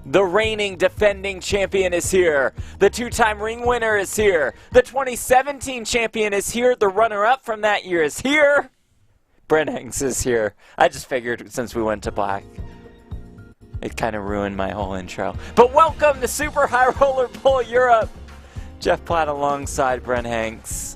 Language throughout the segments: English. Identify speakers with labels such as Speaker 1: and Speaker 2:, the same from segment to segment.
Speaker 1: The reigning defending champion is here. The two-time ring winner is here. The 2017 champion is here. The runner-up from that year is here. Brent Hanks is here. I just figured since we went to black, it kind of ruined my whole intro. But welcome to Super High Roller Bowl Europe. Jeff Platt alongside Brent Hanks.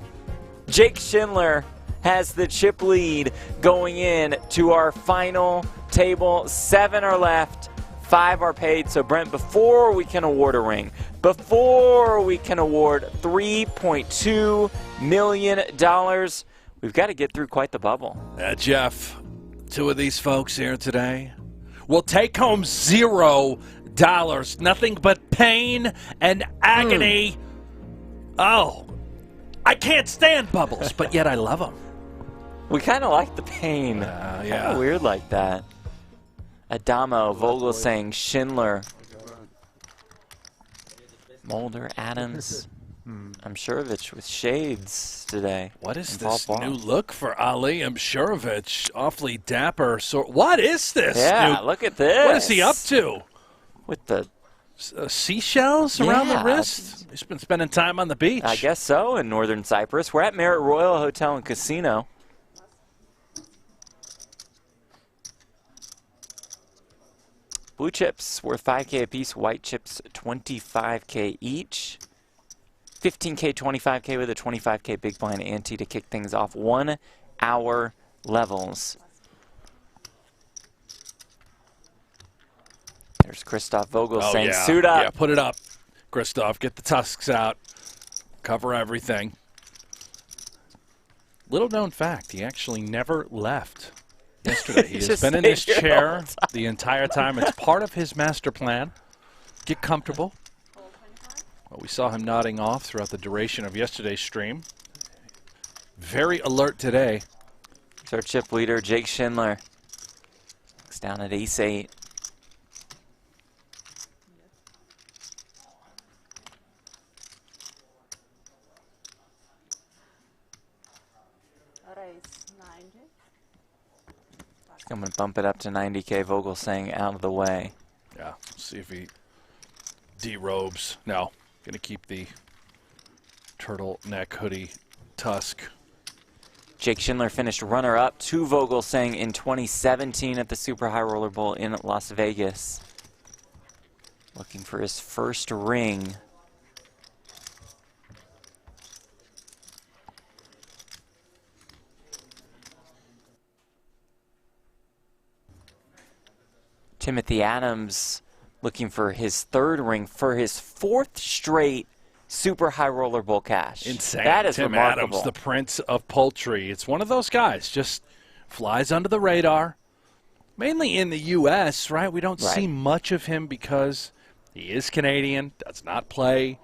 Speaker 1: Jake Schindler has the chip lead going in to our final table. 7 are left. 5 are paid. So Brent, before we can award a ring, before we can award $3.2 million, we've got to get through quite the bubble.
Speaker 2: Jeff, 2 of these folks here today will take home $0. Nothing but pain and agony. Oh, I can't stand bubbles, but yet I love them.
Speaker 1: We kind of like the pain.
Speaker 2: Yeah.
Speaker 1: Kind of weird like that. Addamo, Vogelsang, Schindler, Mulder, Adams, Imsirovic with shades today.
Speaker 2: What is this new look for Ali Imsirovic? Awfully dapper. So, what is this?
Speaker 1: Yeah, look at this.
Speaker 2: What is he up to?
Speaker 1: With the
Speaker 2: seashells around the wrist? He's been spending time on the beach.
Speaker 1: I guess so, in northern Cyprus. We're at Marriott Royal Hotel and Casino. Blue chips worth $5K a piece, white chips $25K each. $15K, $25K with a $25K big blind ante to kick things off. 1 hour levels. There's Christoph Vogelsang. Suit up.
Speaker 2: Yeah, put it up. Christoph, get the tusks out. Cover everything. Little known fact, he actually never left yesterday. He has been in this chair the entire time. It's part of his master plan. Get comfortable. Well, we saw him nodding off throughout the duration of yesterday's stream. Very alert today.
Speaker 1: It's our chip leader, Jake Schindler. Looks down at ace-8. I'm going to bump it up to 90K. Vogelsang out of the way.
Speaker 2: Yeah, see if he derobes. No, going to keep the turtleneck hoodie tusk.
Speaker 1: Jake Schindler finished runner-up to Vogelsang in 2017 at the Super High Roller Bowl in Las Vegas. Looking for his first ring. Timothy Adams looking for his 3rd ring for his 4th straight Super High Roller Bowl cash.
Speaker 2: Insane.
Speaker 1: That is
Speaker 2: Tim
Speaker 1: remarkable.
Speaker 2: Adams, the prince of poultry. It's one of those guys, just flies under the radar. Mainly in the U.S., right? We don't see much of him because he is Canadian, does not play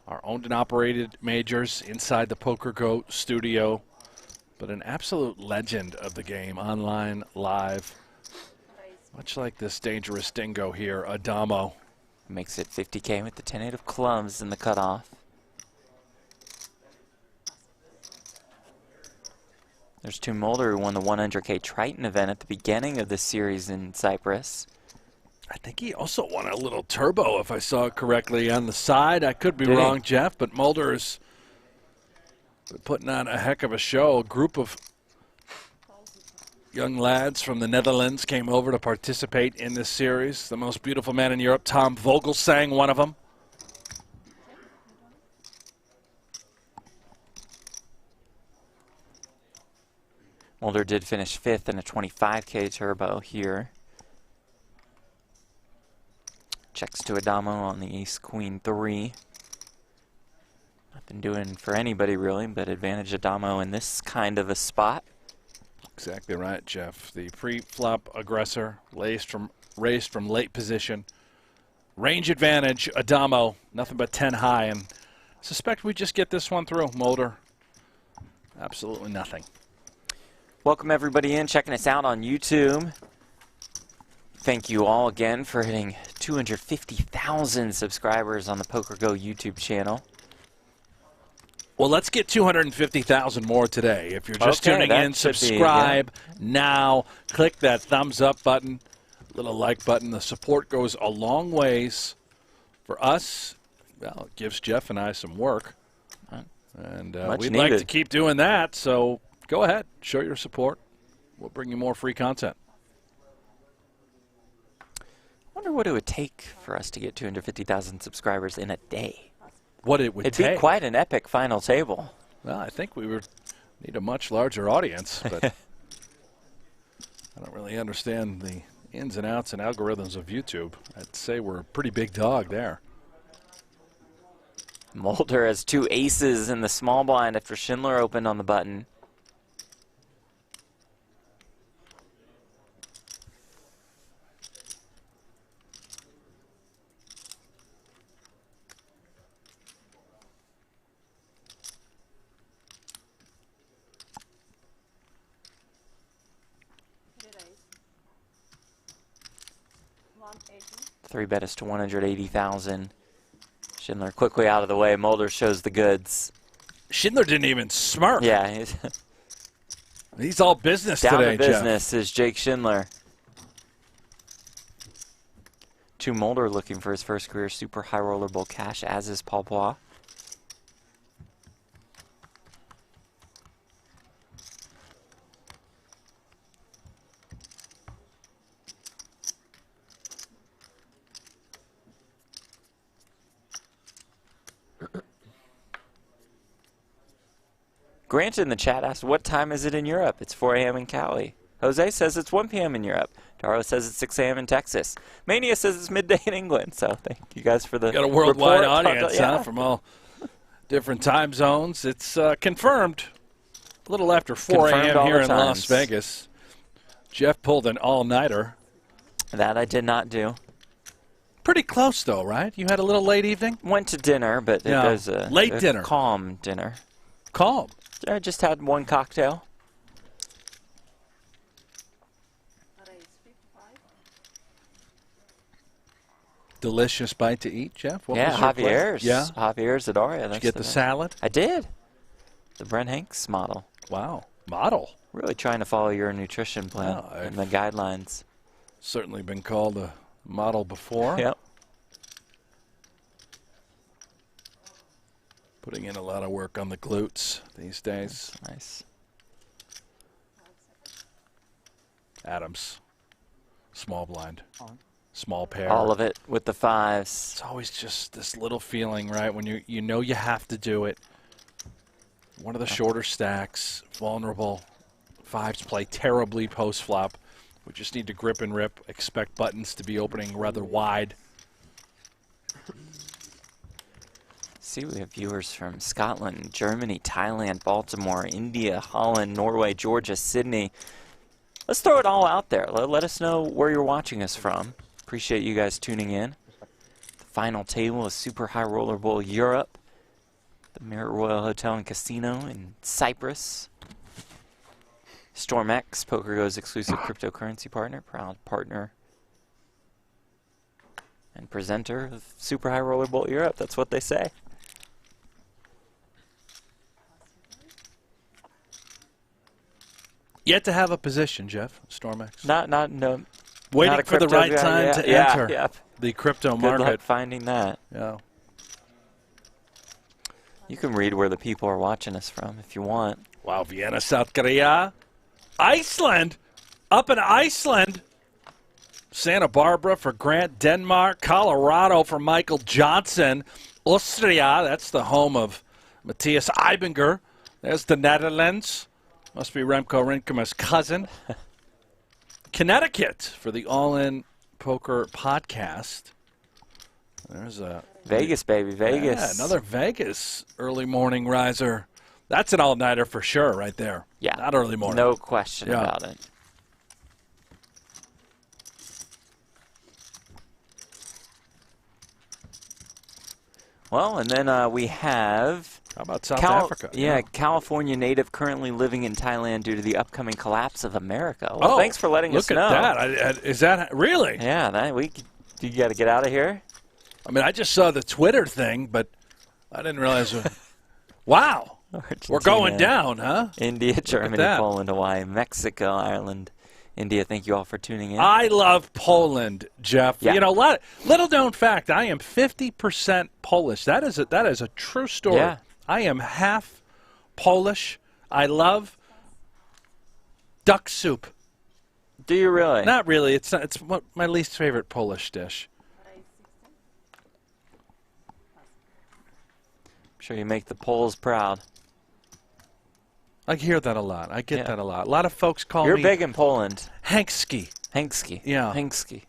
Speaker 2: our owned and operated majors inside the PokerGO studio, but an absolute legend of the game, online, live. Much like this dangerous dingo here, Addamo.
Speaker 1: Makes it 50K with the 10-8 of clubs in the cutoff. There's Teun Mulder, who won the 100K Triton event at the beginning of the series in Cyprus.
Speaker 2: I think he also won a little turbo, if I saw it correctly, on the side. I could be wrong, Jeff, but Mulder's putting on a heck of a show. A group of young lads from the Netherlands came over to participate in this series. The most beautiful man in Europe, Tom Vogelsang, one of them.
Speaker 1: Mulder did finish 5th in a 25K turbo here. Checks to Addamo on the ace-queen 3. Nothing doing for anybody really, but advantage Addamo in this kind of a spot.
Speaker 2: Exactly right, Jeff. The pre-flop aggressor, raised from late position. Range advantage, Addamo, nothing but 10 high, and suspect we just get this one through. Mulder, absolutely nothing.
Speaker 1: Welcome everybody in, checking us out on YouTube. Thank you all again for hitting 250,000 subscribers on the PokerGO YouTube channel.
Speaker 2: Well, let's get 250,000 more today. If you're just tuning in, subscribe now. Click that thumbs up button. Little like button. The support goes a long ways for us. Well, it gives Jeff and I some work. And we'd
Speaker 1: needed.
Speaker 2: like to keep doing that, so go ahead. Show your support. We'll bring you more free content.
Speaker 1: I wonder what it would take for us to get 250,000 subscribers in a day.
Speaker 2: What it would
Speaker 1: It'd
Speaker 2: take.
Speaker 1: be quite an epic final table.
Speaker 2: Well, I think we would need a much larger audience, but I don't really understand the ins and outs and algorithms of YouTube. I'd say we're a pretty big dog there.
Speaker 1: Mulder has 2 aces in the small blind after Schindler opened on the button. Three bet us to 180,000. Schindler quickly out of the way. Mulder shows the goods.
Speaker 2: Schindler didn't even smirk.
Speaker 1: Yeah,
Speaker 2: He's all business
Speaker 1: down
Speaker 2: today,
Speaker 1: to business is Jake Schindler. Teun Mulder looking for his first career super high roller bowl cash, as is Paul Phua. Grant in the chat asked, what time is it in Europe? It's 4 a.m. in Cali. Jose says it's 1 p.m. in Europe. Darla says it's 6 a.m. in Texas. Mania says it's midday in England. So thank you guys for the
Speaker 2: Got a worldwide
Speaker 1: report.
Speaker 2: audience,
Speaker 1: Yeah.
Speaker 2: from all different time zones. It's confirmed a little after 4
Speaker 1: Confirmed
Speaker 2: a.m.
Speaker 1: all
Speaker 2: here
Speaker 1: the
Speaker 2: in Las
Speaker 1: times.
Speaker 2: Vegas. Jeff pulled an all-nighter.
Speaker 1: That I did not do.
Speaker 2: Pretty close, though, right? You had a little late evening?
Speaker 1: Went to dinner, but
Speaker 2: Yeah.
Speaker 1: it was a
Speaker 2: Late dinner.
Speaker 1: calm dinner.
Speaker 2: Calm.
Speaker 1: I just had one cocktail.
Speaker 2: Delicious bite to eat, Jeff. What
Speaker 1: Yeah,
Speaker 2: was your plate?
Speaker 1: Javier's.
Speaker 2: Yeah.
Speaker 1: Javier's at Aria.
Speaker 2: Did you get the salad?
Speaker 1: I did. The Brent Hanks model.
Speaker 2: Wow. Model.
Speaker 1: Really trying to follow your nutrition plan
Speaker 2: Oh,
Speaker 1: and the guidelines.
Speaker 2: Certainly been called a model before.
Speaker 1: Yep.
Speaker 2: Putting in a lot of work on the glutes these days.
Speaker 1: Nice.
Speaker 2: Adams. Small blind. Small pair.
Speaker 1: All of it with the fives.
Speaker 2: It's always just this little feeling, right, when you know you have to do it. One of the shorter stacks, vulnerable. Fives play terribly post-flop. We just need to grip and rip. Expect buttons to be opening rather wide.
Speaker 1: See, we have viewers from Scotland, Germany, Thailand, Baltimore, India, Holland, Norway, Georgia, Sydney. Let's throw it all out there. Let us know where you're watching us from. Appreciate you guys tuning in. The final table is Super High Roller Bowl Europe. The Marriott Royal Hotel and Casino in Cyprus. StormX, PokerGo's exclusive cryptocurrency partner, proud partner and presenter of Super High Roller Bowl Europe. That's what they say.
Speaker 2: Yet to have a position, Jeff, StormX.
Speaker 1: No.
Speaker 2: Waiting
Speaker 1: not a
Speaker 2: for the
Speaker 1: crypto
Speaker 2: right
Speaker 1: guy.
Speaker 2: time
Speaker 1: Yeah,
Speaker 2: to
Speaker 1: yeah,
Speaker 2: enter
Speaker 1: yeah.
Speaker 2: the crypto
Speaker 1: Good
Speaker 2: market.
Speaker 1: luck finding that.
Speaker 2: Yeah.
Speaker 1: You can read where the people are watching us from if you want.
Speaker 2: Wow, Vienna, South Korea. Iceland. Up in Iceland. Santa Barbara for Grant. Denmark. Colorado for Michael Johnson. Austria, that's the home of Matthias Eibinger. There's the Netherlands. Must be Remco Rinkuma's cousin. Connecticut for the All In Poker podcast. There's a
Speaker 1: Vegas, baby, Vegas.
Speaker 2: Yeah, another Vegas early morning riser. That's an all-nighter for sure right there.
Speaker 1: Yeah.
Speaker 2: Not early morning.
Speaker 1: No question
Speaker 2: Yeah.
Speaker 1: about it. Well, and then we have...
Speaker 2: How about South Africa?
Speaker 1: Yeah, California native currently living in Thailand due to the upcoming collapse of America.
Speaker 2: Oh,
Speaker 1: Well, thanks for letting us know.
Speaker 2: Look at that. Is that really?
Speaker 1: Yeah, you got to get out of here.
Speaker 2: I mean, I just saw the Twitter thing, but I didn't realize. Wow. We're going down, huh?
Speaker 1: India, Germany,
Speaker 2: that.
Speaker 1: Poland, Hawaii, Mexico, Ireland, India, thank you all for tuning in.
Speaker 2: I love Poland, Jeff.
Speaker 1: Yeah.
Speaker 2: You know, little known fact, I am 50% Polish. That is a true story.
Speaker 1: Yeah.
Speaker 2: I am half Polish. I love duck soup.
Speaker 1: Do you really?
Speaker 2: Not really. It's my least favorite Polish dish.
Speaker 1: I'm sure you make the Poles proud.
Speaker 2: I hear that a lot. I get that a lot. A lot of folks call
Speaker 1: You're
Speaker 2: me
Speaker 1: big in Poland.
Speaker 2: Hankski.
Speaker 1: Hankski.
Speaker 2: Yeah.
Speaker 1: Hankski.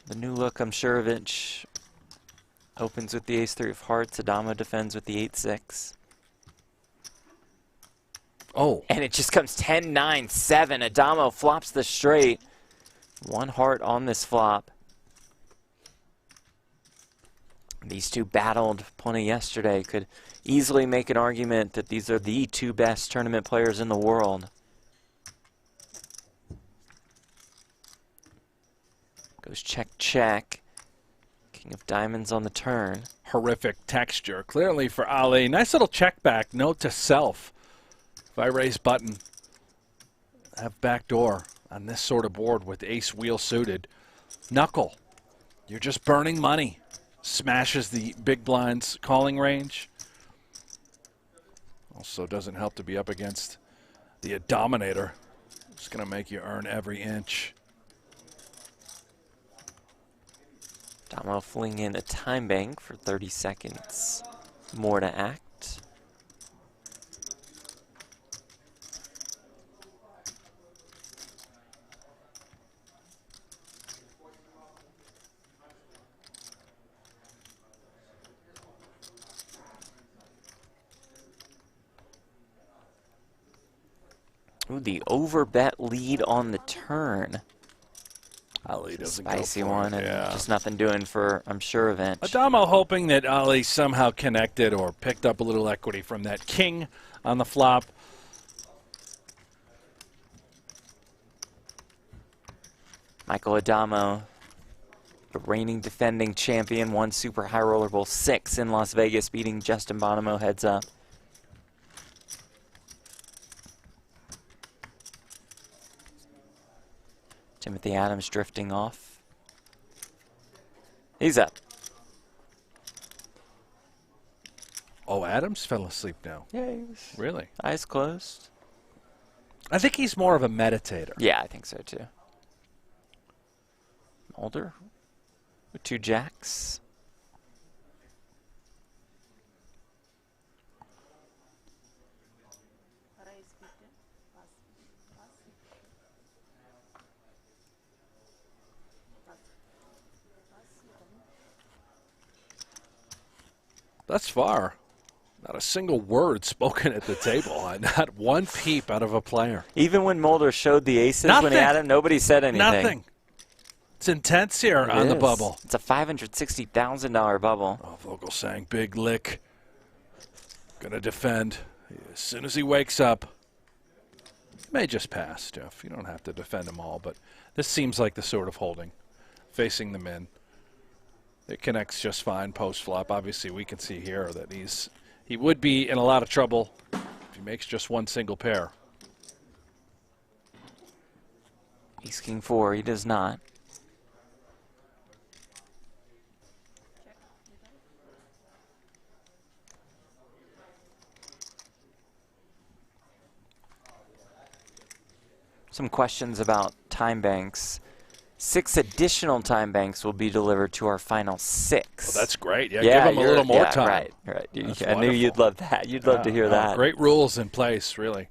Speaker 1: The new look, Imsirovic opens with the ace-3 of hearts. Addamo defends with the 8-6.
Speaker 2: Oh.
Speaker 1: And it just comes 10-9-7. Addamo flops the straight. One heart on this flop. These two battled plenty yesterday. Could easily make an argument that these are the two best tournament players in the world. Goes check, check. King of diamonds on the turn.
Speaker 2: Horrific texture. Clearly for Ali. Nice little check back. Note to self. If I raise button, have backdoor on this sort of board with ace wheel suited. Knuckle. You're just burning money. Smashes the big blind's calling range. Also doesn't help to be up against the Dominator. It's going to make you earn every inch.
Speaker 1: Addamo fling in a time bank for 30 seconds. More to act. Ooh, the overbet lead on the turn.
Speaker 2: Ali doesn't
Speaker 1: Spicy
Speaker 2: go for
Speaker 1: one,
Speaker 2: it.
Speaker 1: and just nothing doing for Imsirovic.
Speaker 2: Addamo hoping that Ali somehow connected or picked up a little equity from that king on the flop.
Speaker 1: Michael Addamo, the reigning defending champion, won Super High Roller Bowl 6 in Las Vegas, beating Justin Bonomo heads up. Timothy Adams drifting off. He's up.
Speaker 2: Oh, Adams fell asleep now.
Speaker 1: Yeah, he was.
Speaker 2: Really?
Speaker 1: Eyes closed.
Speaker 2: I think he's more of a meditator.
Speaker 1: Yeah, I think so too. Mulder with 2 jacks.
Speaker 2: Thus far, not a single word spoken at the table. Not one peep out of a player.
Speaker 1: Even when Mulder showed the aces when he had him, nobody said anything.
Speaker 2: Nothing. It's intense here on the bubble.
Speaker 1: It's a $560,000 bubble.
Speaker 2: Oh, Vogelsang, big lick. Gonna defend as soon as he wakes up. He may just pass, Jeff. You don't have to defend them all, but this seems like the sort of holding. Facing them in. It connects just fine post-flop. Obviously, we can see here that he would be in a lot of trouble if he makes just one single pair.
Speaker 1: Ace King 4, he does not. Some questions about time banks. 6 additional time banks will be delivered to our final 6.
Speaker 2: Well, that's great. Yeah, give them a little more time.
Speaker 1: Right, right. I knew you'd love that. You'd love to hear that.
Speaker 2: Great rules in place, really.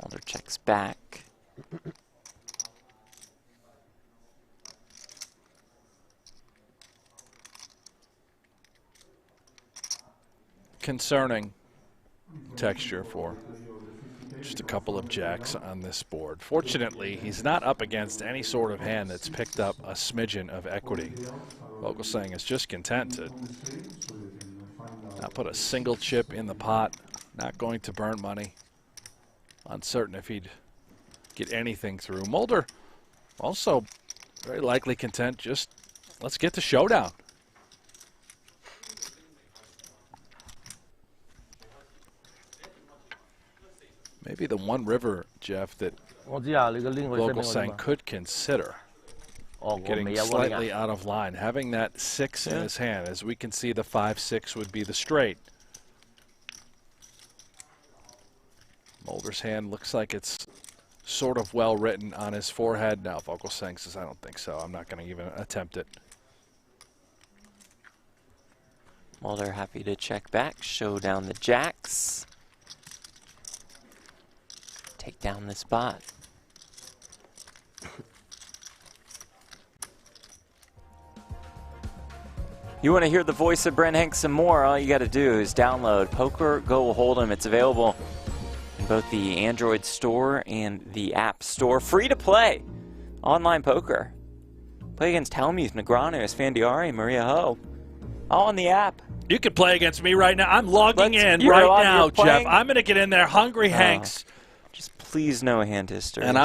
Speaker 1: Mulder checks back.
Speaker 2: Concerning texture for just a couple of jacks on this board. Fortunately, he's not up against any sort of hand that's picked up a smidgen of equity. Vogelsang is just content to not put a single chip in the pot, not going to burn money. Uncertain if he'd get anything through. Mulder also very likely content, just let's get to Showdown. Maybe the one river, Jeff, that Vogelsang could consider getting slightly out of line. Having that 6 in his hand, as we can see, the 5-6 would be the straight. Mulder's hand looks like it's sort of well written on his forehead. Now Vogelsang says, I don't think so. I'm not going to even attempt it.
Speaker 1: Mulder happy to check back, show down the jacks. Take down the spot. You want to hear the voice of Brent Hanks some more? All you got to do is download PokerGO Hold'em. It's available in both the Android store and the App Store. Free to play. Online poker. Play against Helmuth, Negreanu, Esfandiari, Maria Ho. All on the app.
Speaker 2: You can play against me right now. I'm logging in right now, Jeff. I'm going to get in there. Hungry Hanks.
Speaker 1: Just please no hand history.
Speaker 2: And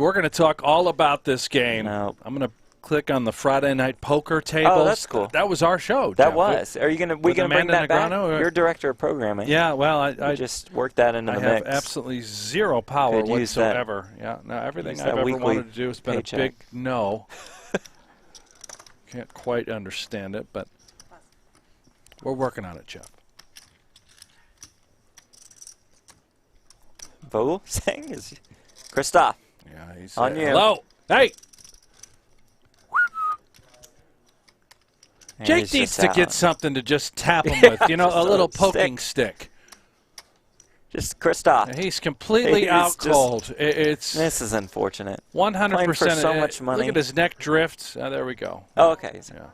Speaker 2: we're going to talk all about this game.
Speaker 1: No.
Speaker 2: I'm going to click on the Friday night poker tables.
Speaker 1: Oh, that's cool.
Speaker 2: That was our show,
Speaker 1: That
Speaker 2: Jeff.
Speaker 1: Was. Are you going to bring that back? You're director of programming.
Speaker 2: Yeah, well, I
Speaker 1: just worked that into the mix.
Speaker 2: I have absolutely zero power whatsoever. Yeah, no, everything I've ever wanted to do has been a big no. Can't quite understand it, but we're working on it, Jeff.
Speaker 1: Vogelsang is Christoph.
Speaker 2: Yeah, he's
Speaker 1: on you.
Speaker 2: Hello. Hey. Jake needs to get something to just tap him with, you know, a little poking stick.
Speaker 1: Just Christoph.
Speaker 2: He's completely out cold.
Speaker 1: This is unfortunate.
Speaker 2: 100%.
Speaker 1: For so much money.
Speaker 2: Look at his neck drift. There we go.
Speaker 1: Oh, okay.
Speaker 2: Yeah.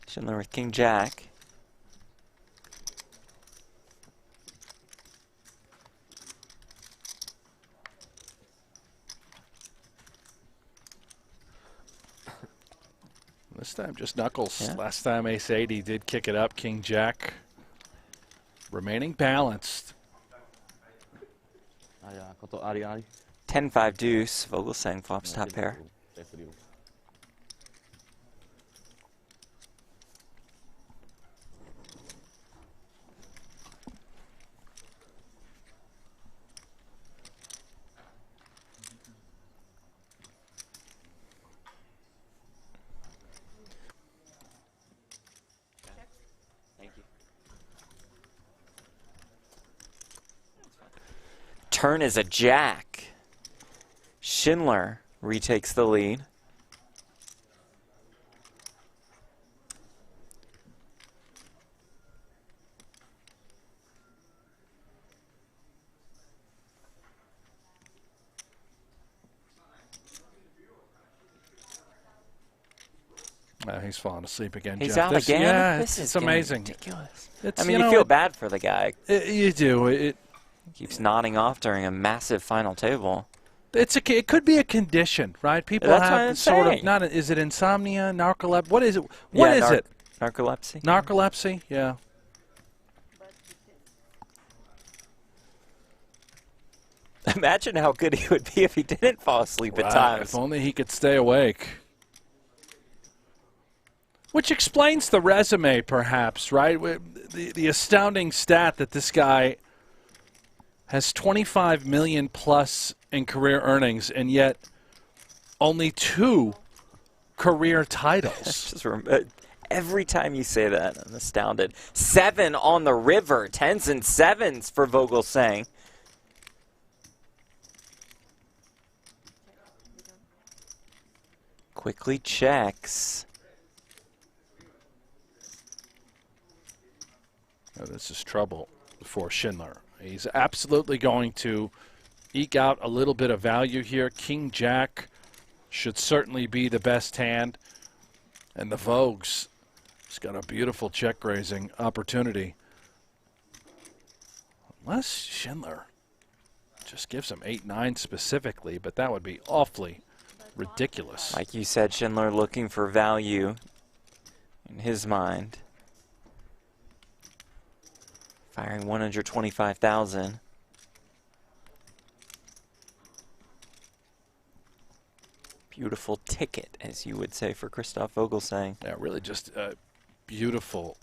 Speaker 1: Schindler with King Jack.
Speaker 2: This time just knuckles.
Speaker 1: Yeah.
Speaker 2: Last time Ace 80 did kick it up. King Jack remaining balanced.
Speaker 1: 10-5 deuce. Vogelsang flops top pair. Turn is a jack. Schindler retakes the lead.
Speaker 2: He's falling asleep again.
Speaker 1: He's
Speaker 2: Jeff.
Speaker 1: out again?
Speaker 2: Yeah,
Speaker 1: this
Speaker 2: it's amazing.
Speaker 1: Ridiculous.
Speaker 2: It's,
Speaker 1: I mean, you feel bad for the guy.
Speaker 2: You do. It
Speaker 1: keeps nodding off during a massive final table.
Speaker 2: It could be a condition, right? People have sort of is it insomnia, narcolepsy? What is it? What is it?
Speaker 1: Narcolepsy.
Speaker 2: Narcolepsy, yeah.
Speaker 1: Imagine how good he would be if he didn't fall asleep at times.
Speaker 2: If only he could stay awake. Which explains the resume, perhaps, right? The astounding stat that this guy has 25 million plus in career earnings, and yet only 2 career titles.
Speaker 1: Every time you say that, I'm astounded. 7 on the river, 10s and 7s for Vogelsang. Quickly checks.
Speaker 2: Oh, this is trouble for Schindler. He's absolutely going to eke out a little bit of value here. King Jack should certainly be the best hand. And the Vogues has got a beautiful check raising opportunity. Unless Schindler just gives him 8-9 specifically, but that would be awfully ridiculous.
Speaker 1: Like you said, Schindler looking for value in his mind. Firing 125,000. Beautiful ticket, as you would say, for Christoph Vogelsang.
Speaker 2: Yeah, really just a beautiful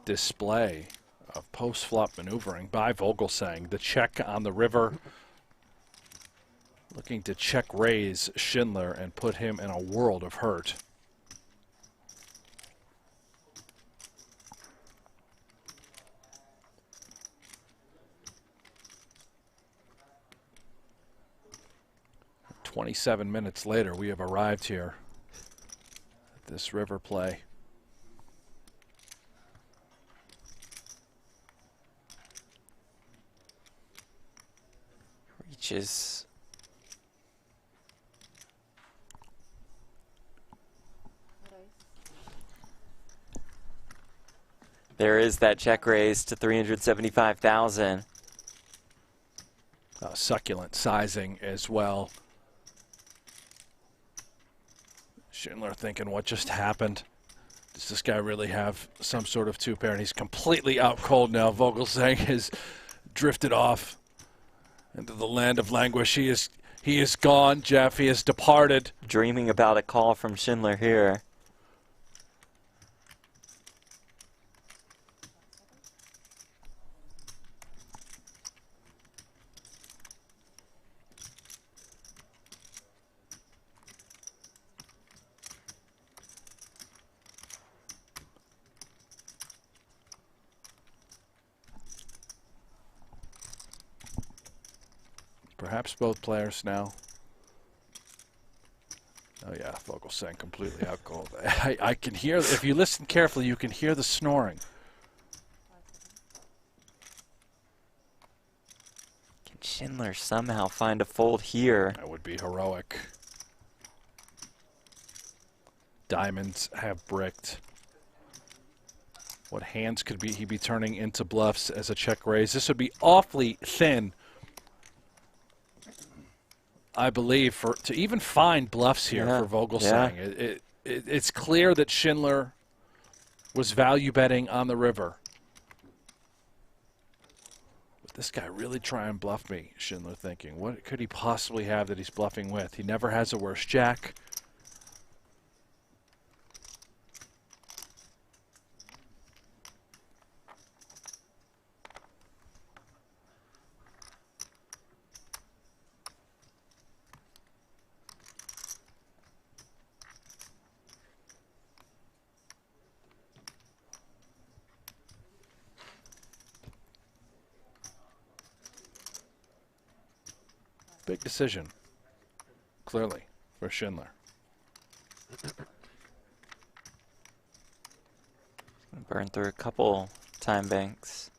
Speaker 2: display of post-flop maneuvering by Vogelsang. The check on the river, looking to check raise Schindler and put him in a world of hurt. "27 minutes later, we have arrived here at this river play.
Speaker 1: Reaches. There is that check raise to 375,000.
Speaker 2: Succulent sizing as well. Schindler thinking, what just happened? Does this guy really have some sort of two-pair? And he's completely out cold now. Vogelsang has drifted off into the land of languish. He is gone, Jeff. He has departed.
Speaker 1: Dreaming about a call from Schindler here.
Speaker 2: Perhaps both players now. Oh yeah, Vogelsang completely out cold. I can hear, if you listen carefully, you can hear the snoring.
Speaker 1: Can Schindler somehow find a fold here?
Speaker 2: That would be heroic. Diamonds have bricked. What hands could he be turning into bluffs as a check raise? This would be awfully thin, I believe, to even find bluffs here for Vogelsang.
Speaker 1: Yeah.
Speaker 2: It's clear that Schindler was value betting on the river. Would this guy really try and bluff me, Schindler thinking? What could he possibly have that he's bluffing with? He never has a worse jack. Big decision, clearly, for Schindler.
Speaker 1: Burn through a couple time banks.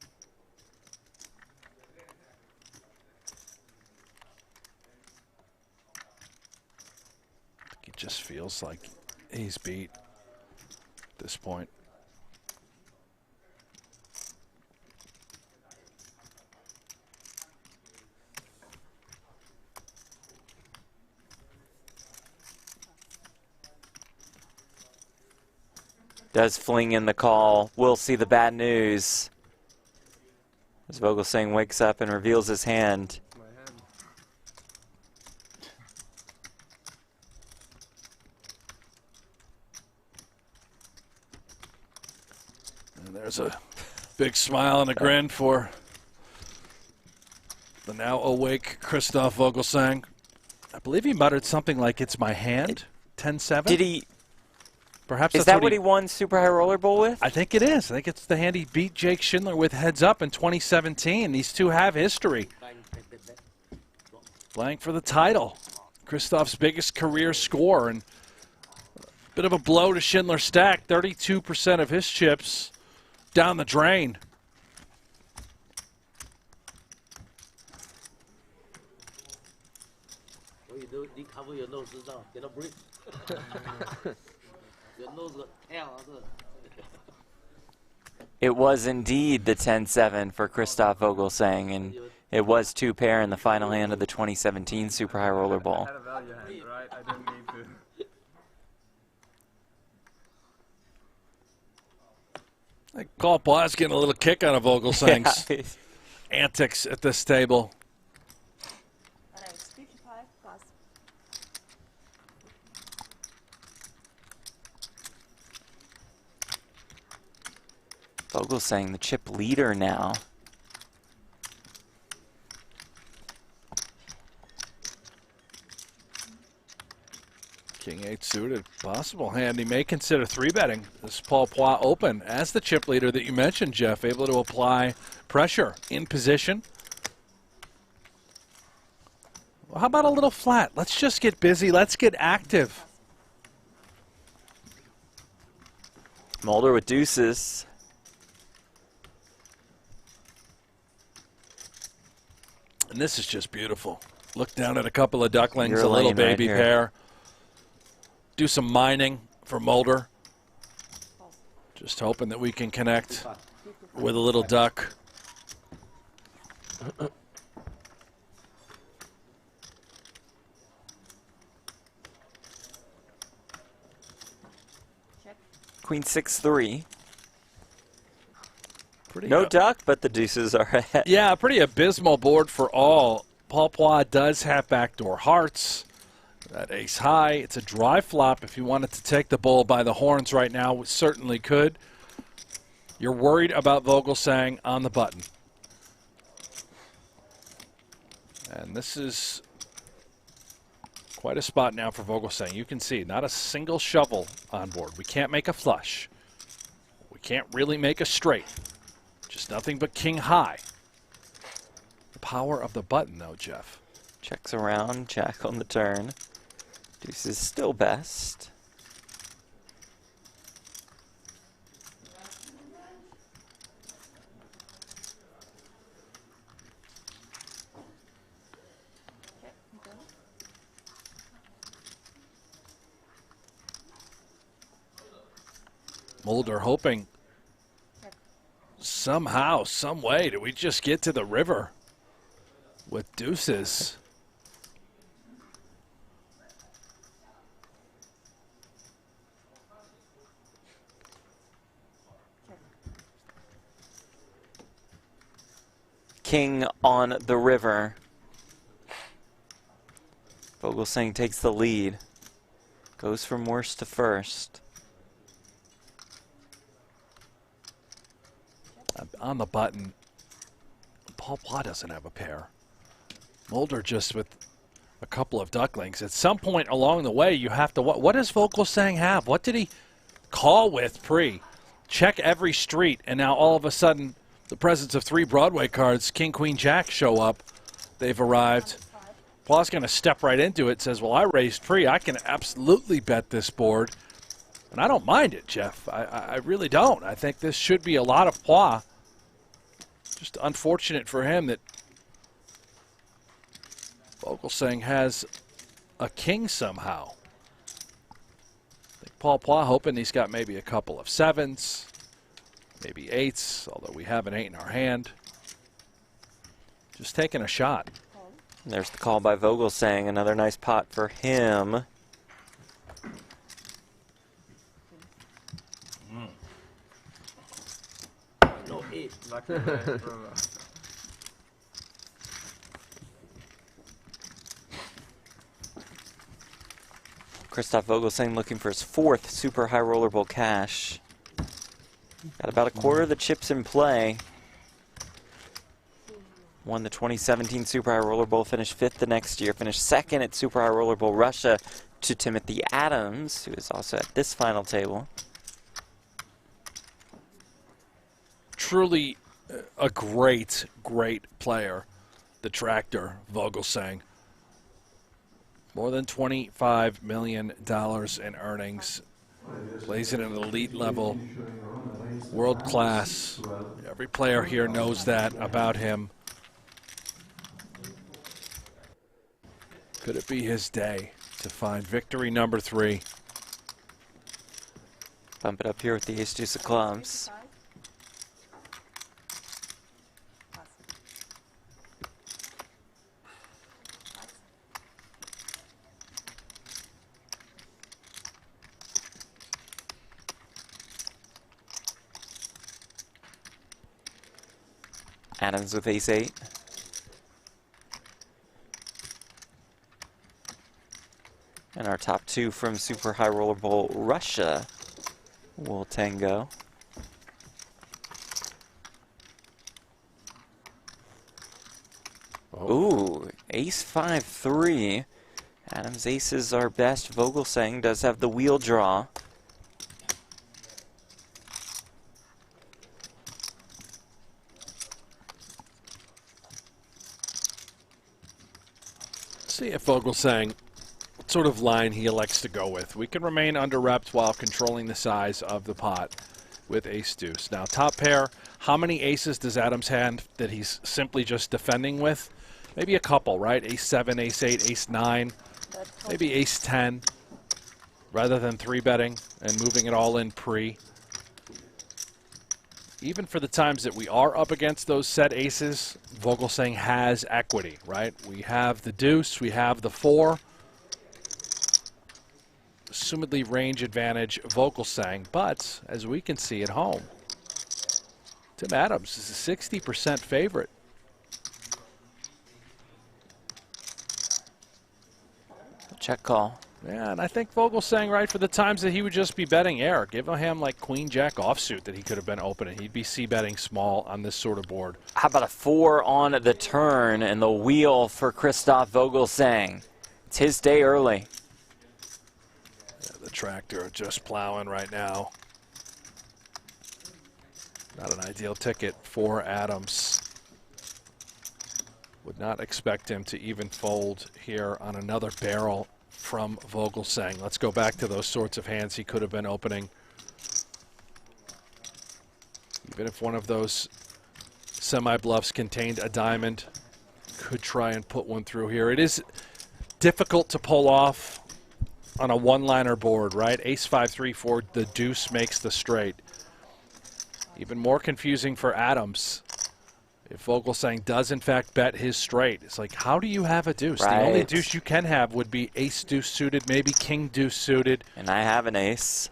Speaker 2: It just feels like he's beat at this point.
Speaker 1: Does fling in the call. We'll see the bad news. As Vogelsang wakes up and reveals his hand.
Speaker 2: And there's a big smile and a grin for the now awake Christoph Vogelsang. I believe he muttered something like, "It's my hand." 10-7.
Speaker 1: Did he?
Speaker 2: Perhaps
Speaker 1: is that what he won Super High Roller Bowl with?
Speaker 2: I think it is. I think it's the hand he beat Jake Schindler with heads up in 2017. These two have history. Playing for the title. Christoph's biggest career score, and a bit of a blow to Schindler's stack. 32% of his chips down the drain.
Speaker 1: It was indeed the 10-7 for Christoph Vogelsang, and it was two pair in the final hand of the 2017 Super High Roller Bowl.
Speaker 3: I had a value hand, right? I didn't need to.
Speaker 2: I think Paul Phua getting a little kick out of Vogelsang's
Speaker 1: Yeah.
Speaker 2: antics at this table.
Speaker 1: Vogelsang, the chip leader now.
Speaker 2: King 8 suited, possible hand. He may consider 3-betting this Paul Phua open as the chip leader that you mentioned, Jeff, able to apply pressure in position. Well, how about a little flat? Let's just get busy. Let's get active.
Speaker 1: Mulder with deuces.
Speaker 2: And this is just beautiful. Look down at a couple of ducklings,
Speaker 1: You're
Speaker 2: a little
Speaker 1: laying right
Speaker 2: baby
Speaker 1: here.
Speaker 2: pair. Do some mining for Mulder. Just hoping that we can connect with a little duck.
Speaker 1: Queen 6-3.
Speaker 2: Pretty
Speaker 1: No duck, but the deuces are ahead.
Speaker 2: Yeah, pretty abysmal board for all. Paul Phua does have backdoor hearts. That ace high. It's a dry flop. If you wanted to take the bull by the horns right now, we certainly could. You're worried about Vogelsang on the button. And this is quite a spot now for Vogelsang. You can see not a single shovel on board. We can't make a flush. We can't really make a straight. Just nothing but king high. The power of the button, though, Jeff.
Speaker 1: Checks around, jack on the turn. Deuce is still best.
Speaker 2: Mulder hoping somehow, some way, do we just get to the river with deuces?
Speaker 1: King on the river. Vogelsang takes the lead. Goes from worst to first.
Speaker 2: On the button, Paul Phua doesn't have a pair. Mulder just with a couple of ducklings. At some point along the way, you have to, what does Vogelsang have? What did he call with pre? Check every street, and now all of a sudden, the presence of 3 Broadway cards, King, Queen, Jack, show up. They've arrived. Phua's going to step right into it, says, well, I raised pre. I can absolutely bet this board. And I don't mind it, Jeff. I really don't. I think this should be a lot of Phua. Just unfortunate for him that Vogelsang has a king somehow. I think Paul Phua hoping he's got maybe a couple of 7s, maybe 8s, although we have an 8 in our hand. Just taking a shot.
Speaker 1: There's the call by Vogelsang. Another nice pot for him.
Speaker 3: No, 8. Lucky man, brother.
Speaker 1: Christoph Vogelsang looking for his 4th super high roller bowl cash. Got about a quarter of the chips in play. Won the 2017 Super High Roller Bowl, finished 5th the next year, finished 2nd at Super High Roller Bowl Russia to Timothy Adams, who is also at this final table.
Speaker 2: Truly a great, great player, the tractor, Vogelsang. More than $25 million in earnings. Plays at an elite level, world class. Every player here knows that about him. Could it be his day to find victory number 3?
Speaker 1: Bump it up here with the ace deuce of clubs. Adams with ace-8. And our top two from Super High Roller Bowl Russia will tango. Ooh, ace-5-3. Adams' aces are best. Vogelsang does have the wheel draw.
Speaker 2: See if Vogelsang, what sort of line he elects to go with. We can remain under-repped while controlling the size of the pot with ace-deuce. Now, top pair, how many aces does Adams have that he's simply just defending with? Maybe a couple, right? Ace-7, ace-8, ace-9, maybe ace-10, rather than 3-betting and moving it all in pre. Even for the times that we are up against those set aces, Vogelsang has equity, right? We have the deuce, we have the 4. Assumedly range advantage Vogelsang, but as we can see at home, Tim Adams is a 60% favorite.
Speaker 1: Check call.
Speaker 2: Yeah, and I think Vogelsang, right, for the times that he would just be betting air, give him like queen jack offsuit that he could have been opening. He'd be c-betting small on this sort of board.
Speaker 1: How about a 4 on the turn and the wheel for Christoph Vogelsang? It's his day early.
Speaker 2: Yeah, the tractor just plowing right now. Not an ideal ticket for Adams. Would not expect him to even fold here on another barrel from Vogelsang. Let's go back to those sorts of hands he could have been opening. Even if one of those semi-bluffs contained a diamond, could try and put one through here. It is difficult to pull off on a one-liner board, right? Ace-5-3-4, the deuce makes the straight. Even more confusing for Adams. If Vogelsang does, in fact, bet his straight, it's like, how do you have a deuce?
Speaker 1: Right.
Speaker 2: The only deuce you can have would be ace-deuce suited, maybe king-deuce suited.
Speaker 1: And I have an ace.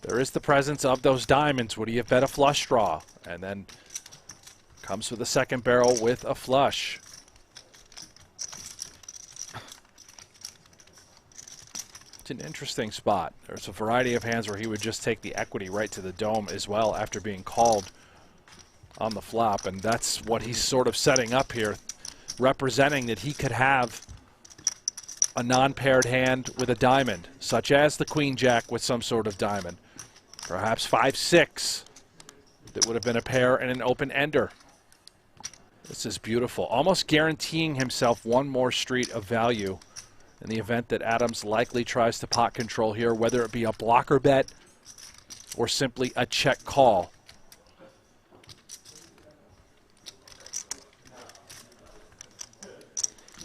Speaker 2: There is the presence of those diamonds. Would he have bet a flush draw? And then comes with a second barrel with a flush. It's an interesting spot. There's a variety of hands where he would just take the equity right to the dome as well after being called on the flop, and that's what he's sort of setting up here, representing that he could have a non-paired hand with a diamond, such as the queen jack with some sort of diamond. Perhaps 5-6 that would have been a pair and an open ender. This is beautiful, almost guaranteeing himself one more street of value in the event that Adams likely tries to pot control here, whether it be a blocker bet or simply a check call.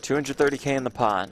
Speaker 1: $230K in the pot.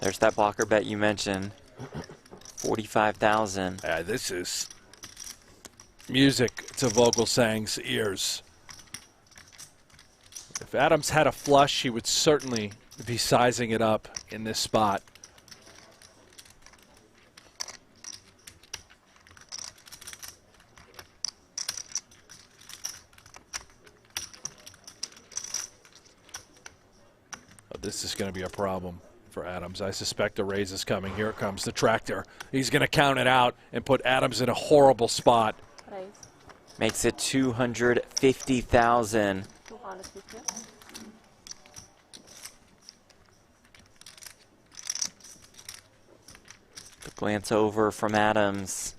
Speaker 1: There's that blocker bet you mentioned. 45,000.
Speaker 2: Yeah, this is music to Vogelsang's ears. If Adams had a flush, he would certainly be sizing it up in this spot. Oh, this is going to be a problem for Adams. I suspect a raise is coming. Here it comes, the tractor. He's going to count it out and put Adams in a horrible spot.
Speaker 1: Makes it 250,000. The glance over from Adams.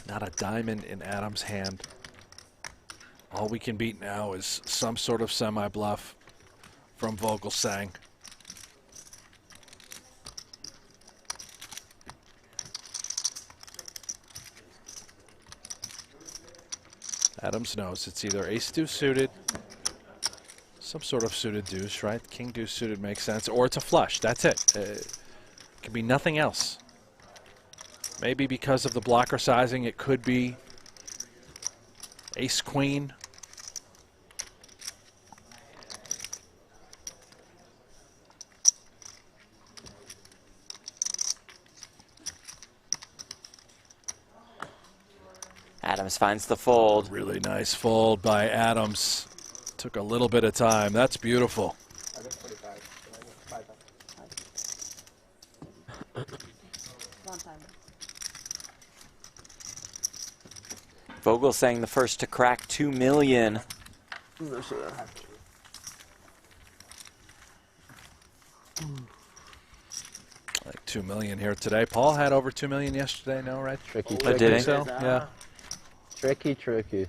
Speaker 2: Not a diamond in Adams' hand All we can beat now is some sort of semi-bluff from Vogelsang. Adams knows it's either ace-deuce suited, some sort of suited deuce, right? King-deuce suited makes sense, or it's a flush. That's it. It could be nothing else. Maybe because of the blocker sizing, it could be ace-queen.
Speaker 1: Adams finds the fold.
Speaker 2: Really nice fold by Adams. Took a little bit of time. That's beautiful.
Speaker 1: Vogelsang the first to crack 2 million.
Speaker 2: Like 2 million here today. Paul had over 2 million yesterday, no, right?
Speaker 4: Tricky,
Speaker 1: Oh, did he?
Speaker 2: So, yeah.
Speaker 4: Tricky, tricky.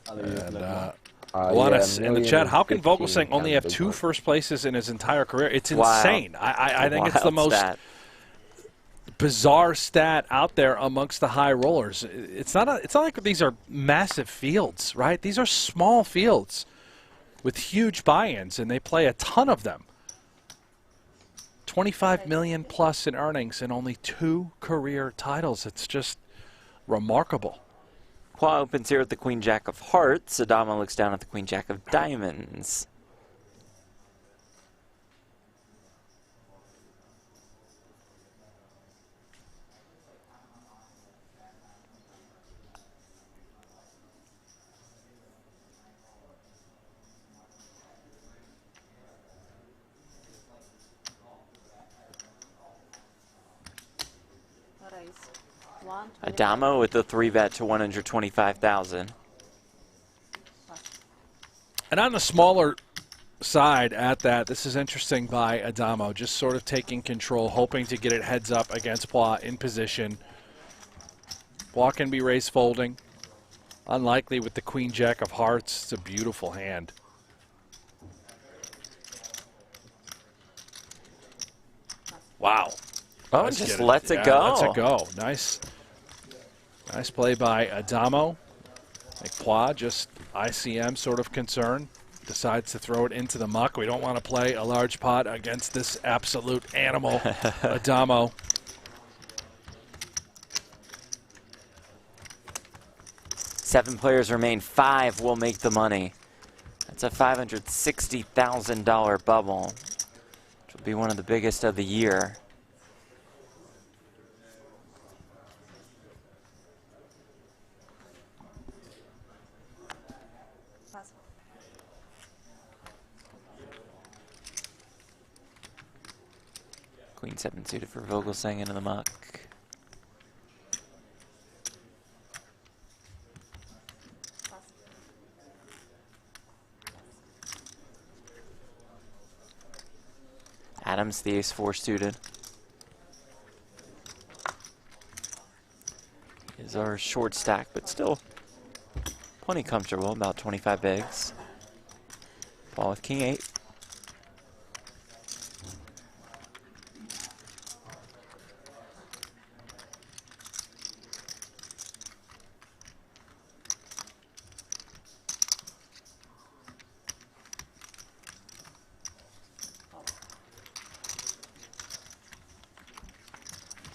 Speaker 2: And Juanis in the chat, how can Vogelsang only have 2 first places in his entire career? It's insane.
Speaker 1: Wow.
Speaker 2: I think it's the
Speaker 1: Wild
Speaker 2: most
Speaker 1: stat.
Speaker 2: bizarre stat out there amongst the high rollers. It's not like these are massive fields, right? These are small fields with huge buy-ins, and they play a ton of them. 25 million plus in earnings and only 2 career titles. It's just remarkable.
Speaker 1: Phua opens here with the Queen Jack of Hearts. Addamo looks down at the Queen Jack of Diamonds. Addamo with the 3-bet to 125,000.
Speaker 2: And on the smaller side at that, this is interesting by Addamo, just sort of taking control, hoping to get it heads up against Phua in position. Phua can be raised folding. Unlikely with the Queen Jack of Hearts. It's a beautiful hand. Wow.
Speaker 1: Oh,
Speaker 2: Let's
Speaker 1: just
Speaker 2: get it.
Speaker 1: lets it
Speaker 2: Yeah,
Speaker 1: go.
Speaker 2: Lets it go. Nice play by Addamo. Like Phua, just ICM sort of concern. Decides to throw it into the muck. We don't want to play a large pot against this absolute animal, Addamo.
Speaker 1: Seven players remain. 5 will make the money. That's a $560,000 bubble, which will be one of the biggest of the year. Queen 7 suited for Vogelsang into the muck. Adams the ace-4 suited. Is our short stack, but still plenty comfortable, about 25 bigs. Ball with king 8.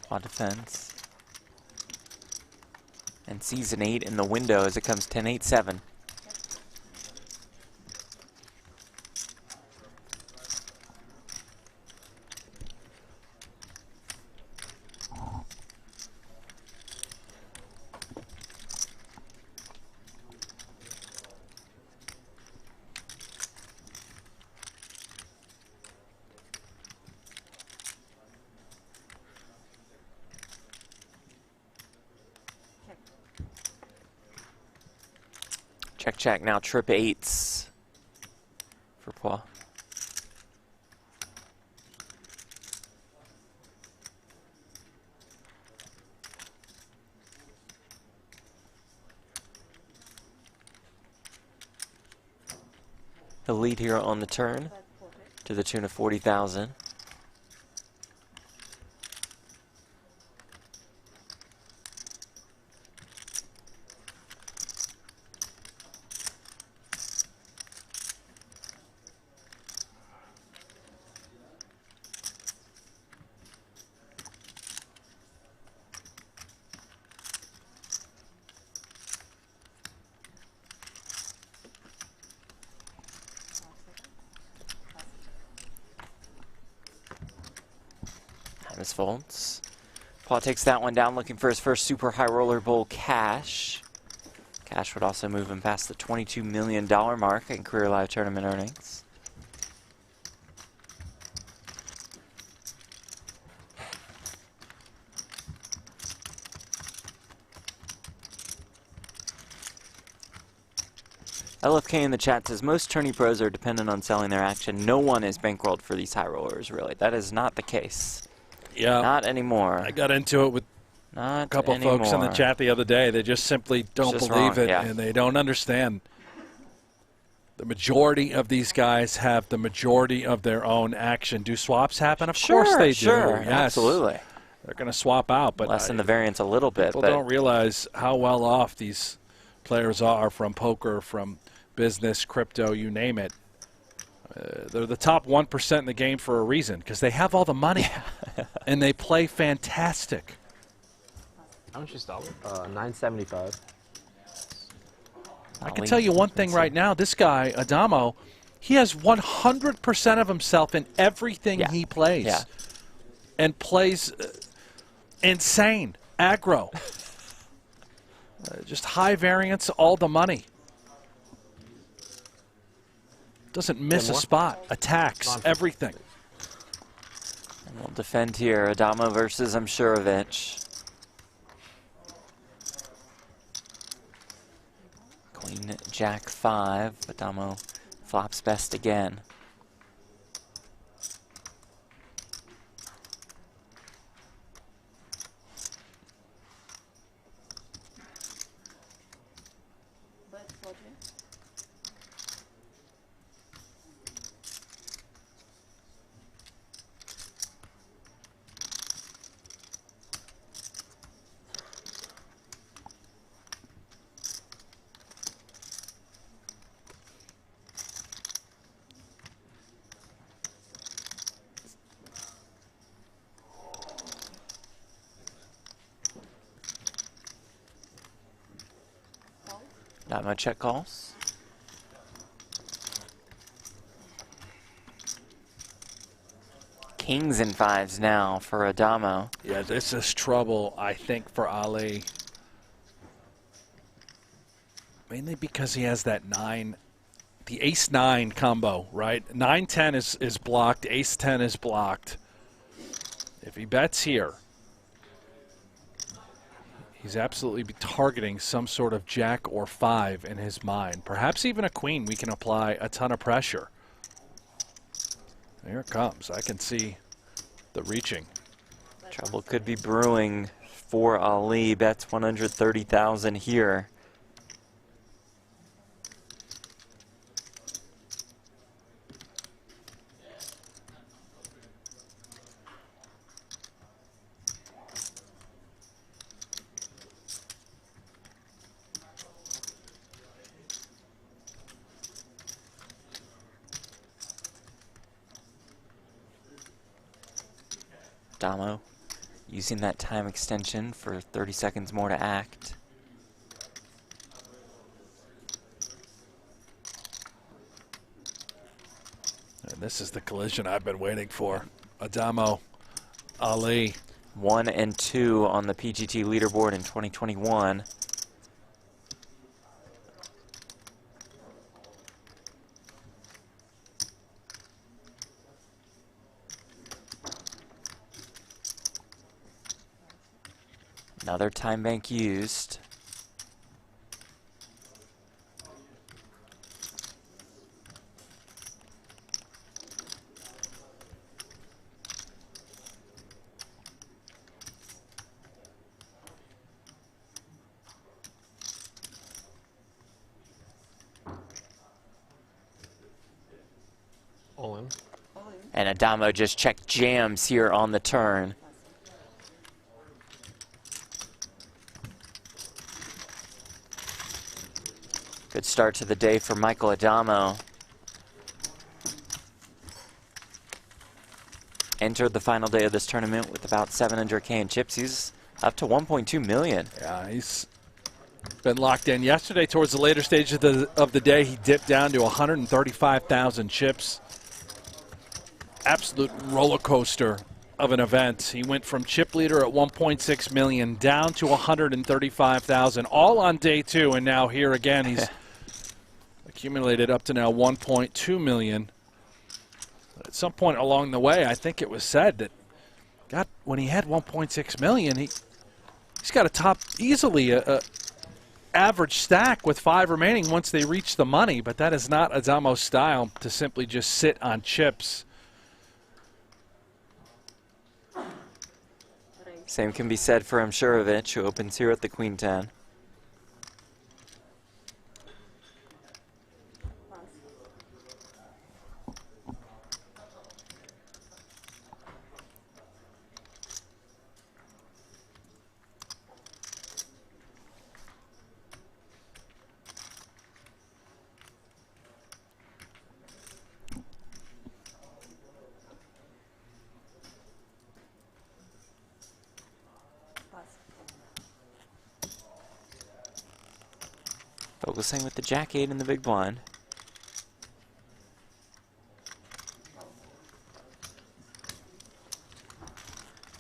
Speaker 1: Phua defense. And sees an 8 in the window as it comes 10-8-7. Check, check. Now trip 8s for Phua. He'll lead here on the turn to the tune of 40,000. Timus folds. Paul takes that one down, looking for his first super high roller bowl cash. Cash would also move him past the $22 million mark in career live tournament earnings. LFK in the chat says, most tourney pros are dependent on selling their action. No one is bankrolled for these high rollers, really. That is not the case.
Speaker 2: Yeah.
Speaker 1: Not anymore.
Speaker 2: I got into it with
Speaker 1: Not
Speaker 2: a couple
Speaker 1: anymore.
Speaker 2: folks in the chat the other day. They just simply don't
Speaker 1: just
Speaker 2: believe
Speaker 1: wrong,
Speaker 2: it,
Speaker 1: yeah.
Speaker 2: and they don't understand. The majority of these guys have the majority of their own action. Do swaps happen? Of course they do.
Speaker 1: Sure,
Speaker 2: Yes.
Speaker 1: absolutely.
Speaker 2: They're going to swap out, but
Speaker 1: Lessen the variance a little bit.
Speaker 2: people
Speaker 1: But
Speaker 2: don't realize how well off these players are from poker, from business, crypto, you name it. They're the top 1% in the game for a reason, because they have all the money, and they play fantastic.
Speaker 4: How much is dollar? 975.
Speaker 2: I can tell you one thing right now. This guy, Addamo, he has 100% of himself in everything he plays.
Speaker 1: Yeah.
Speaker 2: And plays insane, aggro. Just high variance, all the money. Doesn't miss a spot, attacks, everything.
Speaker 1: And we'll defend here. Addamo versus Imsirovic. Queen, Jack 5. Addamo flops best again. Not my check calls. Kings and 5s now for Addamo.
Speaker 2: Yeah, this is trouble, I think, for Ali. Mainly because he has that 9, the ace-9 combo, right? 9-10 is blocked, ace-10 is blocked. If he bets here, he's absolutely be targeting some sort of jack or 5 in his mind. Perhaps even a queen. We can apply a ton of pressure. Here it comes. I can see the reaching.
Speaker 1: Trouble could be brewing for Ali. Bets 130,000 here. Addamo using that time extension for 30 seconds more to act.
Speaker 2: And this is the collision I've been waiting for. Addamo, Ali.
Speaker 1: 1 and 2 on the PGT leaderboard in 2021. Another time bank used. And Addamo just check jams here on the turn. Good start to the day for Michael Addamo. Entered the final day of this tournament with about 700K in chips. He's up to 1.2 million.
Speaker 2: Yeah, he's been locked in. Yesterday, towards the later stage of the day, he dipped down to 135,000 chips. Absolute roller coaster of an event. He went from chip leader at 1.6 million down to 135,000, all on day 2, and now here again he's accumulated up to now 1.2 million. At some point along the way, I think it was said that when he had 1.6 million, he's got a top easily a average stack with 5 remaining once they reach the money, but that is not Addamo's style to simply just sit on chips.
Speaker 1: Same can be said for Imsirovic, who opens here at the Queen 10. Vogelsang with the Jack-8 in the big blind.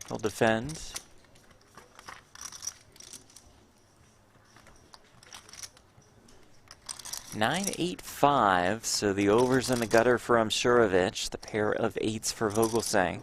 Speaker 1: He'll defend. $9-8-5, so the overs in the gutter for Imsirovic, the pair of 8s for Vogelsang.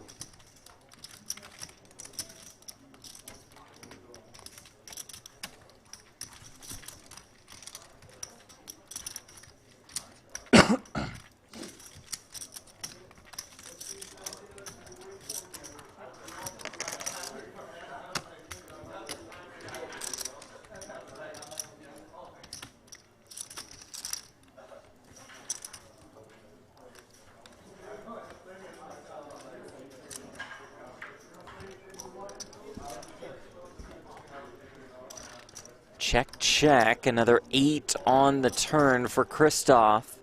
Speaker 1: Check, check. Another 8 on the turn for Christoph.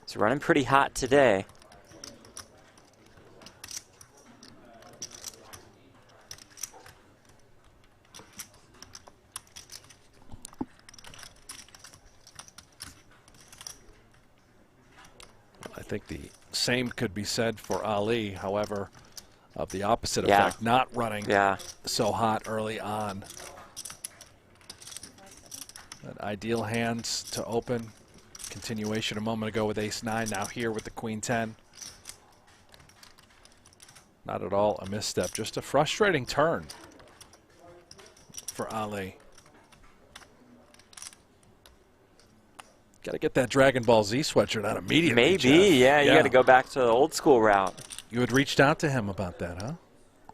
Speaker 1: He's running pretty hot today.
Speaker 2: I think the same could be said for Ali, however, of the opposite effect, not running so hot early on. But ideal hands to open. Continuation a moment ago with ace-9, now here with the queen-10. Not at all a misstep, just a frustrating turn for Ali. Got to get that Dragon Ball Z sweatshirt out immediately.
Speaker 1: Maybe,
Speaker 2: Jeff.
Speaker 1: yeah, you got to go back to the old school route.
Speaker 2: You had reached out to him about that, huh?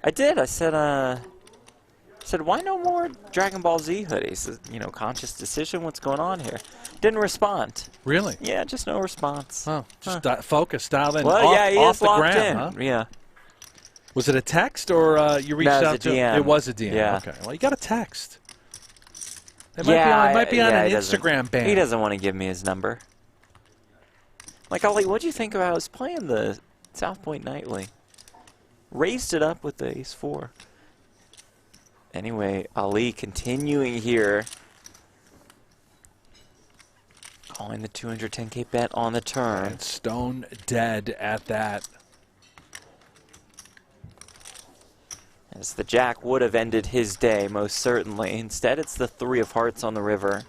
Speaker 1: I did. I said, why no more Dragon Ball Z hoodies? You know, conscious decision. What's going on here? Didn't respond.
Speaker 2: Really?
Speaker 1: Yeah, just no response.
Speaker 2: Oh, just focus, dial in.
Speaker 1: Well, yeah, he
Speaker 2: off
Speaker 1: is
Speaker 2: the
Speaker 1: locked
Speaker 2: gram,
Speaker 1: in.
Speaker 2: huh?
Speaker 1: Yeah.
Speaker 2: Was it a text or you reached out to him? It was a DM.
Speaker 1: Yeah.
Speaker 2: Okay. Well, you got a text. It might be on an Instagram ban.
Speaker 1: He doesn't want to give me his number. Like, Ali, what'd you think about us playing the South Point Nightly? Raised it up with the ace-4. Anyway, Ali continuing here. Calling the 210K bet on the turn.
Speaker 2: And stone dead at that.
Speaker 1: As the Jack would have ended his day, most certainly. Instead, it's the 3 of hearts on the river.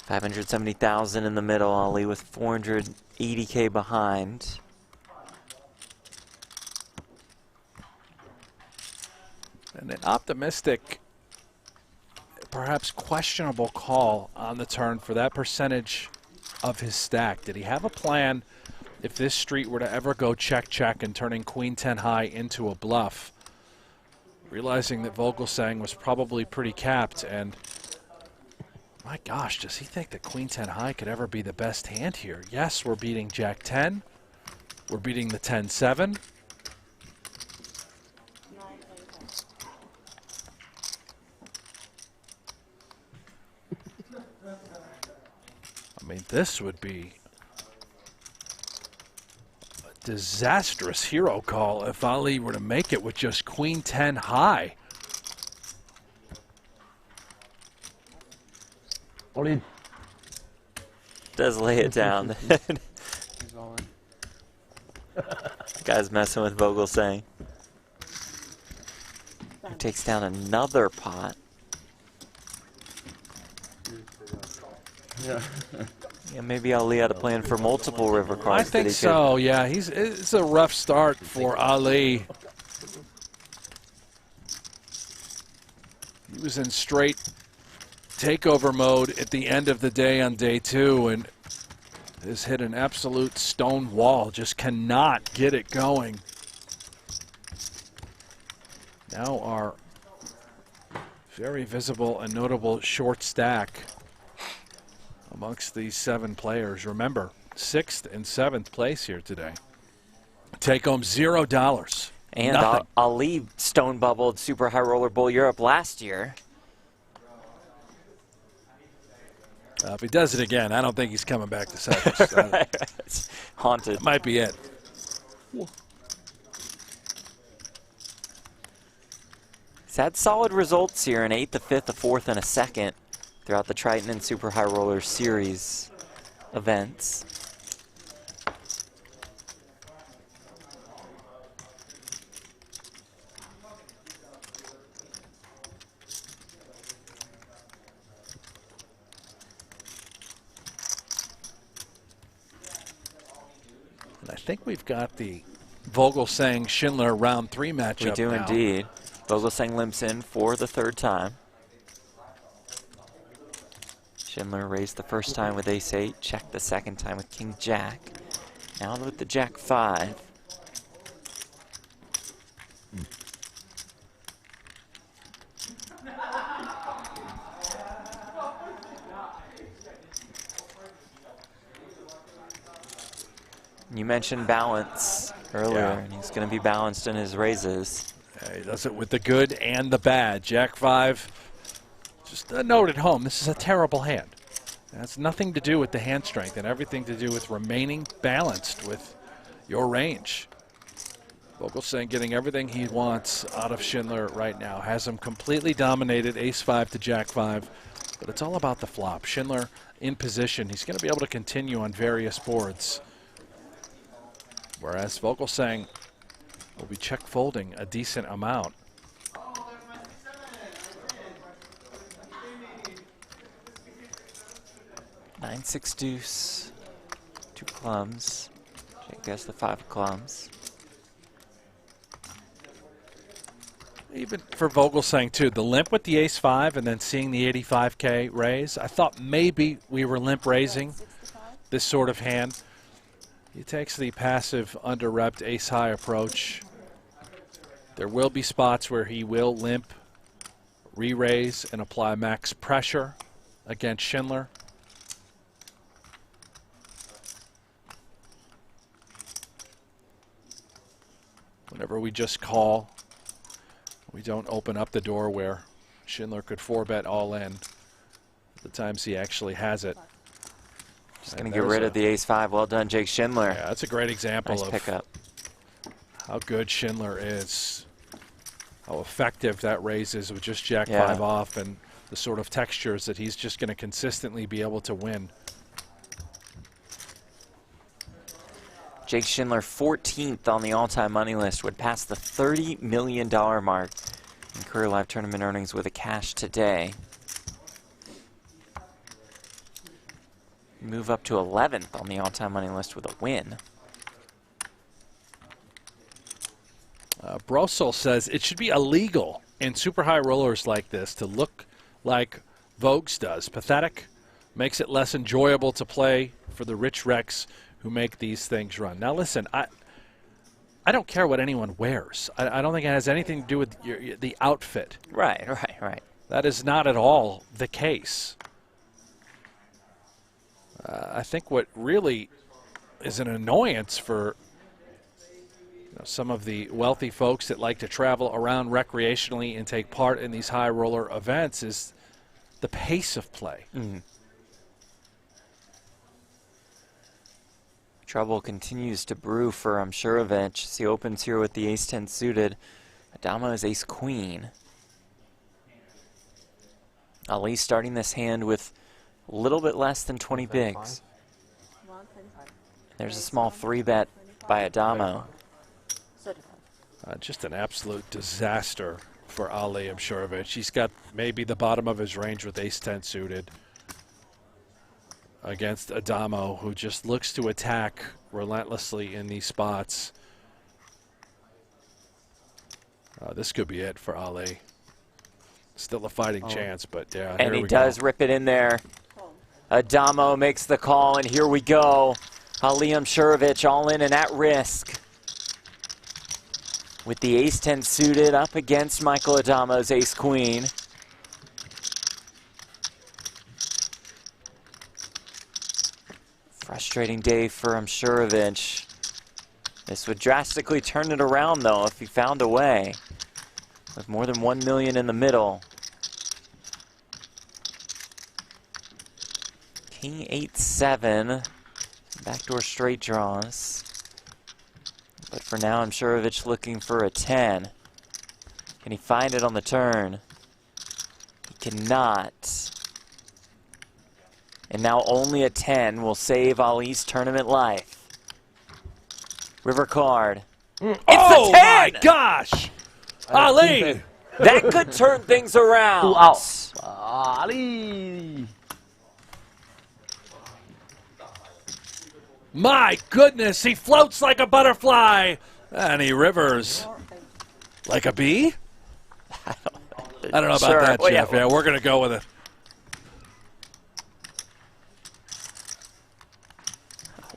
Speaker 1: $570,000 in the middle, Ali with 480K behind.
Speaker 2: And an optimistic perhaps questionable call on the turn for that percentage of his stack. Did he have a plan if this street were to ever go check-check and turning queen 10 high into a bluff? Realizing that Vogelsang was probably pretty capped, and my gosh, does he think that queen 10 high could ever be the best hand here? Yes, we're beating jack 10. We're beating the 10-7. I mean, this would be a disastrous hero call if Ali were to make it with just queen 10 high.
Speaker 4: All in.
Speaker 1: Does lay it down.
Speaker 3: He's all in.
Speaker 1: Guy's messing with Vogelsang. He takes down another pot.
Speaker 3: Yeah.
Speaker 1: Yeah, maybe Ali had a plan for multiple river cards.
Speaker 2: I think so, yeah. It's a rough start for Ali. He was in straight takeover mode at the end of the day on day 2 and has hit an absolute stone wall. Just cannot get it going. Now our very visible and notable short stack amongst these 7 players. Remember, 6th and 7th place here today. Take home $0.
Speaker 1: And
Speaker 2: Nothing.
Speaker 1: Ali stone bubbled Super High Roller Bowl Europe last year.
Speaker 2: If he does it again, I don't think he's coming back to sevens.
Speaker 1: It's haunted.
Speaker 2: That might be it.
Speaker 1: He's had solid results here, an 8th, a 5th, a 4th, and a 2nd throughout the Triton and Super High Roller Series events.
Speaker 2: And I think we've got the Vogelsang Schindler round 3 matchup.
Speaker 1: We do
Speaker 2: now.
Speaker 1: indeed. Vogelsang limps in for the 3rd time. Schindler raised the first time with ace-8, checked the 2nd time with king-jack. Now with the jack-5. You mentioned balance earlier,
Speaker 2: Yeah.
Speaker 1: and he's going to be balanced in his raises.
Speaker 2: He does it with the good and the bad. Jack 5. Just a note at home, this is a terrible hand. It has nothing to do with the hand strength and everything to do with remaining balanced with your range. Vogelsang getting everything he wants out of Schindler right now. Has him completely dominated, ace-5 to jack-5. But it's all about the flop. Schindler in position. He's going to be able to continue on various boards. Whereas Vogelsang will be check folding a decent amount.
Speaker 1: 9-6 deuce, 2 clubs. Jake gets the 5 of clubs.
Speaker 2: Even for Vogelsang too, the limp with the ace-5 and then seeing the 85K raise, I thought maybe we were limp raising this sort of hand. He takes the passive under-repped ace-high approach. There will be spots where he will limp, re-raise, and apply max pressure against Schindler. Whenever we just call, we don't open up the door where Schindler could 4-bet all in. The times he actually has it.
Speaker 1: Just going to get rid of the ace-5. Well done, Jake Schindler.
Speaker 2: Yeah, that's a great example
Speaker 1: Nice
Speaker 2: of
Speaker 1: pickup.
Speaker 2: how good Schindler is. How effective that raise is with just jack
Speaker 1: Yeah.
Speaker 2: 5 off and the sort of textures that he's just going to consistently be able to win.
Speaker 1: Jake Schindler, 14th on the all-time money list, would pass the $30 million mark in career live tournament earnings with a cash today. Move up to 11th on the all-time money list with a win.
Speaker 2: Brosel says it should be illegal in super high rollers like this to look like Vogues does. Pathetic. Makes it less enjoyable to play for the rich wrecks who make these things run. Now listen, I don't care what anyone wears. I don't think it has anything to do with the outfit.
Speaker 1: Right.
Speaker 2: That is not at all the case. I think what really is an annoyance for some of the wealthy folks that like to travel around recreationally and take part in these high roller events is the pace of play.
Speaker 1: Mm-hmm. Trouble continues to brew for Imsirovic as he opens here with the ace-10 suited. Addamo is ace-queen. Ali starting this hand with a little bit less than 20 bigs. There's a small 3-bet by Addamo.
Speaker 2: Just an absolute disaster for Ali Imsirovic. He's got maybe the bottom of his range with ace-10 suited against Addamo, who just looks to attack relentlessly in these spots. This could be it for Ali. Still a fighting chance, but yeah.
Speaker 1: And he does rip it in there. Addamo makes the call, and here we go. Ali Imsirovic all in and at risk. With the ace-10 suited up against Michael Addamo's ace-queen. Frustrating day for Imsirovic. This would drastically turn it around, though, if he found a way. With more than 1 million in the middle. King 8-7. Backdoor straight draws. But for now, Imsirovic looking for a 10. Can he find it on the turn? He cannot. And now only a 10 will save Ali's tournament life. River card. It's
Speaker 2: oh
Speaker 1: the 10!
Speaker 2: My gosh! Ali!
Speaker 1: That could turn things around.
Speaker 4: 2 out. Ali!
Speaker 2: My goodness, he floats like a butterfly, and he rivers like a bee? I don't know about that,
Speaker 1: Well,
Speaker 2: Jeff. Yeah, we're going to go with it.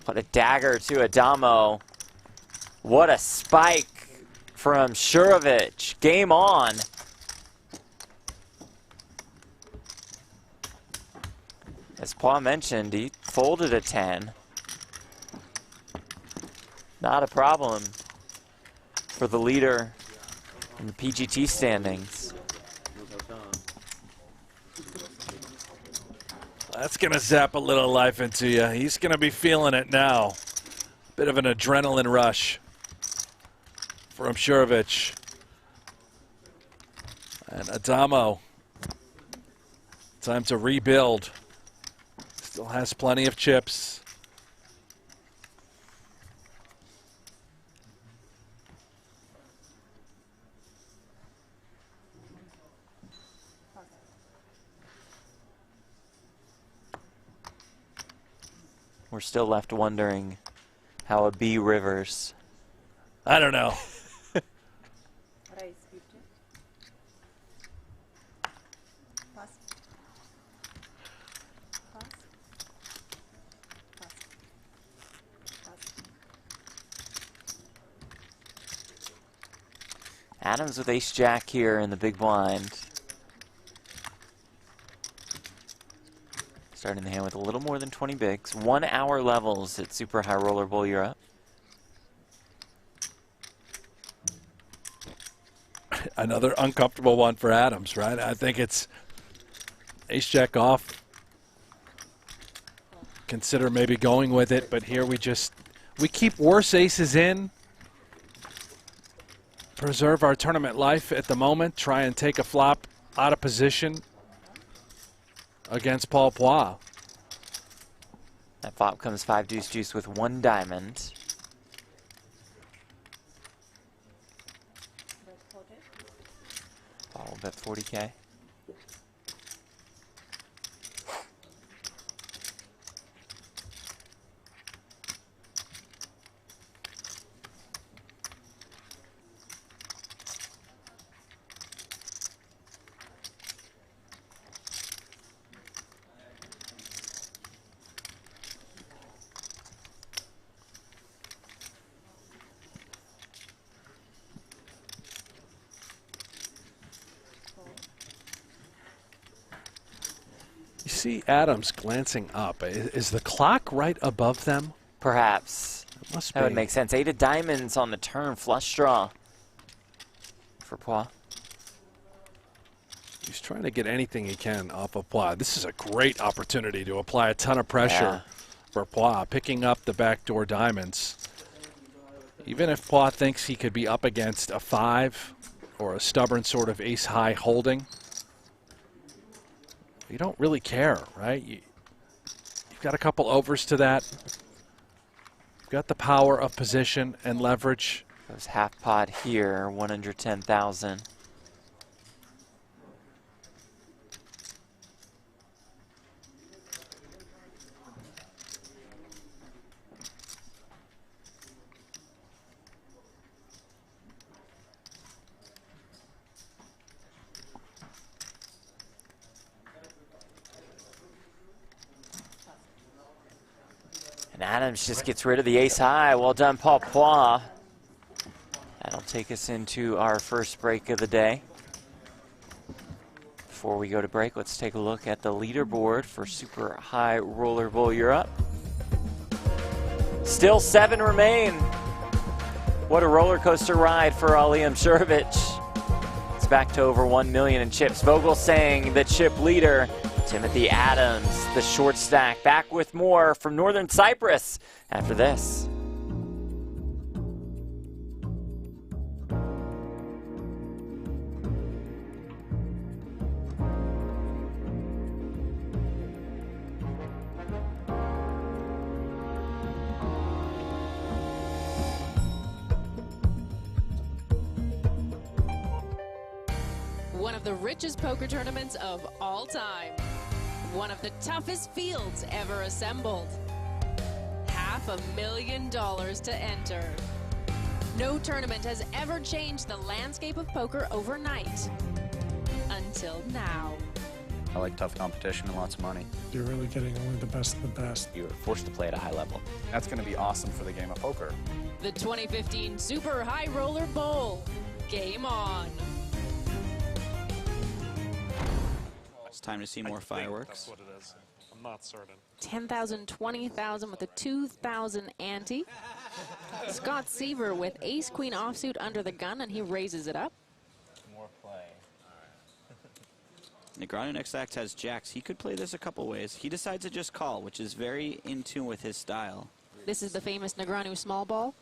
Speaker 1: What a dagger to Addamo. What a spike from Imsirovic. Game on. As Paul mentioned, he folded a 10. Not a problem for the leader in the PGT standings.
Speaker 2: That's going to zap a little life into you. He's going to be feeling it now. Bit of an adrenaline rush for Imsirovic. And Addamo, time to rebuild. Still has plenty of chips.
Speaker 1: We're still left wondering how a bee rivers.
Speaker 2: I don't know.
Speaker 1: Adams with ace-jack here in the big blind. Starting the hand with a little more than 20 bigs. 1 hour levels at Super High Roller Bowl Europe.
Speaker 2: Another uncomfortable one for Adams, right? I think it's ace-jack off. Consider maybe going with it, but here we keep worse aces in. Preserve our tournament life at the moment. Try and take a flop out of position against Paul Phua.
Speaker 1: That flop comes 5 deuce juice with 1 diamond. Paul will bet 40K.
Speaker 2: see Adams glancing up. Is the clock right above them?
Speaker 1: Perhaps.
Speaker 2: It must
Speaker 1: That would
Speaker 2: be.
Speaker 1: make sense. 8 of diamonds on the turn. Flush draw for Phua.
Speaker 2: He's trying to get anything he can off of Plot. This is a great opportunity to apply a ton of pressure for Plot, picking up the backdoor diamonds. Even if Plot thinks he could be up against a 5 or a stubborn sort of ace-high holding, you don't really care, right? You've got a couple overs to that. You've got the power of position and leverage.
Speaker 1: Goes half pot here, 110,000. And Adams just gets rid of the ace high. Well done, Paul Phua. That'll take us into our first break of the day. Before we go to break, let's take a look at the leaderboard for Super High Roller Bowl Europe. Still 7 remain. What a roller coaster ride for Ali Imsirovic. It's back to over 1 million in chips. Vogelsang, the chip leader. Timothy Adams, the short stack. Back with more from Northern Cyprus after this.
Speaker 5: One of the richest poker tournaments of all time. One of the toughest fields ever assembled. $500,000 to enter. No tournament has ever changed the landscape of poker overnight. Until now.
Speaker 6: I like tough competition and lots of money.
Speaker 7: You're really getting only the best of the best.
Speaker 8: You're forced to play at a high level.
Speaker 3: That's going to be awesome for the game of poker.
Speaker 5: The 2015 Super High Roller Bowl. Game on.
Speaker 6: It's time to see more fireworks.
Speaker 7: That's what it is. I'm not certain.
Speaker 5: 10,000, 20,000 with a 2,000 ante. Scott Seaver with ace-queen offsuit under the gun, and he raises it up.
Speaker 8: More play.
Speaker 6: Negreanu next act has jacks. He could play this a couple ways. He decides to just call, which is very in tune with his style.
Speaker 5: This is the famous Negreanu small ball.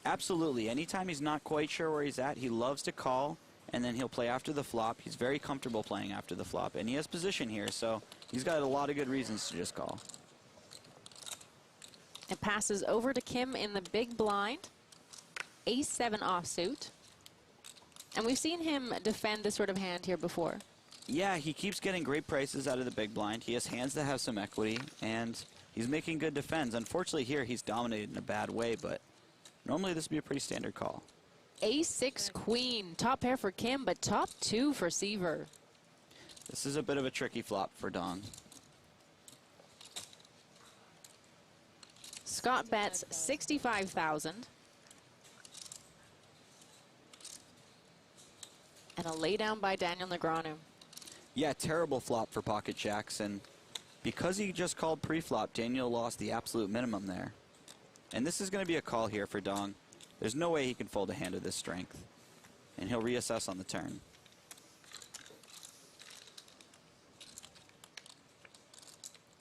Speaker 6: Absolutely. Anytime he's not quite sure where he's at, he loves to call, and then he'll play after the flop. He's very comfortable playing after the flop, and he has position here, so he's got a lot of good reasons to just call.
Speaker 5: It passes over to Kim in the big blind. Ace-7 offsuit. And we've seen him defend this sort of hand here before.
Speaker 6: Yeah, he keeps getting great prices out of the big blind. He has hands that have some equity, and he's making good defends. Unfortunately here, he's dominated in a bad way, but normally this would be a pretty standard call.
Speaker 5: Ace-6 queen. Top pair for Kim, but top 2 for Seaver.
Speaker 6: This is a bit of a tricky flop for Dong.
Speaker 5: Scott bets 65,000. And a laydown by Daniel Negreanu.
Speaker 6: Yeah, terrible flop for pocket jacks, and because he just called pre-flop, Daniel lost the absolute minimum there. And this is going to be a call here for Dong. There's no way he can fold a hand of this strength, and he'll reassess on the turn.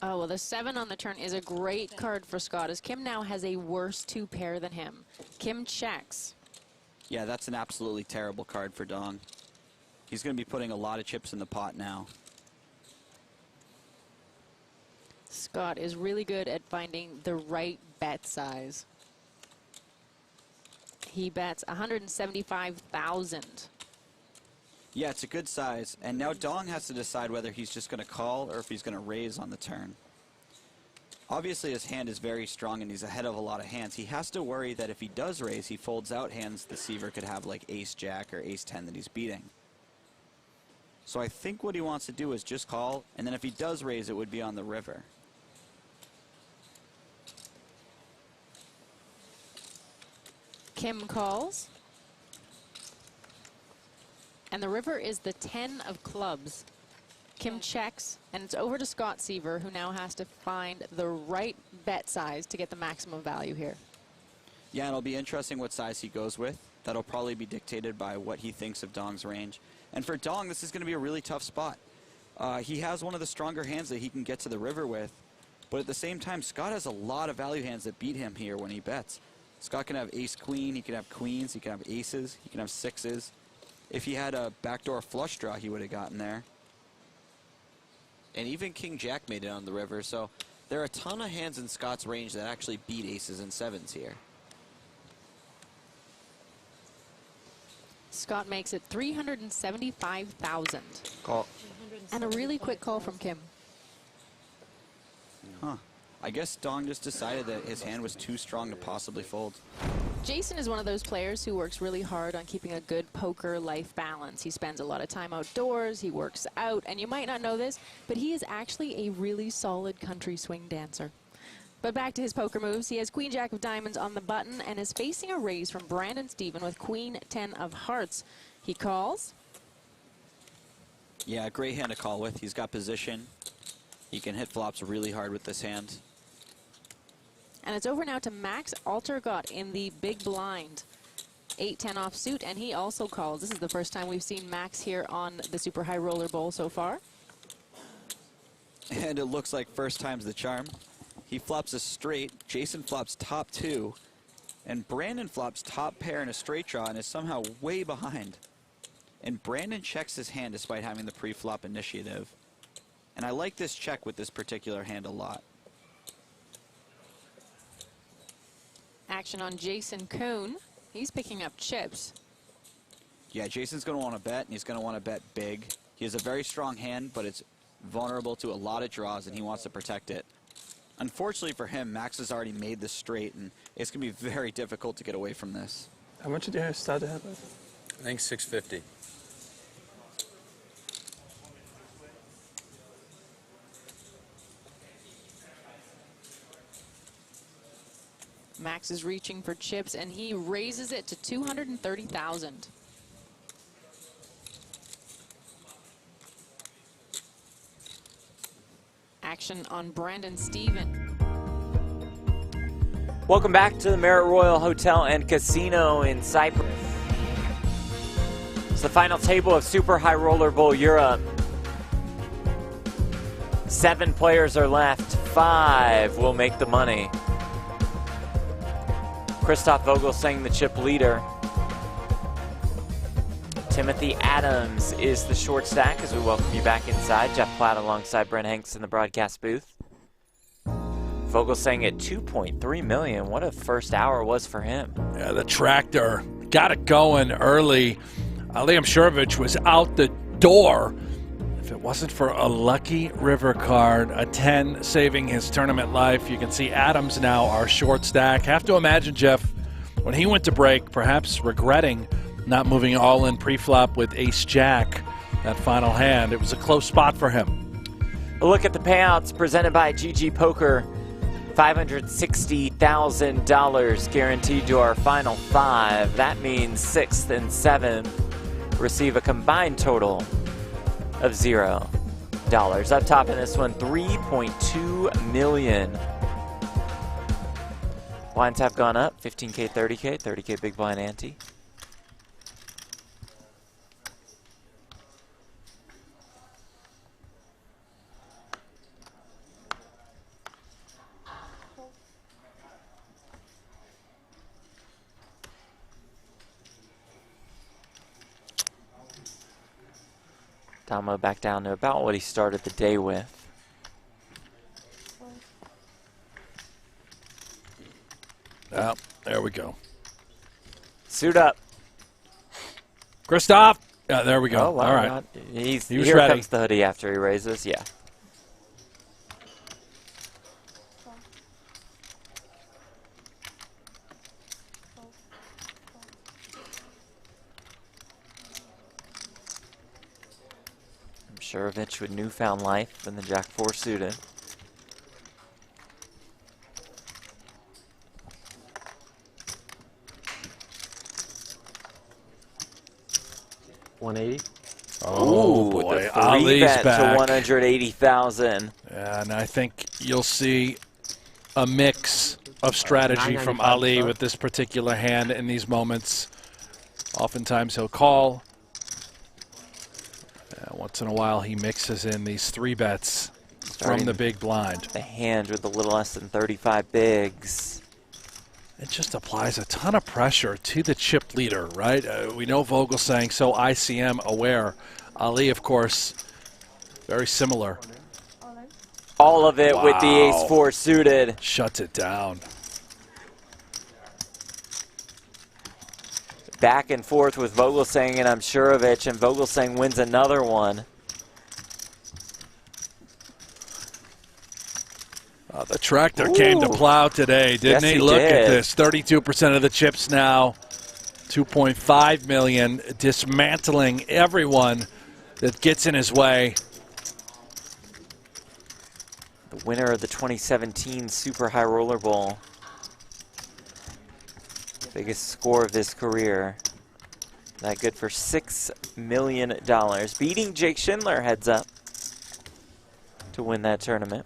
Speaker 5: Oh, well, the 7 on the turn is a great card for Scott, as Kim now has a worse 2 pair than him. Kim checks.
Speaker 6: Yeah, that's an absolutely terrible card for Dong. He's going to be putting a lot of chips in the pot now.
Speaker 5: Scott is really good at finding the right bet size. He bets 175,000.
Speaker 6: Yeah, it's a good size, and now Dong has to decide whether he's just going to call or if he's going to raise on the turn. Obviously, his hand is very strong and he's ahead of a lot of hands. He has to worry that if he does raise, he folds out hands the Seaver could have, like ace-jack or ace-10 that he's beating. So I think what he wants to do is just call, and then if he does raise, it would be on the river.
Speaker 5: Kim calls. And the river is the 10 of clubs. Kim checks, and it's over to Scott Seaver, who now has to find the right bet size to get the maximum value here.
Speaker 6: Yeah, it'll be interesting what size he goes with. That'll probably be dictated by what he thinks of Dong's range. And for Dong, this is going to be a really tough spot. He has one of the stronger hands that he can get to the river with, but at the same time, Scott has a lot of value hands that beat him here when he bets. Scott can have ace-queen, he can have queens, he can have aces, he can have sixes. If he had a backdoor flush draw, he would have gotten there.
Speaker 9: And even King-Jack made it on the river, so there are a ton of hands in Scott's range that actually beat aces and sevens here.
Speaker 5: Scott makes it 375,000.
Speaker 4: Call.
Speaker 5: And a really quick call from Kim.
Speaker 6: Huh. I guess Dong just decided that his hand was too strong to possibly fold.
Speaker 5: Jason is one of those players who works really hard on keeping a good poker life balance. He spends a lot of time outdoors, he works out, and you might not know this, but he is actually a really solid country swing dancer. But back to his poker moves. He has Queen Jack of Diamonds on the button and is facing a raise from Brandon Steven with Queen 10 of Hearts. He calls.
Speaker 6: Yeah, great hand to call with. He's got position. He can hit flops really hard with this hand.
Speaker 5: And it's over now to Max Altergott in the big blind. 8-10 offsuit, and he also calls. This is the first time we've seen Max here on the Super High Roller Bowl so far.
Speaker 6: And it looks like first time's the charm. He flops a straight, Jason flops top two, and Brandon flops top pair in a straight draw and is somehow way behind. And Brandon checks his hand despite having the pre-flop initiative. And I like this check with this particular hand a lot.
Speaker 5: Action on Jason Kuhn. He's picking up chips.
Speaker 6: Yeah, Jason's going to want to bet, and he's going to want to bet big. He has a very strong hand, but it's vulnerable to a lot of draws, and he wants to protect it. Unfortunately for him, Max has already made this straight, and it's going to be very difficult to get away from this.
Speaker 10: How much did you start to have?
Speaker 3: I think 650.
Speaker 5: Max is reaching for chips, and he raises it to 230,000. Action on Brandon Steven.
Speaker 1: Welcome back to the Marriott Royal Hotel and Casino in Cyprus. It's the final table of Super High Roller Bowl Europe. 7 players are left. 5 will make the money. Christoph Vogelsang, the chip leader. Timothy Adams is the short stack as we welcome you back inside. Jeff Platt alongside Brent Hanks in the broadcast booth. Vogelsang at $2.3 million. What a first hour was for him.
Speaker 2: Yeah, the tractor got it going early. Imsirovic was out the door. If it wasn't for a lucky river card, a 10 saving his tournament life, you can see Adams now our short stack. Have to imagine, Jeff, when he went to break, perhaps regretting not moving all in pre-flop with ace-jack, that final hand. It was a close spot for him.
Speaker 1: A look at the payouts presented by GG Poker. $560,000 guaranteed to our final 5. That means 6th and 7th receive a combined total of $0. Up top in this one, $3.2 million. Blinds have gone up, 15K, 30K, 30K big blind ante. Addamo back down to about what he started the day with.
Speaker 2: Oh, there we go.
Speaker 1: Suit up.
Speaker 2: Christoph. Yeah, there we go.
Speaker 1: Oh, wow,
Speaker 2: all right.
Speaker 1: He was
Speaker 2: ready.
Speaker 1: Here comes the hoodie after he raises. Yeah. Imsirovic with newfound life in the Jack-4 suited.
Speaker 4: $180.
Speaker 2: Oh,
Speaker 1: Ooh,
Speaker 2: boy.
Speaker 1: the
Speaker 2: Ali's
Speaker 1: bet
Speaker 2: back.
Speaker 1: to 180,000.
Speaker 2: And I think you'll see a mix of strategy from Ali with this particular hand in these moments. Oftentimes he'll call. Once in a while he mixes in these 3 bets from the big blind.
Speaker 1: The hand with a little less than 35 bigs.
Speaker 2: It just applies a ton of pressure to the chip leader, right? We know Vogelsang so ICM aware. Ali, of course, very similar.
Speaker 1: All of it with the ace-4 suited.
Speaker 2: Shuts it down.
Speaker 1: Back and forth with Vogelsang and Imsirovic, and Vogelsang wins another one.
Speaker 2: The tractor came to plow today, didn't he? Look at this, 32% of the chips now, 2.5 million, dismantling everyone that gets in his way.
Speaker 1: The winner of the 2017 Super High Roller Bowl. Biggest score of his career. That good for $6 million. Beating Jake Schindler heads up to win that tournament.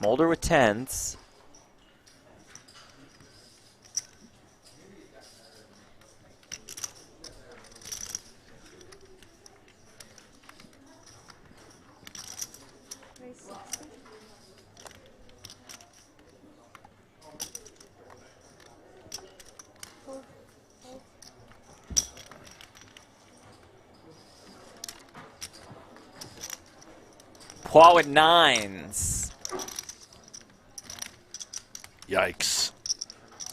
Speaker 1: Mulder with 10s. Phua with 9s.
Speaker 2: Yikes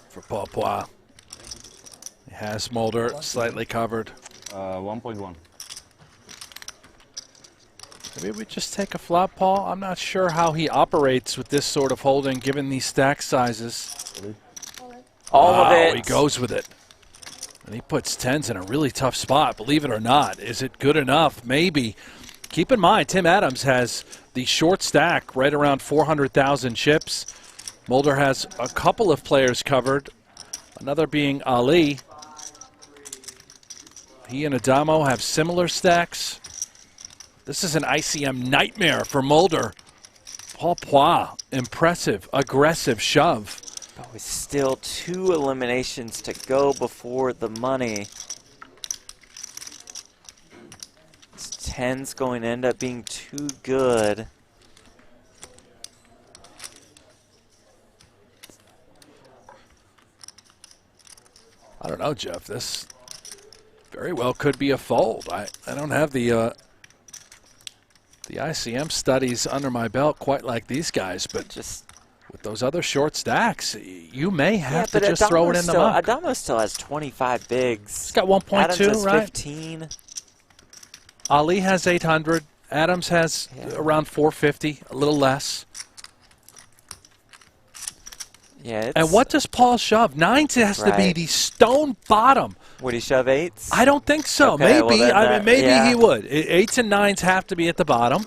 Speaker 2: for Paul Phua. He has Mulder slightly covered.
Speaker 8: 1.1.
Speaker 2: Maybe we just take a flop, Paul. I'm not sure how he operates with this sort of holding, given these stack sizes.
Speaker 1: All of it.
Speaker 2: He goes with it. And he puts 10s in a really tough spot, believe it or not. Is it good enough? Maybe. Keep in mind, Tim Adams has the short stack right around 400,000 chips. Mulder has a couple of players covered, another being Ali. He and Addamo have similar stacks. This is an ICM nightmare for Mulder. Paul Phua, impressive, aggressive shove.
Speaker 1: But with still 2 eliminations to go before the money. This 10's going to end up being too good.
Speaker 2: I don't know, Jeff. This very well could be a fold. I don't have the ICM studies under my belt quite like these guys, but just with those other short stacks, you may have to just throw it in the muck.
Speaker 1: Addamo still has 25 bigs.
Speaker 2: He's got 1.2,
Speaker 1: Adams has
Speaker 2: right?
Speaker 1: 15.
Speaker 2: Ali has 800. Adams has around 450, a little less.
Speaker 1: Yeah,
Speaker 2: and what does Paul shove? 9s has to be the stone bottom.
Speaker 1: Would he shove 8s?
Speaker 2: I don't think so.
Speaker 1: Okay,
Speaker 2: maybe.
Speaker 1: well
Speaker 2: I mean, maybe he would. 8s and 9s have to be at the bottom.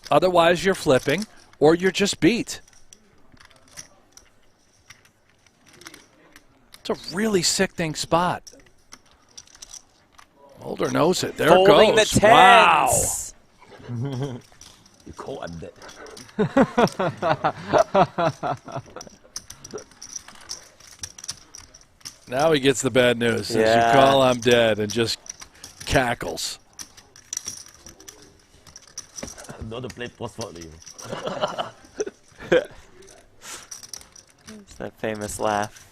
Speaker 2: Otherwise, you're flipping or you're just beat. It's a really sickening spot. Mulder knows it. There it
Speaker 1: Folding
Speaker 2: goes.
Speaker 1: The 10s.
Speaker 2: Wow.
Speaker 4: You call I'm dead.
Speaker 2: Now he gets the bad news. As you call, I'm dead, and just cackles.
Speaker 4: Not to play post-volley.
Speaker 1: It's that famous laugh.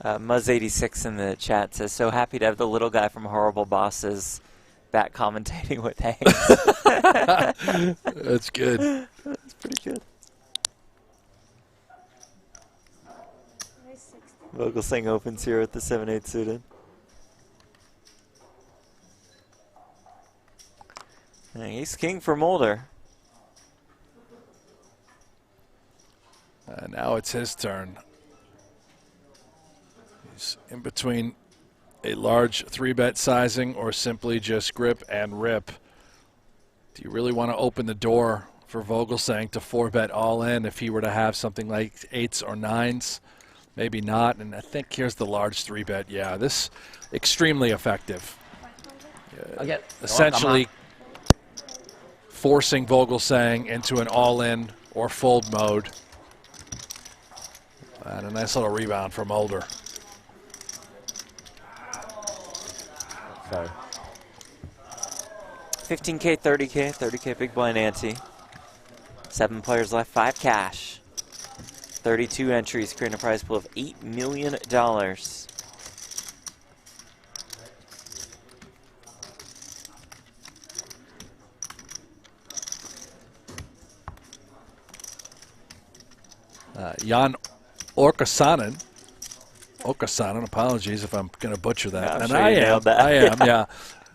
Speaker 1: Muzz86 in the chat says, so happy to have the little guy from Horrible Bosses back commentating with Hanks.
Speaker 2: That's good.
Speaker 1: That's pretty good. Vogelsang opens here with the 7-8 suited. And ace king for Mulder.
Speaker 2: Now it's his turn. He's in between a large 3-bet sizing or simply just grip and rip. Do you really want to open the door for Vogelsang to 4-bet all in if he were to have something like 8s or 9s? Maybe not. And I think here's the large 3-bet. Yeah, this extremely effective. Essentially forcing Vogelsang into an all-in or fold mode. And a nice little rebound from Mulder.
Speaker 4: Sorry.
Speaker 1: 15K, 30K, 30K big blind ante. 7 players left, 5 cash. 32 entries, creating a prize pool of $8 million.
Speaker 2: Jan Okasanen, apologies if I'm going to butcher that.
Speaker 1: Yeah,
Speaker 2: and
Speaker 1: sure
Speaker 2: I
Speaker 1: you
Speaker 2: am,
Speaker 1: nailed that.
Speaker 2: I am, yeah.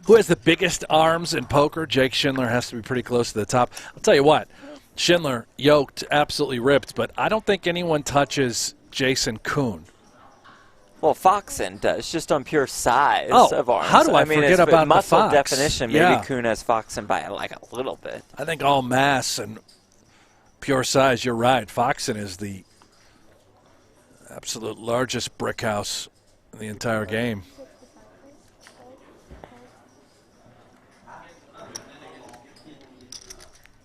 Speaker 2: Who has the biggest arms in poker? Jake Schindler has to be pretty close to the top. I'll tell you what, Schindler, yoked, absolutely ripped, but I don't think anyone touches Jason Kuhn.
Speaker 1: Well, Foxen does, just on pure size of arms.
Speaker 2: How do I forget
Speaker 1: it's
Speaker 2: about the
Speaker 1: muscle
Speaker 2: Fox?
Speaker 1: definition, maybe
Speaker 2: Yeah.
Speaker 1: Kuhn has Foxen by like a little bit.
Speaker 2: I think all mass and pure size, you're right. Foxen is the absolute largest brick house in the entire game.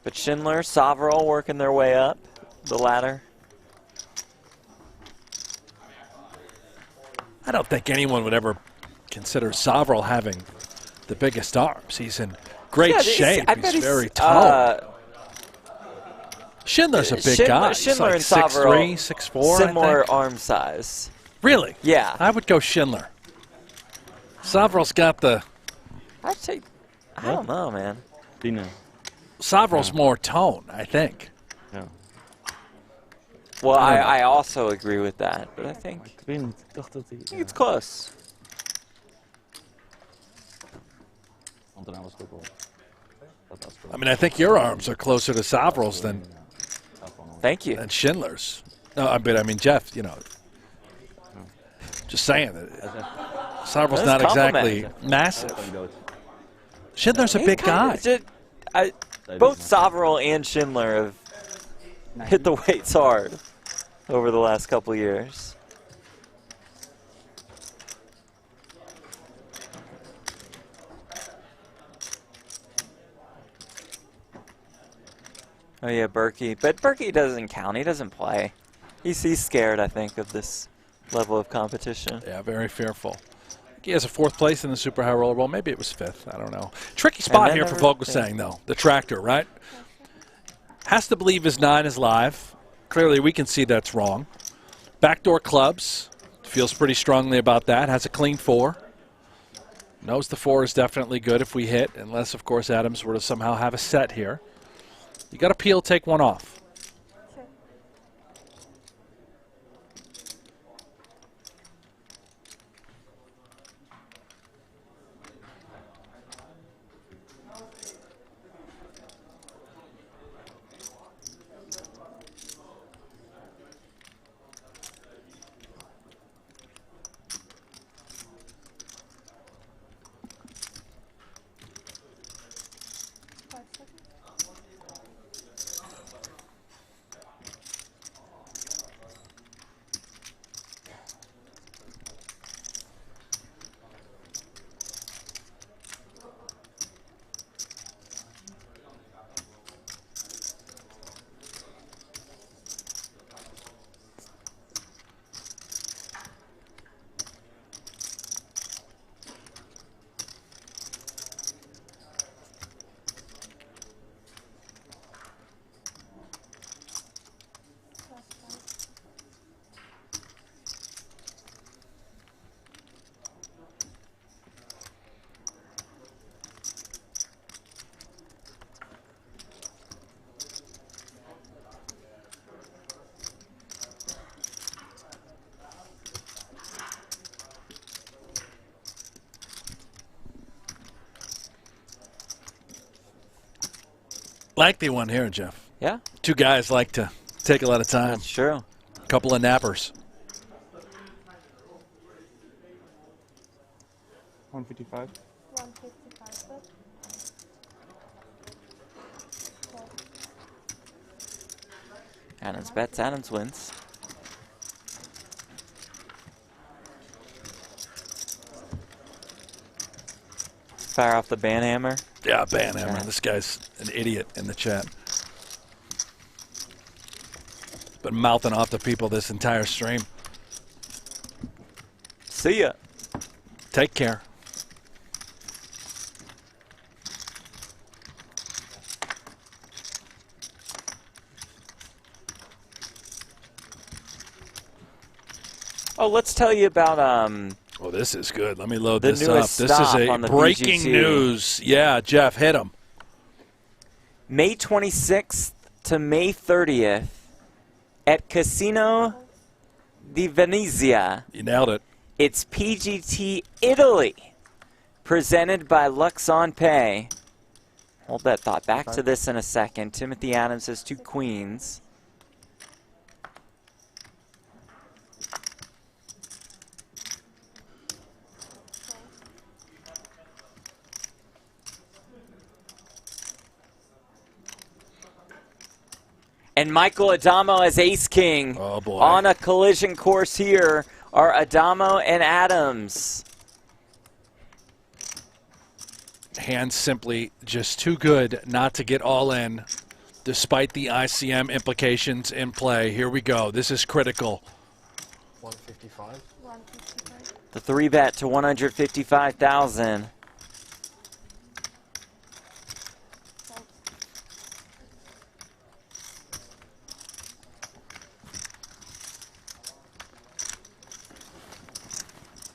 Speaker 1: But Schindler, Soverall working their way up the ladder.
Speaker 2: I don't think anyone would ever consider Soverall having the biggest arms. He's in great shape. He's very tall. Schindler's a big guy.
Speaker 1: Schindler
Speaker 2: He's
Speaker 1: and
Speaker 2: like
Speaker 1: Soverall,
Speaker 2: 6'3", 6'4",
Speaker 1: similar arm size.
Speaker 2: Really?
Speaker 1: Yeah.
Speaker 2: I would go Schindler. Soverall's got the...
Speaker 1: I'd say, I don't know, man.
Speaker 2: Soverall's more tone, I think.
Speaker 1: Well, I also agree with that, but I think it's close.
Speaker 2: I mean, I think your arms are closer to Soverall's than Schindler's. No, I mean, Jeff, you know, just saying that Soverall's not exactly massive. Schindler's a big guy.
Speaker 1: Both Soverall and Schindler have hit the weights hard over the last couple of years. Oh yeah, Berkey. But Berkey doesn't count. He doesn't play. He's scared, I think, of this level of competition.
Speaker 2: Yeah, very fearful. He has a 4th place in the Super High Roller Bowl. Maybe it was 5th. I don't know. Tricky spot here for Vogelsang, though. The tractor, right? Has to believe his 9 is live. Clearly, we can see that's wrong. Backdoor clubs. Feels pretty strongly about that. Has a clean 4. Knows the 4 is definitely good if we hit, unless, of course, Adams were to somehow have a set here. You got to peel, take one off. Lengthy one here, Jeff.
Speaker 1: Yeah.
Speaker 2: Two guys like to take a lot of time.
Speaker 1: That's true.
Speaker 2: A couple of nappers.
Speaker 4: 155.
Speaker 10: 155.
Speaker 1: Adams bets, Adams wins. Fire off the banhammer.
Speaker 2: Yeah, banhammer.
Speaker 1: Yeah.
Speaker 2: This guy's an idiot in the chat. Been mouthing off to people this entire stream.
Speaker 1: See ya.
Speaker 2: Take care.
Speaker 1: Oh, let's tell you about
Speaker 2: Oh, this is good. Let me load
Speaker 1: the
Speaker 2: this up.
Speaker 1: newest
Speaker 2: This is
Speaker 1: stop
Speaker 2: a
Speaker 1: on the
Speaker 2: breaking
Speaker 1: BGT.
Speaker 2: news. Yeah, Jeff, hit him.
Speaker 1: May 26th to May 30th at Casino di Venezia.
Speaker 2: You nailed it.
Speaker 1: It's PGT Italy, presented by Lux on Pay. Hold that thought. Back to this in a second. Timothy Adams has 2 queens. And Michael Addamo as ace-king.
Speaker 2: Oh, boy.
Speaker 1: On a collision course here are Addamo and Adams.
Speaker 2: Hand simply just too good not to get all in, despite the ICM implications in play. Here we go. This is critical.
Speaker 4: 155.
Speaker 10: 155.
Speaker 1: The 3-bet to 155,000.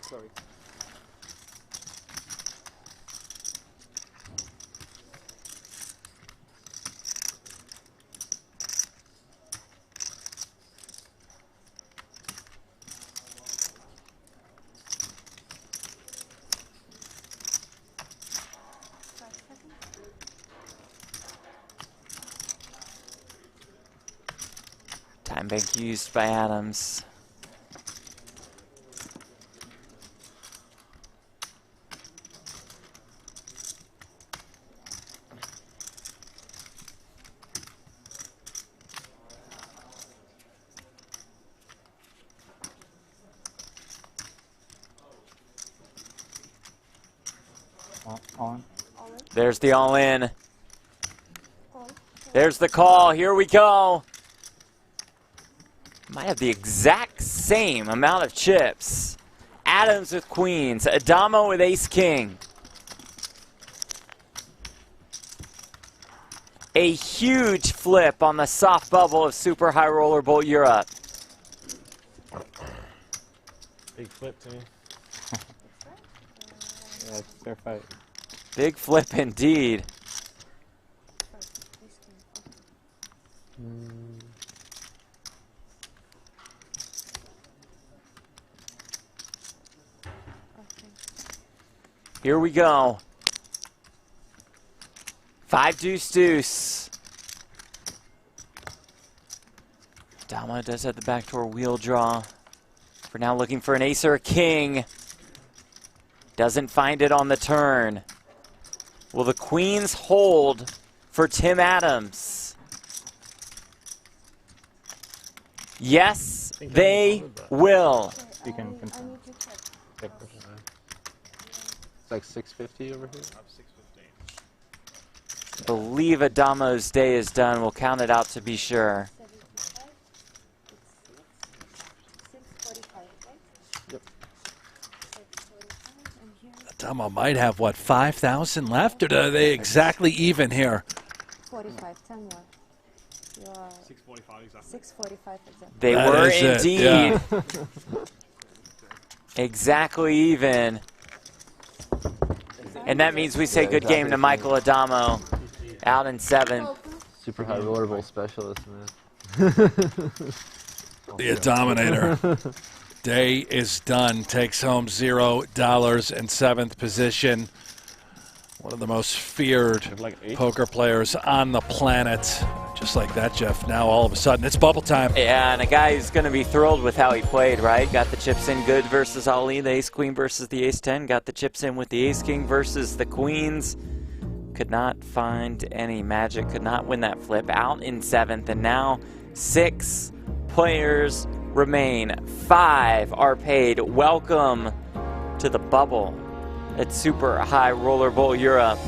Speaker 4: Sorry.
Speaker 1: Time bank used by Adams.
Speaker 4: On.
Speaker 1: There's the all-in. There's the call. Here we go. Might have the exact same amount of chips. Adams with queens. Addamo with ace-king. A huge flip on the soft bubble of Super High Roller Bowl Europe.
Speaker 4: Big flip to me. Yeah, fair fight.
Speaker 1: Big flip indeed. Here we go. 5 deuce deuce. Dama does have the backdoor wheel draw. We're now looking for an ace or a king. Doesn't find it on the turn. Will the queens hold for Tim Adams? Yes, they will.
Speaker 4: You can confirm. It's like 650 over here.
Speaker 1: I believe Adamo's day is done. We'll count it out to be sure.
Speaker 10: 645,
Speaker 4: Yep.
Speaker 2: Addamo might have, what, 5,000 left? Or are they exactly even here?
Speaker 10: 45, 10 more. You are
Speaker 7: 645 exactly.
Speaker 10: 645 exactly.
Speaker 1: They
Speaker 2: That
Speaker 1: were
Speaker 2: is it,
Speaker 1: indeed
Speaker 2: yeah.
Speaker 1: exactly even. And that means we say
Speaker 4: Yeah,
Speaker 1: good game to
Speaker 4: exactly.
Speaker 1: Michael Addamo. Out in 7th.
Speaker 4: Super high roller bowl specialist, man.
Speaker 2: The Dominator. Day is done. Takes home $0 in 7th position. One of the most feared poker players on the planet. Just like that, Jeff. Now all of a sudden it's bubble time.
Speaker 1: Yeah, and a guy who's going to be thrilled with how he played, right? Got the chips in good versus Ali, the ace-queen versus the ace-10. Got the chips in with the ace-king versus the queens. Could not find any magic, could not win that flip. Out in 7th, and now 6 players remain. 5 are paid. Welcome to the bubble at Super High Roller Bowl Europe.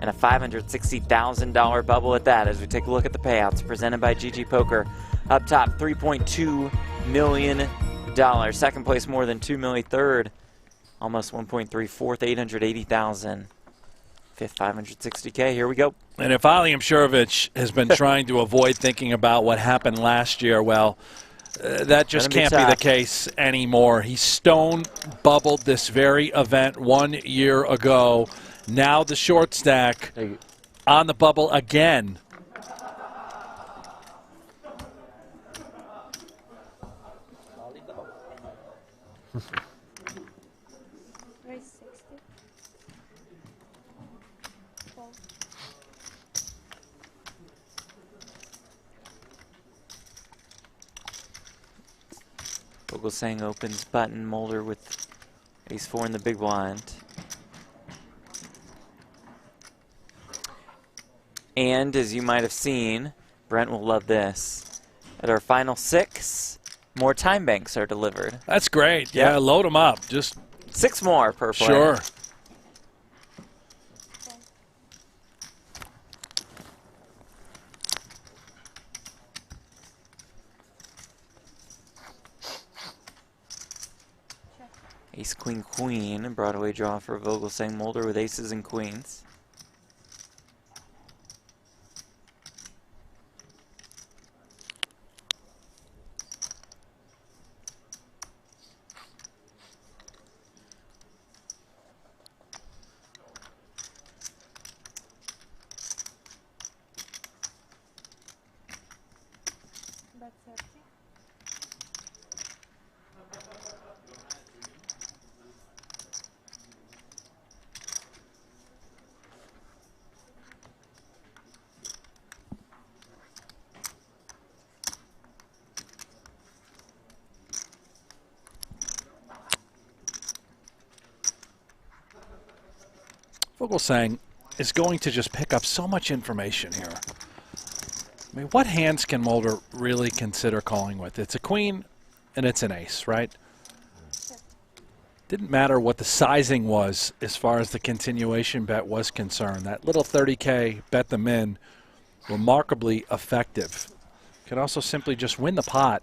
Speaker 1: And a $560,000 bubble at that as we take a look at the payouts presented by GG Poker. Up top, $3.2 million. Second place, more than $2 million. Third, almost 1.3. Fourth, $880,000. Fifth, $560K. Here we go.
Speaker 2: And if Ali Imsirovic has been trying to avoid thinking about what happened last year, well, that just can't be the case anymore. He stone bubbled this very event 1 year ago. Now the short stack on the bubble again.
Speaker 1: Vogelsang opens button. Mulder with ace-4 in the big blind. And as you might have seen, Brent will love this. At our final 6, more time banks are delivered.
Speaker 2: That's great. Yeah, load them up. Just
Speaker 1: 6 more per player.
Speaker 2: Sure.
Speaker 1: Ace, queen, queen. Broadway draw for Vogelsang. Mulder with aces and queens.
Speaker 2: Vogelsang is going to just pick up so much information here. I mean, what hands can Mulder really consider calling with? It's a queen and it's an ace, right? Didn't matter what the sizing was as far as the continuation bet was concerned. That little 30K bet them in, remarkably effective. Can also simply just win the pot.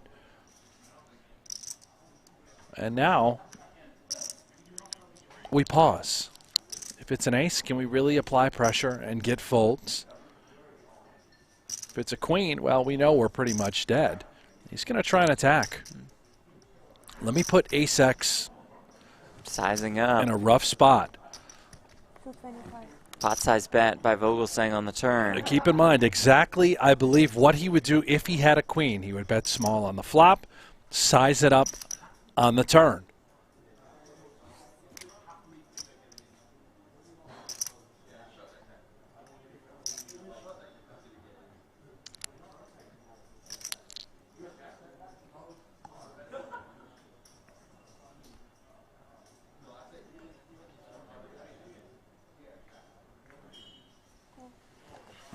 Speaker 2: And now we pause. If it's an ace, can we really apply pressure and get folds? If it's a queen, well, we know we're pretty much dead. He's going to try and attack. Let me put ace-X
Speaker 1: sizing up
Speaker 2: in a rough spot.
Speaker 1: Pot size bet by Vogelsang on the turn.
Speaker 2: Keep in mind exactly, I believe, what he would do if he had a queen. He would bet small on the flop, size it up on the turn.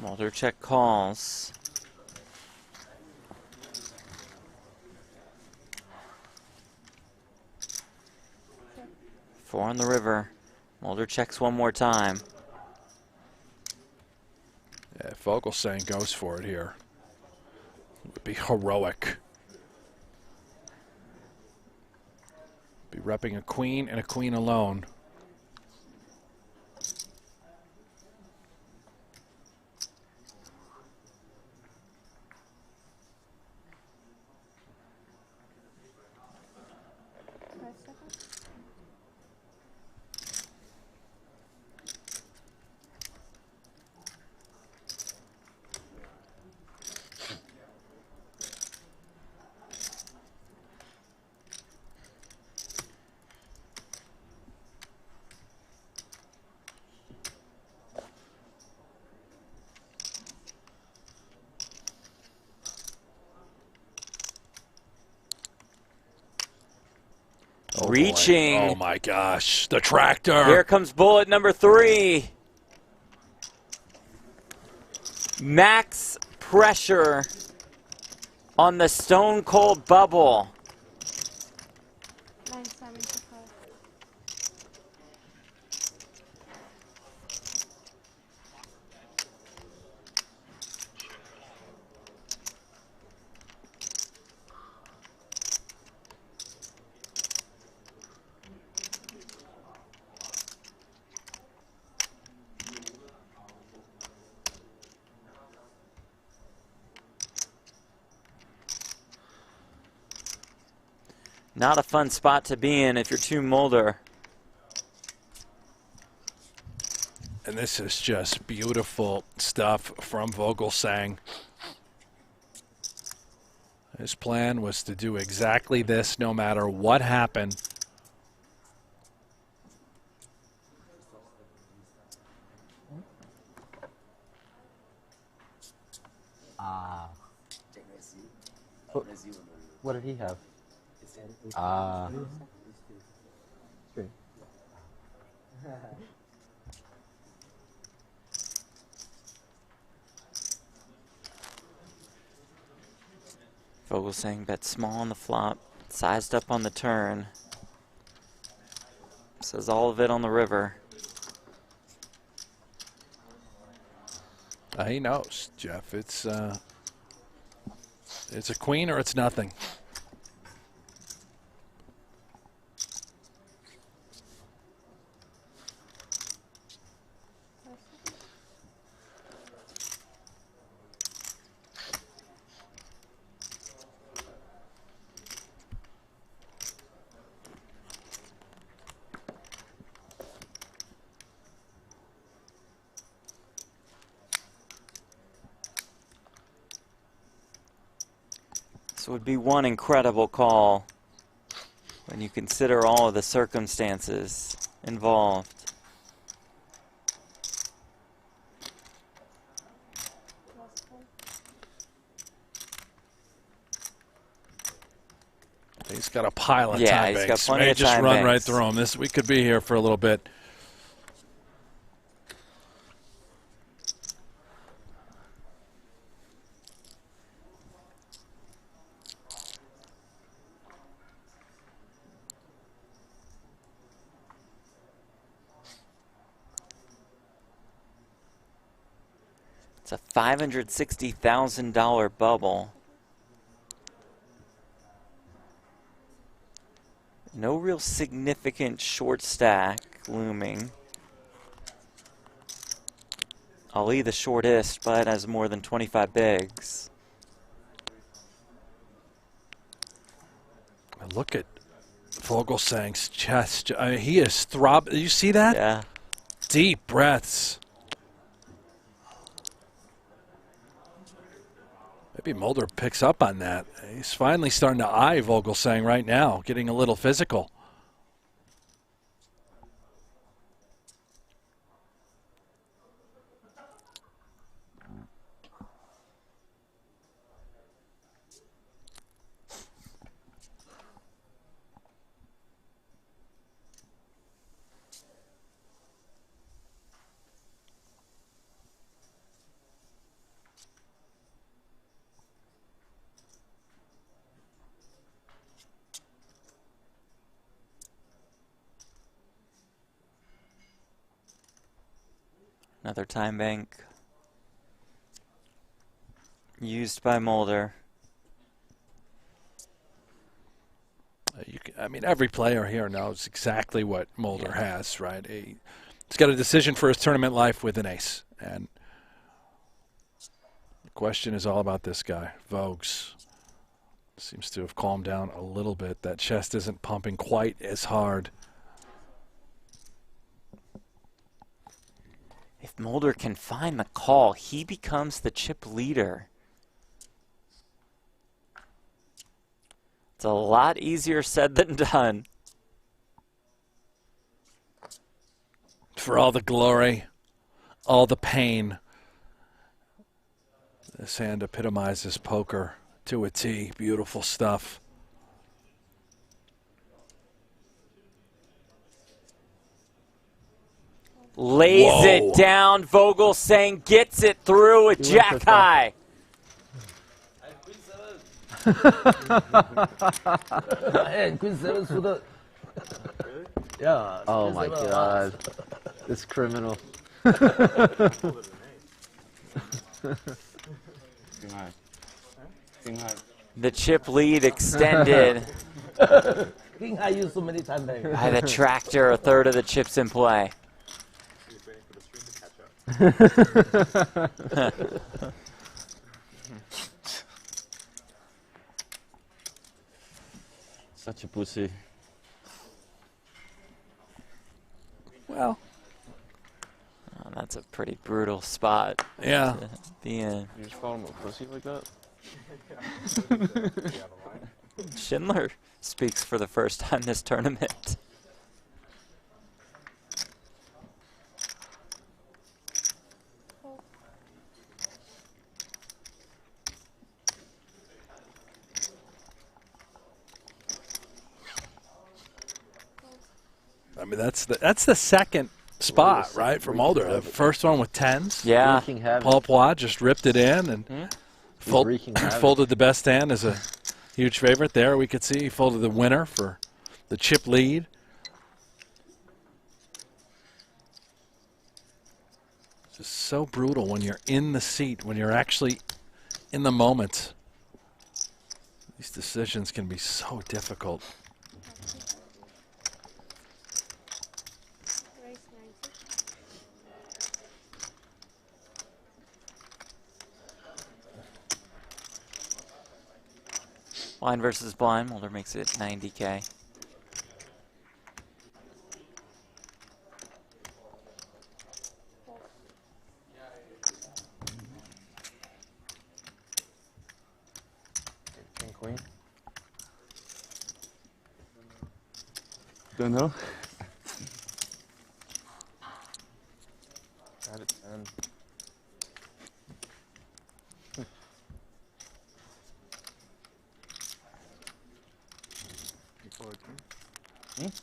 Speaker 1: Mulder check calls. Four on the river. Mulder checks one more time.
Speaker 2: Yeah, Vogelsang goes for it here. It would be heroic. Be repping a queen and a queen alone.
Speaker 1: Reaching.
Speaker 2: Boy. Oh, my gosh. The tractor.
Speaker 1: Here comes bullet number 3. Max pressure on the stone cold bubble.
Speaker 10: 975.
Speaker 1: Not a fun spot to be in if you're Teun Mulder.
Speaker 2: And this is just beautiful stuff from Vogelsang. His plan was to do exactly this no matter what happened.
Speaker 4: What did he have?
Speaker 1: Vogelsang bet small on the flop, sized up on the turn. Says all of it on the river.
Speaker 2: He knows, Jeff. It's a queen or it's nothing.
Speaker 1: This would be one incredible call when you consider all of the circumstances involved.
Speaker 2: He's got a pile of
Speaker 1: Yeah,
Speaker 2: time
Speaker 1: he's got
Speaker 2: banks.
Speaker 1: plenty
Speaker 2: May
Speaker 1: of
Speaker 2: just
Speaker 1: time
Speaker 2: run right
Speaker 1: banks.
Speaker 2: through him. We could be here for a little bit.
Speaker 1: It's a $560,000 bubble. No real significant short stack looming. Ali the shortest, but has more than 25 bigs.
Speaker 2: Look at Vogelsang's chest. I mean, he is throbbing. You see that?
Speaker 1: Yeah.
Speaker 2: Deep breaths. Maybe Mulder picks up on that. He's finally starting to eye Vogelsang right now, getting a little physical.
Speaker 1: Another time bank used by Mulder.
Speaker 2: I mean, every player here knows exactly what Mulder has, right? He's got a decision for his tournament life with an ace. And the question is all about this guy, Vogues. Seems to have calmed down a little bit. That chest isn't pumping quite as hard.
Speaker 1: If Mulder can find the call, he becomes the chip leader. It's a lot easier said than done.
Speaker 2: For all the glory, all the pain, this hand epitomizes poker to a T. Beautiful stuff.
Speaker 1: Lays it down. Vogelsang gets it through with jack high.
Speaker 4: Yeah. Oh my god. This criminal.
Speaker 1: The chip lead extended
Speaker 4: I used so many times.
Speaker 1: by the tractor. A third of the chips in play.
Speaker 8: Such a pussy.
Speaker 2: Well,
Speaker 1: oh, that's a pretty brutal spot.
Speaker 2: yeah.
Speaker 1: To be in.
Speaker 8: You just call him a pussy like that?
Speaker 1: Schindler speaks for the first time this tournament.
Speaker 2: I mean, that's the second spot, right, for Mulder. The first one with tens.
Speaker 1: Yeah.
Speaker 2: Paul Phua just ripped it in and folded the best hand as a huge favorite there. We could see he folded the winner for the chip lead. It's just so brutal when you're in the seat, when you're actually in the moment. These decisions can be so difficult.
Speaker 1: Blind versus blind. Mulder makes it 90K.
Speaker 8: King, queen. Don't know. Got it, and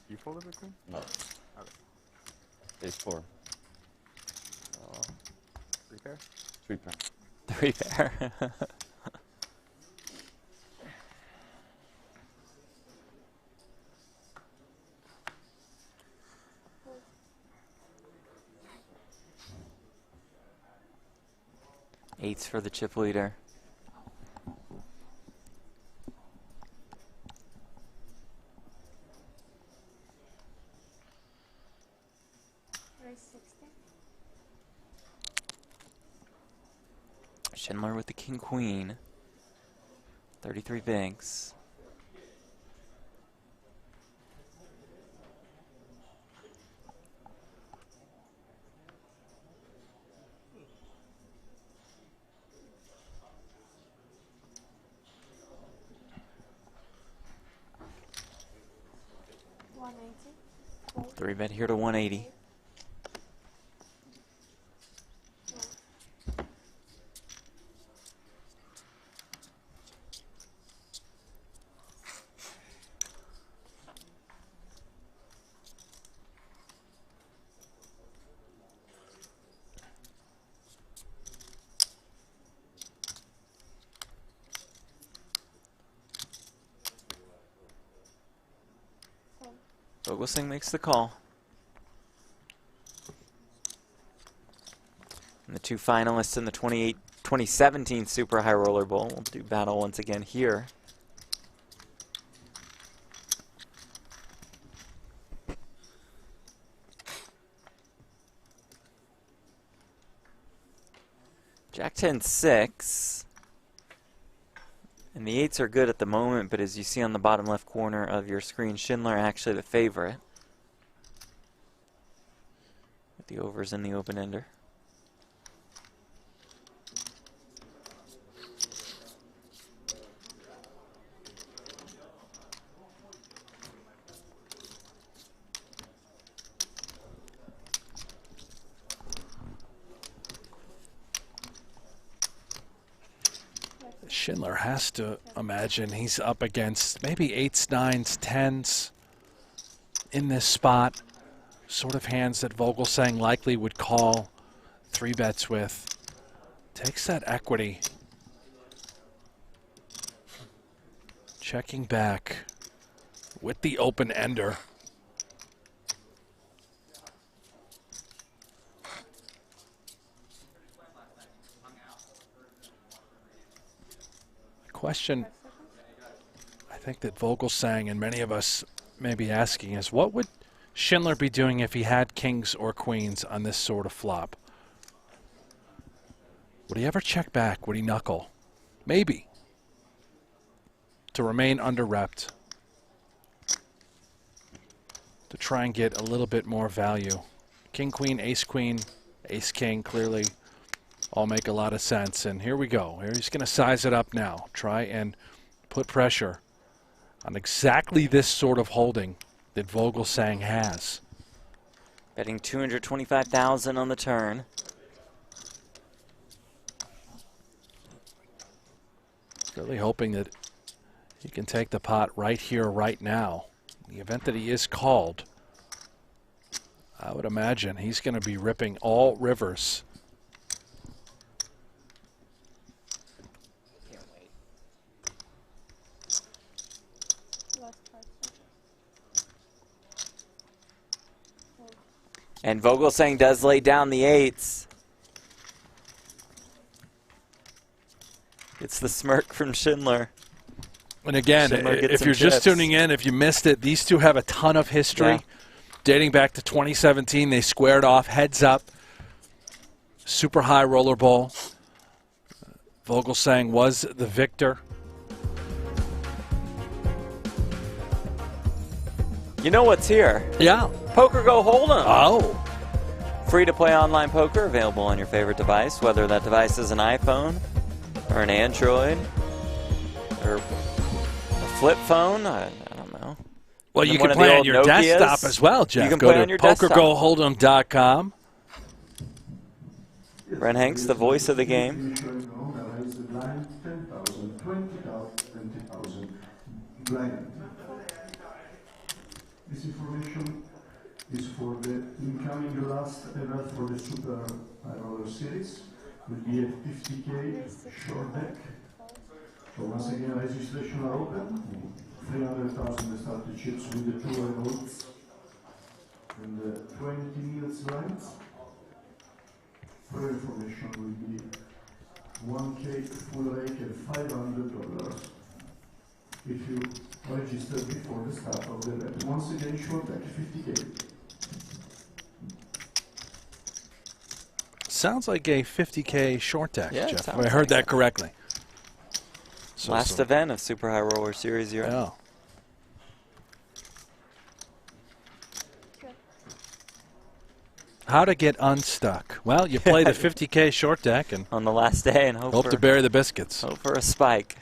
Speaker 8: you folded the queen? No. Okay. Ace 4. 3 pair? 3 pair.
Speaker 1: 3 pair. Eights for the chip leader. Schindler with the king queen. 33 bigs. Three bet here to 180. Vogelsang makes the call. And the two finalists in the 2017 Super High Roller Bowl will do battle once again here. Jack 10-6. And the eights are good at the moment, but as you see on the bottom left corner of your screen, Schindler actually the favorite. With the overs in the open-ender.
Speaker 2: Schindler has to imagine he's up against maybe 8s, 9s, 10s in this spot. sort of hands that Vogelsang likely would call 3-bets with. Takes that equity. Checking back with the open ender. Question I think that Vogelsang and many of us may be asking is, what would Schindler be doing if he had kings or queens on this sort of flop? Would he ever check back? Would he knuckle? Maybe. To remain under-repped. To try and get a little bit more value. King, queen, ace, queen, ace, king, clearly all make a lot of sense. And here we go. Here he's going to size it up now. Try and put pressure on exactly this sort of holding that Vogelsang has.
Speaker 1: Betting 225,000 on the turn.
Speaker 2: Really hoping that he can take the pot right here, right now. In the event that he is called, I would imagine he's going to be ripping all rivers.
Speaker 1: And Vogelsang does lay down the 8s. It's the smirk from Schindler.
Speaker 2: And again, if you're just tuning in, if you missed it, these two have a ton of history.
Speaker 1: Yeah.
Speaker 2: Dating back to 2017, they squared off heads up. Super high roller ball. Vogelsang was the victor.
Speaker 1: You know what's here?
Speaker 2: Yeah.
Speaker 1: PokerGO Hold'em.
Speaker 2: Oh.
Speaker 1: Free to play online poker, available on your favorite device, whether that device is an iPhone or an Android or a flip phone. I don't know.
Speaker 2: Well, you can play on your desktop as well, Jeff.
Speaker 1: You can
Speaker 2: Go
Speaker 1: play
Speaker 2: to
Speaker 1: on your desktop.
Speaker 2: PokerGoHold'em.com.
Speaker 1: Brent Hanks, the voice of the game.
Speaker 11: This information is for the incoming last event for the Super Roller Series. Will be a 50K short deck. So once again, registration are open. 300,000 starter chips with the 2 volts and the 20 minutes lines. For information will be 1K full rake and $500 if you register before the start of the event. Once again, short deck 50K.
Speaker 2: Sounds like a 50K short deck,
Speaker 1: Yeah,
Speaker 2: Jeff. I heard that correctly. So,
Speaker 1: Last event of Super High Roller Series 0.
Speaker 2: Yeah. How to get unstuck? Well, you play the 50K short deck and
Speaker 1: on the last day and hope
Speaker 2: to bury the biscuits.
Speaker 1: Hope for a spike.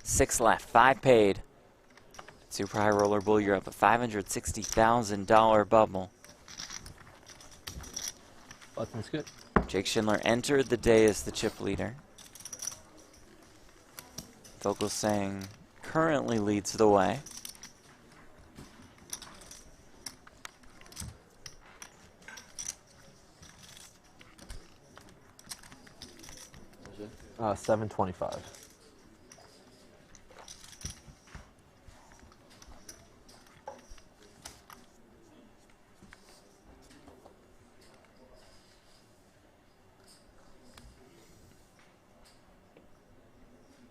Speaker 1: Six left, 5 paid. Super High Roller Bull, you're up a $560,000 bubble.
Speaker 4: Button's good.
Speaker 1: Jake Schindler entered the day as the chip leader. Vogelsang currently leads the way.
Speaker 4: $725.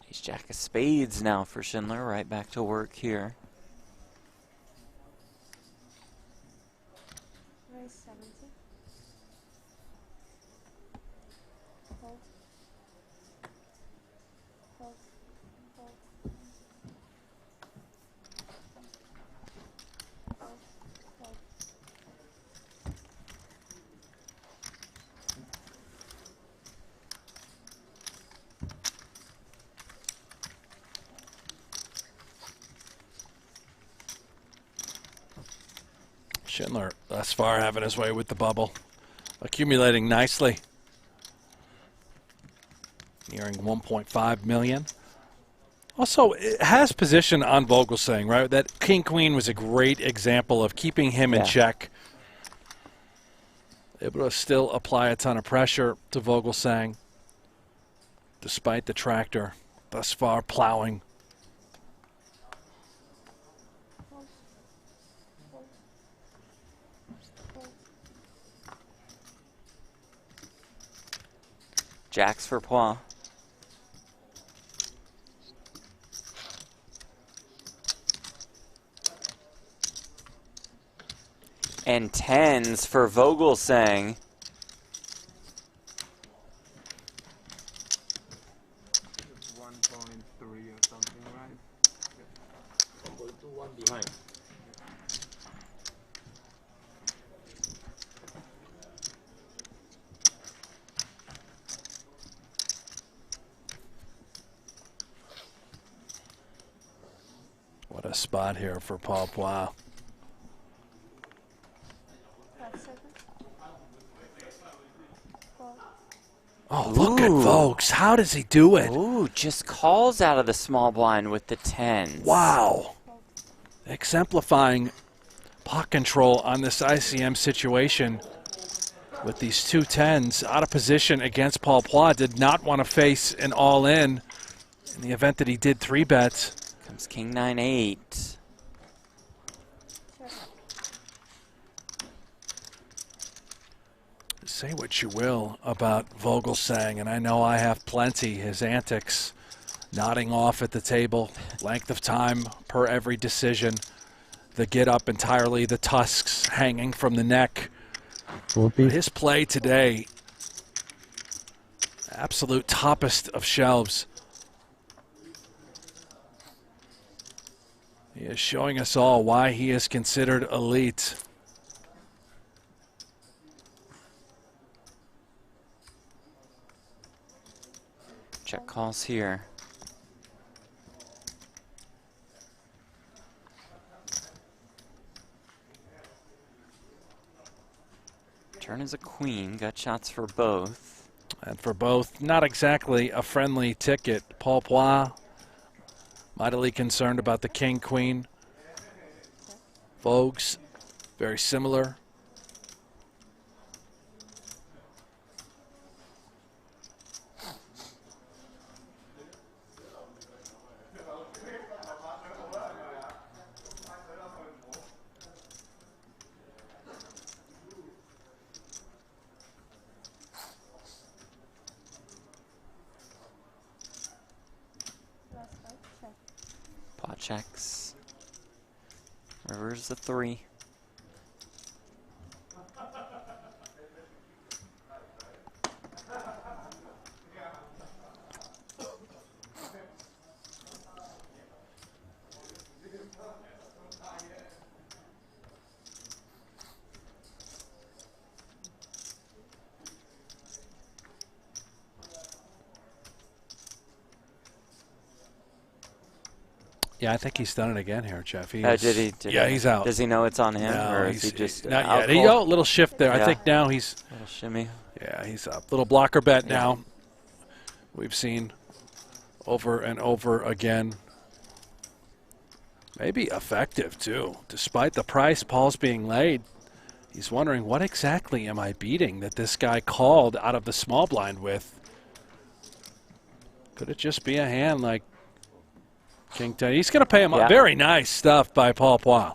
Speaker 1: He's Jack of Spades now for Schindler, right back to work here.
Speaker 10: Raise 70. Hold. Hold. Hold. Hold. Hold.
Speaker 2: Schindler thus far having his way with the bubble. Accumulating nicely. The Clearing 1.5 million. Also, it has position on Vogelsang, right? That king-queen was a great example of keeping him in check. Able to still apply a ton of pressure to Vogelsang, despite the tractor thus far plowing.
Speaker 1: Jacks for Phua. And tens for Vogelsang.
Speaker 2: What a spot here for Paul Phua. Oh, look at Vogues. How does he do it?
Speaker 1: Ooh, just calls out of the small blind with the tens.
Speaker 2: Wow. Exemplifying pot control on this ICM situation with these two tens out of position against Paul Phua. Did not want to face an all-in in the event that he did 3-bets.
Speaker 1: Comes king 9-8.
Speaker 2: Say what you will about Vogelsang, and I know I have plenty. His antics, nodding off at the table, length of time per every decision, the get up entirely, the tusks hanging from the neck. But his play today, absolute toppest of shelves. He is showing us all why he is considered elite.
Speaker 1: Check calls here. Turn is a queen. Got shots for both.
Speaker 2: And for both, not exactly a friendly ticket. Paul Phua, mightily concerned about the king-queen. Vogues, very similar.
Speaker 1: Pot checks. River's the 3.
Speaker 2: Yeah, I think he's done it again here, Jeff.
Speaker 1: Did he?
Speaker 2: Yeah, he's out.
Speaker 1: Does he know it's on him,
Speaker 2: No,
Speaker 1: or is he just
Speaker 2: not
Speaker 1: out
Speaker 2: yet?
Speaker 1: cold?
Speaker 2: Little shift there.
Speaker 1: Yeah.
Speaker 2: I think now he's
Speaker 1: little shimmy.
Speaker 2: Yeah, he's up. Little blocker bet now. We've seen over and over again. Maybe effective too, despite the price Paul's being laid. He's wondering, what exactly am I beating that this guy called out of the small blind with? Could it just be a hand like King 10? He's going to pay him up. Very nice stuff by Paul Phua.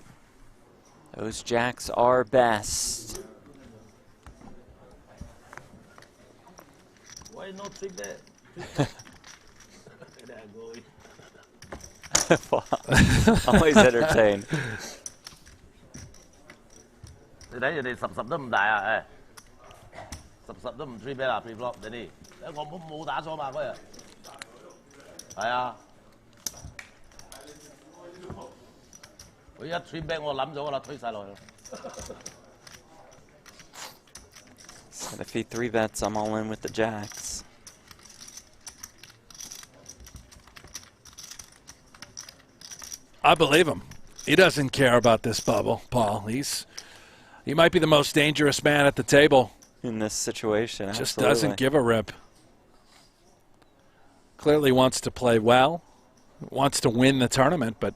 Speaker 1: Those jacks are best.
Speaker 12: Why not take that?
Speaker 1: Always entertained.
Speaker 12: Thì đấy giờ đi sập sập đó唔大啊，sập sập都唔 3 bet 啊 pre flop 你哋，我冇打錯嘛嗰日，係啊，佢一 3 bet 我諗咗啦，推晒落去。
Speaker 1: So if he 3 bets, I'm all in with the jacks.
Speaker 2: I believe him. He doesn't care about this bubble, Paul. He might be the most dangerous man at the table
Speaker 1: in this situation.
Speaker 2: Just
Speaker 1: absolutely.
Speaker 2: doesn't give a rip. clearly wants to play well, wants to win the tournament, but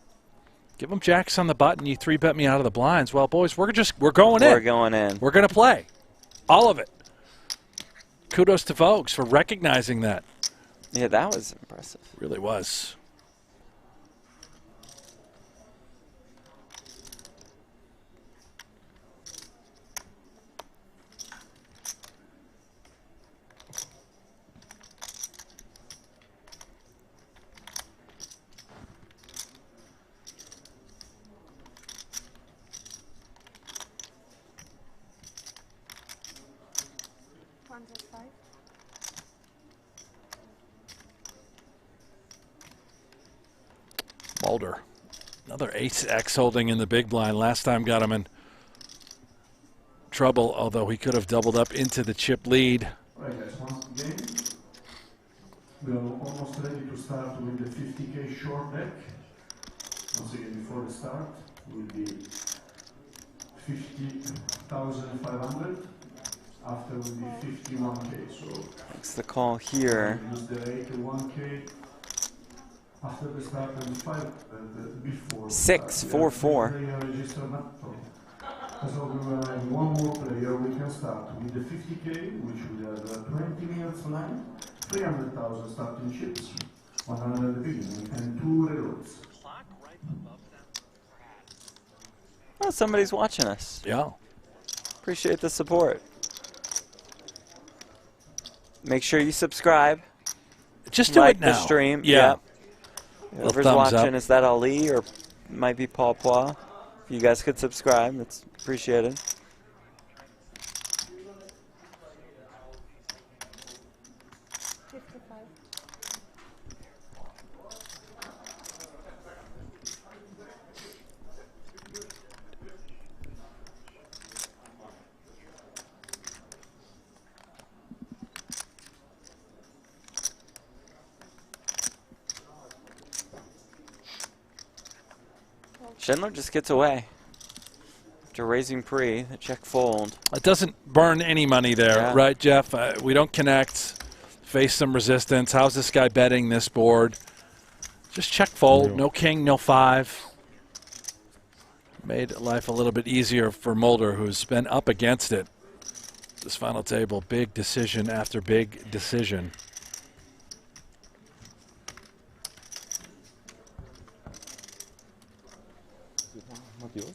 Speaker 2: give him jacks on the button. You 3-bet me out of the blinds. Well, boys, we're going in.
Speaker 1: We're going in.
Speaker 2: We're going to play. All of it. Kudos to Vogues for recognizing that.
Speaker 1: Yeah, that was impressive.
Speaker 2: Really was. Mulder. Another ace-X holding in the big blind. Last time got him in trouble, although he could have doubled up into the chip lead.
Speaker 11: All right, guys, once again, we are almost ready to start with the 50K short deck. Once again, before the start, will be 50,500. After will be 51K. So
Speaker 1: that's the call here.
Speaker 11: Use the 81K. After the start and before
Speaker 1: 6-4-4.
Speaker 11: So we will have one more player. We can start with the 50K, which will have 20 minutes line, 300,000 starting chips, 100 at the beginning, and 2 reloads.
Speaker 1: Oh, somebody's watching us.
Speaker 2: Yeah.
Speaker 1: Appreciate the support. Make sure you subscribe.
Speaker 2: Just do
Speaker 1: like
Speaker 2: it now.
Speaker 1: The stream.
Speaker 2: Yeah.
Speaker 1: Yep. Whoever's
Speaker 2: thumbs
Speaker 1: watching,
Speaker 2: up.
Speaker 1: is that Ali or might be Paul Phua? If you guys could subscribe, that's appreciated. Schindler just gets away. After raising pre, the check fold.
Speaker 2: It doesn't burn any money there,
Speaker 1: Yeah.
Speaker 2: right, Jeff? We don't connect, face some resistance. How's this guy betting this board? Just check fold, no king, no 5. Made life a little bit easier for Mulder, who's been up against it. This final table, big decision after big decision.
Speaker 8: Not yours?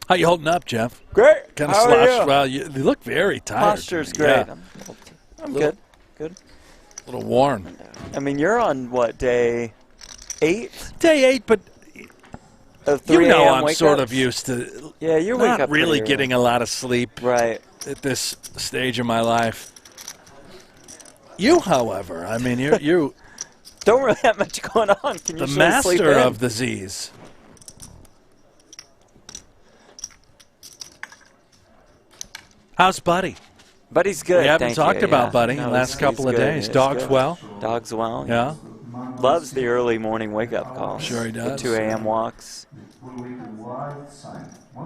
Speaker 2: How you holding up, Jeff?
Speaker 1: Great.
Speaker 2: Kind of
Speaker 1: How are
Speaker 2: slouched.
Speaker 1: you?
Speaker 2: Well, you look very tired.
Speaker 1: Posture's great.
Speaker 2: Yeah.
Speaker 1: I'm good. Good.
Speaker 2: A little worn.
Speaker 1: I mean, you're on what, day 8?
Speaker 2: Day 8, but
Speaker 1: of 3
Speaker 2: you know
Speaker 1: a.m.
Speaker 2: I'm
Speaker 1: wake
Speaker 2: sort
Speaker 1: ups?
Speaker 2: of used to
Speaker 1: Yeah, you wake
Speaker 2: not
Speaker 1: up
Speaker 2: really
Speaker 1: pretty
Speaker 2: getting a lot of sleep
Speaker 1: right
Speaker 2: at this stage of my life. You, however, I mean, you
Speaker 1: don't really have much going on. Can you
Speaker 2: the
Speaker 1: usually sleep
Speaker 2: master
Speaker 1: in?
Speaker 2: of the Z's. How's Buddy?
Speaker 1: Buddy's good.
Speaker 2: We haven't
Speaker 1: thank
Speaker 2: talked
Speaker 1: you.
Speaker 2: about
Speaker 1: Yeah.
Speaker 2: Buddy
Speaker 1: No,
Speaker 2: the last
Speaker 1: he's
Speaker 2: couple of
Speaker 1: good.
Speaker 2: days.
Speaker 1: He's
Speaker 2: Dog's
Speaker 1: good.
Speaker 2: well?
Speaker 1: Dog's well.
Speaker 2: Yeah.
Speaker 1: Loves the early morning wake-up calls.
Speaker 2: Sure he does.
Speaker 1: The 2 a.m. walks.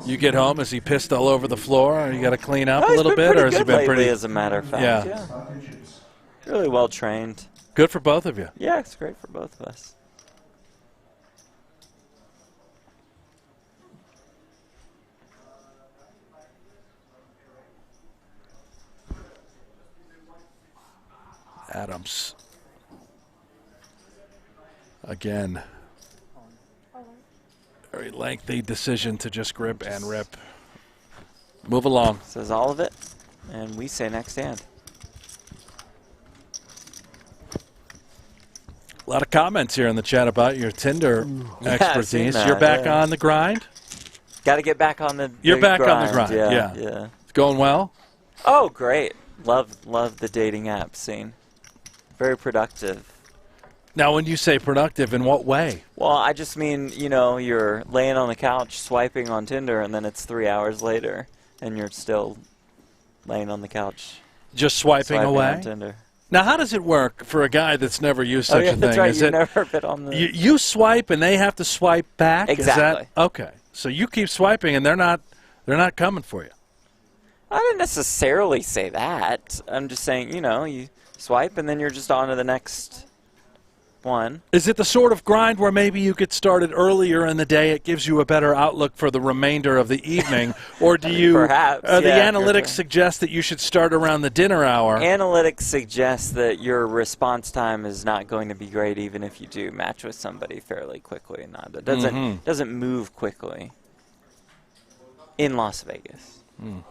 Speaker 2: You get home, is he pissed all over the floor, or you got to clean up
Speaker 1: No,
Speaker 2: a little
Speaker 1: he's been
Speaker 2: bit,
Speaker 1: pretty
Speaker 2: or has he
Speaker 1: good
Speaker 2: been
Speaker 1: lately,
Speaker 2: pretty?
Speaker 1: as a matter of fact.
Speaker 2: Yeah.
Speaker 1: Really well trained.
Speaker 2: Good for both of you.
Speaker 1: Yeah, it's great for both of us.
Speaker 2: Adams. Again. Very lengthy decision to just grip and rip. Move along.
Speaker 1: Says all of it, and we say next hand.
Speaker 2: A lot of comments here in the chat about your Tinder
Speaker 1: Yeah, I've
Speaker 2: expertise.
Speaker 1: seen that,
Speaker 2: You're back
Speaker 1: yeah.
Speaker 2: on the grind?
Speaker 1: Got to get back on the
Speaker 2: You're
Speaker 1: big
Speaker 2: back on the grind,
Speaker 1: Yeah.
Speaker 2: yeah. It's going well?
Speaker 1: Oh, great. Love the dating app scene. Very productive.
Speaker 2: Now, when you say productive, in what way?
Speaker 1: Well, I just mean, you know, you're laying on the couch swiping on Tinder, and then it's 3 hours later, and you're still laying on the couch.
Speaker 2: Just swiping away?
Speaker 1: on Tinder.
Speaker 2: Now, how does it work for a guy that's never used such a thing?
Speaker 1: That's right.
Speaker 2: Is
Speaker 1: You
Speaker 2: it
Speaker 1: never been on the.
Speaker 2: you swipe and they have to swipe back?
Speaker 1: Exactly.
Speaker 2: Is that, okay. So you keep swiping and they're not coming for you.
Speaker 1: I didn't necessarily say that. I'm just saying, you swipe and then you're just on to the next one.
Speaker 2: Is it the sort of grind where maybe you get started earlier in the day, it gives you a better outlook for the remainder of the evening, or do you?
Speaker 1: Perhaps.
Speaker 2: The analytics suggest that you should start around the dinner hour.
Speaker 1: Analytics suggest that your response time is not going to be great, even if you do match with somebody fairly quickly. It doesn't move quickly in Las Vegas.
Speaker 2: Mm.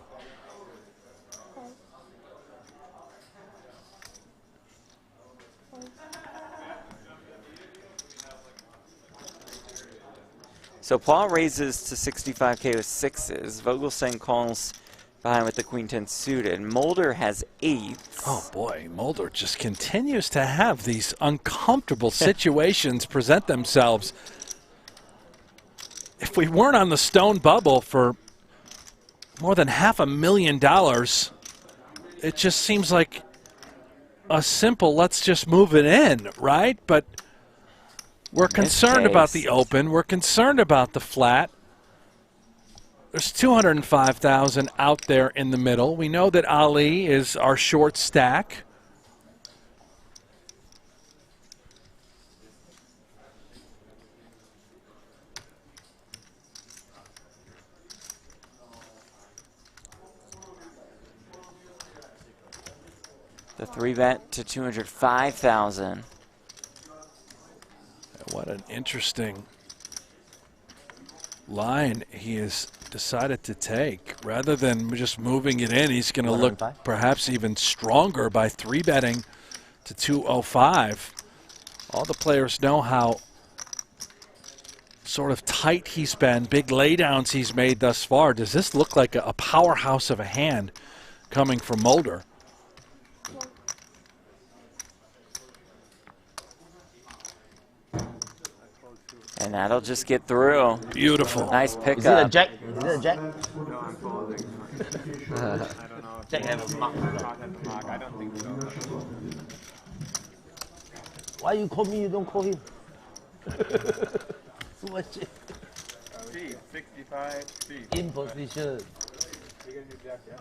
Speaker 1: So Paul raises to 65K with sixes. Vogelsang calls behind with the queen 10 suited. Mulder has eights.
Speaker 2: Oh boy, Mulder just continues to have these uncomfortable situations present themselves. If we weren't on the stone bubble for more than $500,000, it just seems like a simple let's just move it in, right? But we're concerned about the open. We're concerned about the flat. There's 205,000 out there in the middle. We know that Ali is our short stack.
Speaker 1: The 3-bet to 205,000.
Speaker 2: What an interesting line he has decided to take. Rather than just moving it in, he's going to look perhaps even stronger by 3-betting to 205. All the players know how sort of tight he's been, big laydowns he's made thus far. Does this look like a powerhouse of a hand coming from Mulder?
Speaker 1: And that'll just get through.
Speaker 2: Beautiful.
Speaker 1: Nice pickup.
Speaker 12: Is it a jack? Is it a jack?
Speaker 7: No, I'm folding.
Speaker 12: Jack have a mark.
Speaker 7: I don't think so.
Speaker 12: Why you call me? You don't call him. So much.
Speaker 7: 65 feet.
Speaker 12: In position.
Speaker 7: You can do jack, yeah?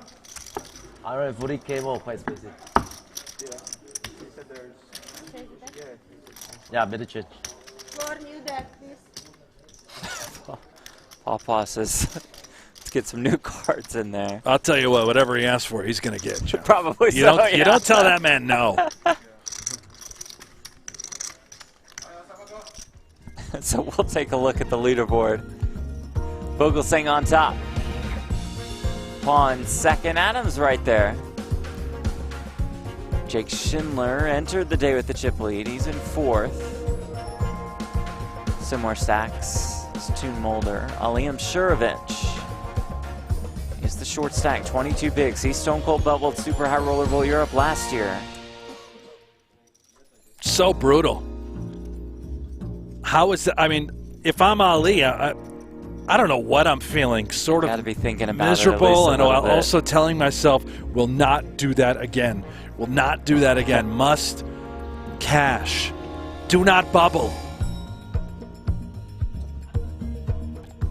Speaker 12: 140K more, quite expensive.
Speaker 7: Yeah. He said there's.
Speaker 12: Yeah, better change.
Speaker 10: For new deck, please.
Speaker 1: Paul Phua says, let's get some new cards in there.
Speaker 2: I'll tell you what, whatever he asks for, he's going to get. Jeff.
Speaker 1: Probably
Speaker 2: you
Speaker 1: so,
Speaker 2: don't, You don't tell that man no.
Speaker 1: So we'll take a look at the leaderboard. Vogelsang on top. Pawn second. Adams right there. Jake Schindler entered the day with the chip lead. He's in fourth. Similar stacks. It's Teun Mulder. Ali Imsirovic is the short stack. 22 bigs. He stone cold bubbled Super High Roller Bowl Europe last year.
Speaker 2: So brutal. How is that? I mean, if I'm Ali, I don't know what I'm feeling. Sort of
Speaker 1: Gotta be thinking about
Speaker 2: miserable,
Speaker 1: it
Speaker 2: and
Speaker 1: little bit.
Speaker 2: also telling myself, "Will not do that again. Will not do that again. Must cash. Do not bubble."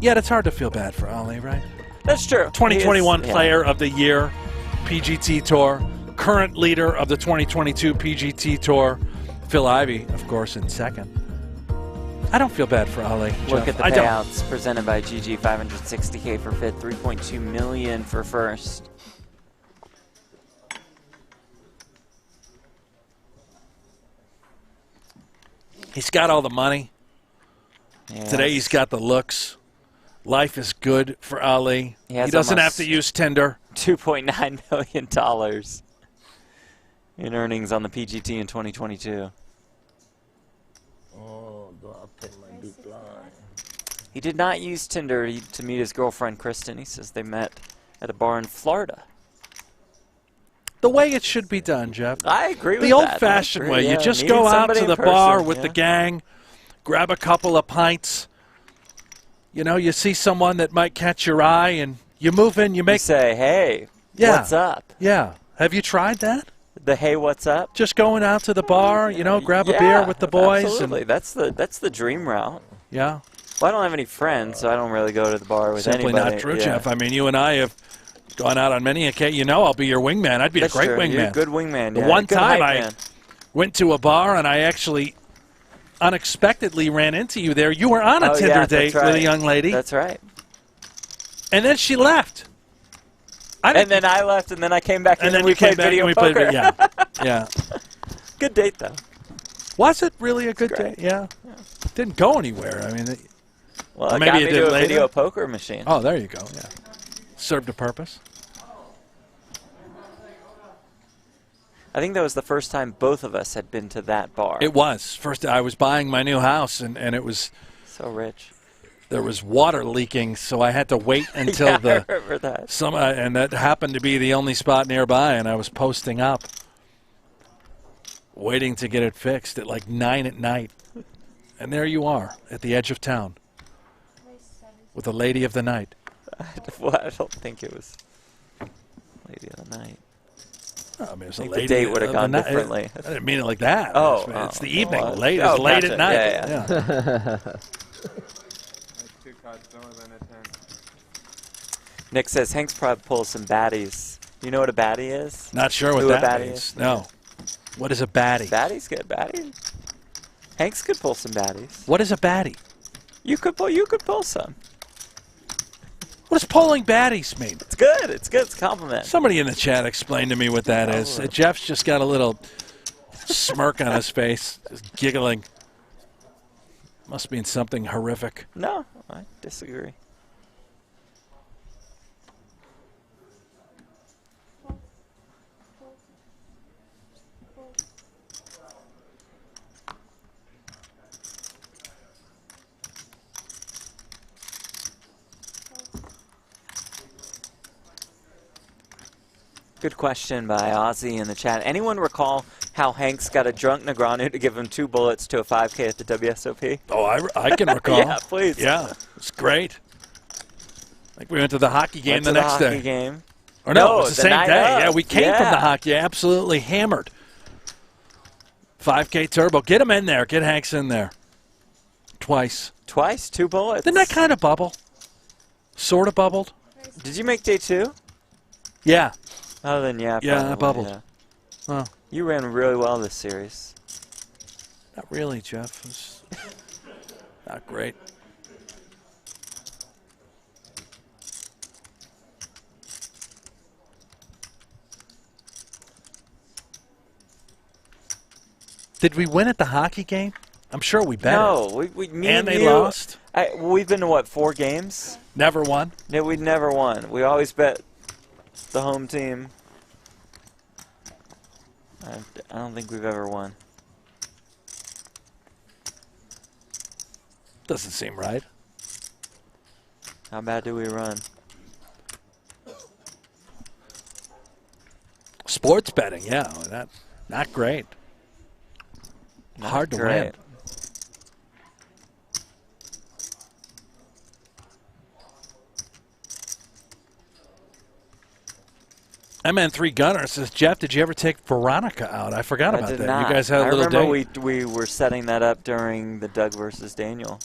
Speaker 2: Yet it's hard to feel bad for Ali, right?
Speaker 1: That's true.
Speaker 2: 2021 Player of the Year, PGT Tour. Current leader of the 2022 PGT Tour. Phil Ivey, of course, in second. I don't feel bad for Ali.
Speaker 1: Look
Speaker 2: Jeff.
Speaker 1: at the payouts presented by GG. 560K for fifth, 3.2 million for first.
Speaker 2: He's got all the money.
Speaker 1: Yes.
Speaker 2: Today he's got the looks. Life is good for Ali. He doesn't have to use Tinder.
Speaker 1: $2.9 million in earnings on the PGT in 2022.
Speaker 12: Oh, do I take my big blind?
Speaker 1: He did not use Tinder to meet his girlfriend, Kristen. He says they met at a bar in Florida.
Speaker 2: The way it should be done, Jeff.
Speaker 1: I agree with
Speaker 2: the
Speaker 1: that.
Speaker 2: old-fashioned way.
Speaker 1: Yeah,
Speaker 2: You just
Speaker 1: meeting
Speaker 2: go out
Speaker 1: somebody
Speaker 2: to
Speaker 1: in
Speaker 2: the
Speaker 1: person,
Speaker 2: bar with
Speaker 1: yeah.
Speaker 2: the gang, grab a couple of pints. You know, you see someone that might catch your eye, and you move in, you make...
Speaker 1: You say, hey,
Speaker 2: Yeah.
Speaker 1: what's up?
Speaker 2: Yeah. Have you tried that?
Speaker 1: The hey, what's up?
Speaker 2: Just going out to the bar, you know, grab a beer with the boys.
Speaker 1: Absolutely.
Speaker 2: And,
Speaker 1: that's the dream route.
Speaker 2: yeah.
Speaker 1: Well, I don't have any friends, so I don't really go to the bar with
Speaker 2: Simply
Speaker 1: anybody.
Speaker 2: not true,
Speaker 1: Yeah.
Speaker 2: Jeff. I mean, you and I have gone out on many occasions. You know I'll be your wingman. I'd be
Speaker 1: That's
Speaker 2: a great
Speaker 1: true.
Speaker 2: wingman.
Speaker 1: You're a good wingman.
Speaker 2: The
Speaker 1: Yeah.
Speaker 2: one
Speaker 1: Good
Speaker 2: time
Speaker 1: hype
Speaker 2: I
Speaker 1: man.
Speaker 2: went to a bar and I actually unexpectedly ran into you there. You were on a Tinder date with a young lady.
Speaker 1: That's right.
Speaker 2: And then she left.
Speaker 1: And then I left, and then I came back,
Speaker 2: And
Speaker 1: and
Speaker 2: then
Speaker 1: then we
Speaker 2: you came
Speaker 1: played
Speaker 2: back
Speaker 1: video
Speaker 2: and we
Speaker 1: poker.
Speaker 2: played, yeah. Yeah.
Speaker 1: Good date, though.
Speaker 2: Was it really a good
Speaker 1: great.
Speaker 2: date? Yeah. Didn't go anywhere. I mean,
Speaker 1: Well,
Speaker 2: or
Speaker 1: it
Speaker 2: maybe
Speaker 1: got
Speaker 2: it
Speaker 1: me
Speaker 2: did
Speaker 1: to a
Speaker 2: later.
Speaker 1: video poker machine.
Speaker 2: Oh, there you go. Yeah. Served a purpose.
Speaker 1: I think that was the first time both of us had been to that bar.
Speaker 2: It was. First, I was buying my new house, and it was
Speaker 1: so rich.
Speaker 2: There was water leaking, so I had to wait until
Speaker 1: Yeah,
Speaker 2: the
Speaker 1: I remember that.
Speaker 2: and that happened to be the only spot nearby, and I was posting up, waiting to get it fixed at like 9 at night. And there you are at the edge of town with a lady of the night.
Speaker 1: Well, I don't think it was lady of the night.
Speaker 2: I mean, it was
Speaker 1: I
Speaker 2: a
Speaker 1: think
Speaker 2: lady
Speaker 1: the date would have
Speaker 2: of the
Speaker 1: gone
Speaker 2: night.
Speaker 1: differently.
Speaker 2: I didn't mean it like that.
Speaker 1: Oh,
Speaker 2: it's the evening.
Speaker 1: well,
Speaker 2: Late
Speaker 1: oh,
Speaker 2: is late
Speaker 1: gotcha.
Speaker 2: at night.
Speaker 1: Yeah.
Speaker 7: 2 cards lower than a 10.
Speaker 1: Nick says Hank's probably pull some baddies. You know what a baddie is?
Speaker 2: Not sure what
Speaker 1: Who a
Speaker 2: that
Speaker 1: baddie
Speaker 2: means.
Speaker 1: is?
Speaker 2: No. What is a baddie?
Speaker 1: Baddies good. Baddie. Hank's could pull some baddies.
Speaker 2: What is a baddie?
Speaker 1: You could pull some.
Speaker 2: What does pulling baddies mean?
Speaker 1: It's good. It's good. It's a compliment.
Speaker 2: Somebody in the chat explained to me what that is. Jeff's just got a little smirk on his face, just giggling. Must mean something horrific.
Speaker 1: No, I disagree. Good question by Ozzy in the chat. Anyone recall how Hanks got a drunk Negreanu to give him 2 bullets to a 5K at the WSOP?
Speaker 2: Oh, I can recall.
Speaker 1: Yeah, please.
Speaker 2: Yeah, it's great. Like we went to the hockey game
Speaker 1: Went
Speaker 2: the
Speaker 1: to
Speaker 2: next
Speaker 1: hockey
Speaker 2: day.
Speaker 1: Game.
Speaker 2: Or no, it was the same
Speaker 1: night
Speaker 2: day.
Speaker 1: of.
Speaker 2: Yeah, we came from
Speaker 1: Yeah.
Speaker 2: the hockey, absolutely hammered. 5K turbo. Get him in there. Get Hanks in there. Twice.
Speaker 1: Twice? 2 bullets?
Speaker 2: Didn't that kind of bubble? Sort of bubbled?
Speaker 1: Did you make day 2?
Speaker 2: Yeah.
Speaker 1: Oh, then yeah.
Speaker 2: Yeah,
Speaker 1: probably,
Speaker 2: I bubbled.
Speaker 1: yeah.
Speaker 2: Well,
Speaker 1: You ran really well this series.
Speaker 2: not really, Jeff. It's not great. Did we win at the hockey game? I'm sure we bet.
Speaker 1: No, me
Speaker 2: and they
Speaker 1: you,
Speaker 2: lost?
Speaker 1: We've been to, what, 4 games?
Speaker 2: Never won?
Speaker 1: No, we'd never won. We always bet the home team. I don't think we've ever won.
Speaker 2: Doesn't seem right.
Speaker 1: How bad do we run?
Speaker 2: Sports betting, yeah. Not great.
Speaker 1: Not
Speaker 2: Hard to
Speaker 1: great.
Speaker 2: win. MN3 Gunner says, Jeff, did you ever take Veronica out? I forgot about
Speaker 1: I did
Speaker 2: that.
Speaker 1: not.
Speaker 2: You guys had a
Speaker 1: I
Speaker 2: little
Speaker 1: remember
Speaker 2: date.
Speaker 1: we were setting that up during the Doug versus Daniel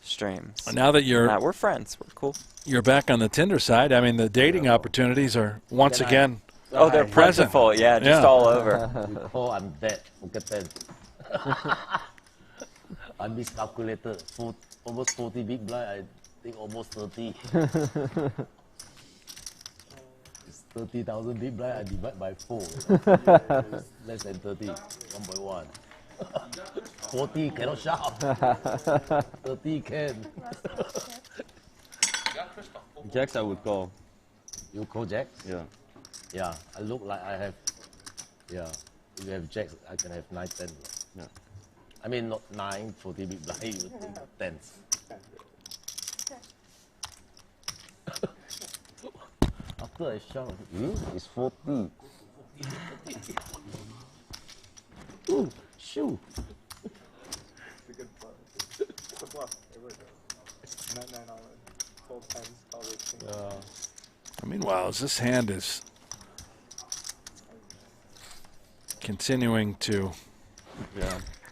Speaker 1: streams.
Speaker 2: Now that you're
Speaker 1: we're friends. We're cool.
Speaker 2: You're back on the Tinder side. I mean, the dating opportunities are once again
Speaker 1: Oh, they're
Speaker 2: present.
Speaker 1: plentiful. Yeah, just all over.
Speaker 12: Oh, I'm dead. Poker 10. I miscalculated. Almost 40 big blind. I think almost 30. It's 30,000 big blind. I divide by 4. Less than 30. 1.1. 40 cannot shout. 30 can.
Speaker 8: Jacks I would call.
Speaker 12: You call jacks?
Speaker 8: Yeah.
Speaker 12: Yeah, I look like I have. Yeah, if you have jacks, I can have 9, 10.
Speaker 8: Yeah.
Speaker 12: I mean, not 9, 40 big blind, you think 10s. After I shout, it's 40. Ooh, shoe.
Speaker 7: It's a good bluff. It's a bluff. It would. It's 9 all in. Full 10s, call this thing.
Speaker 2: Meanwhile, as this hand is continuing to,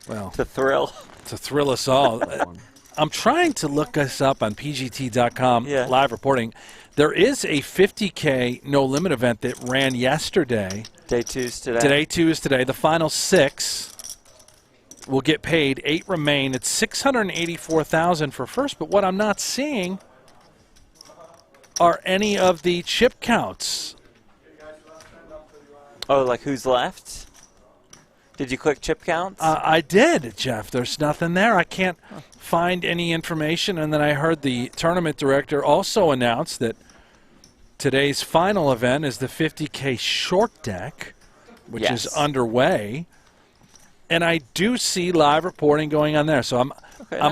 Speaker 2: well,
Speaker 1: to thrill
Speaker 2: us all. I'm trying to look us up on PGT.com live reporting. There is a 50K no limit event that ran yesterday.
Speaker 1: Day 2's today.
Speaker 2: Day 2 is today. The final 6 will get paid. 8 remain. It's $684,000 for first. But what I'm not seeing are any of the chip counts.
Speaker 1: Oh, like who's left? Did you click chip counts?
Speaker 2: I did, Jeff. There's nothing there. I can't find any information. And then I heard the tournament director also announce that today's final event is the 50K short deck, which is underway. And I do see live reporting going on there. So I'm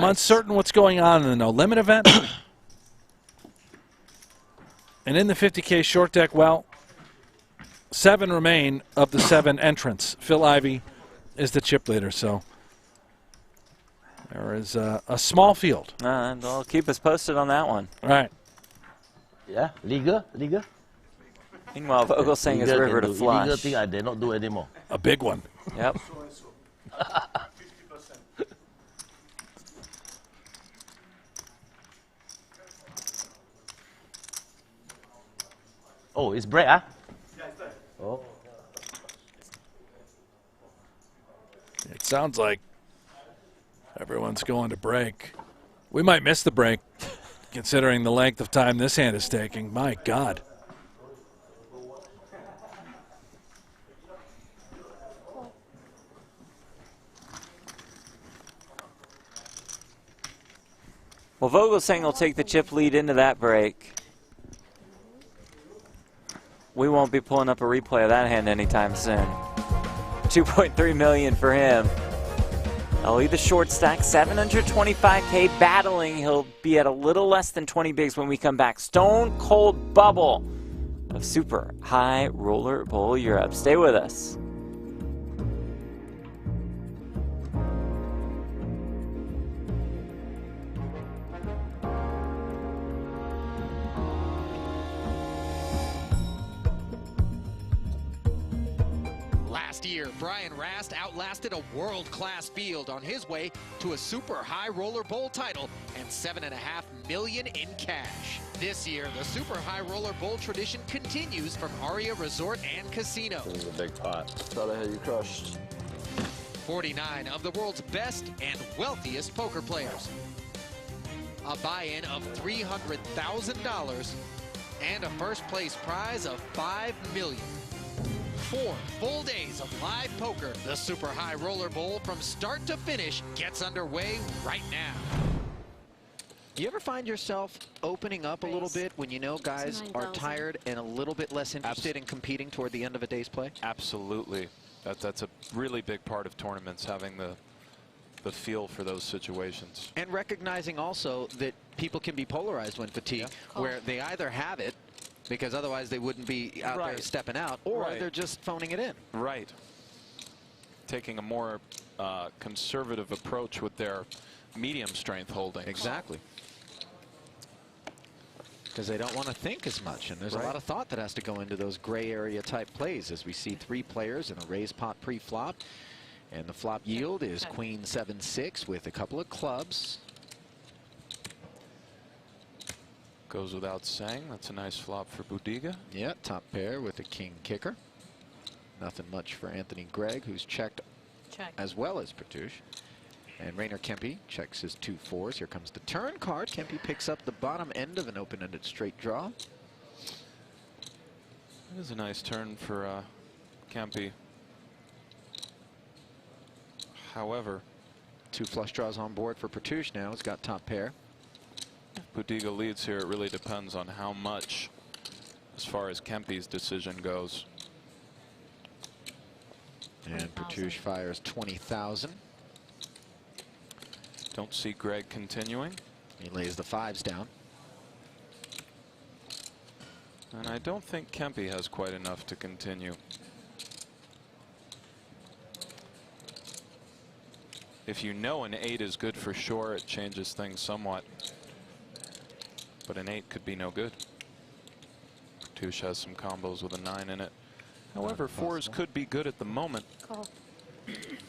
Speaker 2: uncertain what's going on in the no limit event. And in the 50K short deck, well, 7 remain of the 7 entrants. Phil Ivey is the chip leader, so there is a small field.
Speaker 1: They'll keep us posted on that one.
Speaker 2: All right.
Speaker 12: Yeah, Liga.
Speaker 1: Meanwhile, Vogelsang is river to flush.
Speaker 12: Liga thing I dare not do anymore.
Speaker 2: A big one.
Speaker 1: Yep.
Speaker 12: Oh, it's Brent, huh? Oh.
Speaker 2: It sounds like everyone's going to break. We might miss the break, considering the length of time this hand is taking. My God.
Speaker 1: Well, Vogelsang will take the chip lead into that break. We won't be pulling up a replay of that hand anytime soon. 2.3 million for him. I'll lead the short stack, 725K battling. He'll be at a little less than 20 bigs when we come back. Stone cold bubble of Super High Roller Bowl Europe. Stay with us.
Speaker 13: Last year, Brian Rast outlasted a world-class field on his way to a Super High Roller Bowl title and $7.5 million in cash. This year, the Super High Roller Bowl tradition continues from Aria Resort and Casino.
Speaker 8: This is a big pot.
Speaker 4: Thought I had you crushed.
Speaker 13: 49 of the world's best and wealthiest poker players. A buy-in of $300,000 and a first-place prize of $5 million. 4 full days of live poker. The Super High Roller Bowl from start to finish gets underway right now. You ever find yourself opening up a little bit when you know guys are tired and a little bit less interested in competing toward the end of a day's play?
Speaker 14: Absolutely. That's a really big part of tournaments, having the feel for those situations.
Speaker 13: And recognizing also that people can be polarized when fatigued, where they either have it, because otherwise they wouldn't be out there stepping out, or they're just phoning it in.
Speaker 14: Right. Taking a more conservative approach with their medium strength holdings.
Speaker 13: Exactly. Because they don't want to think as much, and there's a lot of thought that has to go into those gray area type plays, as we see 3 players in a raise pot pre-flop, and the flop yield is Queen 7-6 with a couple of clubs.
Speaker 14: Goes without saying, that's a nice flop for Budiga.
Speaker 13: Yeah, top pair with a king kicker. Nothing much for Anthony Gregg, who's checked as well as Pertouche. And Rainer Kempe checks his 2 4s. Here comes the turn card. Kempe picks up the bottom end of an open-ended straight draw.
Speaker 14: That is a nice turn for Kempe. However,
Speaker 13: 2 flush draws on board for Pertouche now. He's got top pair.
Speaker 14: Budiga leads here. It really depends on how much, as far as Kempe's decision goes.
Speaker 13: And Pertouche fires 20,000.
Speaker 14: Don't see Gregg continuing.
Speaker 13: He lays the 5s down.
Speaker 14: And I don't think Kempe has quite enough to continue. If you know an 8 is good for sure, it changes things somewhat. But an 8 could be no good. Pertouche has some combos with a 9 in it. However, fours could be good at the moment.
Speaker 10: Call.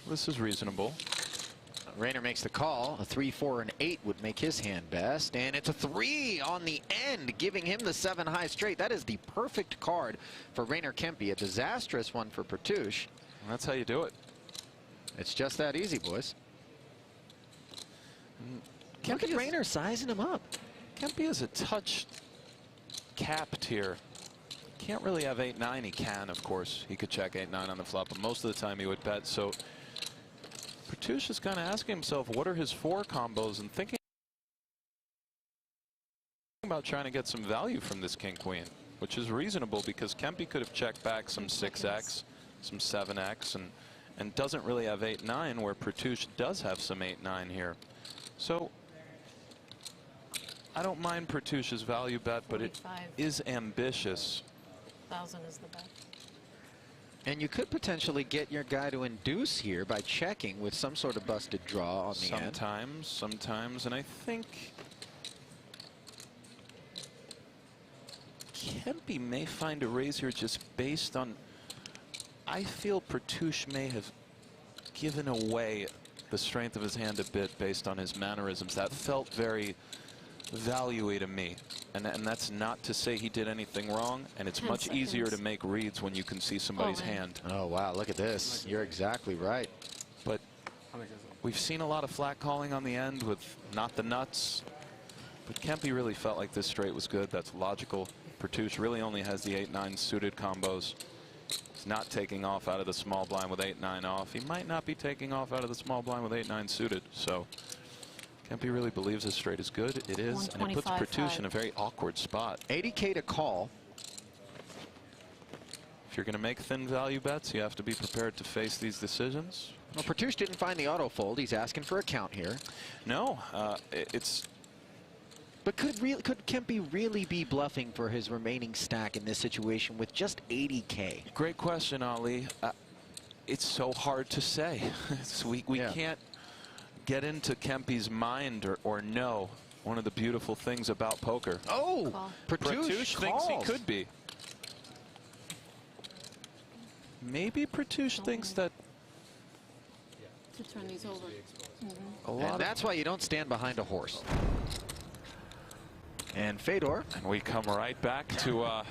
Speaker 14: This is reasonable.
Speaker 13: Rayner makes the call. A 3, 4, and 8 would make his hand best. And it's a 3 on the end, giving him the 7 high straight. That is the perfect card for Rayner Kempe. A disastrous one for Pertush.
Speaker 14: That's how you do it.
Speaker 13: It's just that easy, boys. Look at Rayner sizing him up.
Speaker 14: Kempe is a touch capped here. Can't really have 8-9. He can, of course. He could check 8-9 on the flop, but most of the time he would bet. So Pertush is kind of asking himself, what are his 4 combos, and thinking about trying to get some value from this king-queen, which is reasonable because Kempe could have checked back some 6x, some 7x, and doesn't really have 8-9, where Pertush does have some 8-9 here. So I don't mind Pertush's value bet, but it is ambitious.
Speaker 10: 1,000 is the bet.
Speaker 13: And you could potentially get your guy to induce here by checking with some sort of busted draw on the end.
Speaker 14: Sometimes, and I think Kempe may find a raise here just based on, I feel Pertush may have given away the strength of his hand a bit based on his mannerisms. That felt very value-y to me. And that's not to say he did anything wrong, and it's much easier to make reads when you can see somebody's hand.
Speaker 13: Oh, wow, look at this. You're exactly right.
Speaker 14: But we've seen a lot of flat calling on the end with not the nuts. But Kempe really felt like this straight was good. That's logical. Pertush really only has the 8-9 suited combos. He's not taking off out of the small blind with 8-9 off. He might not be taking off out of the small blind with 8-9 suited. So Kempe really believes his straight is good. It is, and it puts Pertush in a very awkward spot.
Speaker 13: 80K to call.
Speaker 14: If you're going to make thin value bets, you have to be prepared to face these decisions.
Speaker 13: Well, Pertush didn't find the auto fold. He's asking for a count here.
Speaker 14: No, it's.
Speaker 13: But could Kempe really be bluffing for his remaining stack in this situation with just 80K?
Speaker 14: Great question, Ali. It's so hard to say. we can't get into Kempe's mind or know one of the beautiful things about poker.
Speaker 13: Oh,
Speaker 14: Pertush thinks he could be. Maybe Pertush thinks that.
Speaker 10: To turn these over.
Speaker 13: And that's why you don't stand behind a horse. And Fedor.
Speaker 14: And we come right back to a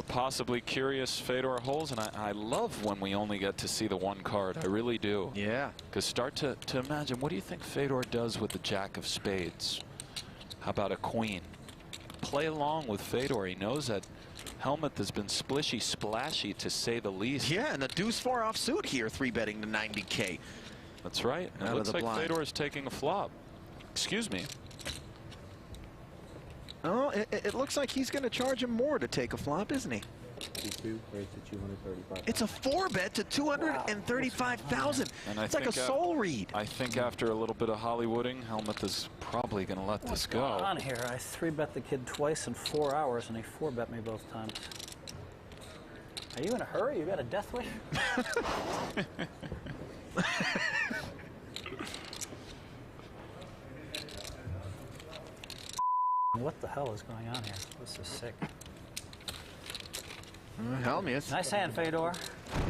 Speaker 14: possibly curious Fedor holes, and I love when we only get to see the one card. I really do.
Speaker 13: Yeah.
Speaker 14: Because start to imagine, what do you think Fedor does with the jack of spades? How about a queen? Play along with Fedor. He knows that Helmuth has been splishy splashy, to say the least.
Speaker 13: Yeah, and the deuce 4 offsuit here, 3-betting to 90K.
Speaker 14: That's right. It looks like Fedor is taking a flop. Excuse me.
Speaker 13: Oh, it looks like he's going to charge him more to take a flop, isn't he?
Speaker 8: 52 raised to 235.
Speaker 13: It's a 4-bet to 235,000.
Speaker 14: And
Speaker 13: it's like a soul read.
Speaker 14: I think after a little bit of Hollywooding, Helmuth is probably going to let this go.
Speaker 15: What's going on here? I 3-bet the kid twice in 4 hours, and he 4-bet me both times. Are you in a hurry? You got a death wish? What the hell is going on here? This is sick.
Speaker 13: Helmuth.
Speaker 15: Nice hand, Fedor.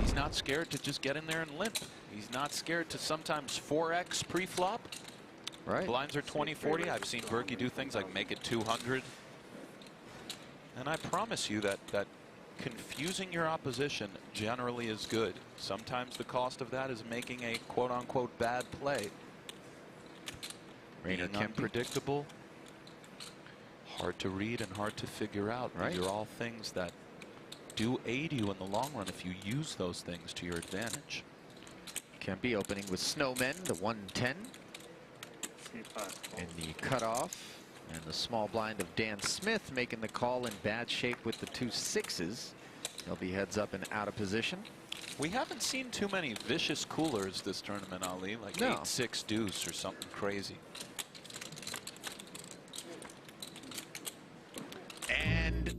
Speaker 14: He's not scared to just get in there and limp. He's not scared to sometimes 4x pre-flop.
Speaker 13: Right.
Speaker 14: Blinds are 20-40. I've seen Berkey do things like make it 200. And I promise you that confusing your opposition generally is good. Sometimes the cost of that is making a quote-unquote bad play. Being unpredictable, hard to read and hard to figure out.
Speaker 13: Right.
Speaker 14: These are all things that do aid you in the long run if you use those things to your advantage.
Speaker 13: Kempe opening with Snowmen, the 110. In the cutoff. And the small blind of Dan Smith making the call in bad shape with the 2 6s. He'll be heads up and out of position.
Speaker 14: We haven't seen too many vicious coolers this tournament, Ali, like 8-6 deuce or something crazy.
Speaker 13: And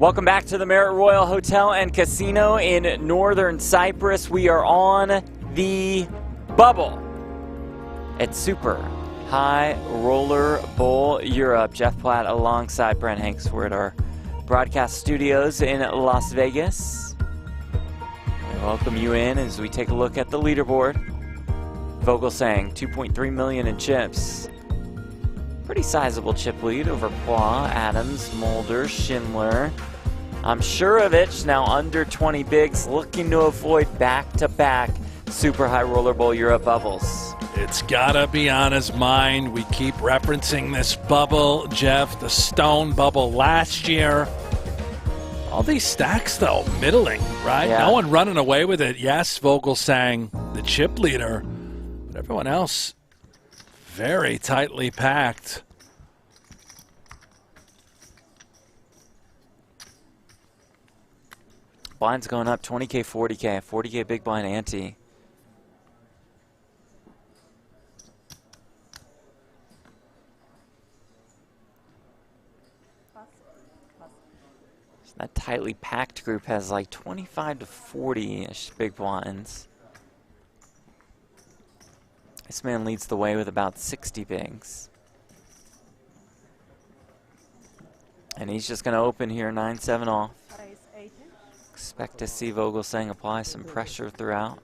Speaker 1: welcome back to the Marriott Royal Hotel and Casino in Northern Cyprus. We are on the bubble at Super High Roller Bowl Europe. Jeff Platt alongside Brent Hanks. We're at our broadcast studios in Las Vegas. I welcome you in as we take a look at the leaderboard. Vogelsang, 2.3 million in chips. Pretty sizable chip lead over Phua, Adams, Mulder, Schindler. Imsirovic now under 20 bigs, looking to avoid back-to-back super high roller bowl Europe bubbles.
Speaker 2: It's gotta be on his mind. We keep referencing this bubble, Jeff, the stone bubble last year. All these stacks, though, middling, right?
Speaker 1: Yeah.
Speaker 2: No one running away with it. Yes, Vogelsang, the chip leader, but everyone else very tightly packed.
Speaker 1: Blinds going up 20K, 40K, 40K big blind ante. So that tightly packed group has like 25 to 40-ish big blinds. This man leads the way with about 60 bigs. And he's just going to open here 9-7 off. Expect to see Vogelsang apply some pressure throughout.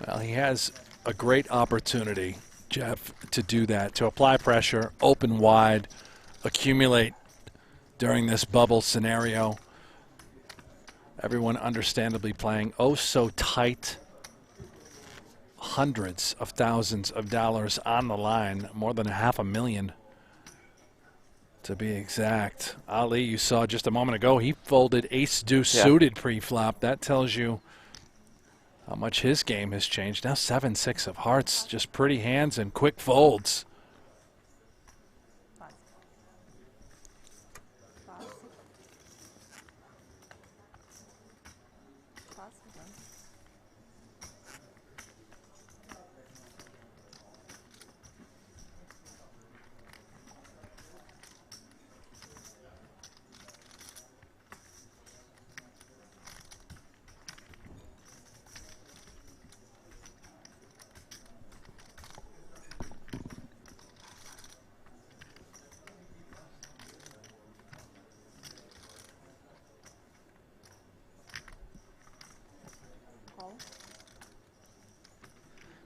Speaker 2: Well, he has a great opportunity, Jeff, to do that, to apply pressure, open wide, accumulate during this bubble scenario. Everyone understandably playing oh so tight. Hundreds of thousands of dollars on the line, more than $500,000 to be exact. Ali, you saw just a moment ago, he folded ace-deuce suited pre-flop. That tells you how much his game has changed. Now 7-6 of hearts, just pretty hands and quick folds.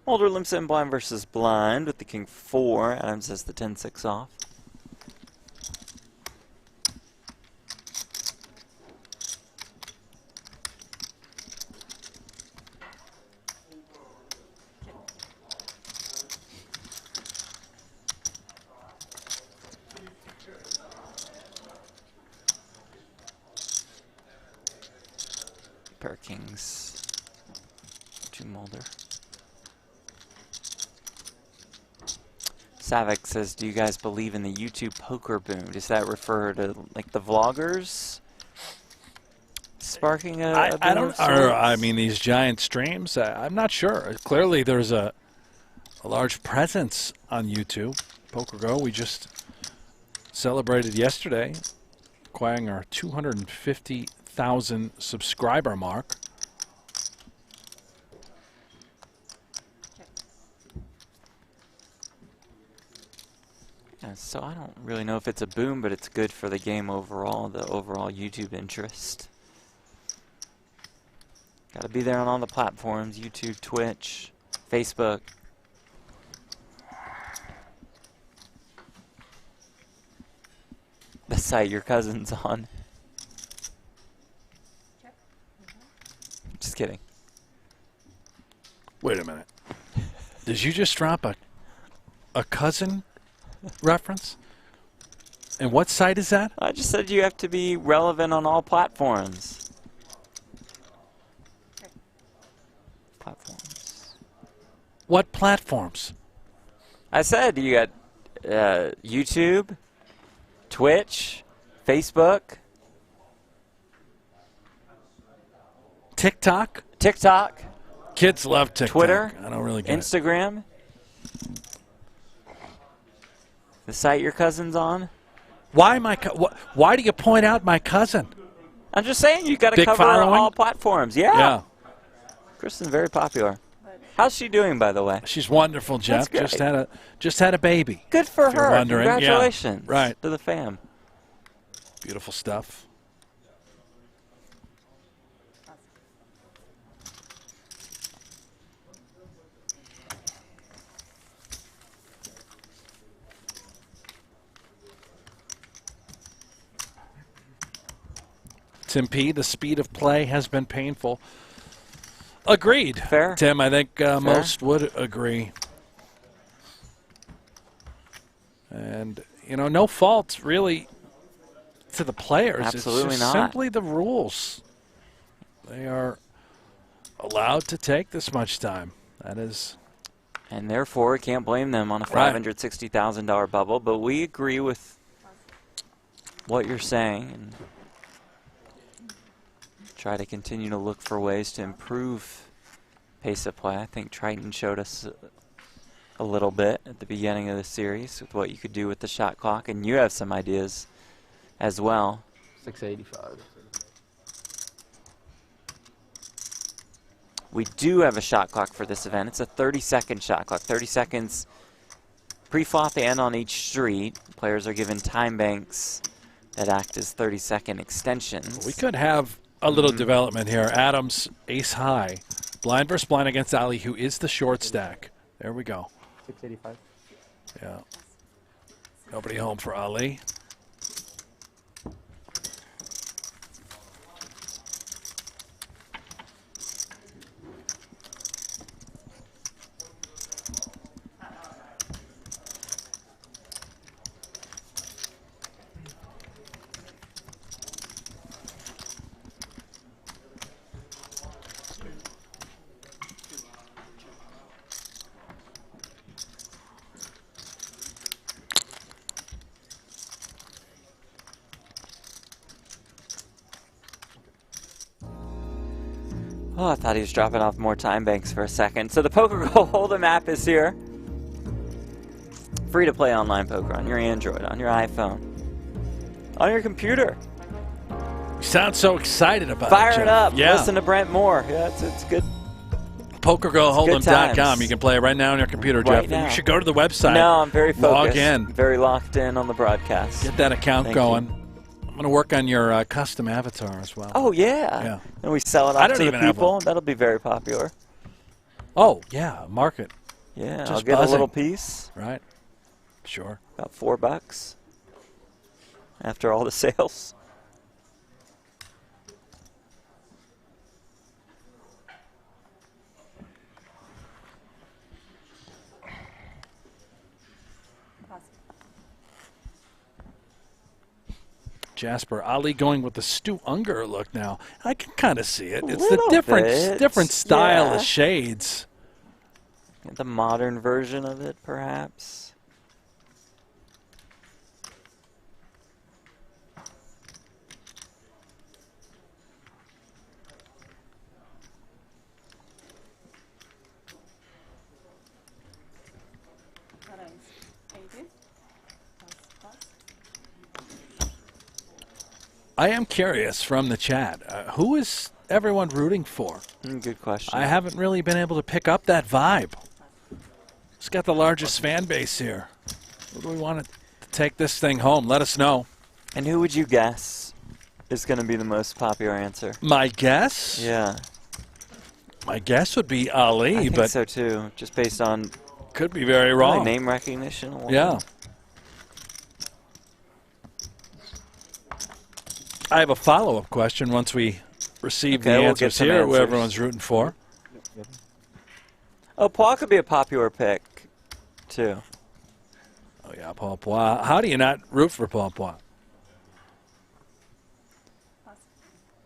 Speaker 1: Mulder limps in blind versus blind with the king 4. Adams has the 10-6 off. Pair of kings to Mulder. Savik says, do you guys believe in the YouTube poker boom? Does that refer to like the vloggers sparking a boom?
Speaker 2: I don't. I mean, these giant streams. I'm not sure. Clearly, there's a large presence on YouTube. PokerGO. We just celebrated yesterday, acquiring our 250,000 subscriber mark.
Speaker 1: So I don't really know if it's a boom, but it's good for the game overall, the overall YouTube interest. Got to be there on all the platforms, YouTube, Twitch, Facebook. The site your cousin's on. Just kidding.
Speaker 2: Wait a minute. Did you just drop a cousin reference? And what site is that?
Speaker 1: I just said you have to be relevant on all platforms.
Speaker 2: What platforms?
Speaker 1: I said you got YouTube, Twitch, Facebook,
Speaker 2: TikTok.
Speaker 1: Kids
Speaker 2: love TikTok.
Speaker 1: Twitter.
Speaker 2: I don't really get
Speaker 1: Instagram. The site your cousin's on.
Speaker 2: Why why do you point out my cousin?
Speaker 1: I'm just saying you got to
Speaker 2: Big
Speaker 1: cover
Speaker 2: following?
Speaker 1: all platforms. Yeah.
Speaker 2: Yeah.
Speaker 1: Kristen's very popular. How's she doing, by the way?
Speaker 2: She's wonderful, Jeff.
Speaker 1: That's great.
Speaker 2: Just had a baby.
Speaker 1: Good for
Speaker 2: if you're
Speaker 1: her.
Speaker 2: wondering.
Speaker 1: Congratulations
Speaker 2: Yeah, right.
Speaker 1: to the fam.
Speaker 2: Beautiful stuff. Tim P., the speed of play has been painful. Agreed.
Speaker 1: Fair.
Speaker 2: Tim, I think most would agree. And, you know, no fault really to the players.
Speaker 1: Absolutely
Speaker 2: it's just
Speaker 1: not.
Speaker 2: simply the rules. They are allowed to take this much time. That is.
Speaker 1: And therefore, we can't blame them on a $560,000 bubble. But we agree with what you're saying and try to continue to look for ways to improve pace of play. I think Triton showed us a little bit at the beginning of the series with what you could do with the shot clock, and you have some ideas as well.
Speaker 4: 685.
Speaker 1: We do have a shot clock for this event. It's a 30-second shot clock. 30 seconds pre-flop and on each street. Players are given time banks that act as 30-second extensions.
Speaker 2: We could have a little development here. Adams, ace high. Blind versus blind against Ali, who is the short stack. There we go.
Speaker 4: 685.
Speaker 2: Yeah. Nobody home for Ali.
Speaker 1: Oh, I thought he was dropping off more time banks for a second. So the PokerGO Hold'em app is here. Free to play online poker on your Android, on your iPhone, on your computer.
Speaker 2: You sound so excited about
Speaker 1: Fire
Speaker 2: it,
Speaker 1: it
Speaker 2: Jeff.
Speaker 1: up.
Speaker 2: Yeah.
Speaker 1: Listen to Brent more. Yeah, it's good.
Speaker 2: PokerGoHold'em.com. You can play it right now on your computer,
Speaker 1: Right
Speaker 2: Jeff.
Speaker 1: now.
Speaker 2: You should go to the website.
Speaker 1: No, I'm very focused.
Speaker 2: Log in.
Speaker 1: Very locked in on the broadcast.
Speaker 2: Get that account
Speaker 1: Thank
Speaker 2: going.
Speaker 1: you.
Speaker 2: I'm going to work on your custom avatar as well.
Speaker 1: Oh, yeah.
Speaker 2: Yeah.
Speaker 1: And we sell it
Speaker 2: I
Speaker 1: off
Speaker 2: don't
Speaker 1: to the
Speaker 2: even have
Speaker 1: people.
Speaker 2: one.
Speaker 1: That'll be very popular.
Speaker 2: Oh, yeah. Market.
Speaker 1: Yeah,
Speaker 2: Just
Speaker 1: I'll get
Speaker 2: buzzing.
Speaker 1: a little piece.
Speaker 2: Right. Sure.
Speaker 1: About $4 after all the sales.
Speaker 2: Jasper, Ali going with the Stu Unger look now. I can kind of see it. It's the
Speaker 1: Little bit,
Speaker 2: different style
Speaker 1: yeah.
Speaker 2: of shades.
Speaker 1: The modern version of it, perhaps.
Speaker 2: I am curious from the chat, who is everyone rooting for?
Speaker 1: Good question.
Speaker 2: I haven't really been able to pick up that vibe. Who's got the largest fan base here? Who do we want to take this thing home? Let us know.
Speaker 1: And who would you guess is going to be the most popular answer?
Speaker 2: My guess?
Speaker 1: Yeah.
Speaker 2: My guess would be Ali,
Speaker 1: I think
Speaker 2: but
Speaker 1: so too, just based on
Speaker 2: could be very
Speaker 1: really
Speaker 2: wrong.
Speaker 1: name recognition alone.
Speaker 2: Yeah. I have a follow-up question once we receive the
Speaker 1: we'll get
Speaker 2: answers
Speaker 1: some
Speaker 2: here, who
Speaker 1: answers.
Speaker 2: everyone's rooting for.
Speaker 1: Oh, Paul could be a popular pick, too.
Speaker 2: Oh, yeah, Paul Phua. How do you not root for Paul Phua?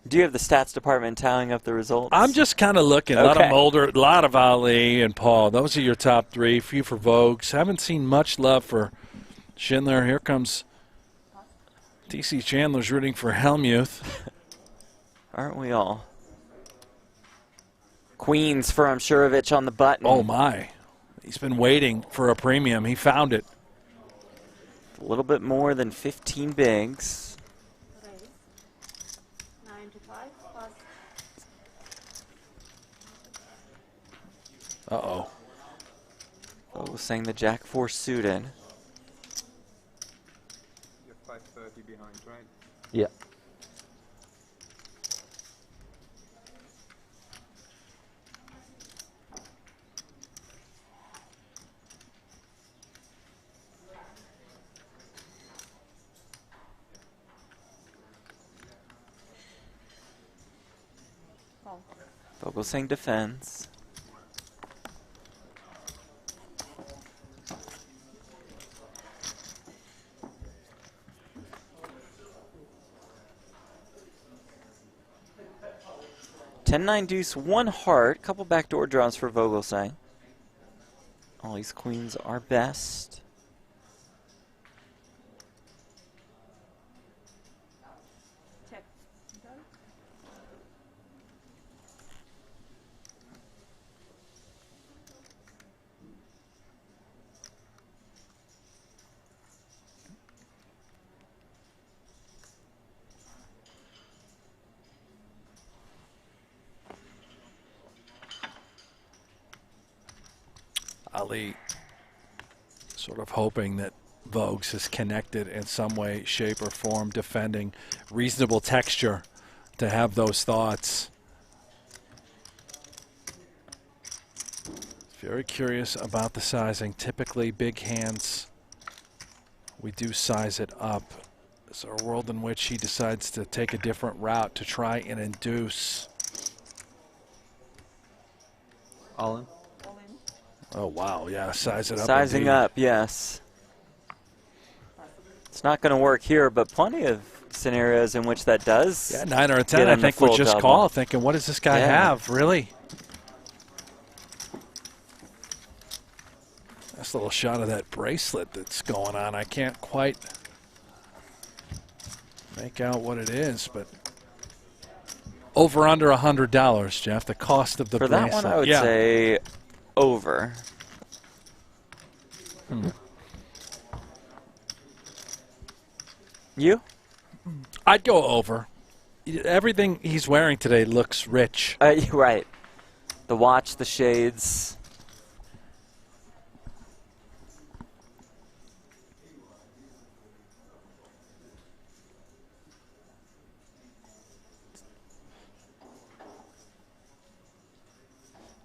Speaker 1: Do you have the stats department tallying up the results?
Speaker 2: I'm just kind of looking. A lot of Mulder, a lot of Ali and Paul. Those are your top three. Few for Vogues. Haven't seen much love for Schindler. Here comes TC Chandler's rooting for Helmuth.
Speaker 1: Aren't we all? Queens for Imsirovic on the button.
Speaker 2: Oh, my. He's been waiting for a premium. He found it.
Speaker 1: A little bit more than 15 bigs.
Speaker 2: Uh-oh.
Speaker 1: Vogelsang the Jack 4 suited.
Speaker 7: You're 530 behind, right?
Speaker 4: Yeah.
Speaker 1: Vogelsang defends. Ten-9 deuce, one heart. Couple backdoor draws for Vogelsang. All these queens are best.
Speaker 2: Ali sort of hoping that Vogues is connected in some way, shape, or form, defending reasonable texture to have those thoughts. Very curious about the sizing. Typically, big hands, we do size it up. Is there a world in which he decides to take a different route to try and induce?
Speaker 4: All in.
Speaker 2: Oh, wow. Yeah, size it up.
Speaker 1: Sizing
Speaker 2: indeed.
Speaker 1: up, yes. It's not going to work here, but plenty of scenarios in which that does.
Speaker 2: Yeah, 9 or a 10,
Speaker 1: get
Speaker 2: I
Speaker 1: him the
Speaker 2: think, would
Speaker 1: full
Speaker 2: just
Speaker 1: double.
Speaker 2: call, thinking, what does this guy have, really? Nice little shot of that bracelet that's going on. I can't quite make out what it is, but over under $100, Jeff, the cost of the
Speaker 1: For
Speaker 2: bracelet.
Speaker 1: that one, I would say over. You?
Speaker 2: I'd go over. Everything he's wearing today looks rich.
Speaker 1: You're right. The watch, the shades.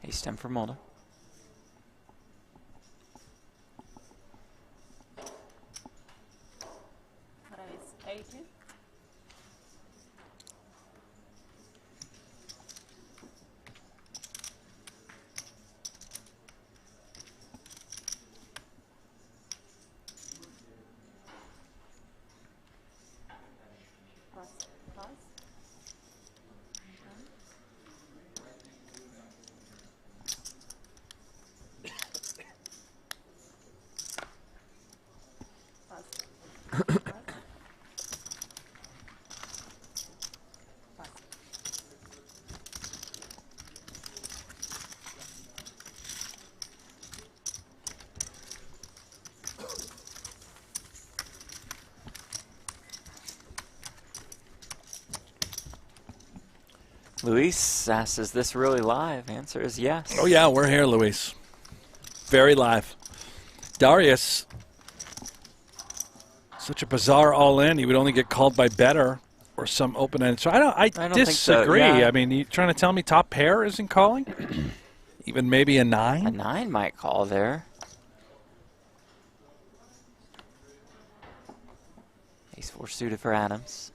Speaker 1: Ace 10 for Mulder. Luis asks, is this really live? Answer is yes.
Speaker 2: Oh, yeah, we're here, Luis. Very live. Darius, such a bizarre all-in. He would only get called by better or some open-ended. So I
Speaker 1: don't
Speaker 2: disagree.
Speaker 1: think so, yeah.
Speaker 2: I mean, you trying to tell me top pair isn't calling? Even maybe a 9?
Speaker 1: A 9 might call there. Ace 4 suited for Adams.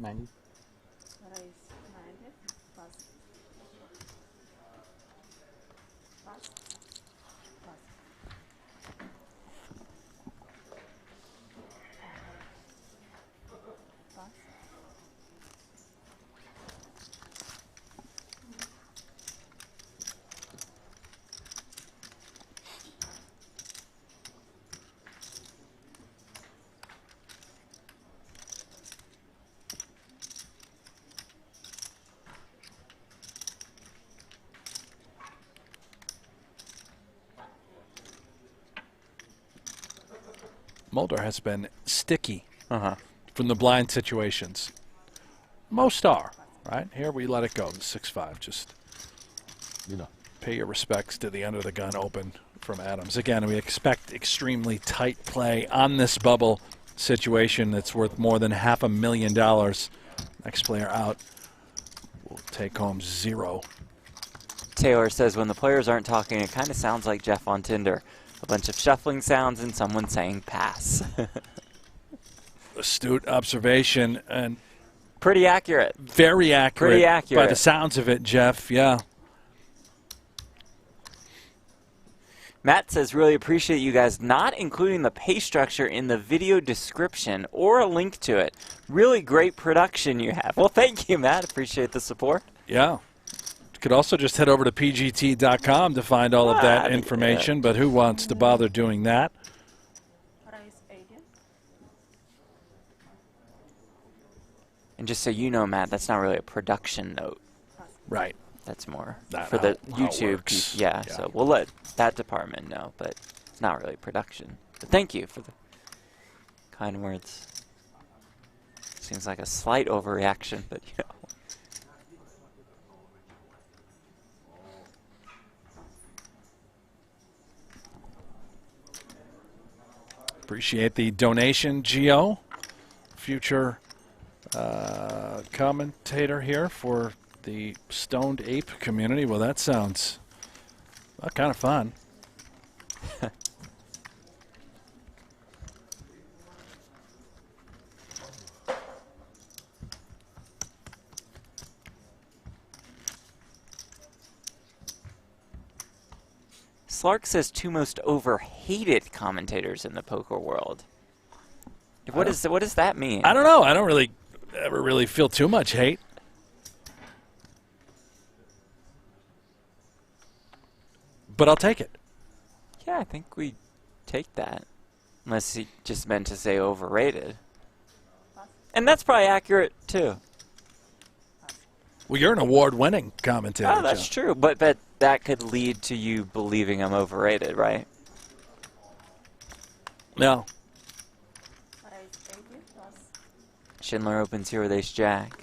Speaker 4: $90.
Speaker 2: Mulder has been sticky from the blind situations. Most are, right? Here we let it go, the 6-5. Just pay your respects to the under the gun open from Adams. Again, we expect extremely tight play on this bubble situation that's worth more than $500,000. Next player out will take home 0.
Speaker 1: Taylor says when the players aren't talking, it kind of sounds like Jeff on Tinder. A bunch of shuffling sounds and someone saying pass.
Speaker 2: Astute observation and
Speaker 1: pretty accurate.
Speaker 2: Very accurate.
Speaker 1: Pretty accurate.
Speaker 2: By the sounds of it, Jeff, yeah.
Speaker 1: Matt says, really appreciate you guys not including the pay structure in the video description or a link to it. Really great production you have. Well, thank you, Matt. Appreciate the support.
Speaker 2: Yeah. You could also just head over to pgt.com to find all of that information, but who wants to bother doing that?
Speaker 1: And just so you know, Matt, that's not really a production note.
Speaker 2: Right.
Speaker 1: That's more
Speaker 2: Not
Speaker 1: for the
Speaker 2: how it
Speaker 1: YouTube.
Speaker 2: works.
Speaker 1: Yeah, so we'll let that department know, but it's not really production. But thank you for the kind words. Seems like a slight overreaction, but you know.
Speaker 2: Appreciate the donation, Gio. Future commentator here for the Stoned Ape community. Well, that sounds kind of fun.
Speaker 1: Slark says 2 most overhated commentators in the poker world. What does that mean?
Speaker 2: I don't know. I don't really ever really feel too much hate. But I'll take it.
Speaker 1: Yeah, I think we take that. Unless he just meant to say overrated. And that's probably accurate, too.
Speaker 2: Well, you're an award-winning commentator.
Speaker 1: Oh, that's true. But that could lead to you believing I'm overrated, right?
Speaker 2: No.
Speaker 1: Schindler opens here with ace-jack.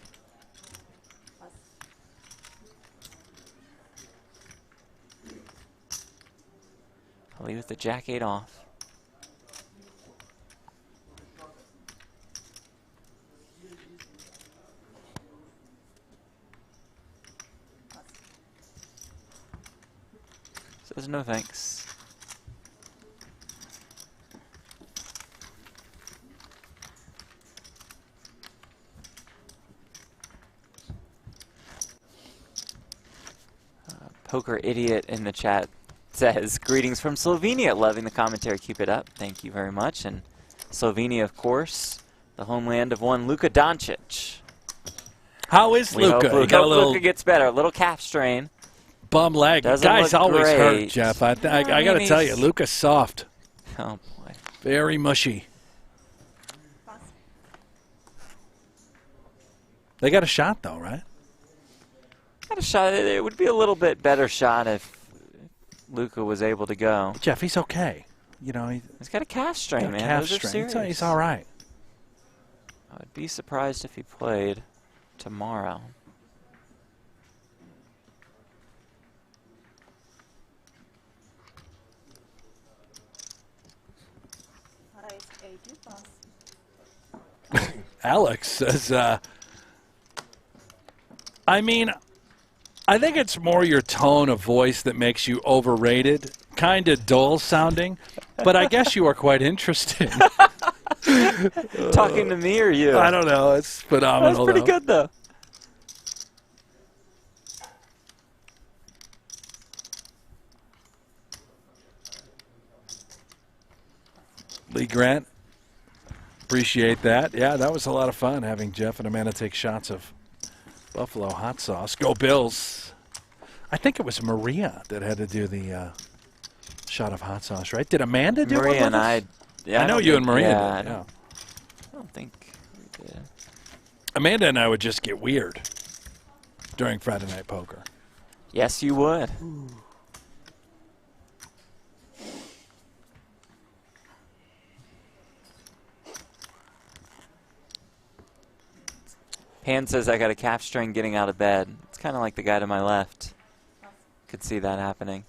Speaker 1: I'll leave with the jack-8 off. Says no thanks. Poker Idiot in the chat says, greetings from Slovenia. Loving the commentary. Keep it up. Thank you very much. And Slovenia, of course, the homeland of one Luka Doncic.
Speaker 2: How is Luka?
Speaker 1: We hope Luka gets better. A little calf strain.
Speaker 2: Bum leg. Guy's always hurt, Jeff. I got to tell you, Luka's soft.
Speaker 1: Oh, boy.
Speaker 2: Very mushy. They got a shot, though, right?
Speaker 1: Got a shot. It would be a little bit better shot if Luka was able to go.
Speaker 2: Jeff, he's okay. You know,
Speaker 1: he's got a calf strain, man.
Speaker 2: Calf
Speaker 1: Those are
Speaker 2: strain.
Speaker 1: serious.
Speaker 2: He's all right.
Speaker 1: I would be surprised if he played tomorrow.
Speaker 2: Alex says, I mean, I think it's more your tone of voice that makes you overrated, kind of dull sounding, but I guess you are quite interesting.
Speaker 1: Talking to me or you?
Speaker 2: I don't know. It's phenomenal.
Speaker 1: That's pretty good, though.
Speaker 2: Lee Grant, appreciate that. Yeah, that was a lot of fun having Jeff and Amanda take shots of Buffalo hot sauce. Go Bills. I think it was Maria that had to do the shot of hot sauce, right? Did Amanda do
Speaker 1: Maria
Speaker 2: one with
Speaker 1: and
Speaker 2: us?
Speaker 1: Yeah,
Speaker 2: I know you and Maria
Speaker 1: yeah,
Speaker 2: did.
Speaker 1: I don't think we did.
Speaker 2: Amanda and I would just get weird during Friday Night Poker.
Speaker 1: Yes, you would. Pan says I got a calf strain getting out of bed. It's kind of like the guy to my left. Could see that happening.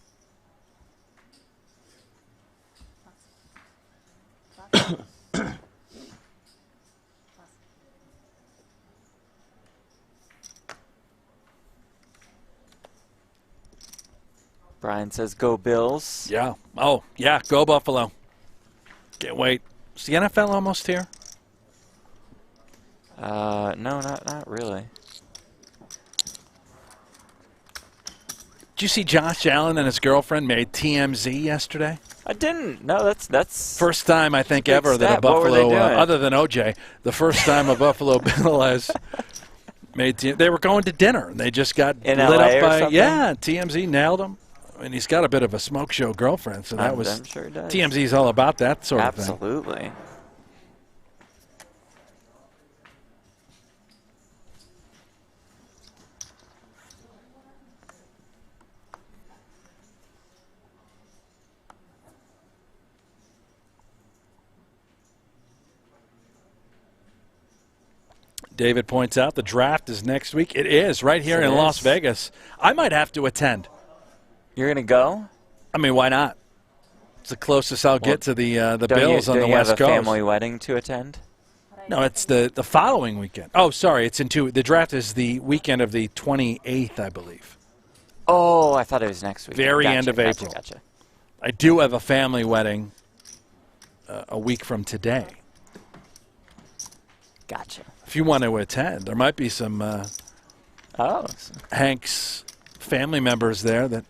Speaker 1: Brian says, go Bills.
Speaker 2: Yeah. Oh, yeah, go Buffalo. Can't wait. Is the NFL almost here?
Speaker 1: No, not really.
Speaker 2: Did you see Josh Allen and his girlfriend made TMZ yesterday?
Speaker 1: I didn't. No, that's
Speaker 2: first time I think
Speaker 1: big
Speaker 2: ever that a
Speaker 1: step. What were they
Speaker 2: Buffalo,
Speaker 1: doing?
Speaker 2: other than OJ, the first time a Buffalo Bill has made. They were going to dinner and they just got
Speaker 1: in
Speaker 2: lit
Speaker 1: LA
Speaker 2: up
Speaker 1: or
Speaker 2: by
Speaker 1: something?
Speaker 2: yeah. TMZ nailed him. I mean, he's got a bit of a smoke show girlfriend, so that was
Speaker 1: I'm sure he does.
Speaker 2: TMZ's all about that sort of thing.
Speaker 1: Absolutely.
Speaker 2: David points out the draft is next week. It is right here in Las Vegas. I might have to attend.
Speaker 1: You're gonna go?
Speaker 2: I mean, why not? It's the closest I'll get to the Bills on the West Coast.
Speaker 1: Don't you have a family wedding to attend?
Speaker 2: No, it's the following weekend. Oh, sorry, it's in two. The draft is the weekend of the 28th, I believe.
Speaker 1: Oh, I thought it was next week.
Speaker 2: Very
Speaker 1: Gotcha,
Speaker 2: end of
Speaker 1: gotcha,
Speaker 2: April.
Speaker 1: Gotcha.
Speaker 2: I do have a family wedding a week from today.
Speaker 1: Gotcha.
Speaker 2: If you want to attend, there might be some Hank's family members there that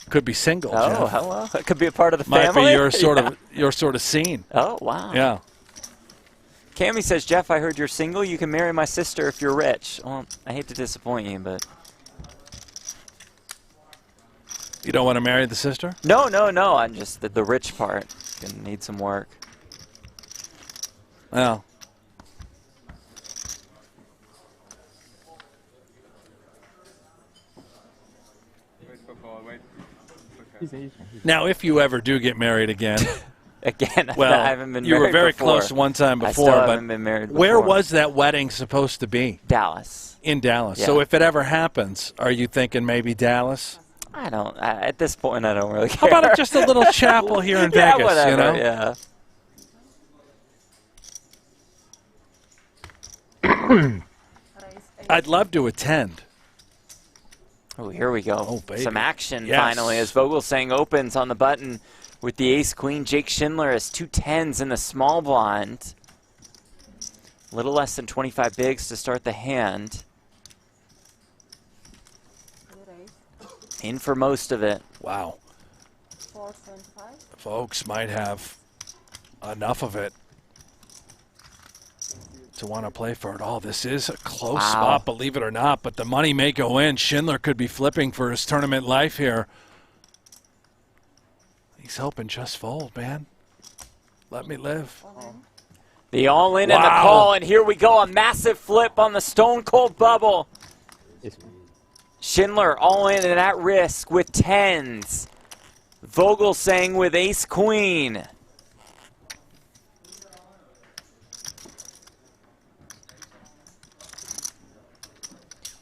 Speaker 2: could be single.
Speaker 1: Oh,
Speaker 2: Jeff.
Speaker 1: hello. It could be a part of the
Speaker 2: Might
Speaker 1: family.
Speaker 2: be your sort of scene.
Speaker 1: Oh, wow.
Speaker 2: Yeah.
Speaker 1: Cammy says, Jeff, I heard you're single. You can marry my sister if you're rich. Well, I hate to disappoint you, but...
Speaker 2: You don't want to marry the sister?
Speaker 1: No. I'm just the rich part. Gonna need some work.
Speaker 2: Well. Now, if you ever do get married again, well,
Speaker 1: I haven't been
Speaker 2: you were
Speaker 1: married
Speaker 2: very
Speaker 1: before.
Speaker 2: close one time before,
Speaker 1: I still
Speaker 2: but
Speaker 1: haven't been married
Speaker 2: where
Speaker 1: before.
Speaker 2: was that wedding supposed to be?
Speaker 1: Dallas.
Speaker 2: In Dallas.
Speaker 1: Yeah.
Speaker 2: So if it ever happens, are you thinking maybe Dallas?
Speaker 1: I don't. At this point, I don't really
Speaker 2: How
Speaker 1: care.
Speaker 2: about just a little chapel here in
Speaker 1: Yeah,
Speaker 2: Vegas?
Speaker 1: whatever,
Speaker 2: You know?
Speaker 1: Yeah.
Speaker 2: I'd love to attend.
Speaker 1: Oh, here we go.
Speaker 2: Oh, baby.
Speaker 1: Some action
Speaker 2: Yes.
Speaker 1: finally as Vogelsang opens on the button with the ace-queen. Jake Schindler has 2 10s in the small blind. A little less than 25 bigs to start the hand. In for most of it.
Speaker 2: Wow. Folks might have enough of it to want to play for it all. This is a close spot, believe it or not, but the money may go in. Schindler could be flipping for his tournament life here. He's hoping just fold, man. Let me live.
Speaker 1: The all-in and the call, and here we go. A massive flip on the stone-cold bubble. Schindler all in and at risk with 10s. Vogelsang with ace-queen.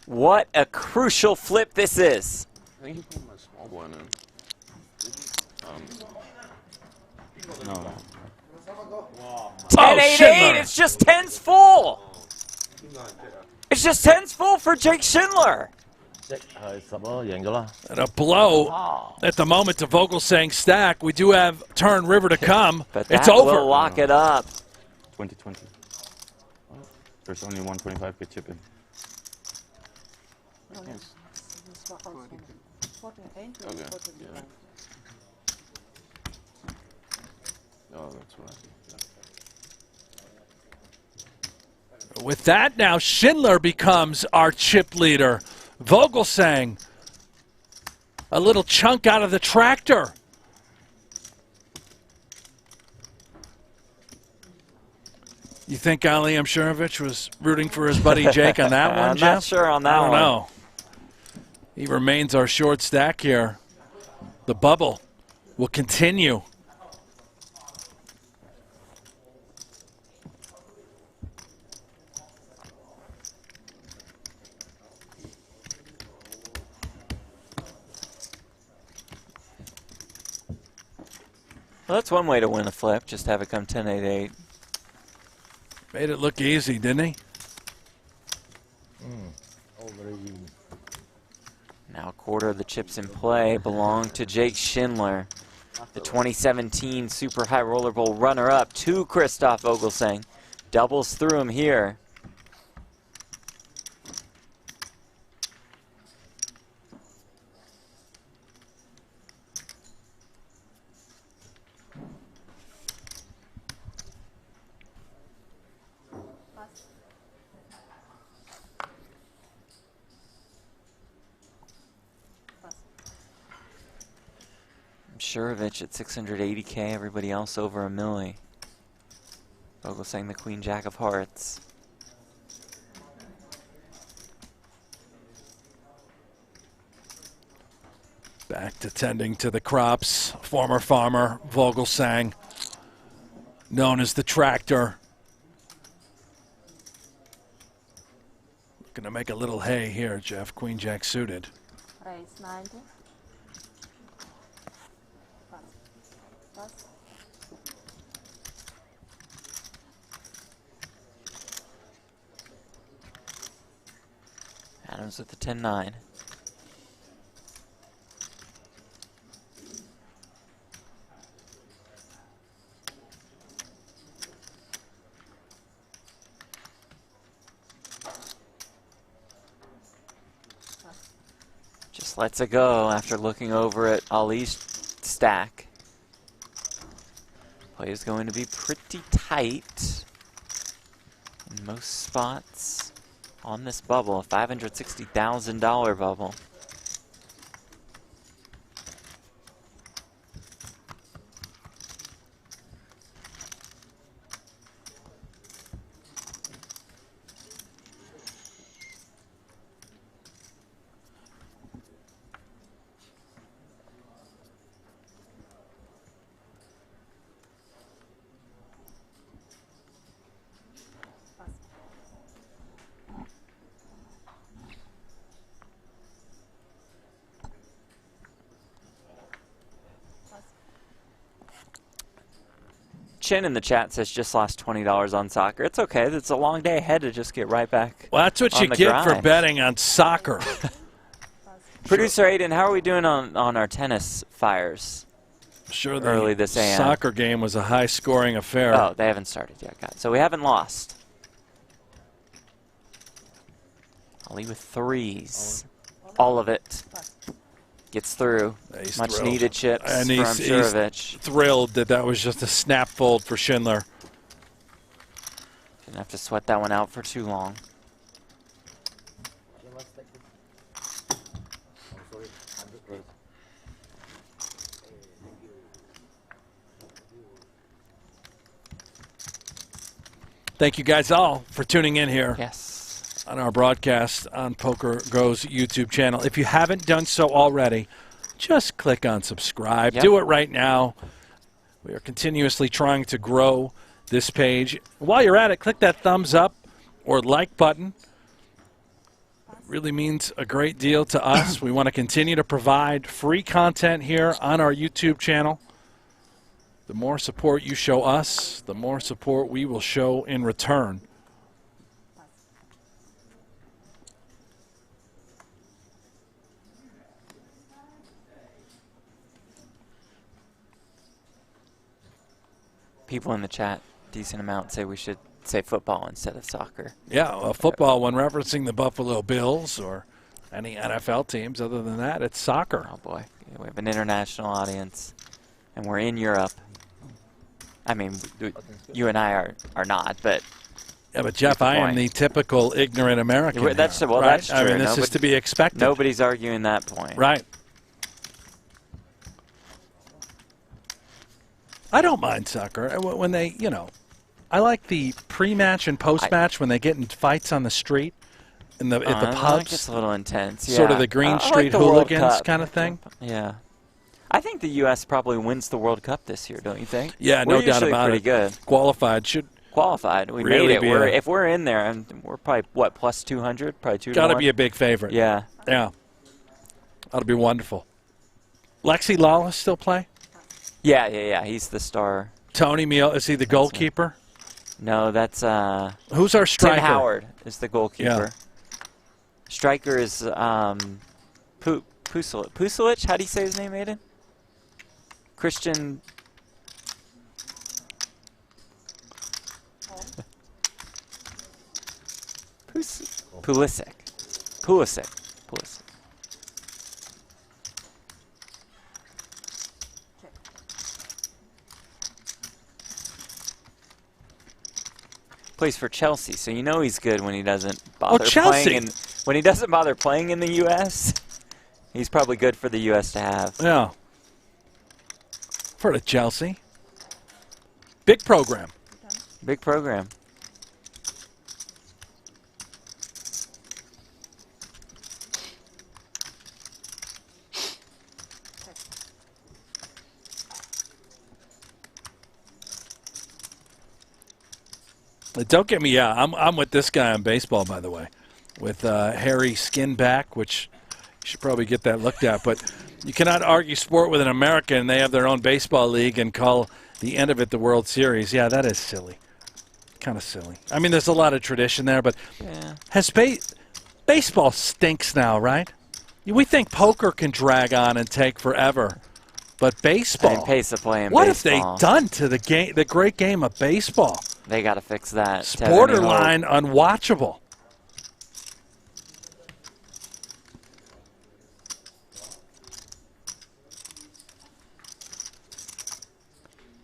Speaker 1: What a crucial flip this is.
Speaker 8: I think you put my small one in. No.
Speaker 1: 10, 8, 8. It's just 10s full. It's just 10s full for Jake Schindler.
Speaker 2: And a blow at the moment to Vogelsang stack. We do have turn river to come.
Speaker 1: But
Speaker 2: it's
Speaker 1: that
Speaker 2: over.
Speaker 1: will lock it up.
Speaker 8: 20-20. There's only 125 could chip in. Yes. Okay. Yeah. Oh, that's right.
Speaker 2: With that, now Schindler becomes our chip leader. Vogelsang, a little chunk out of the tractor. You think Ali Imsirovic was rooting for his buddy Jake on that one,
Speaker 1: I'm
Speaker 2: Jeff?
Speaker 1: not sure on that
Speaker 2: I don't
Speaker 1: one.
Speaker 2: know. He remains our short stack here. The bubble will continue.
Speaker 1: Well, that's one way to win a flip, just have it come 10-8-8.
Speaker 2: Made it look easy, didn't he?
Speaker 1: Now a quarter of the chips in play belong to Jake Schindler, the 2017 Super High Roller Bowl runner-up to Christoph Vogelsang. Doubles through him here. Imsirovic at 680K, everybody else over a milli. Vogelsang the Queen Jack of Hearts.
Speaker 2: Back to tending to the crops. Former farmer Vogelsang, known as the Tractor. Gonna make a little hay here, Jeff. Queen Jack suited.
Speaker 10: Raise 90.
Speaker 1: Adams with the 10-9. Just lets it go after looking over at Ali's stack. Play is going to be pretty tight in most spots on this bubble, a $560,000 bubble. Chin in the chat says just lost $20 on soccer. It's okay. It's a long day ahead to just get right back.
Speaker 2: Well, that's what you get for betting on soccer.
Speaker 1: Producer Aiden, how are we doing on our tennis fires?
Speaker 2: Sure, the
Speaker 1: early this AM.
Speaker 2: Soccer game was a high-scoring affair.
Speaker 1: Oh, they haven't started yet, guys. So we haven't lost. Ali with threes. All of it. Gets through. Much needed chips
Speaker 2: and
Speaker 1: from Imsirovic.
Speaker 2: He's thrilled that that was just a snap fold for Schindler.
Speaker 1: Didn't have to sweat that one out for too long.
Speaker 2: Thank you guys all for tuning in here.
Speaker 1: Yes.
Speaker 2: On our broadcast on PokerGo's YouTube channel. If you haven't done so already, just click on subscribe.
Speaker 1: Yep.
Speaker 2: Do it right now. We are continuously trying to grow this page. While you're at it, click that thumbs up or like button. It really means a great deal to us. We want to continue to provide free content here on our YouTube channel. The more support you show us, the more support we will show in return.
Speaker 1: People in the chat, decent amount, say we should say football instead of soccer.
Speaker 2: Yeah, football when referencing the Buffalo Bills or any NFL teams. Other than that, it's soccer.
Speaker 1: Oh, boy. Yeah, we have an international audience, and we're in Europe. I mean, you and I are not, but...
Speaker 2: Yeah, but Jeff, I am the typical ignorant American.
Speaker 1: Yeah, that's,
Speaker 2: here,
Speaker 1: well,
Speaker 2: right?
Speaker 1: that's true.
Speaker 2: I mean, this is to be expected.
Speaker 1: Nobody's arguing that point.
Speaker 2: Right. I don't mind soccer. When they, you know, I like the pre-match and post-match when they get in fights on the street at the pubs.
Speaker 1: It's a little intense, yeah.
Speaker 2: Sort of the Green Street
Speaker 1: like the
Speaker 2: hooligans kind of thing.
Speaker 1: Yeah. I think the U.S. probably wins the World Cup this year, don't you think?
Speaker 2: Yeah, no doubt about it.
Speaker 1: We're pretty good.
Speaker 2: Qualified.
Speaker 1: We
Speaker 2: really
Speaker 1: made it. If we're in there, and we're probably, what, plus 200? Probably 2 to 1?
Speaker 2: Got to be a big favorite.
Speaker 1: Yeah.
Speaker 2: Yeah. That'll be wonderful. Lexi Lawless still play?
Speaker 1: Yeah. He's the star.
Speaker 2: Tony Meal, is he the goalkeeper?
Speaker 1: No, that's
Speaker 2: who's our striker?
Speaker 1: Tim Howard is the goalkeeper. Striker is Pusilic. How do you say his name, Aiden? Christian. Pulisic. Plays for Chelsea, so you know he's good when he doesn't bother playing. When he doesn't bother playing in the U.S., he's probably good for the U.S. to have.
Speaker 2: Yeah. For the Chelsea. Big program.
Speaker 1: Big program.
Speaker 2: Don't get me out. I'm with this guy on baseball, by the way, with hairy skin back, which you should probably get that looked at. But you cannot argue sport with an American. They have their own baseball league and call the end of it the World Series. Yeah, that is silly. Kind of silly. I mean, there's a lot of tradition there, but baseball stinks now, right? We think poker can drag on and take forever, but baseball.
Speaker 1: Pace of play in
Speaker 2: what
Speaker 1: baseball.
Speaker 2: have they done to the game? The great game of baseball.
Speaker 1: They got to fix that.
Speaker 2: Borderline unwatchable.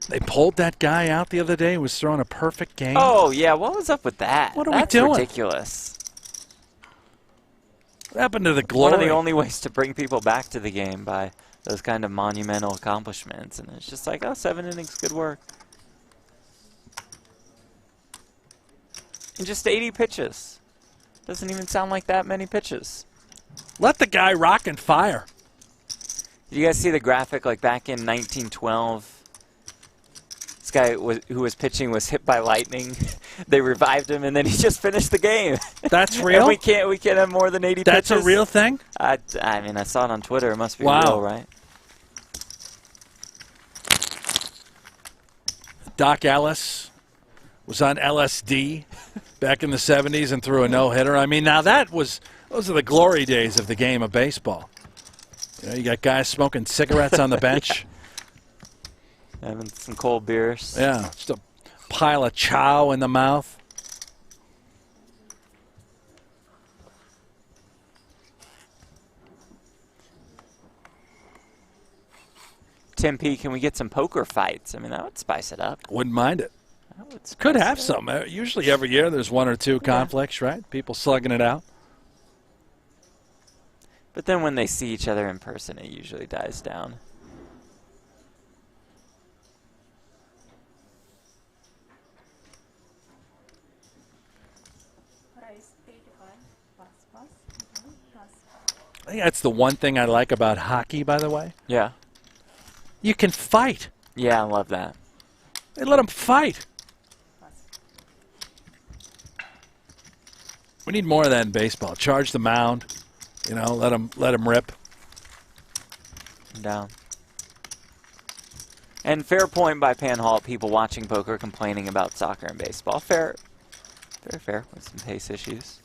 Speaker 2: They pulled that guy out the other day who was throwing a perfect game.
Speaker 1: Oh, yeah. What was up with that?
Speaker 2: What are we doing?
Speaker 1: That's ridiculous.
Speaker 2: What happened to the glory?
Speaker 1: One of the only ways to bring people back to the game by those kind of monumental accomplishments. And it's just like, oh, 7 innings, good work. And just 80 pitches. Doesn't even sound like that many pitches.
Speaker 2: Let the guy rock and fire.
Speaker 1: Did you guys see the graphic like back in 1912? This guy who was pitching was hit by lightning. They revived him, and then he just finished the game.
Speaker 2: That's real?
Speaker 1: And we can't have more than 80
Speaker 2: That's
Speaker 1: pitches.
Speaker 2: a real thing?
Speaker 1: I mean, I saw it on Twitter. It must be
Speaker 2: wow.
Speaker 1: real, right?
Speaker 2: Doc Ellis was on LSD back in the 70s and threw a no-hitter. I mean, now those are the glory days of the game of baseball. You know, you got guys smoking cigarettes on the bench.
Speaker 1: Having some cold beers.
Speaker 2: Yeah, just a pile of chow in the mouth.
Speaker 1: Tim P, can we get some poker fights? I mean, that would spice it up.
Speaker 2: Wouldn't mind it. Could have some. Usually every year there's 1 or 2 conflicts, right? People slugging it out.
Speaker 1: But then when they see each other in person, it usually dies down.
Speaker 2: I think that's the one thing I like about hockey, by the way.
Speaker 1: Yeah.
Speaker 2: You can fight.
Speaker 1: Yeah, I love that.
Speaker 2: They let them fight. We need more of that in baseball. Charge the mound. You know, let them rip.
Speaker 1: Down. And fair point by Panhall, people watching poker complaining about soccer and baseball. Fair with some pace issues.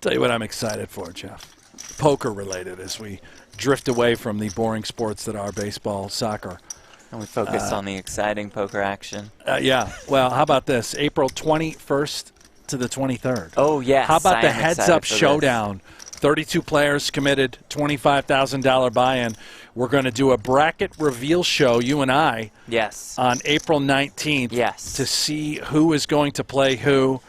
Speaker 2: Tell you what I'm excited for, Jeff. Poker related, as we drift away from the boring sports that are baseball, soccer.
Speaker 1: And we focus on the exciting poker action.
Speaker 2: Yeah. Well, how about this? April 21st to the 23rd.
Speaker 1: Oh, yes.
Speaker 2: How about the
Speaker 1: I am
Speaker 2: Heads
Speaker 1: excited
Speaker 2: Up
Speaker 1: for
Speaker 2: Showdown? 32 players committed, $25,000 buy-in. We're going to do a bracket reveal show, you and I,
Speaker 1: yes,
Speaker 2: on April 19th,
Speaker 1: yes,
Speaker 2: to see who is going to play who.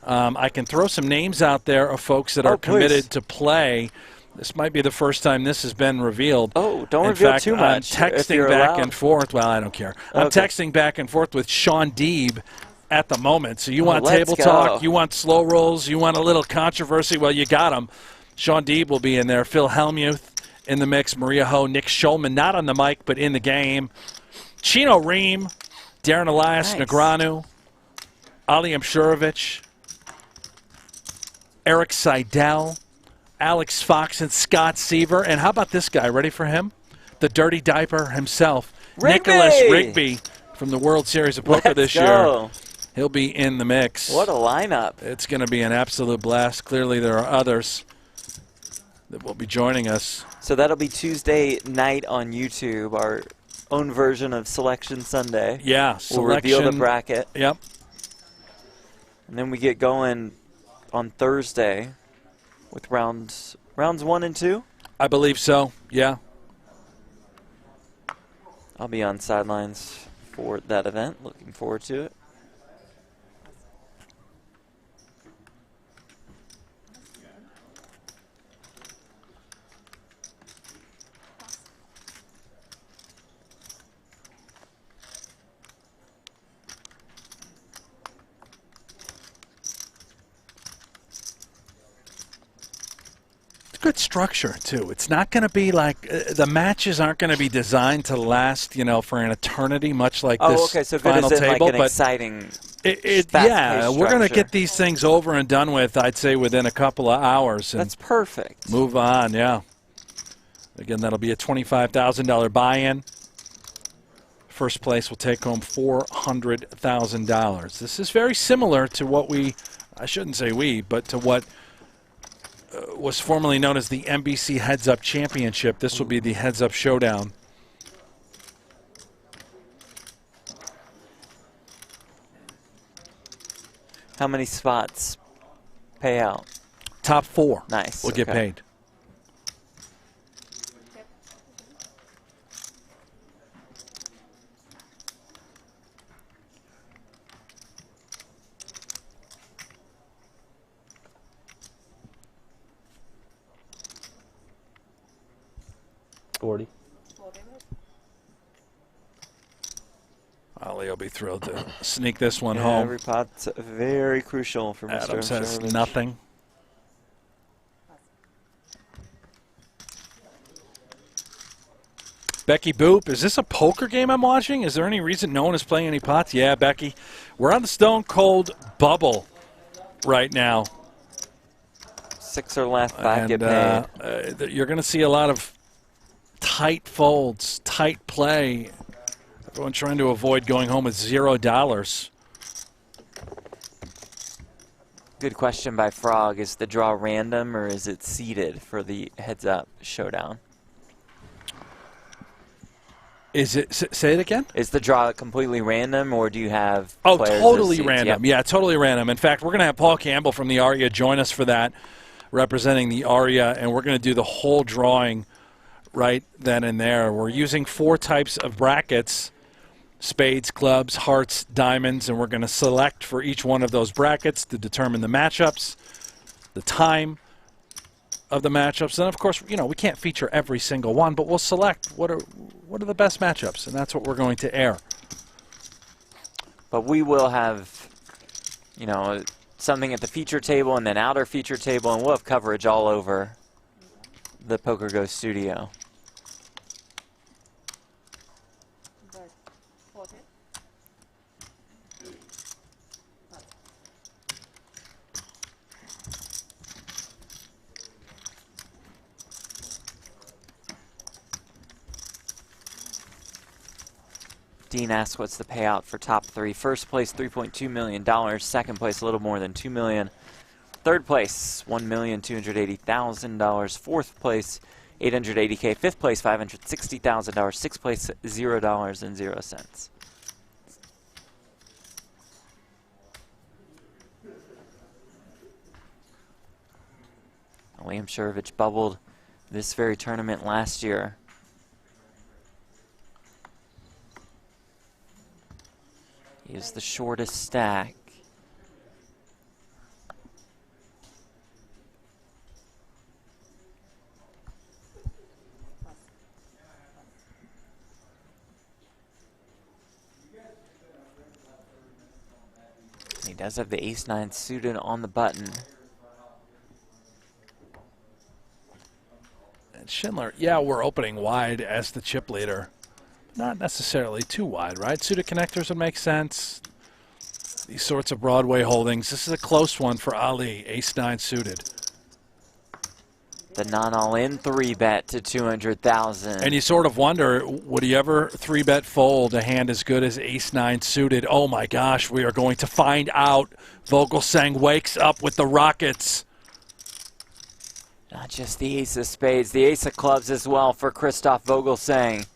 Speaker 2: I can throw some names out there of folks that are committed to play. This might be the first time this has been revealed.
Speaker 1: Oh, don't
Speaker 2: In
Speaker 1: reveal
Speaker 2: fact,
Speaker 1: too much.
Speaker 2: I'm texting back and forth. Well, I don't care. I'm
Speaker 1: Okay.
Speaker 2: texting back and forth with Sean Deeb at the moment. So you want
Speaker 1: let's
Speaker 2: table
Speaker 1: go.
Speaker 2: talk, you want slow rolls, you want a little controversy. Well, you got them. Sean Deeb will be in there. Phil Hellmuth in the mix. Maria Ho, Nick Schulman, not on the mic, but in the game. Chino Ream, Darren Elias Negreanu, Ali Imsirovic, Eric Seidel, Alex Fox, and Scott Seaver. And how about this guy? Ready for him? The Dirty Diaper himself,
Speaker 1: Rigby!
Speaker 2: Nicholas Rigby from the World Series of Poker this year.
Speaker 1: go.
Speaker 2: He'll be in the mix.
Speaker 1: What a lineup.
Speaker 2: It's going to be an absolute blast. Clearly there are others that will be joining us.
Speaker 1: So that'll be Tuesday night on YouTube, our own version of Selection Sunday.
Speaker 2: Yeah,
Speaker 1: We'll reveal the
Speaker 2: Selection-
Speaker 1: bracket.
Speaker 2: Yep.
Speaker 1: And then we get going on Thursday with rounds 1 and 2.
Speaker 2: I believe so, yeah.
Speaker 1: I'll be on sidelines for that event. Looking forward to it.
Speaker 2: Good structure, too. It's not going to be like the matches aren't going to be designed to last, you know, for an eternity, much like this
Speaker 1: okay, so good
Speaker 2: final
Speaker 1: as in
Speaker 2: table.
Speaker 1: like an
Speaker 2: but
Speaker 1: exciting,
Speaker 2: yeah, we're going to
Speaker 1: structure.
Speaker 2: get these things over and done with, I'd say, within a couple of hours. And
Speaker 1: That's perfect.
Speaker 2: move on, yeah. Again, that'll be a $25,000 buy-in. First place will take home $400,000. This is very similar to what I shouldn't say we, but to what was formerly known as the NBC Heads Up Championship. This will be the Heads Up Showdown.
Speaker 1: How many spots pay out?
Speaker 2: Top 4.
Speaker 1: Nice.
Speaker 2: Will get paid. Ali will be thrilled to sneak this one home.
Speaker 1: Every pot's very crucial for Mr.
Speaker 2: Adam says
Speaker 1: Imsirovic.
Speaker 2: nothing. Becky Boop, is this a poker game I'm watching? Is there any reason no one is playing any pots? Yeah, Becky. We're on the Stone Cold bubble right now.
Speaker 1: 6 or left, 5 get paid.
Speaker 2: You're going to see a lot of tight folds, tight play. Everyone trying to avoid going home with $0.
Speaker 1: Good question by Frog. Is the draw random or is it seeded for the heads-up showdown?
Speaker 2: Is it? Say it again?
Speaker 1: Is the draw completely random or do you have
Speaker 2: Oh,
Speaker 1: players as
Speaker 2: totally
Speaker 1: seeds?
Speaker 2: random.
Speaker 1: Yep.
Speaker 2: Yeah, totally random. In fact, we're going to have Paul Campbell from the ARIA join us for that, representing the ARIA, and we're going to do the whole drawing right then and there. We're using 4 types of brackets: spades, clubs, hearts, diamonds, and we're going to select for each one of those brackets to determine the matchups, the time of the matchups, and of course, you know, we can't feature every single one, but we'll select what are the best matchups, and that's what we're going to air.
Speaker 1: But we will have, you know, something at the feature table and then outer feature table, and we'll have coverage all over the PokerGO studio. Dean asks what's the payout for top 3. First place, $3.2 million. Second place, a little more than $2 million. Third place, $1,280,000. Fourth place, $880K. Fifth place, $560,000. Sixth place, $0.00. Imsirovic bubbled this very tournament last year. He is the shortest stack. He does have the ace-9 suited on the button.
Speaker 2: And Schindler, yeah, we're opening wide as the chip leader. Not necessarily too wide, right? Suited connectors would make sense. These sorts of Broadway holdings. This is a close one for Ali, ace-9 suited.
Speaker 1: The non-all-in 3-bet to $200,000.
Speaker 2: And you sort of wonder, would he ever 3-bet fold a hand as good as ace-9 suited? Oh my gosh, we are going to find out. Vogelsang wakes up with the Rockets.
Speaker 1: Not just the ace of spades, the ace of clubs as well for Christoph Vogelsang.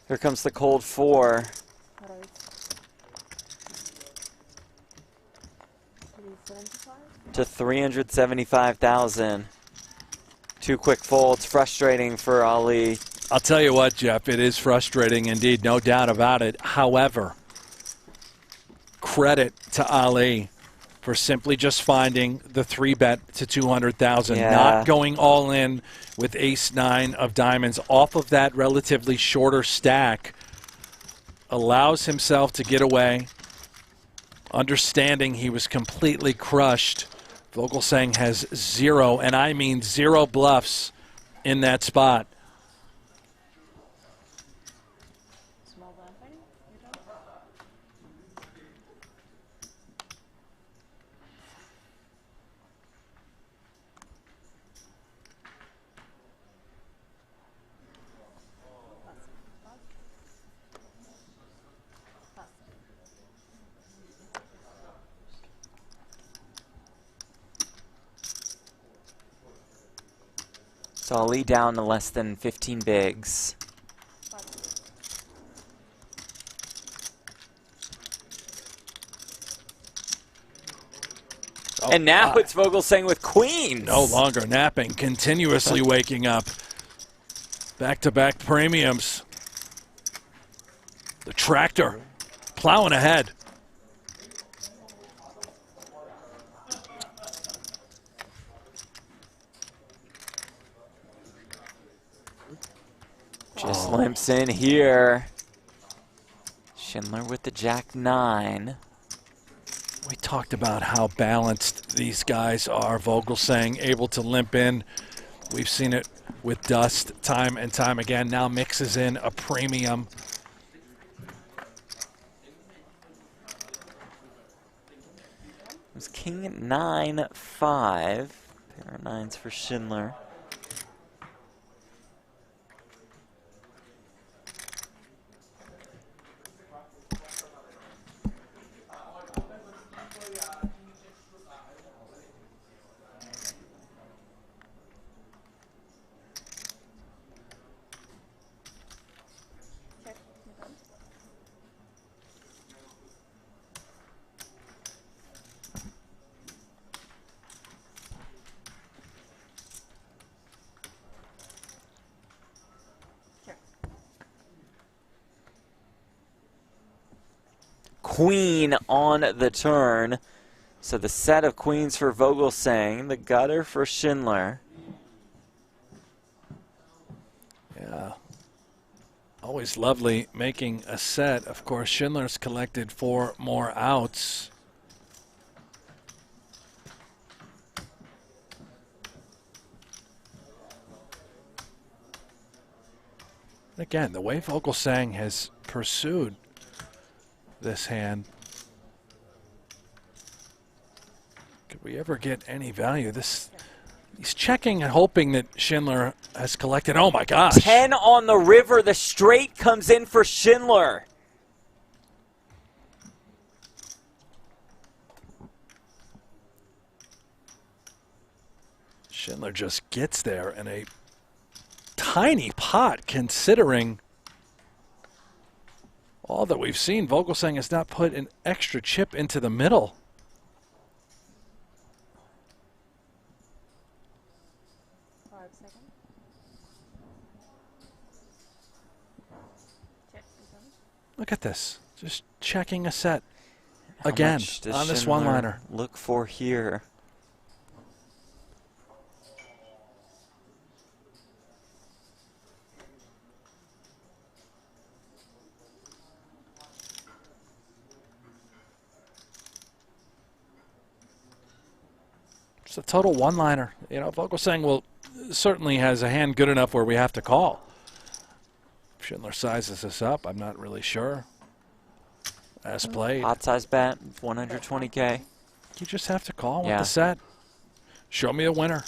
Speaker 1: Here comes the cold 4. To $375,000. Two quick folds, frustrating for Ali.
Speaker 2: I'll tell you what, Jeff, it is frustrating indeed, no doubt about it. However, credit to Ali for simply just finding the 3-bet to $200,000, not going all in with ace-9 of diamonds off of that relatively shorter stack. Allows himself to get away, understanding he was completely crushed. Vogelsang has 0, and I mean 0 bluffs in that spot.
Speaker 1: So Ali down to less than 15 bigs. And now it's Vogelsang with queens.
Speaker 2: No longer napping, continuously waking up. Back-to-back premiums. The tractor plowing ahead.
Speaker 1: Just limps in here. Schindler with the Jack-9.
Speaker 2: We talked about how balanced these guys are. Vogelsang able to limp in. We've seen it with Dust time and time again. Now mixes in a premium.
Speaker 1: It was King 9-5. Pair of 9s for Schindler. Queen on the turn. So the set of queens for Vogelsang, the gutter for Schindler.
Speaker 2: Yeah. Always lovely making a set. Of course, Schindler's collected 4 more outs. Again, the way Vogelsang has pursued this hand, could we ever get any value? He's checking and hoping that Schindler has collected. Oh my gosh.
Speaker 1: 10 on the river. The straight comes in for Schindler.
Speaker 2: Schindler just gets there in a tiny pot, considering all that we've seen. Vogelsang has not put an extra chip into the middle. Look at this. Just checking a set again on this one-liner.
Speaker 1: Look for here.
Speaker 2: It's a total one-liner. You know, Vogelsang certainly has a hand good enough where we have to call. If Schindler sizes this up, I'm not really sure. As played.
Speaker 1: Hot size bet, 120K.
Speaker 2: You just have to call with the set. Show me a winner.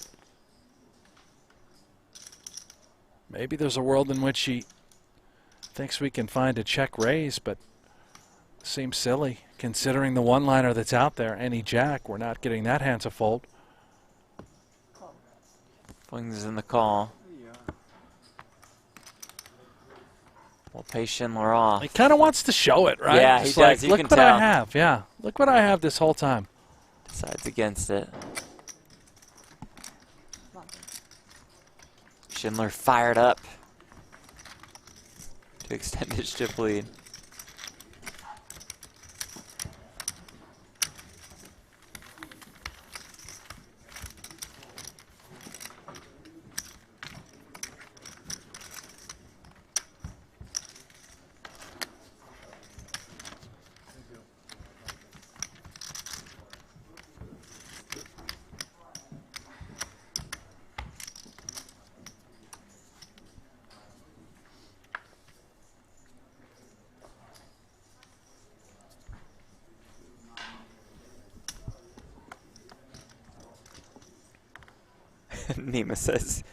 Speaker 2: Maybe there's a world in which he thinks we can find a check raise, but seems silly considering the one-liner that's out there. Any jack, we're not getting that hand to fold.
Speaker 1: Flings in the call. We'll pay Schindler off.
Speaker 2: He kind of wants to show it, right?
Speaker 1: Yeah, he does. You
Speaker 2: look
Speaker 1: can
Speaker 2: what
Speaker 1: tell.
Speaker 2: I have. Yeah, look what I have this whole time.
Speaker 1: Decides against it. Schindler fired up to extend his chip lead. Nima says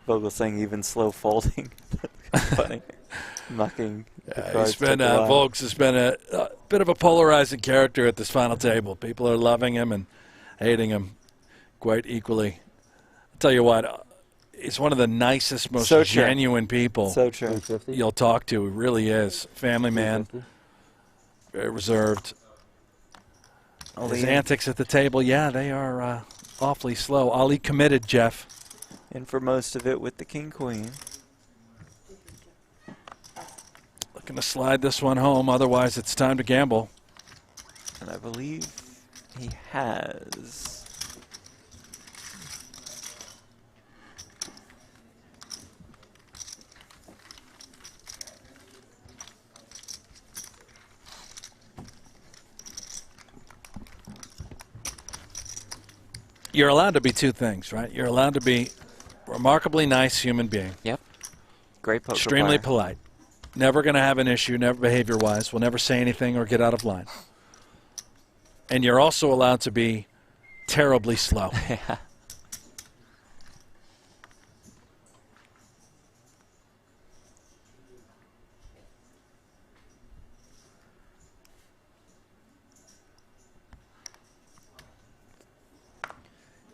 Speaker 1: Vogelsang even slow folding. Funny. Mucking.
Speaker 2: He's been, Vogs has been a bit of a polarizing character at this final table. People are loving him and hating him quite equally. I'll tell you what, he's one of the nicest, most genuine people you'll talk to. He really is. Family man. Very reserved. His antics at the table, yeah, they are awfully slow. Ali committed, Jeff.
Speaker 1: In for most of it with the king-queen.
Speaker 2: Looking to slide this one home, otherwise it's time to gamble.
Speaker 1: And I believe he has.
Speaker 2: You're allowed to be two things, right? You're allowed to be a remarkably nice human being.
Speaker 1: Yep. Great poker
Speaker 2: Extremely
Speaker 1: player.
Speaker 2: polite. Never going to have an issue, never behavior-wise. Will never say anything or get out of line. And you're also allowed to be terribly slow.
Speaker 1: Yeah.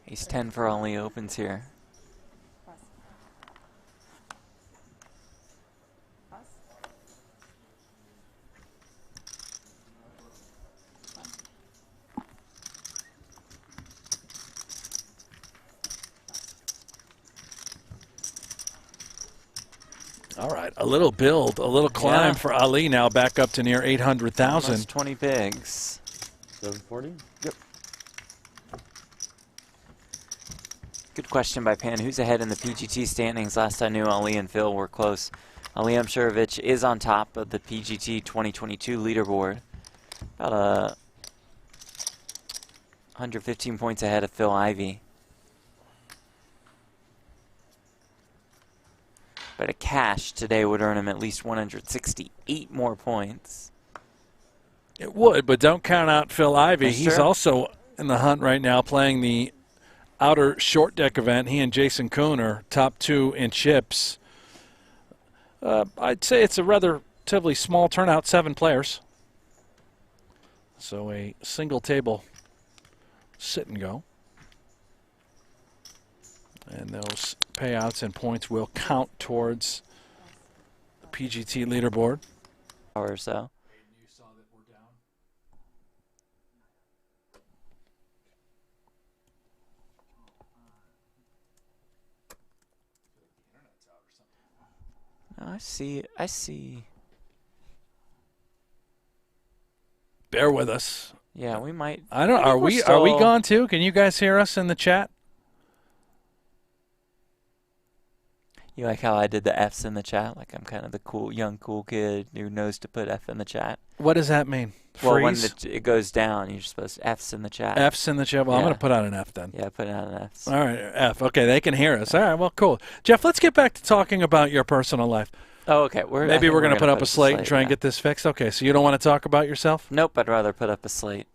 Speaker 1: He's 10 for only opens here.
Speaker 2: All right, a little build, a little climb for Ali now, back up to near 800,000.
Speaker 1: Almost 20 bigs.
Speaker 8: 740?
Speaker 1: Yep. Good question by Pan. Who's ahead in the PGT standings? Last I knew, Ali and Phil were close. Ali Imsirovic is on top of the PGT 2022 leaderboard. About 115 points ahead of Phil Ivey. But a cash today would earn him at least 168 more points.
Speaker 2: It would, but don't count out Phil Ivey.
Speaker 1: That's
Speaker 2: He's
Speaker 1: true.
Speaker 2: also in the hunt right now playing the outer short deck event. He and Jason Kuhn are top 2 in chips. I'd say it's a relatively small turnout, 7 players. So a single table sit and go. And those payouts and points will count towards the PGT leaderboard.
Speaker 1: Or so. I see.
Speaker 2: Bear with us.
Speaker 1: Yeah, we might.
Speaker 2: I don't. Are we gone too? Can you guys hear us in the chat?
Speaker 1: You like how I did the F's in the chat? Like I'm kind of the young cool kid who knows to put F in the chat.
Speaker 2: What does that mean?
Speaker 1: Well, when
Speaker 2: Freeze?
Speaker 1: it goes down, you're supposed to F's in the chat.
Speaker 2: F's in the chat. Well, I'm going to put out an F then.
Speaker 1: Yeah, put out an F.
Speaker 2: All right, F. Okay, they can hear us. All right, well, cool. Jeff, let's get back to talking about your personal life.
Speaker 1: Oh, okay.
Speaker 2: Maybe we're going to put up a slate and try and get this fixed. Okay, so you don't want to talk about yourself?
Speaker 1: Nope, I'd rather put up a slate.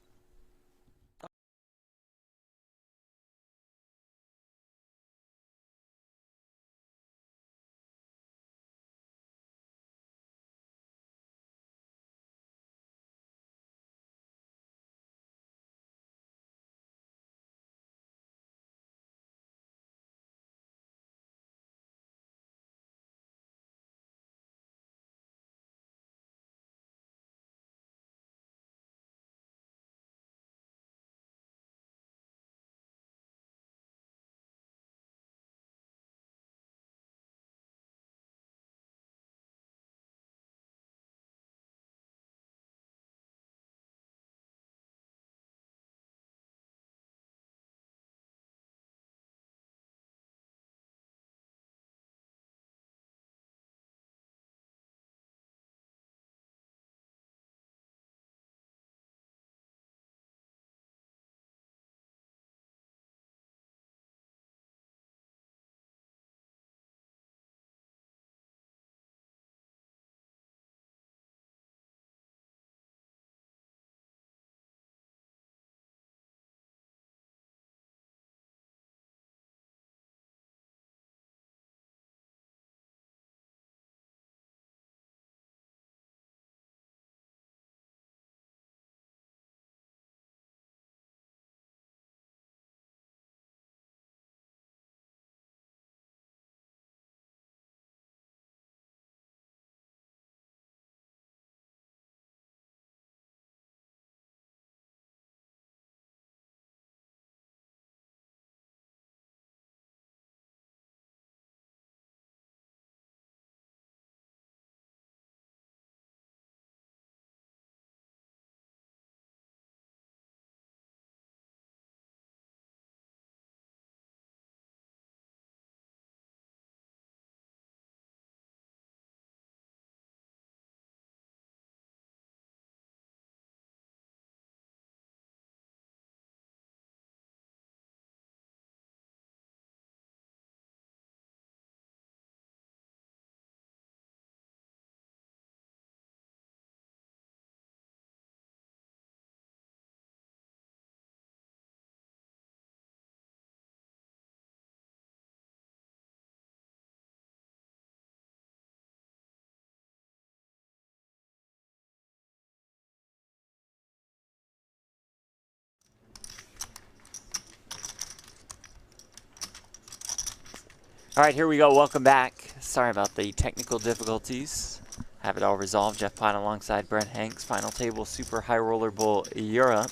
Speaker 1: All right, here we go. Welcome back. Sorry about the technical difficulties. Have it all resolved. Jeff Platt alongside Brent Hanks. Final table, Super High Roller Bowl Europe.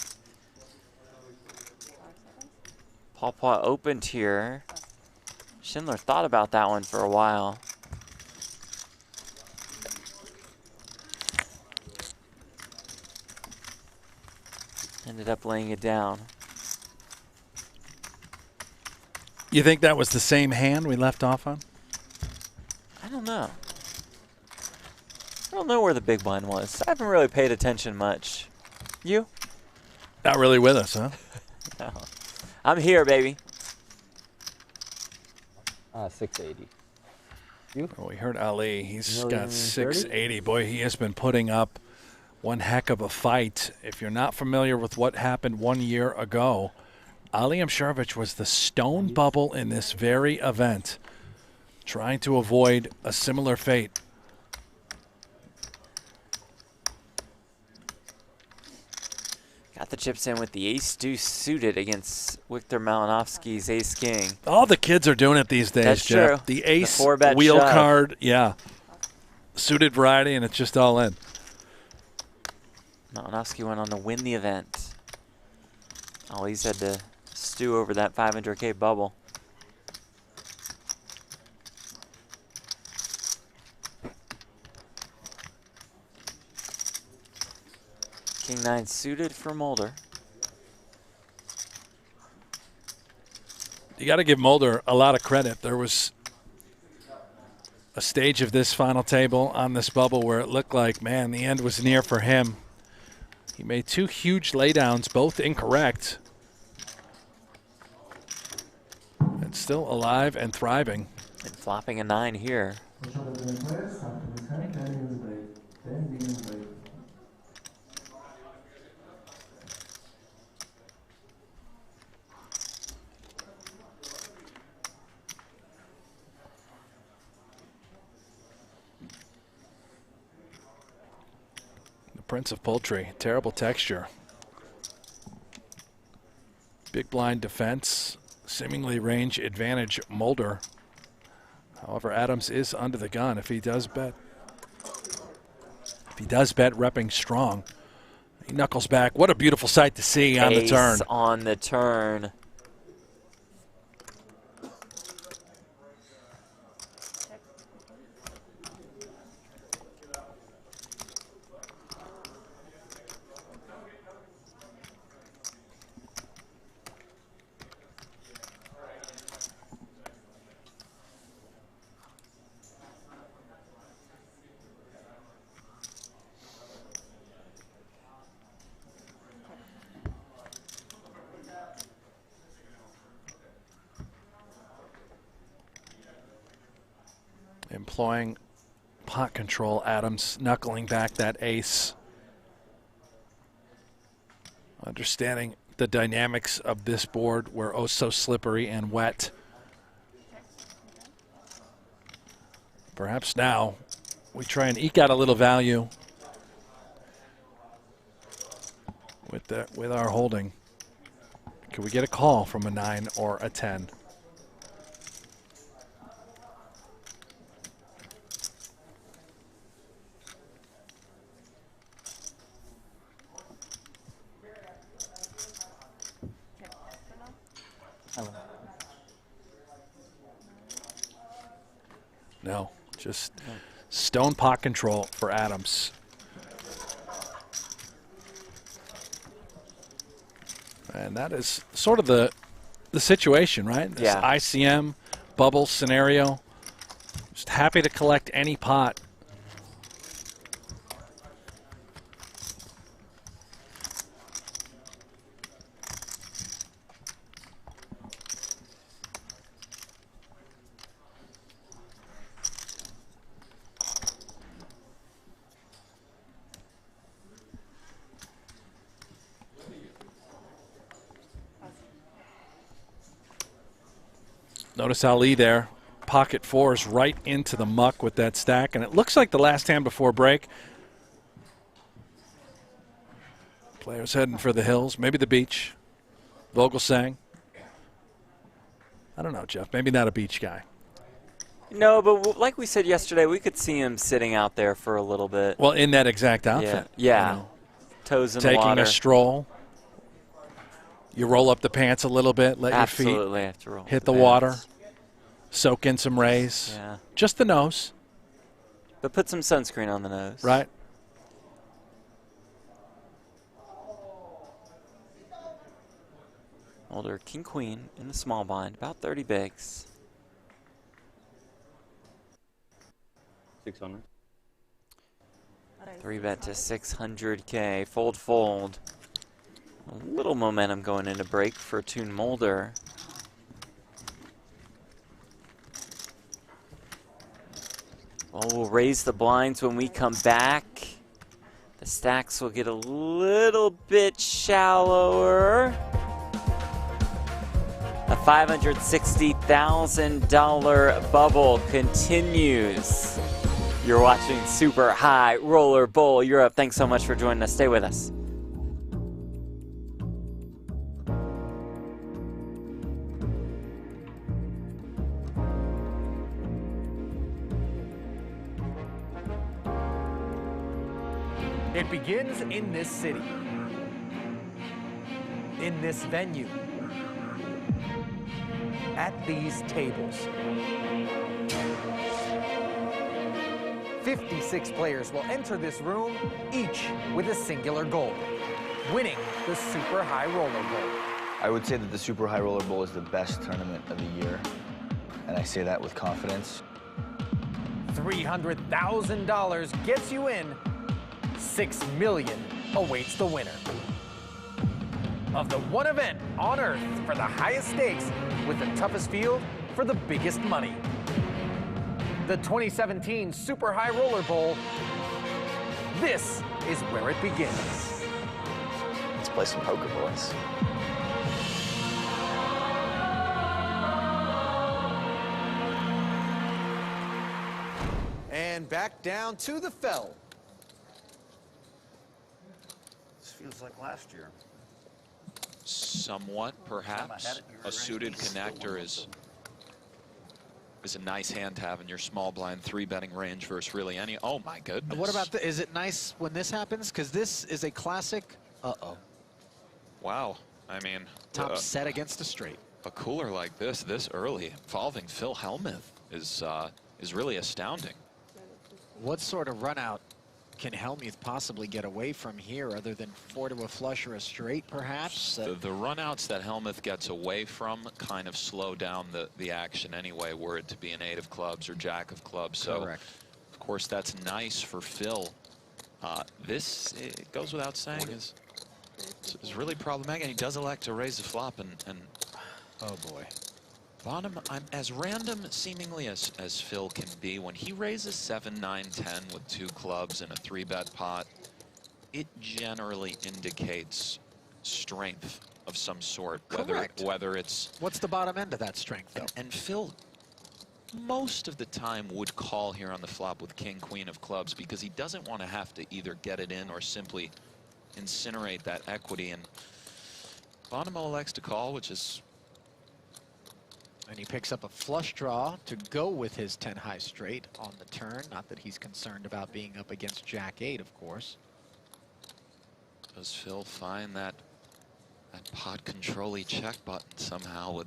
Speaker 1: Paul Phua opened here. Schindler thought about that one for a while. Ended up laying it down.
Speaker 2: You think that was the same hand we left off on?
Speaker 1: I don't know. I don't know where the big blind was. I haven't really paid attention much. You?
Speaker 2: Not really with us, huh?
Speaker 1: No. I'm here, baby.
Speaker 4: 680. You?
Speaker 2: Oh, we heard Ali. He's got
Speaker 4: 1,030,000?
Speaker 2: 680. Boy, he has been putting up one heck of a fight. If you're not familiar with what happened 1 year ago, Ali Imsirovic was the stone bubble in this very event, trying to avoid a similar fate.
Speaker 1: Got the chips in with the ace-deuce suited against Viktor Malinovsky's ace-king.
Speaker 2: All the kids are doing it these days,
Speaker 1: That's
Speaker 2: Jeff.
Speaker 1: true.
Speaker 2: The ace
Speaker 1: The 4-bet
Speaker 2: wheel
Speaker 1: shove.
Speaker 2: card, yeah. Suited variety, and it's just all in.
Speaker 1: Malinovsky went on to win the event. Ali's had to stew over that 500K bubble. King 9 suited for Mulder.
Speaker 2: You got to give Mulder a lot of credit. There was a stage of this final table on this bubble where it looked like, man, the end was near for him. He made two huge laydowns, both incorrect. And still alive and thriving.
Speaker 1: And flopping a 9 here.
Speaker 2: Prince of Poultry, terrible texture. Big blind defense, seemingly range advantage Mulder. However, Adams is under the gun if he does bet. If he does bet repping strong, he knuckles back. What a beautiful sight to see on the turn.
Speaker 1: Ace on the turn.
Speaker 2: Employing pot control, Adams knuckling back that ace. Understanding the dynamics of this board where oh so slippery and wet. Perhaps now we try and eke out a little value with our holding. Can we get a call from a 9 or a 10? No, just stone pot control for Adams. And that is sort of the situation, right? This
Speaker 1: Yeah.
Speaker 2: ICM bubble scenario. Just happy to collect any pot. Notice Ali there, pocket fours right into the muck with that stack, and it looks like the last hand before break. Players heading for the hills, maybe the beach. Vogelsang. I don't know, Jeff, maybe not a beach guy.
Speaker 1: No, but like we said yesterday, we could see him sitting out there for a little bit.
Speaker 2: Well, in that exact outfit.
Speaker 1: Yeah.
Speaker 2: You know,
Speaker 1: Toes in the
Speaker 2: taking
Speaker 1: water.
Speaker 2: a stroll. You roll up the pants a little bit, let
Speaker 1: Absolutely
Speaker 2: your
Speaker 1: have to roll
Speaker 2: feet hit
Speaker 1: the
Speaker 2: the
Speaker 1: pants.
Speaker 2: water, soak in some rays.
Speaker 1: Yeah.
Speaker 2: Just the nose.
Speaker 1: But put some sunscreen on the nose.
Speaker 2: Right.
Speaker 1: Mulder, king queen in the small blind, about 30 bigs.
Speaker 8: 600.
Speaker 1: 3-bet to 600K. Fold, fold. A little momentum going into break for Teun Mulder. Well, we'll raise the blinds when we come back. The stacks will get a little bit shallower. The $560,000 bubble continues. You're watching Super High Roller Bowl Europe. Thanks so much for joining us. Stay with us.
Speaker 16: It begins in this city, in this venue, at these tables. 56 players will enter this room, each with a singular goal, winning the Super High Roller Bowl.
Speaker 17: I would say that the Super High Roller Bowl is the best tournament of the year, and I say that with confidence.
Speaker 16: $300,000 gets you in. $6 million awaits the winner of the one event on Earth for the highest stakes with the toughest field for the biggest money. The 2017 Super High Roller Bowl. This is where it begins.
Speaker 17: Let's play some poker, boys.
Speaker 16: And back down to the fell.
Speaker 18: Feels like last year.
Speaker 14: Somewhat, perhaps. A suited connector is a nice hand to have in your small blind 3-betting range versus really any. Oh my goodness.
Speaker 13: What about is it nice when this happens? Because this is a classic. Uh-oh.
Speaker 14: Wow. I mean,
Speaker 13: Top set against a straight.
Speaker 14: A cooler like this early, involving Phil Hellmuth is really astounding.
Speaker 13: What sort of run out can Hellmuth possibly get away from here other than 4 to a flush or a straight, perhaps?
Speaker 14: The runouts that Hellmuth gets away from kind of slow down the action anyway, were it to be an 8 of clubs or jack of clubs. So,
Speaker 13: correct.
Speaker 14: Of course, that's nice for Phil. This, it goes without saying, is really problematic. And he does elect to raise the flop, and
Speaker 13: oh boy.
Speaker 14: Bottom, I'm as random seemingly as Phil can be. When he raises 7, 9, 10 with 2 clubs and a 3-bet pot, it generally indicates strength of some sort. Whether it's
Speaker 13: what's the bottom end of that strength, though?
Speaker 14: And Phil, most of the time, would call here on the flop with king, queen of clubs because he doesn't want to have to either get it in or simply incinerate that equity. And Addamo elects to call, which is.
Speaker 13: And he picks up a flush draw to go with his 10 high straight on the turn. Not that he's concerned about being up against jack 8, of course.
Speaker 14: Does Phil find that pot control-y check button somehow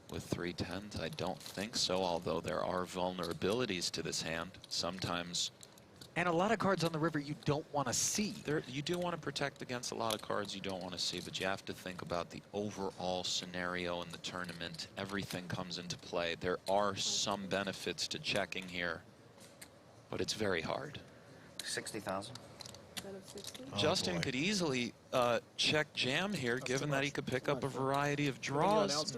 Speaker 14: with 3 10s? I don't think so, although there are vulnerabilities to this hand. Sometimes.
Speaker 13: And a lot of cards on the river you don't want to see.
Speaker 14: You do want to protect against a lot of cards you don't want to see, but you have to think about the overall scenario in the tournament. Everything comes into play. There are some benefits to checking here, but it's very hard.
Speaker 18: 60,000.
Speaker 14: Justin could easily check jam here, given that he could pick up a variety of draws.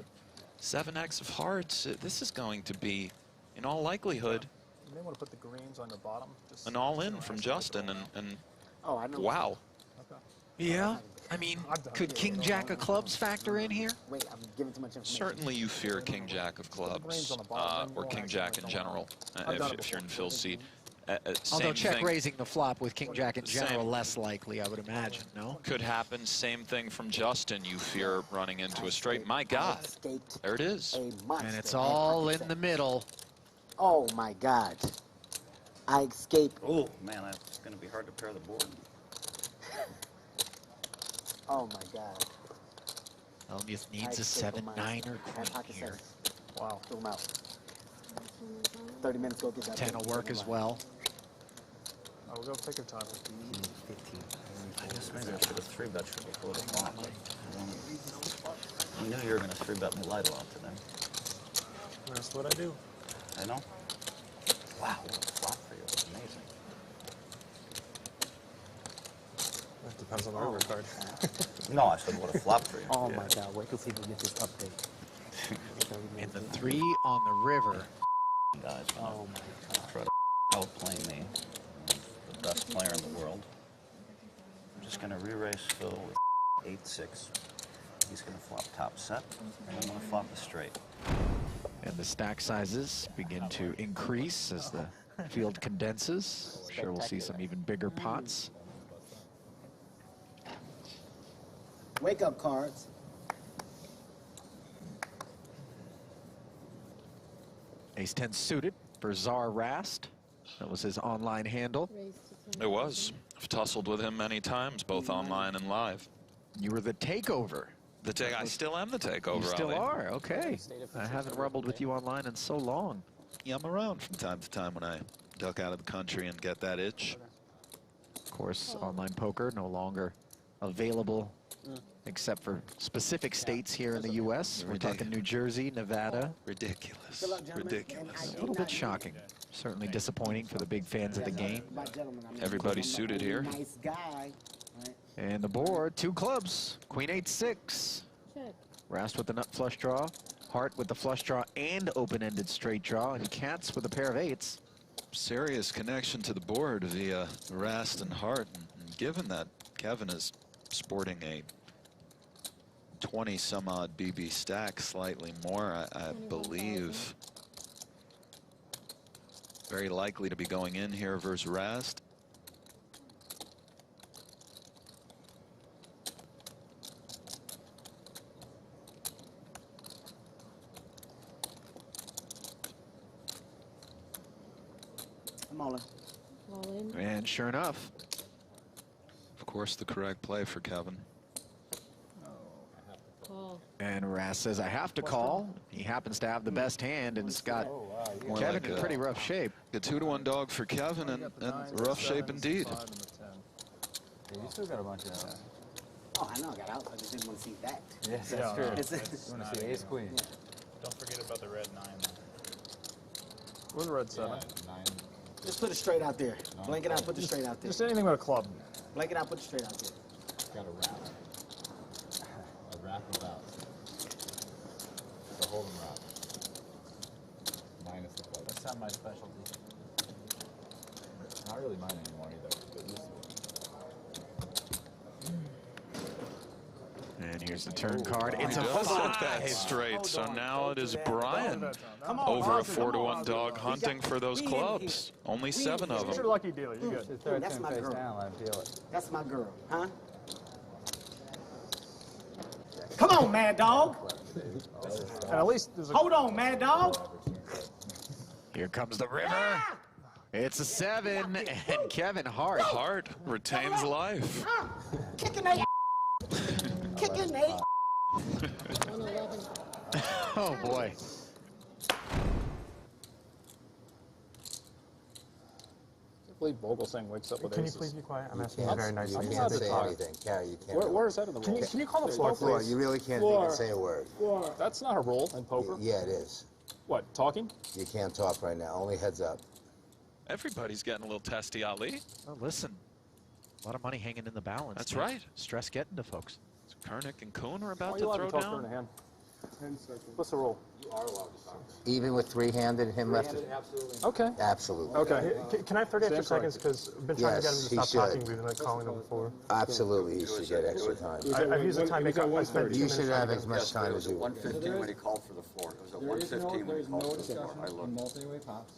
Speaker 14: 7x of hearts. This is going to be, in all likelihood,
Speaker 7: You may want to put the greens on the bottom. Just
Speaker 14: an all-in from Justin, and
Speaker 7: oh, I know.
Speaker 14: Wow.
Speaker 7: Okay.
Speaker 13: Yeah, I mean, could king jack of clubs factor in here?
Speaker 7: Wait, I'm giving too much information.
Speaker 14: Certainly you fear king jack of clubs, or king jack in general, if you're in Phil's seat.
Speaker 13: Although check raising the flop with king jack in general, less likely, I would imagine, no?
Speaker 14: Could happen. Same thing from Justin. You fear running into a straight. My God, there it is.
Speaker 13: And it's all in the middle.
Speaker 7: Oh my God. I escaped.
Speaker 18: Oh man, that's going to be hard to pair the board.
Speaker 7: Oh my God.
Speaker 13: Hellmuth needs a 7, 9, or queen here.
Speaker 7: Wow. Fill him out. 30 minutes, go get that.
Speaker 13: 10 will work as well.
Speaker 7: I'll go take your time.
Speaker 18: 15. I guess maybe I should have 3-bet you before the flop. I knew you were going to 3-bet me light a lot today.
Speaker 7: That's what I do.
Speaker 18: I know. Wow, what a flop for you. It was amazing.
Speaker 7: That depends on the river card.
Speaker 18: No, I said what a flop for you.
Speaker 4: Oh my God, wait till people get this update.
Speaker 16: And the 3 on the river.
Speaker 18: Guys,
Speaker 4: oh my God.
Speaker 18: Try to outplay me. The best player in the world. I'm just going to re-race Phil with 8-6. He's going to flop top set, and I'm going to flop the straight.
Speaker 16: And the stack sizes begin to increase as the field condenses. I'm sure we'll see some even bigger pots.
Speaker 19: Wake up cards.
Speaker 16: Ace-10 suited for Czar Rast. That was his online handle.
Speaker 14: It was. I've tussled with him many times, both online and live.
Speaker 16: You were the takeover.
Speaker 14: I still am the takeover.
Speaker 16: You still
Speaker 14: Ali.
Speaker 16: are, okay. I haven't rumbled with you online in so long.
Speaker 14: Yeah, I'm around from time to time when I duck out of the country and get that itch.
Speaker 16: Of course, online poker no longer available except for specific states here in the U.S. We're talking New Jersey, Nevada.
Speaker 14: Ridiculous. Ridiculous.
Speaker 16: A little bit shocking. Certainly disappointing for the big fans of the game.
Speaker 14: Everybody's suited here.
Speaker 19: Nice guy.
Speaker 16: And the board, 2 clubs. Queen 8-6. Rast with the nut flush draw. Heart with the flush draw and open-ended straight draw. And Katz with a pair of 8s.
Speaker 14: Serious connection to the board via Rast and Hart. And given that Kevin is sporting a 20-some-odd BB stack, slightly more, I believe. Very likely to be going in here versus Rast.
Speaker 19: I'm all in.
Speaker 10: All in.
Speaker 16: And sure enough.
Speaker 14: Of course, the correct play for Kevin.
Speaker 10: Call.
Speaker 16: And Rast says, I have to call. He happens to have the best hand, and it's got
Speaker 14: More
Speaker 16: Kevin
Speaker 14: like
Speaker 16: in pretty rough shape.
Speaker 14: A 2-to-1 dog for Kevin, and rough shape indeed.
Speaker 8: Yeah, you still got a bunch of that.
Speaker 19: Oh, I know I got out. I just didn't want to see that.
Speaker 8: Yes, that's true.
Speaker 19: It's-
Speaker 8: You want to see ace queen.
Speaker 7: Yeah. Don't forget about the red 9. Where's the red 7?
Speaker 8: 9.
Speaker 19: Just put it straight out there. Blank it out, put it straight out there.
Speaker 7: Just anything but a club.
Speaker 19: Blank it out, put it straight out there.
Speaker 8: Got a wrap. A wrap about. The hold'em wrap. Minus the club. That's not my specialty. Not really mine anymore either. But used to it.
Speaker 16: And here's the turn card. It's
Speaker 14: He
Speaker 16: a
Speaker 14: does hit
Speaker 16: 5.
Speaker 14: that straight, so now it is Brian over a 4-to-1 dog hunting for those clubs. Only 7 of
Speaker 7: You're
Speaker 14: them.
Speaker 7: a lucky dealer. You good.
Speaker 19: That's my girl. That's my girl, huh? Come on, Mad Dog.
Speaker 7: And at least there's a...
Speaker 19: Hold on, Mad Dog.
Speaker 16: Here comes the river. It's a 7, and Kevin Hart.
Speaker 14: Hart retains life.
Speaker 19: Kicking that. Kicking that.
Speaker 10: 111.
Speaker 16: Oh, boy.
Speaker 7: I believe Vogelsang wakes up with
Speaker 20: Can you
Speaker 7: aces.
Speaker 20: please be quiet? I'm
Speaker 7: You
Speaker 20: asking
Speaker 7: can't-
Speaker 20: very nicely.
Speaker 7: I'm
Speaker 20: You
Speaker 7: allowed
Speaker 20: can't
Speaker 7: to
Speaker 20: say
Speaker 7: talk.
Speaker 20: anything. Carrie, you can't.
Speaker 7: Where's that in the rules?
Speaker 20: Can
Speaker 7: you call the floor,
Speaker 20: Floor,
Speaker 7: please?
Speaker 20: you really can't
Speaker 7: Floor.
Speaker 20: even say a word.
Speaker 7: That's not a rule in poker.
Speaker 20: Yeah, it is.
Speaker 7: What, talking?
Speaker 20: You can't talk right now. Only heads up.
Speaker 14: Everybody's getting a little testy, Ali.
Speaker 16: Oh, listen. A lot of money hanging in the balance.
Speaker 14: That's
Speaker 16: man.
Speaker 14: right.
Speaker 16: Stress getting to folks.
Speaker 14: Kernick and Kuhn are
Speaker 7: Why
Speaker 14: about
Speaker 7: are you
Speaker 14: to
Speaker 7: allowed
Speaker 14: throw
Speaker 7: to talk during
Speaker 14: down.
Speaker 7: a hand? 10 seconds. What's the rule? You are allowed to talk.
Speaker 20: Even with three-handed, him left.
Speaker 7: Absolutely. Okay.
Speaker 20: Absolutely.
Speaker 7: Okay.
Speaker 20: Can I have 30 extra seconds?
Speaker 7: Because
Speaker 20: I've been trying to get him to stop talking. We've been calling him before. Absolutely, he should get extra time.
Speaker 7: I've used the time. I spent 2
Speaker 20: You
Speaker 7: minutes
Speaker 20: should
Speaker 7: trying
Speaker 20: have
Speaker 7: to
Speaker 20: as
Speaker 7: get
Speaker 20: much time as you want.
Speaker 18: 115 when he called for the floor. It was a 115 when he called for the floor. I looked.
Speaker 21: Multi-way pops,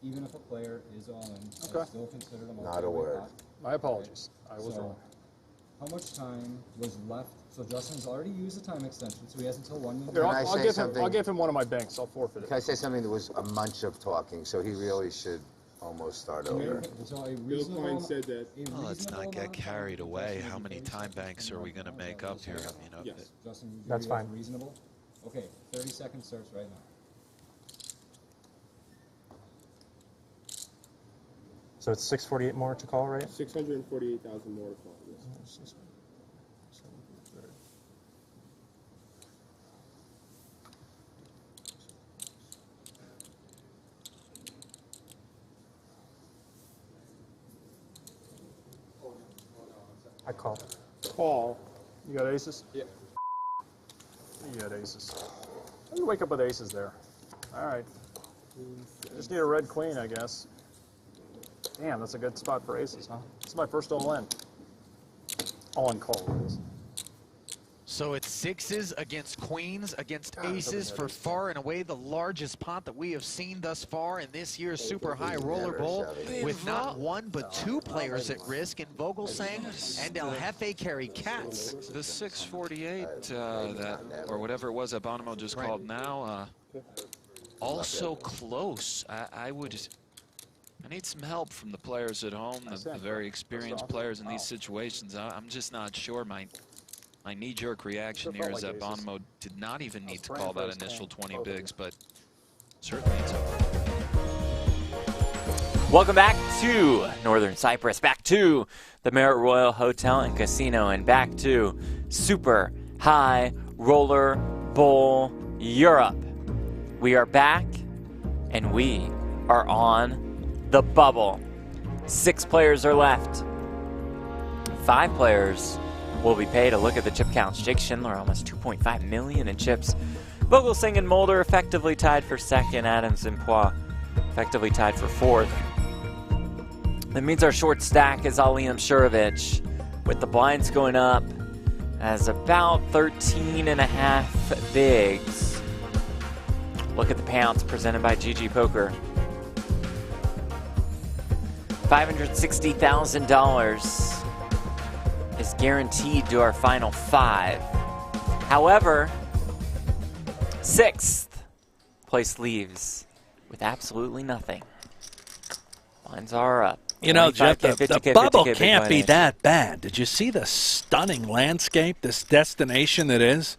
Speaker 21: even if a player is all in, it's
Speaker 7: Okay.
Speaker 21: still considered a multi-way
Speaker 20: Not a word.
Speaker 21: pop.
Speaker 7: My apologies. I was
Speaker 21: So,
Speaker 7: wrong.
Speaker 21: how much time was left? So Justin's already used the time extension, so he has until 1 minute.
Speaker 7: Here,
Speaker 20: Can I
Speaker 7: I'll
Speaker 20: say
Speaker 7: give
Speaker 20: something?
Speaker 7: him. I'll give him one of my banks. I'll forfeit it.
Speaker 20: Can I say something? There was a bunch of talking, so he really should almost start over.
Speaker 21: So a reasonable,
Speaker 7: said that.
Speaker 14: Well, let's not get carried away. How many time banks are we going to make up here? You know,
Speaker 21: Justin, you
Speaker 20: That's
Speaker 21: agree
Speaker 20: fine.
Speaker 21: Reasonable? Okay, 30 seconds starts right now.
Speaker 7: So it's 648 more to call, right?
Speaker 21: 648,000 more to call. Yes.
Speaker 7: I call.
Speaker 21: Call.
Speaker 7: You got aces?
Speaker 21: Yeah.
Speaker 7: You got aces. How do you wake up with aces there? All right. Just need a red queen, I guess. Damn, that's a good spot for aces, huh? This is my first all-in. All-in call, that is.
Speaker 16: So it's sixes against queens against aces for far and away the largest pot that we have seen thus far in this year's Super High Roller Bowl, with not one but two players at risk in Vogelsang and El Jefe carry cats.
Speaker 14: The 648 or whatever it was that Addamo just called now, also close. I need some help from the players at home, the very experienced players in these situations. I'm just not sure. My knee-jerk reaction here is that Addamo did not even need to call that initial 20 bigs, but certainly it's over.
Speaker 1: Welcome back to Northern Cyprus, back to the Marriott Royal Hotel and Casino, and back to Super High Roller Bowl Europe. We are back, and we are on the bubble. 6 players are left. 5 players will be paid. A look at the chip counts. Jake Schindler, almost 2.5 million in chips. Vogelsang and Mulder effectively tied for second. Adams and Phua effectively tied for fourth. That means our short stack is Ali Imsirovic, with the blinds going up as about 13.5 bigs. Look at the payouts presented by GG Poker. $560,000 is guaranteed to our final 5. However, 6th place leaves with absolutely nothing. Lines are up.
Speaker 2: You know, Jeff, the
Speaker 1: 50K,
Speaker 2: bubble
Speaker 1: 50K,
Speaker 2: can't be that bad. Did you see the stunning landscape, this destination that is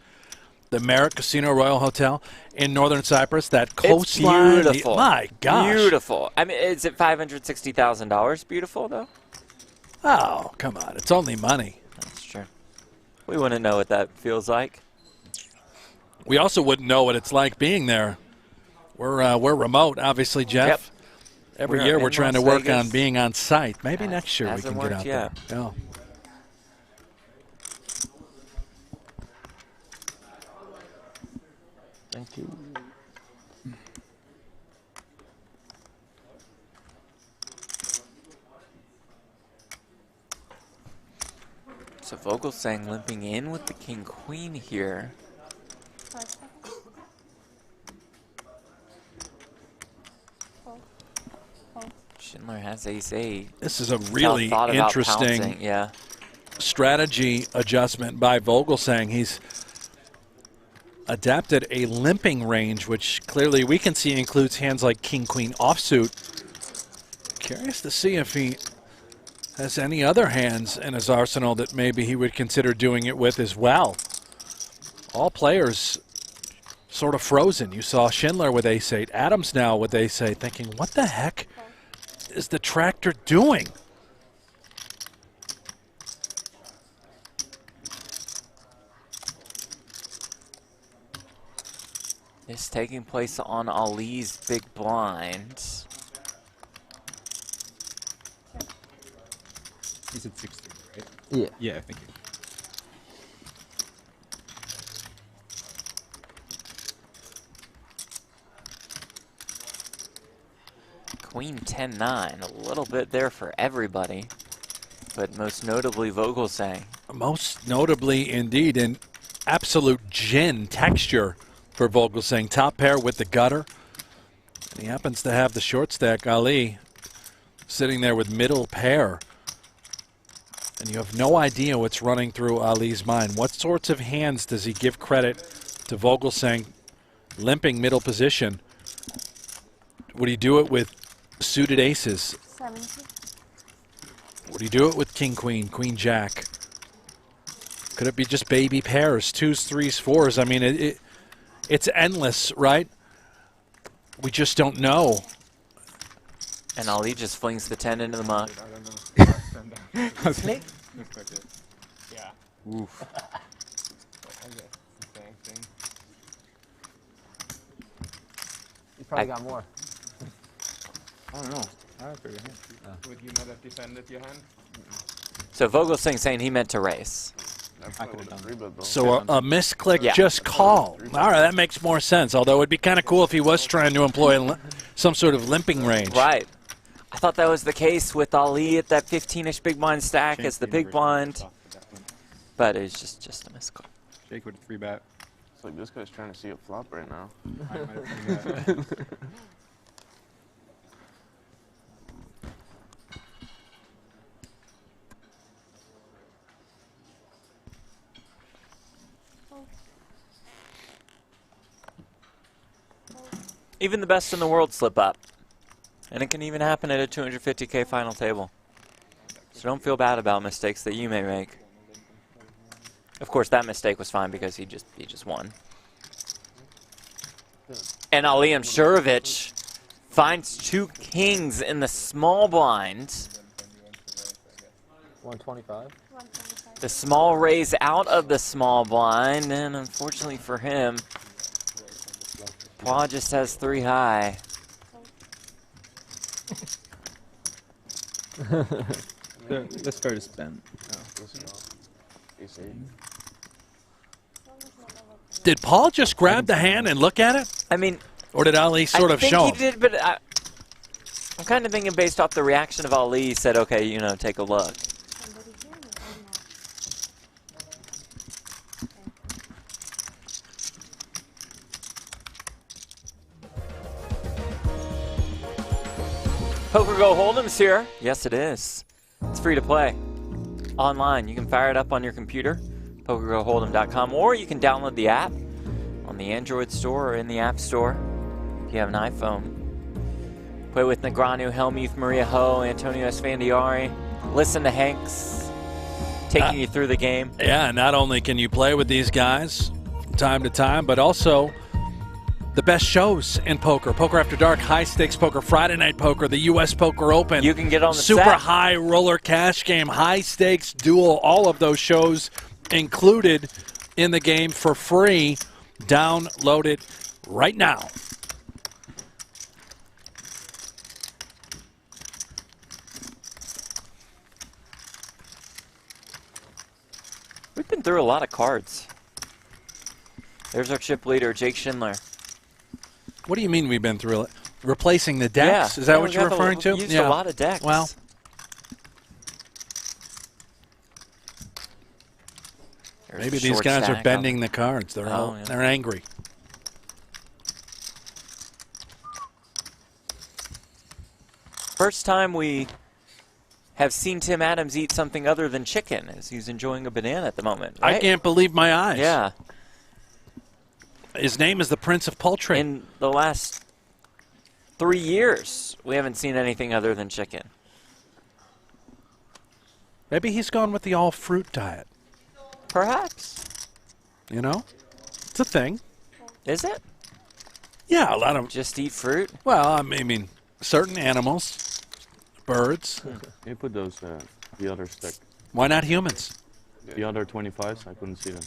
Speaker 2: the Marriott Casino Royal Hotel in Northern Cyprus? That coastline.
Speaker 1: It's beautiful.
Speaker 2: My gosh.
Speaker 1: Beautiful. I mean, is it $560,000 beautiful, though?
Speaker 2: Oh, come on. It's only money.
Speaker 1: That's true. We wouldn't know what that feels like.
Speaker 2: We also wouldn't know what it's like being there. We're remote, obviously, Jeff.
Speaker 1: Yep.
Speaker 2: Every year we're trying to work on being on site. Maybe next year we can get out there. Yeah.
Speaker 8: Thank you.
Speaker 1: So Vogelsang limping in with the king-queen here. Schindler has ace-8.
Speaker 2: This is a really interesting strategy adjustment by Vogelsang. He's adapted a limping range, which clearly we can see includes hands like king-queen offsuit. Curious to see if he has any other hands in his arsenal that maybe he would consider doing it with as well. All players sort of frozen. You saw Schindler with ace-8, Adams now with ace-8, thinking, what the heck is the tractor doing?
Speaker 1: This taking place on Ali's big blind.
Speaker 8: He's at 16, right?
Speaker 4: Yeah.
Speaker 8: Yeah, thank you.
Speaker 1: Queen 10-9, a little bit there for everybody, but most notably Vogelsang.
Speaker 2: Most notably indeed, an absolute gin texture for Vogelsang. Top pair with the gutter. And he happens to have the short stack, Ali, sitting there with middle pair. And you have no idea what's running through Ali's mind. What sorts of hands does he give credit to Vogelsang limping middle position? Would he do it with suited aces?
Speaker 10: 70.
Speaker 2: Would he do it with king, queen, queen, jack? Could it be just baby pairs, 2s, 3s, 4s? I mean, it's endless, right? We just don't know.
Speaker 1: And Ali just flings the 10 into the muck.
Speaker 21: Snake? Yeah.
Speaker 8: Oof.
Speaker 4: You probably got more.
Speaker 8: I don't know. I have your hand.
Speaker 21: Would you not have defended your hand?
Speaker 1: So Vogelsang saying he meant to race.
Speaker 8: I could have done it.
Speaker 2: So a misclick
Speaker 1: Yeah.
Speaker 2: just call. All right, that makes more sense. Although it'd be kind of cool if he was trying to employ some sort of limping range.
Speaker 1: Right. I thought that was the case with Ali at that 15-ish big blind stack as the big blind. But it was just a misclick.
Speaker 8: Jake with a 3-bet. It's like this guy's trying to see a flop right now.
Speaker 1: Even the best in the world slip up. And it can even happen at a 250K final table. So don't feel bad about mistakes that you may make. Of course, that mistake was fine because he just won. And Ali Imsirovic finds 2 kings in the small blind.
Speaker 4: 125.
Speaker 1: The small raise out of the small blind, and unfortunately for him, Phua just has 3 high.
Speaker 8: Let's start to spin.
Speaker 2: Did Paul just grab the hand and look at it?
Speaker 1: I mean,
Speaker 2: or did Ali sort of show
Speaker 1: I
Speaker 2: him?
Speaker 1: think he did, but I'm kind of thinking based off the reaction of Ali, he said, okay, you know, take a look. PokerGO Hold'em's here. Yes, it is. It's free to play. Online. You can fire it up on your computer, PokerGoHold'em.com, or you can download the app on the Android store or in the App Store if you have an iPhone. Play with Negreanu, Helmuth, Maria Ho, Antonio Esfandiari. Listen to Hanks taking you through the game.
Speaker 2: Yeah, not only can you play with these guys from time to time, but also the best shows in poker. Poker After Dark, High Stakes Poker, Friday Night Poker, the U.S. Poker Open.
Speaker 1: You can get on the
Speaker 2: Super
Speaker 1: set.
Speaker 2: High Roller Cash Game, High Stakes Duel, all of those shows included in the game for free. Download it right now.
Speaker 1: We've been through a lot of cards. There's our chip leader, Jake Schindler.
Speaker 2: What do you mean we've been through it? Replacing the decks?
Speaker 1: Yeah.
Speaker 2: Is that
Speaker 1: Yeah,
Speaker 2: what
Speaker 1: we
Speaker 2: you're
Speaker 1: have
Speaker 2: referring to?
Speaker 1: Used a lot of decks.
Speaker 2: Well,
Speaker 1: There's
Speaker 2: maybe
Speaker 1: a
Speaker 2: these
Speaker 1: short
Speaker 2: guys are
Speaker 1: stack
Speaker 2: bending
Speaker 1: of-
Speaker 2: the cards. They're
Speaker 1: Oh, yeah.
Speaker 2: they're angry.
Speaker 1: First time we have seen Tim Adams eat something other than chicken, as he's enjoying a banana at the moment.
Speaker 2: I
Speaker 1: Right?
Speaker 2: can't believe my eyes.
Speaker 1: Yeah.
Speaker 2: His name is the Prince of Poultry.
Speaker 1: In the last 3 years, we haven't seen anything other than chicken.
Speaker 2: Maybe he's gone with the all-fruit diet.
Speaker 1: Perhaps.
Speaker 2: You know? It's a thing.
Speaker 1: Is it?
Speaker 2: Yeah, a lot of...
Speaker 1: Just eat fruit?
Speaker 2: Well, I mean, certain animals, birds.
Speaker 8: You put those, the other stick.
Speaker 2: Why not humans?
Speaker 8: The other 25s, I couldn't see them.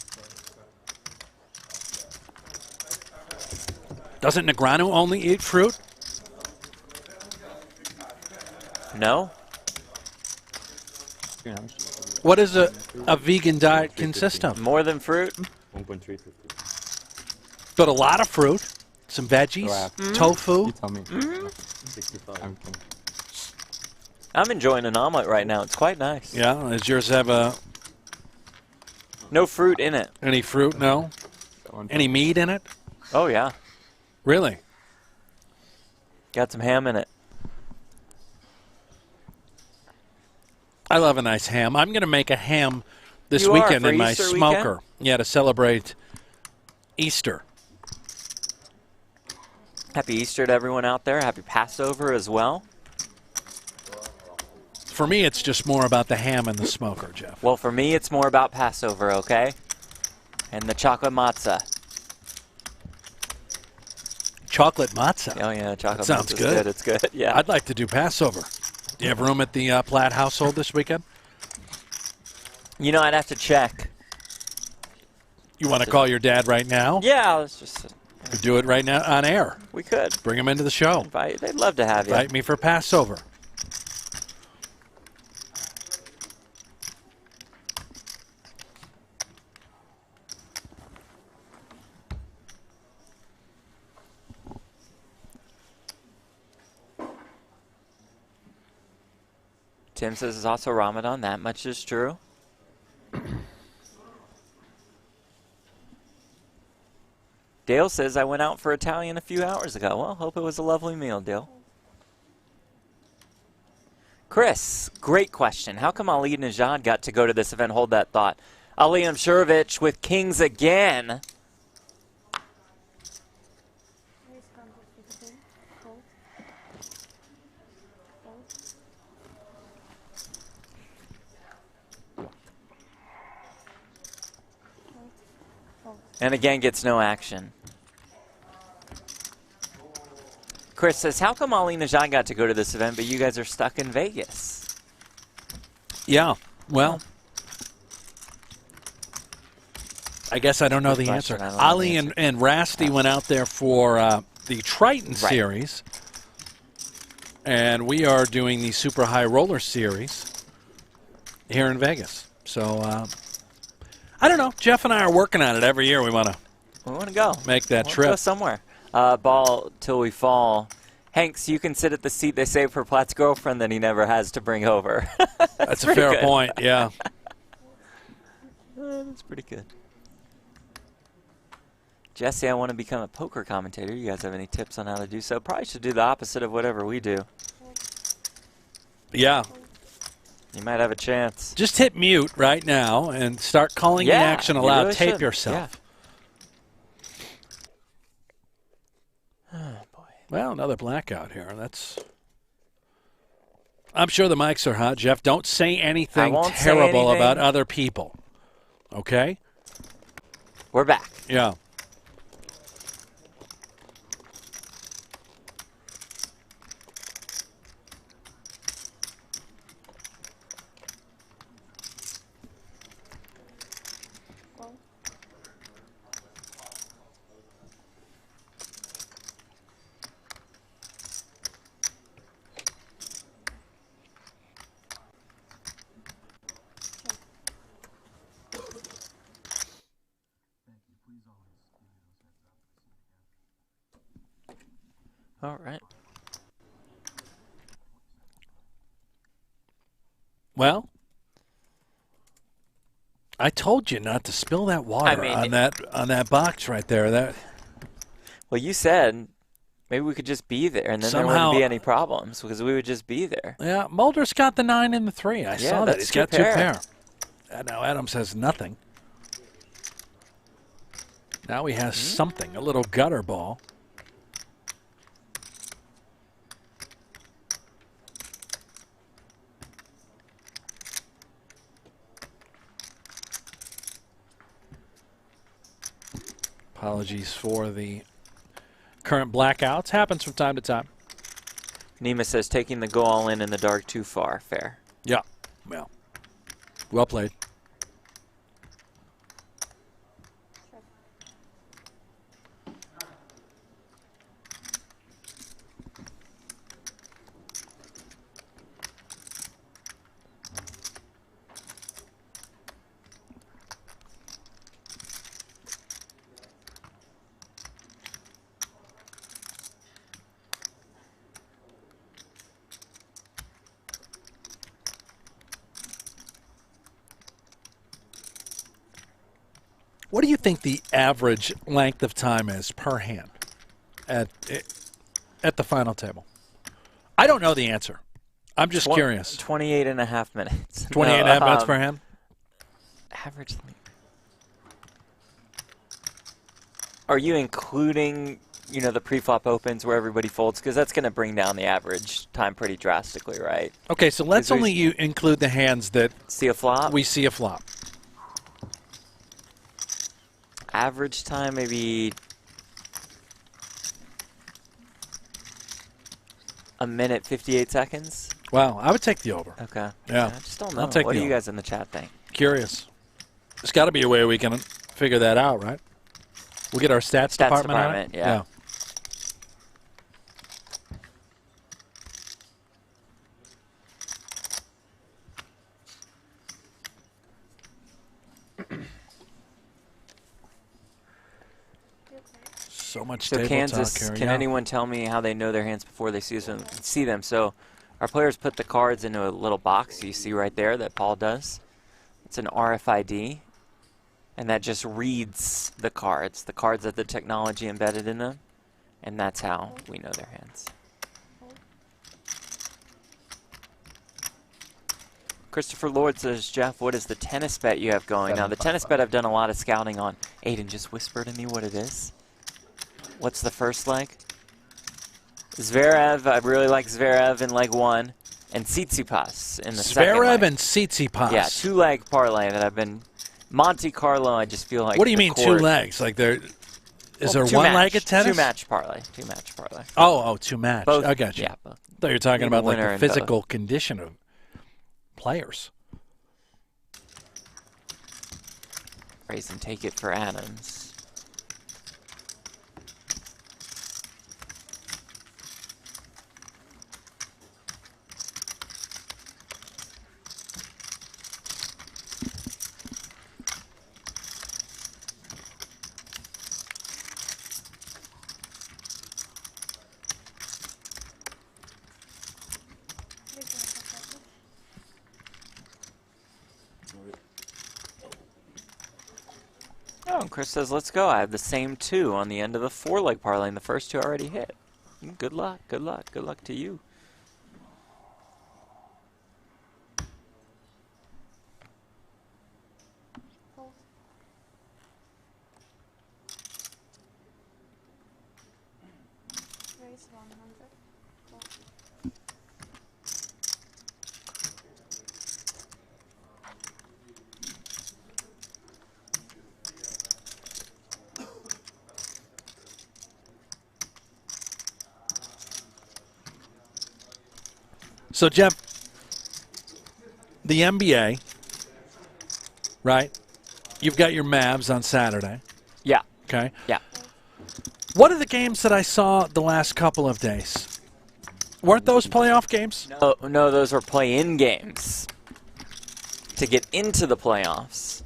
Speaker 2: Doesn't Negreanu only eat fruit?
Speaker 1: No.
Speaker 2: What does a vegan diet consist of?
Speaker 1: More than fruit?
Speaker 8: 1.350.
Speaker 2: But a lot of fruit, some veggies, tofu.
Speaker 8: You tell me. 65.
Speaker 1: I'm enjoying an omelet right now. It's quite nice.
Speaker 2: Yeah, does yours have
Speaker 1: no fruit in it?
Speaker 2: Any fruit? No. Any meat in it?
Speaker 1: Oh, yeah.
Speaker 2: Really?
Speaker 1: Got some ham in it.
Speaker 2: I love a nice ham. I'm going to make a ham this
Speaker 1: You are,
Speaker 2: weekend
Speaker 1: for
Speaker 2: in my
Speaker 1: Easter
Speaker 2: smoker.
Speaker 1: weekend?
Speaker 2: Yeah, to celebrate Easter.
Speaker 1: Happy Easter to everyone out there. Happy Passover as well.
Speaker 2: For me, it's just more about the ham and the smoker, Jeff.
Speaker 1: Well, for me, it's more about Passover, okay? And the chocolate matzah.
Speaker 2: chocolate matzah.
Speaker 1: Oh, yeah, chocolate
Speaker 2: That sounds
Speaker 1: matzah's
Speaker 2: good.
Speaker 1: It's good, yeah.
Speaker 2: I'd like to do Passover. Do you have room at the Platt household this weekend?
Speaker 1: You know, I'd have to check.
Speaker 2: You want to call your dad right now?
Speaker 1: Yeah, let's just...
Speaker 2: Could do it right now on air.
Speaker 1: We could.
Speaker 2: Bring him into the show.
Speaker 1: They'd love to have you.
Speaker 2: Invite me for Passover.
Speaker 1: Tim says it's also Ramadan. That much is true. Dale says, I went out for Italian a few hours ago. Well, hope it was a lovely meal, Dale. Chris, great question. How come Ali Najad got to go to this event? Hold that thought. Ali Imsirovic with kings again. And again, gets no action. Chris says, how come Ali Najad got to go to this event, but you guys are stuck in Vegas?
Speaker 2: Yeah, well, I guess I don't know the answer. Ali and Rasty went out there for the Triton Series, and we are doing the Super High Roller Series here in Vegas. So, I don't know. Jeff and I are working on it every year. We want
Speaker 1: to go.
Speaker 2: Make that
Speaker 1: Let's
Speaker 2: trip.
Speaker 1: go somewhere. Ball till we fall. Hanks, you can sit at the seat they saved for Platt's girlfriend that he never has to bring over.
Speaker 2: That's a fair
Speaker 1: good.
Speaker 2: point, yeah.
Speaker 1: That's pretty good. Jesse, I want to become a poker commentator. You guys have any tips on how to do so? Probably should do the opposite of whatever we do.
Speaker 2: Yeah.
Speaker 1: You might have a chance.
Speaker 2: Just hit mute right now and start calling the action aloud.
Speaker 1: Really
Speaker 2: Tape
Speaker 1: should.
Speaker 2: yourself. Well, another blackout here. I'm sure the mics are hot, Jeff. Don't say anything terrible about other people. Okay?
Speaker 1: We're back.
Speaker 2: Yeah.
Speaker 1: All right.
Speaker 2: Well, I told you not to spill that water on that box right there.
Speaker 1: Well, you said maybe we could just be there, and then there wouldn't be any problems because we would just be there.
Speaker 2: Yeah, Mulder's got the 9 and the 3. I saw that. He's got 2 pair. Now Adams has nothing. Now he has something, a little gutter ball. Apologies for the current blackouts. Happens from time to time.
Speaker 1: Nima says taking the go all in the dark too far. Fair.
Speaker 2: Yeah. Well played. What do you think the average length of time is per hand at the final table? I don't know the answer. I'm just curious.
Speaker 1: 28 and a half minutes.
Speaker 2: 28 and a half minutes per hand?
Speaker 1: Average length. Are you including, the pre-flop opens where everybody folds? Because that's going to bring down the average time pretty drastically, right?
Speaker 2: Okay, so let's only include the hands that
Speaker 1: see a flop.
Speaker 2: We see a flop.
Speaker 1: Average time, maybe a minute 58 seconds.
Speaker 2: Wow, I would take the over.
Speaker 1: Okay.
Speaker 2: Yeah.
Speaker 1: I just don't know.
Speaker 2: I'll take
Speaker 1: What
Speaker 2: the
Speaker 1: do you
Speaker 2: over.
Speaker 1: guys in the chat think?
Speaker 2: Curious. There's got to be a way we can figure that out, right? We'll get our stats department on it?
Speaker 1: Yeah.
Speaker 2: So much
Speaker 1: So
Speaker 2: table
Speaker 1: Kansas,
Speaker 2: talk here.
Speaker 1: can anyone tell me how they know their hands before they see them? So our players put the cards into a little box you see right there that Paul does. It's an RFID, and that just reads the cards have the technology embedded in them, and that's how we know their hands. Christopher Lord says, Jeff, what is the tennis bet you have going? Now, the tennis bet I've done a lot of scouting on. Aiden, just whisper to me what it is. What's the first leg? Zverev, I really like Zverev in leg 1, and Tsitsipas in the second leg.
Speaker 2: Zverev and Tsitsipas.
Speaker 1: Yeah, 2-leg parlay that I've been... Monte Carlo, I just feel like...
Speaker 2: What do you mean 2 legs? Like there... Is there one leg at tennis?
Speaker 1: 2-match parlay. 2-match parlay.
Speaker 2: Oh, 2-match.
Speaker 1: Both,
Speaker 2: I got you.
Speaker 1: Yeah, both.
Speaker 2: I thought you were talking about like
Speaker 1: winner
Speaker 2: the
Speaker 1: in
Speaker 2: physical
Speaker 1: both.
Speaker 2: condition of players.
Speaker 1: Raise and take it for Adams. Oh, and Chris says, let's go. I have the same 2 on the end of the 4-leg parlay, and the first 2 already hit. Good luck, good luck, good luck to you.
Speaker 2: So, Jeff, the NBA, right? You've got your Mavs on Saturday.
Speaker 1: Yeah.
Speaker 2: Okay.
Speaker 1: Yeah.
Speaker 2: What are the games that I saw the last couple of days? Weren't those playoff games?
Speaker 1: No, those were play-in games to get into the playoffs.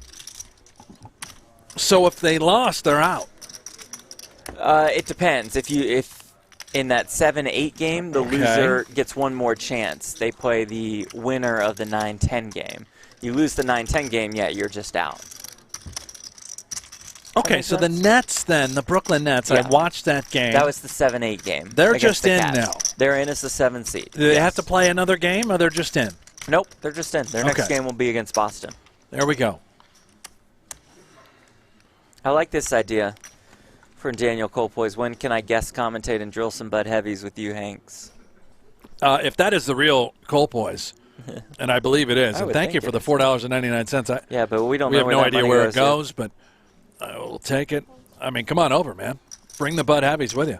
Speaker 2: So if they lost, they're out.
Speaker 1: It depends. If in that 7-8 game, the loser gets one more chance. They play the winner of the 9-10 game. You lose the 9-10 game, yeah, you're just out.
Speaker 2: Okay, so the Nets then, the Brooklyn Nets,
Speaker 1: Yeah.
Speaker 2: I watched that game.
Speaker 1: That was the 7-8 game.
Speaker 2: They're
Speaker 1: against
Speaker 2: just
Speaker 1: the
Speaker 2: in
Speaker 1: Cavs.
Speaker 2: now.
Speaker 1: They're in as the 7th seed.
Speaker 2: Do they have to play another game, or they're just in?
Speaker 1: Nope, they're just in. Their next game will be against Boston.
Speaker 2: There we go.
Speaker 1: I like this idea from Daniel Colpoys. When can I guest commentate and drill some Bud Heavies with you, Hanks?
Speaker 2: If that is the real Colpoys, and I believe it is,
Speaker 1: I
Speaker 2: and
Speaker 1: would
Speaker 2: thank you
Speaker 1: think
Speaker 2: for
Speaker 1: it
Speaker 2: the $4.99.
Speaker 1: Yeah, but we don't
Speaker 2: we
Speaker 1: know
Speaker 2: have
Speaker 1: where
Speaker 2: no
Speaker 1: that
Speaker 2: idea
Speaker 1: money
Speaker 2: where
Speaker 1: goes
Speaker 2: it goes, but I will take it. I mean, come on over, man. Bring the Bud Heavies with you.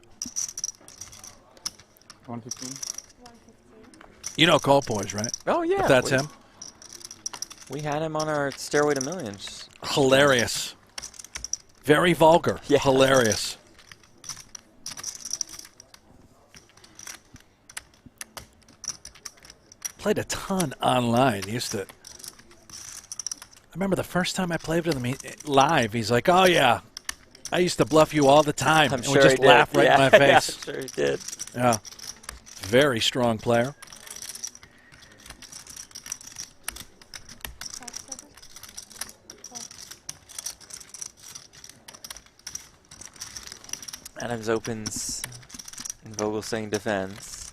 Speaker 8: 115.
Speaker 2: You know Colpoys, right?
Speaker 1: Oh, yeah.
Speaker 2: If that's him.
Speaker 1: We had him on our Stairway to Millions.
Speaker 2: Hilarious. Very vulgar.
Speaker 1: Yeah.
Speaker 2: Hilarious. Played a ton online. Used to. I remember the first time I played with him live. He's like, "Oh yeah, I used to bluff you all the time."
Speaker 1: I'm
Speaker 2: and
Speaker 1: sure
Speaker 2: would just
Speaker 1: he did.
Speaker 2: laugh right
Speaker 1: Yeah,
Speaker 2: in my face.
Speaker 1: Yeah, I'm sure he did.
Speaker 2: Yeah. Very strong player.
Speaker 1: Adams opens and Vogelsang defends.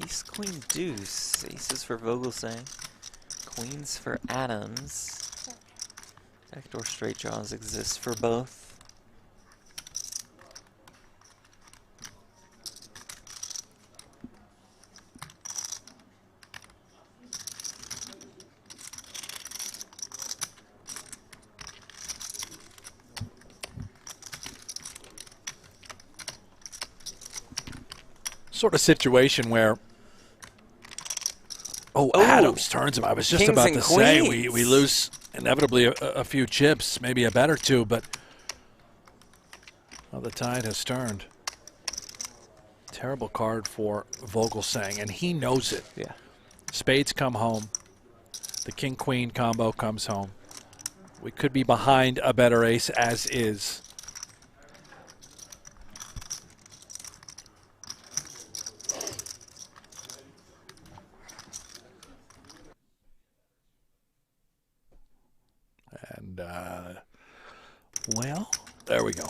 Speaker 1: Ace, queen, deuce. Aces for Vogelsang. Queens for Adams. Backdoor straight draws exist for both.
Speaker 2: sort of situation where, Adams turns him. I was just
Speaker 1: Kings
Speaker 2: about
Speaker 1: and
Speaker 2: to say
Speaker 1: queens.
Speaker 2: we lose inevitably a few chips, maybe a bet or two, but the tide has turned. Terrible card for Vogelsang, and he knows it.
Speaker 1: Yeah.
Speaker 2: Spades come home. The king-queen combo comes home. We could be behind a better ace as is. And, well, there we go.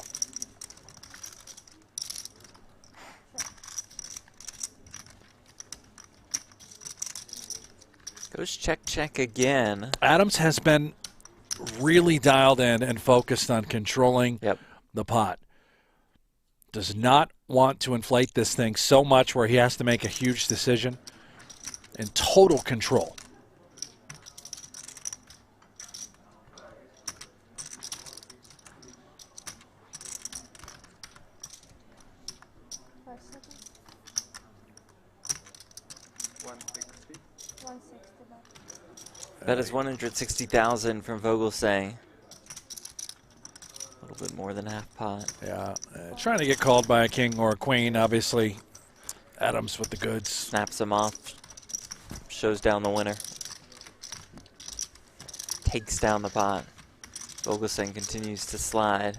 Speaker 1: Goes check, check again.
Speaker 2: Adams has been really dialed in and focused on controlling the pot. Does not want to inflate this thing so much where he has to make a huge decision. In total control.
Speaker 1: That is 160,000 from Vogelsang. A little bit more than half pot.
Speaker 2: Yeah, trying to get called by a king or a queen. Obviously, Adams with the goods.
Speaker 1: Snaps him off. Shows down the winner. Takes down the pot. Vogelsang continues to slide.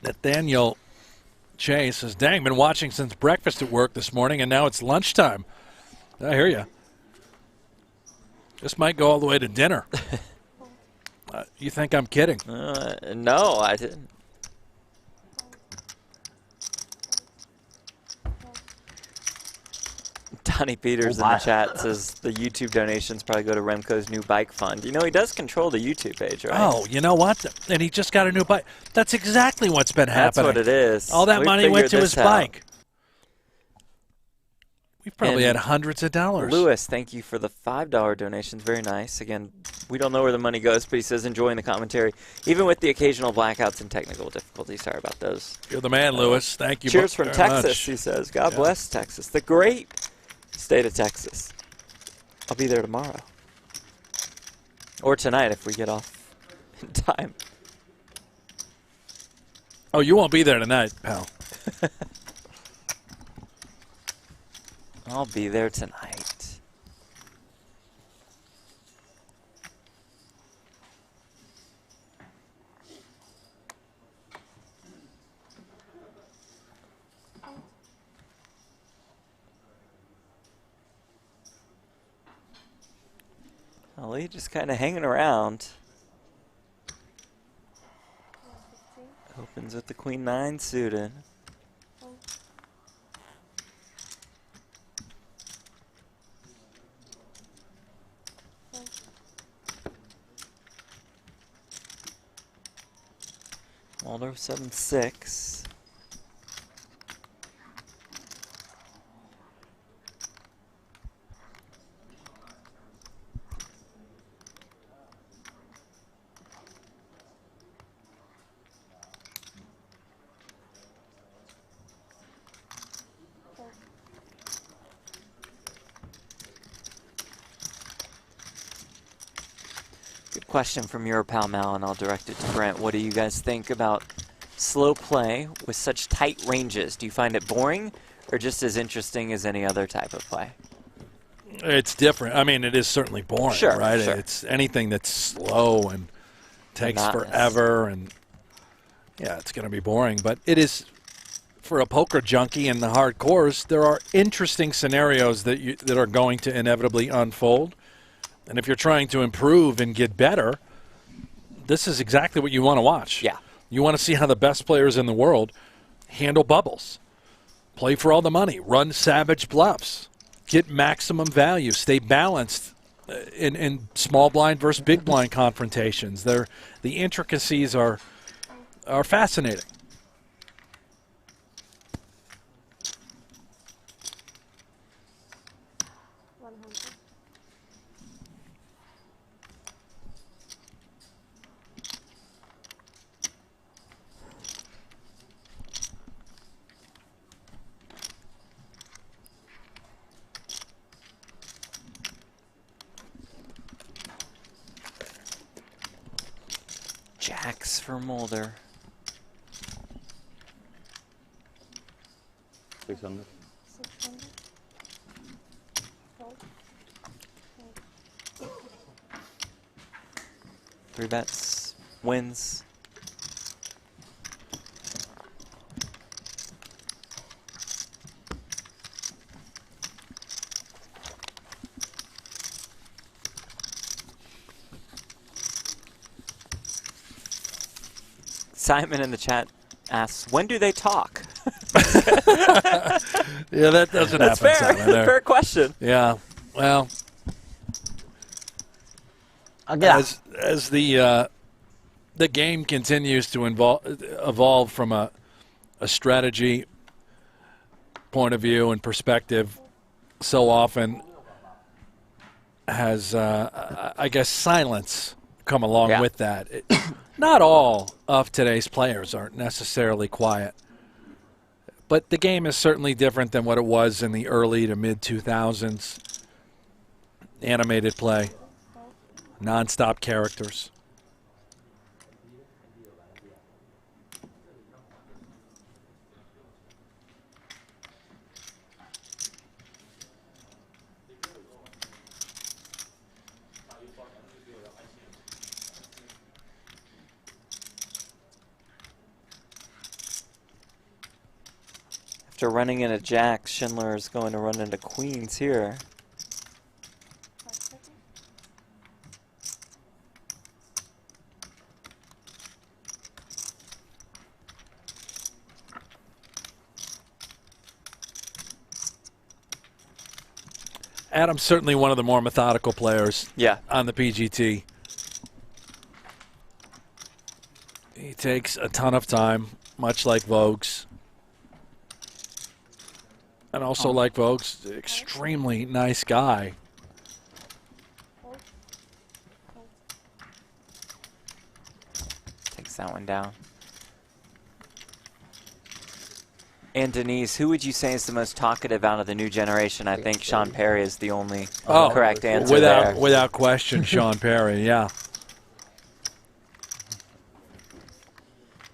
Speaker 2: Nathaniel Chase says, dang, been watching since breakfast at work this morning, and now it's lunchtime. I hear you. This might go all the way to dinner. You think I'm kidding?
Speaker 1: No, I didn't. Donnie Peters in the chat says the YouTube donations probably go to Remco's new bike fund. You know, he does control the YouTube page, right?
Speaker 2: Oh, you know what? And he just got a new bike. That's exactly what's been happening.
Speaker 1: That's what it is.
Speaker 2: All that
Speaker 1: We
Speaker 2: money went to
Speaker 1: figured
Speaker 2: his
Speaker 1: this out.
Speaker 2: bike. We've probably
Speaker 1: And
Speaker 2: had hundreds of dollars.
Speaker 1: Lewis, thank you for the $5 donations. Very nice. Again, we don't know where the money goes, but he says enjoying the commentary, even with the occasional blackouts and technical difficulties. Sorry about those.
Speaker 2: You're the man, Lewis. Thank you
Speaker 1: Cheers from
Speaker 2: very
Speaker 1: Texas,
Speaker 2: much.
Speaker 1: he says. God bless Texas. The great state of Texas. I'll be there tomorrow. Or tonight if we get off in time.
Speaker 2: Oh, you won't be there tonight, pal.
Speaker 1: I'll be there tonight. Ali just kind of hanging around. Opens with the Queen 9 suited. Mulder 7-6. Good question from your pal Mal, and I'll direct it to Brent. What do you guys think about slow play with such tight ranges? Do you find it boring or just as interesting as any other type of play?
Speaker 2: It's different. I mean, it is certainly boring,
Speaker 1: Sure,
Speaker 2: right?
Speaker 1: sure.
Speaker 2: It's anything that's slow and takes
Speaker 1: Monotonous.
Speaker 2: forever, and yeah, it's going to be boring. But it is, for a poker junkie and the hardcores, there are interesting scenarios that are going to inevitably unfold. And if you're trying to improve and get better, this is exactly what you want to watch.
Speaker 1: Yeah.
Speaker 2: You want to see how the best players in the world handle bubbles. play for all the money, run savage bluffs, get maximum value, stay balanced in small blind versus big blind confrontations. The intricacies are fascinating.
Speaker 1: Jacks for Mulder.
Speaker 8: 600.
Speaker 1: 3 bets, wins. Simon in the chat asks, when do they talk?
Speaker 2: Yeah, that doesn't
Speaker 1: That's
Speaker 2: happen.
Speaker 1: fair.
Speaker 2: Simon, there.
Speaker 1: Fair question.
Speaker 2: Yeah, well, as the game continues to evolve from a strategy point of view and perspective, so often has, I guess, silence come along with that. Not all of today's players are necessarily quiet, but the game is certainly different than what it was in the early to mid-2000s. Animated play, non-stop characters.
Speaker 1: After running into jacks, Schindler is going to run into queens here.
Speaker 2: Adam's certainly one of the more methodical players on the PGT. He takes a ton of time, much like Vogues. And also, like Vogues, extremely nice guy.
Speaker 1: Takes that one down. And Denise, who would you say is the most talkative out of the new generation? I think Sean Perry is the only correct answer there.
Speaker 2: Without question, Sean Perry, yeah.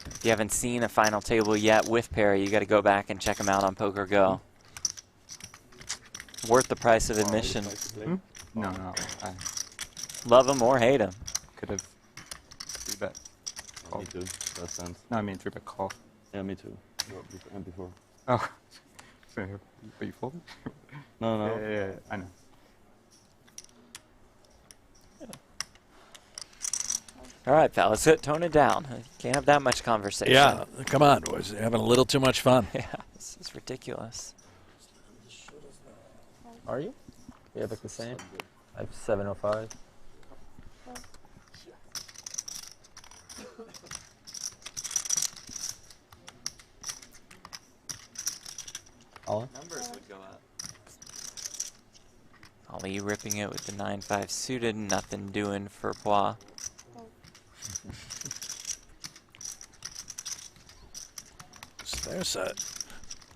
Speaker 1: If you haven't seen a final table yet with Perry, you got to go back and check him out on PokerGo. Worth the price of admission.
Speaker 8: No.
Speaker 1: Love him or hate him.
Speaker 8: Could have 3-bet. Me too. That sense. No, I mean 3-bet call. Yeah, me too. And before. Oh. But you folded? No. Yeah, I know.
Speaker 1: All right, fellas, tone it down. Can't have that much conversation.
Speaker 2: Yeah, come on. We're having a little too much fun.
Speaker 1: Yeah, this is ridiculous.
Speaker 4: Are you? Yeah, like the same. I have 705.
Speaker 1: All numbers would go up. Ali ripping it with the 9-5 suited, nothing doing for Phua.
Speaker 2: So there's a.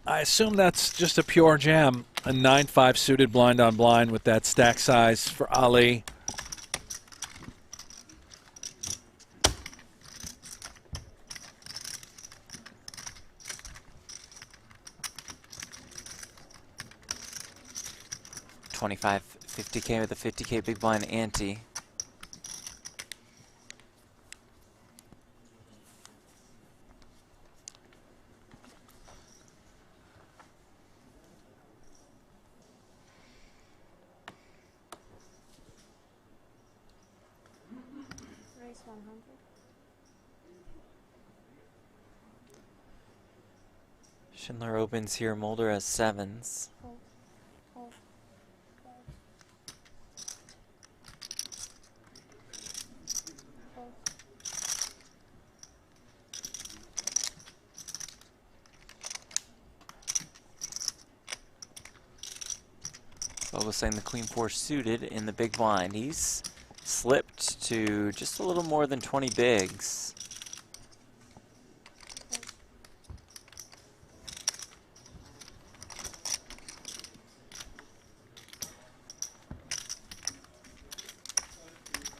Speaker 2: I assume that's just a pure jam. A 9-5 suited blind on blind with that stack size for Ali.
Speaker 1: $25, $50K with a $50K big blind ante. Schindler opens here. Mulder has 7s. Vogelsang the queen 4 suited in the big blind. He's slipped to just a little more than 20 bigs.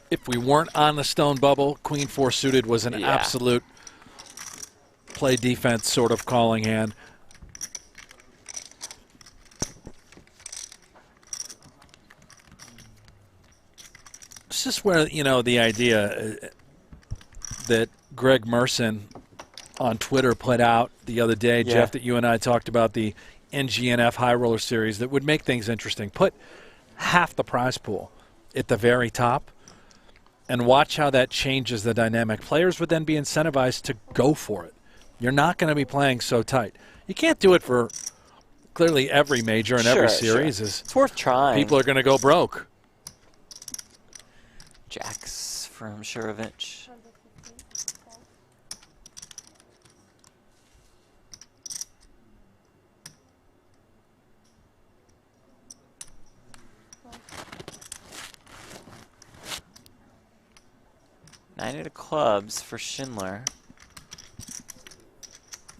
Speaker 2: If we weren't on the stone bubble, queen 4 suited was an absolute play defense sort of calling hand. This is where, you know, the idea that Greg Merson on Twitter put out the other day, Jeff, that you and I talked about, the NGNF High Roller Series, that would make things interesting. Put half the prize pool at the very top and watch how that changes the dynamic. Players would then be incentivized to go for it. You're not going to be playing so tight. You can't do it for clearly every major and every series.
Speaker 1: It's worth trying.
Speaker 2: People are going to go broke.
Speaker 1: Jacks from Imsirovic. Nine of clubs for Schindler.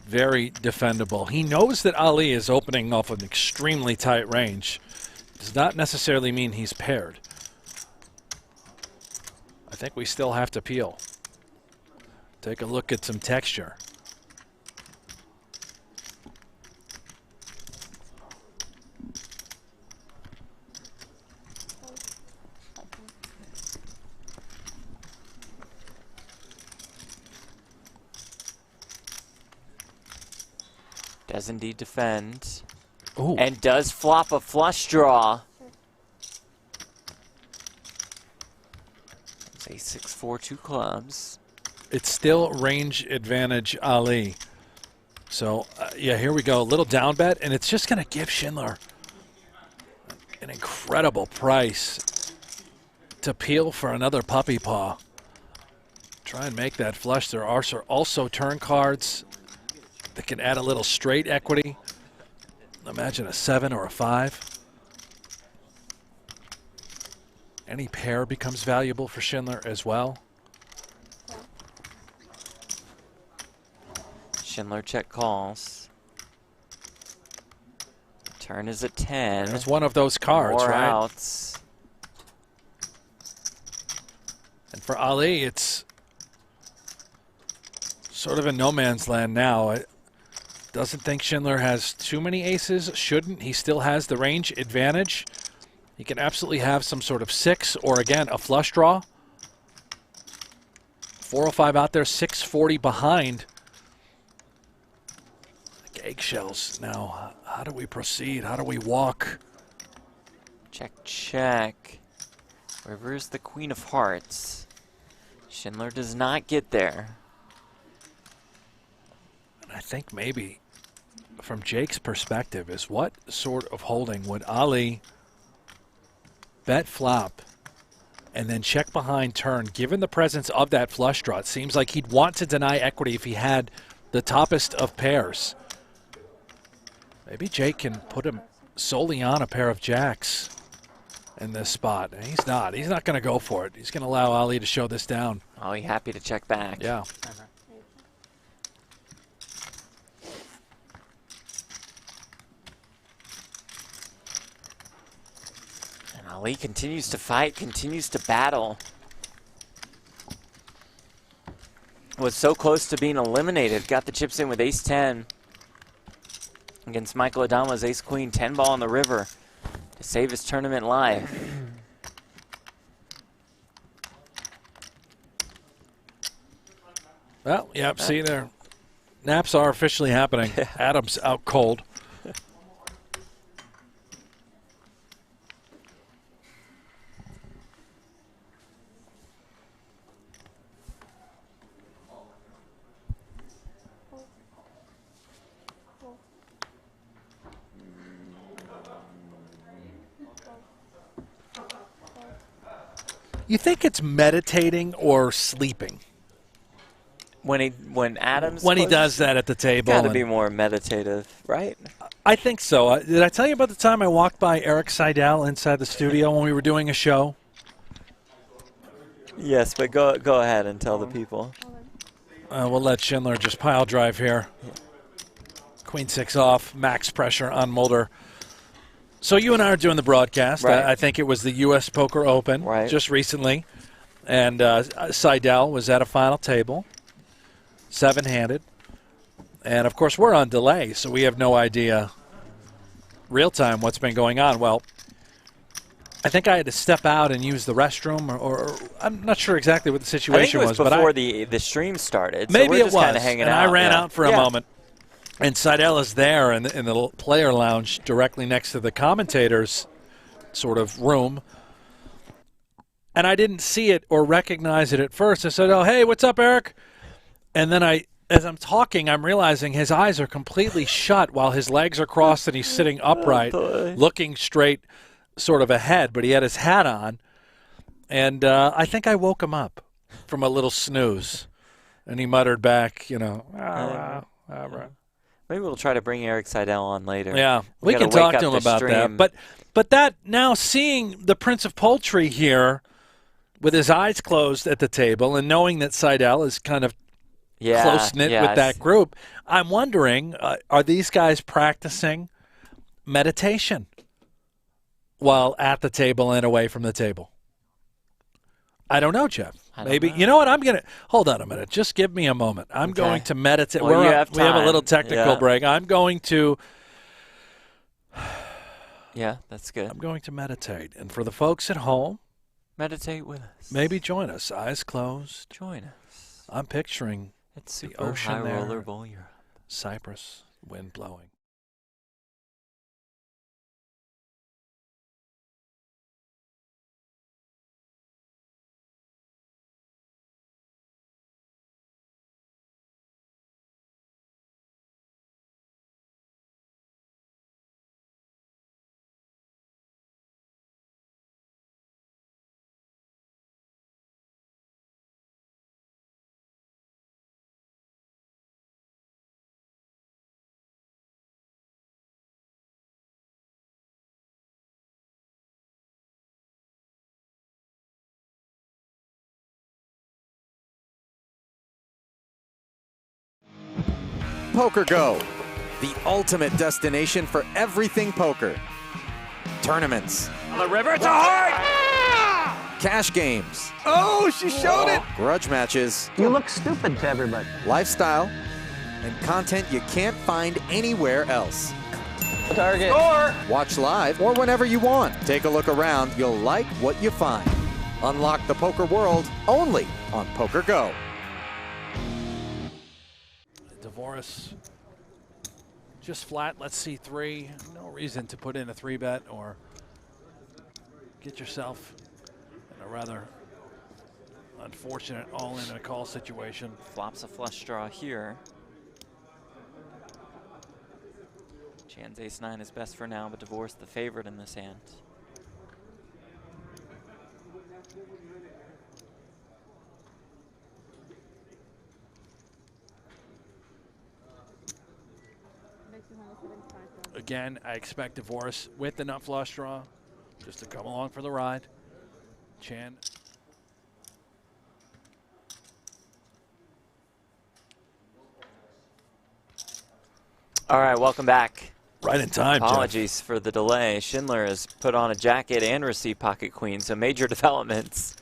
Speaker 2: Very defendable. He knows that Ali is opening off an extremely tight range. Does not necessarily mean he's paired. I think we still have to peel. Take a look at some texture.
Speaker 1: Does indeed defend.
Speaker 2: Ooh.
Speaker 1: And does flop a flush draw. It's a 6-4, 2 clubs.
Speaker 2: It's still range advantage Ali. So, yeah, here we go. A little down bet, and it's just going to give Schindler an incredible price to peel for another puppy paw. Try and make that flush. There are also turn cards that can add a little straight equity. Imagine a 7 or a 5. Any pair becomes valuable for Schindler as well.
Speaker 1: Schindler check calls. Turn is a 10.
Speaker 2: It's one of those cards,
Speaker 1: More
Speaker 2: right?
Speaker 1: outs.
Speaker 2: And for Ali, it's sort of in no man's land now. Doesn't think Schindler has too many aces. Shouldn't. He still has the range advantage. He can absolutely have some sort of 6 or, again, a flush draw. 405 out there, 640 behind. Like eggshells. Now, how do we proceed? How do we walk?
Speaker 1: Check, check. Reverse the Queen of Hearts. Schindler does not get there.
Speaker 2: And I think maybe from Jake's perspective is what sort of holding would Ali bet flop and then check behind turn, given the presence of that flush draw? It seems like he'd want to deny equity if he had the toppest of pairs. Maybe Jake can put him solely on a pair of jacks in this spot. And he's not. He's not going to go for it. He's going to allow Ali to show this down.
Speaker 1: Oh, he's happy to check back.
Speaker 2: Yeah.
Speaker 1: Ali continues to fight, continues to battle. Was so close to being eliminated. Got the chips in with ace-10 against Michael Addamo's ace-queen, 10-ball on the river to save his tournament life.
Speaker 2: Well, yep, see there. Naps are officially happening. Adam's out cold. You think it's meditating or sleeping?
Speaker 1: When Adams
Speaker 2: When he
Speaker 1: closes,
Speaker 2: does that at the table.
Speaker 1: got to be more meditative, right?
Speaker 2: I think so. Did I tell you about the time I walked by Eric Seidel inside the studio when we were doing a show?
Speaker 1: Yes, but go ahead and tell the people.
Speaker 2: We'll let Schindler just pile drive here. Queen 6 off, max pressure on Mulder. So you and I are doing the broadcast.
Speaker 1: Right.
Speaker 2: I think it was the U.S. Poker Open just recently. And Seidel was at a final table, 7-handed. And, of course, we're on delay, so we have no idea real-time what's been going on. Well, I think I had to step out and use the restroom, or I'm not sure exactly what the situation
Speaker 1: was. Before
Speaker 2: but
Speaker 1: the stream started.
Speaker 2: Maybe
Speaker 1: so we're
Speaker 2: it
Speaker 1: just
Speaker 2: was.
Speaker 1: kind of hanging
Speaker 2: and
Speaker 1: out.
Speaker 2: I ran out for a moment. And Seidel is there in the little player lounge directly next to the commentators' sort of room. And I didn't see it or recognize it at first. I said, "Oh, hey, what's up, Eric?" And then as I'm talking, I'm realizing his eyes are completely shut while his legs are crossed and he's sitting upright, looking straight sort of ahead, but he had his hat on. And I think I woke him up from a little snooze. And he muttered back,
Speaker 1: Maybe we'll try to bring Eric Seidel on later.
Speaker 2: Yeah, we can talk to him about that. But that now seeing the Prince of Poultry here with his eyes closed at the table and knowing that Seidel is kind of close-knit with that group, I'm wondering, are these guys practicing meditation while at the table and away from the table? I don't know, Jeff. Maybe. You know what? I'm going to – hold on a minute. Just give me a moment. I'm going to meditate.
Speaker 1: Well, we have
Speaker 2: a little technical break. I'm going to –
Speaker 1: Yeah, that's good.
Speaker 2: I'm going to meditate. And for the folks at home –
Speaker 1: meditate with us.
Speaker 2: Maybe join us. Eyes closed.
Speaker 1: Join us.
Speaker 2: I'm picturing
Speaker 1: it's
Speaker 2: the
Speaker 1: Super
Speaker 2: ocean
Speaker 1: High
Speaker 2: there.
Speaker 1: Roller Bowl Europe.
Speaker 2: Cyprus, wind blowing.
Speaker 16: PokerGO, the ultimate destination for everything poker. Tournaments.
Speaker 1: On the river, it's a heart!
Speaker 16: Cash games.
Speaker 15: Oh, she showed it!
Speaker 16: Grudge matches.
Speaker 15: You look stupid to everybody.
Speaker 16: Lifestyle. And content you can't find anywhere else.
Speaker 15: Target. Score!
Speaker 16: Watch live or whenever you want. Take a look around. You'll like what you find. Unlock the poker world only on PokerGO.
Speaker 2: Dvoris just flat. Let's see 3. No reason to put in a 3-bet or get yourself in a rather unfortunate all-in a call situation.
Speaker 1: Flops a flush draw here. Chan's ace-9 is best for now, but Dvoris the favorite in this hand.
Speaker 2: Again, I expect Dvoris with the nut flush draw just to come along for the ride. Chan.
Speaker 1: All right, welcome back.
Speaker 2: Right in time,
Speaker 1: Apologies for the delay. Schindler has put on a jacket and received pocket queen, so major developments.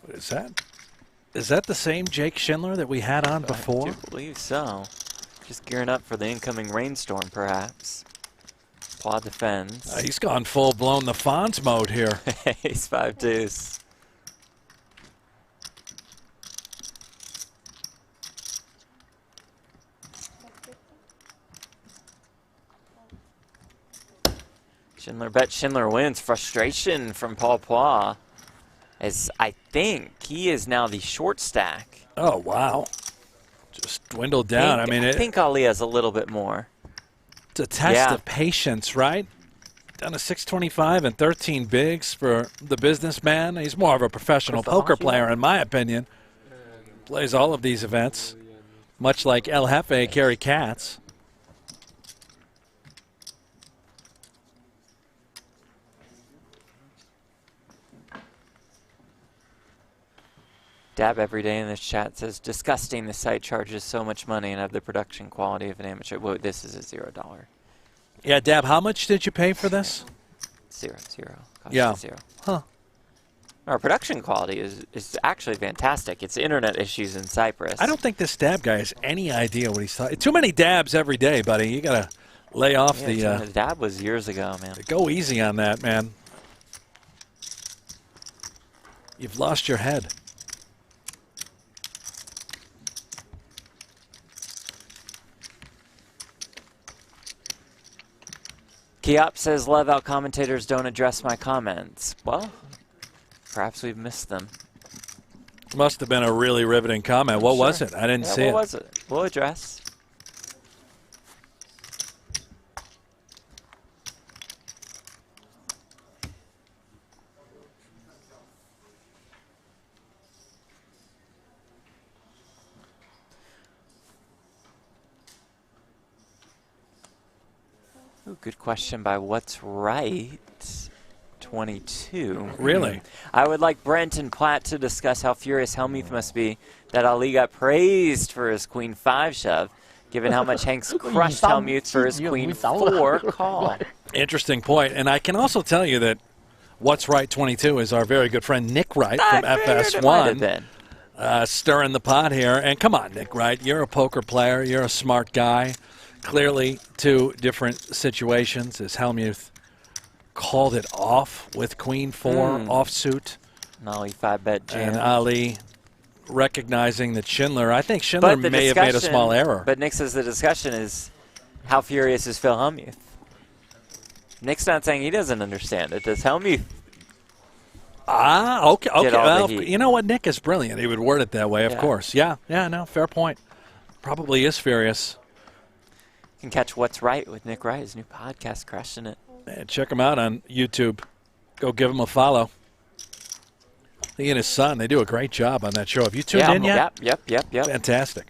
Speaker 2: What is that? Is that the same Jake Schindler that we had on before?
Speaker 1: I do believe so. Just gearing up for the incoming rainstorm, perhaps. Phua defends.
Speaker 2: He's gone full-blown the Fonz mode here.
Speaker 1: Ace 5 deuce. Schindler bet Schindler wins. Frustration from Paul Phua, as I think he is now the short stack.
Speaker 2: Oh, wow. Just dwindled down. I mean,
Speaker 1: I think Ali has a little bit more.
Speaker 2: It's a test of patience, right? Down to 625 and 13 bigs for the businessman. He's more of a professional poker player, in my opinion. Plays all of these events, much like El Jefe, Kerry Katz.
Speaker 1: Dab every day in this chat says, disgusting, the site charges so much money and have the production quality of an amateur. Whoa, this is a $0.
Speaker 2: Yeah, Dab, how much did you pay for this?
Speaker 1: Zero. Cost
Speaker 2: Yeah.
Speaker 1: Zero.
Speaker 2: Huh.
Speaker 1: Our production quality is actually fantastic. It's internet issues in Cyprus.
Speaker 2: I don't think this Dab guy has any idea what he's talking. Too many dabs every day, buddy. You got to lay off
Speaker 1: the dab was years ago, man.
Speaker 2: Go easy on that, man. You've lost your head.
Speaker 1: Kiop says, love how commentators don't address my comments. Well, perhaps we've missed them.
Speaker 2: Must have been a really riveting comment. What was it? I didn't see it.
Speaker 1: What was it? We'll address. Ooh, good question by What's Right 22.
Speaker 2: Really?
Speaker 1: I would like Brent and Platt to discuss how furious Helmuth must be that Ali got praised for his Queen 5 shove, given how much Hanks crushed Helmuth for his Queen 4 call.
Speaker 2: Interesting point. And I can also tell you that What's Right 22 is our very good friend Nick Wright from FS1. Stirring the pot here. And come on, Nick Wright, you're a poker player. You're a smart guy. Clearly, two different situations as Helmuth called it off with Queen 4 offsuit.
Speaker 1: And Ali 5-bet jam.
Speaker 2: And Ali recognizing that Schindler, I think Schindler may have made a small error.
Speaker 1: But Nick says the discussion is, how furious is Phil Helmuth? Nick's not saying he doesn't understand it. Does Helmuth
Speaker 2: okay.
Speaker 1: get all
Speaker 2: Well,
Speaker 1: the heat?
Speaker 2: you know what? Nick is brilliant. He would word it that way, of course. Yeah, no, fair point. Probably is furious.
Speaker 1: You can catch What's Right with Nick Wright, his new podcast, crushing it.
Speaker 2: Man, check him out on YouTube. Go give him a follow. He and his son, they do a great job on that show. Have you tuned in yet?
Speaker 1: Yep.
Speaker 2: Fantastic.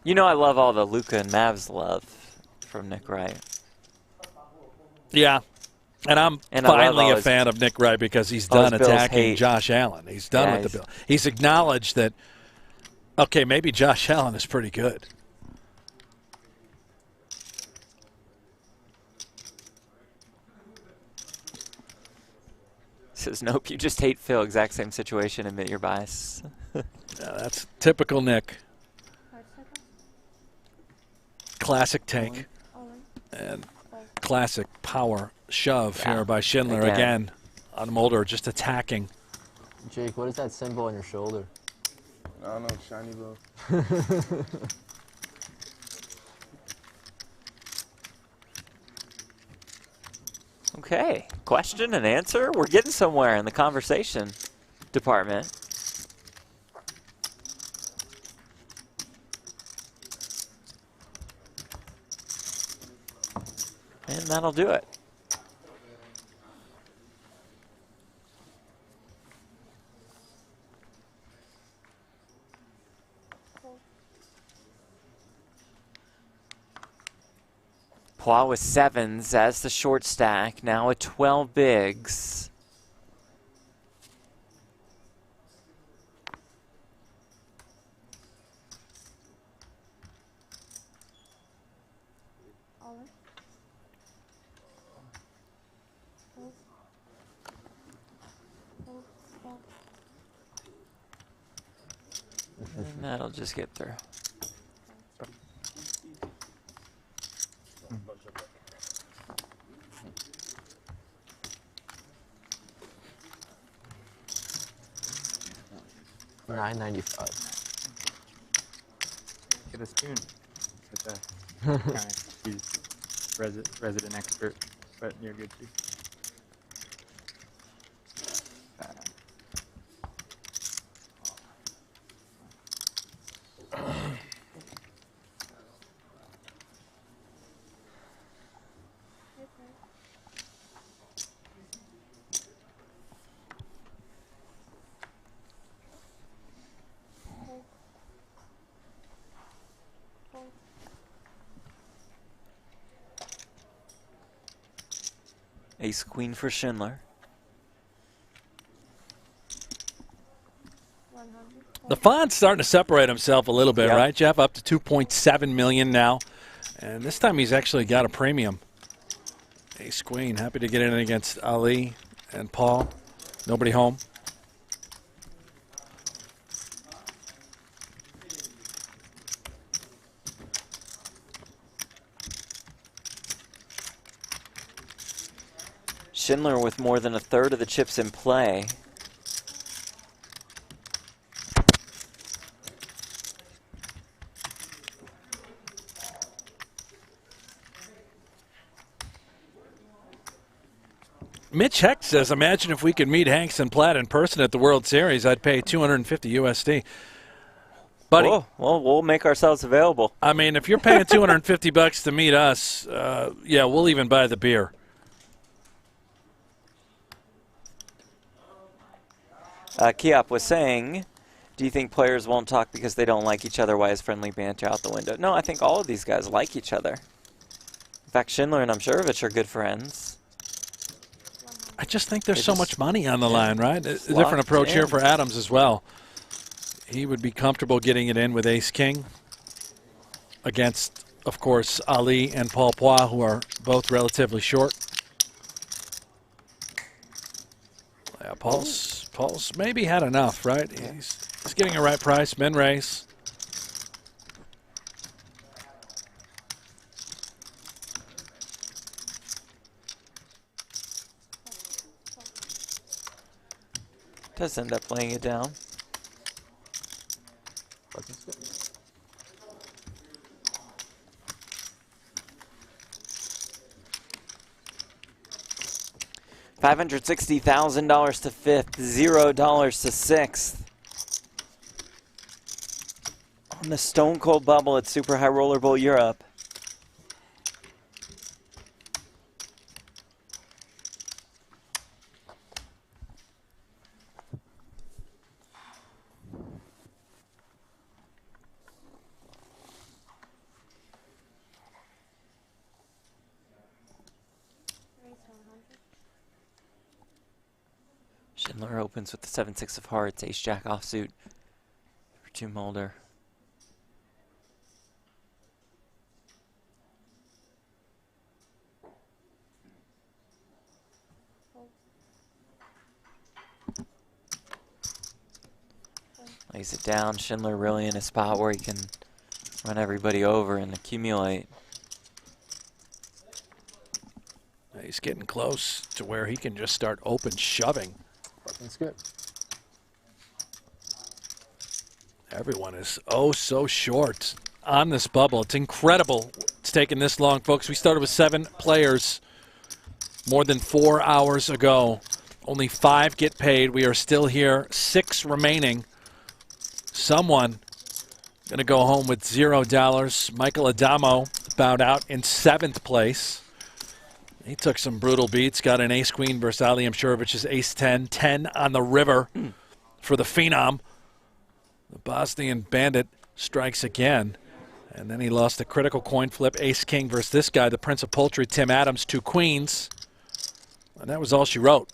Speaker 1: You know I love all the Luca and Mavs love from Nick Wright.
Speaker 2: Yeah. And I'm finally a fan of Nick Wright because he's done attacking Josh Allen. He's done with the bill. He's acknowledged that, okay, maybe Josh Allen is pretty good.
Speaker 1: Says, nope, you just hate Phil. Exact same situation. Admit your bias.
Speaker 2: Yeah, that's typical Nick. Classic take. And classic power shove here by Schindler again on Mulder, just attacking.
Speaker 4: Jake, what is that symbol on your shoulder?
Speaker 8: I don't know, shiny bro.
Speaker 1: Okay, question and answer. We're getting somewhere in the conversation department. And that'll do it. Phua with 7s as the short stack, now at 12 bigs. And that'll just get through.
Speaker 4: $9.95.
Speaker 8: Get a spoon. Get that. He's resident expert. Right near Gucci.
Speaker 1: Ace queen for Schindler.
Speaker 2: The fond's starting to separate himself a little bit,
Speaker 1: Yep.
Speaker 2: right, Jeff? Up to 2.7 million now. And this time he's actually got a premium. Ace queen, happy to get in against Ali and Paul. Nobody home.
Speaker 1: Schindler with more than a third of the chips in play.
Speaker 2: Mitch Heck says, imagine if we could meet Hanks and Platt in person at the World Series. I'd pay $250 USD. Buddy,
Speaker 1: Whoa, well, we'll make ourselves available.
Speaker 2: I mean, if you're paying $250 to meet us, yeah, we'll even buy the beer.
Speaker 1: Kiop was saying, do you think players won't talk because they don't like each other? Why is friendly banter out the window? No, I think all of these guys like each other. In fact, Schindler and Imsirovic are good friends.
Speaker 2: I just think there's so much money on the line, right? A different
Speaker 1: locked
Speaker 2: approach here
Speaker 1: in.
Speaker 2: for Adams as well. He would be comfortable getting it in with ace-king against, of course, Ali and Paul Phua, who are both relatively short. Yeah, Paul's maybe had enough, right? He's getting a right price, min race.
Speaker 1: Does end up laying it down. $560,000 to fifth, $0 to sixth. On the Stone Cold Bubble at Super High Roller Bowl Europe. Schindler opens with the 7-6 of hearts, ace-jack offsuit for Teun Mulder. Lays it down. Schindler really in a spot where he can run everybody over and accumulate.
Speaker 2: He's getting close to where he can just start open shoving.
Speaker 4: That's good.
Speaker 2: Everyone is oh so short on this bubble. It's incredible it's taken this long, folks. We started with 7 players more than 4 hours ago. Only 5 get paid. We are still here. 6 remaining. Someone going to go home with $0. Michael Addamo bowed out in 7th place. He took some brutal beats, got an ace-queen versus Ali Imsirovic's ace-10, 10 on the river for the Phenom. The Bosnian Bandit strikes again, and then he lost a critical coin flip, ace-king versus this guy, the Prince of Poultry, Tim Adams, 2 queens, and that was all she wrote.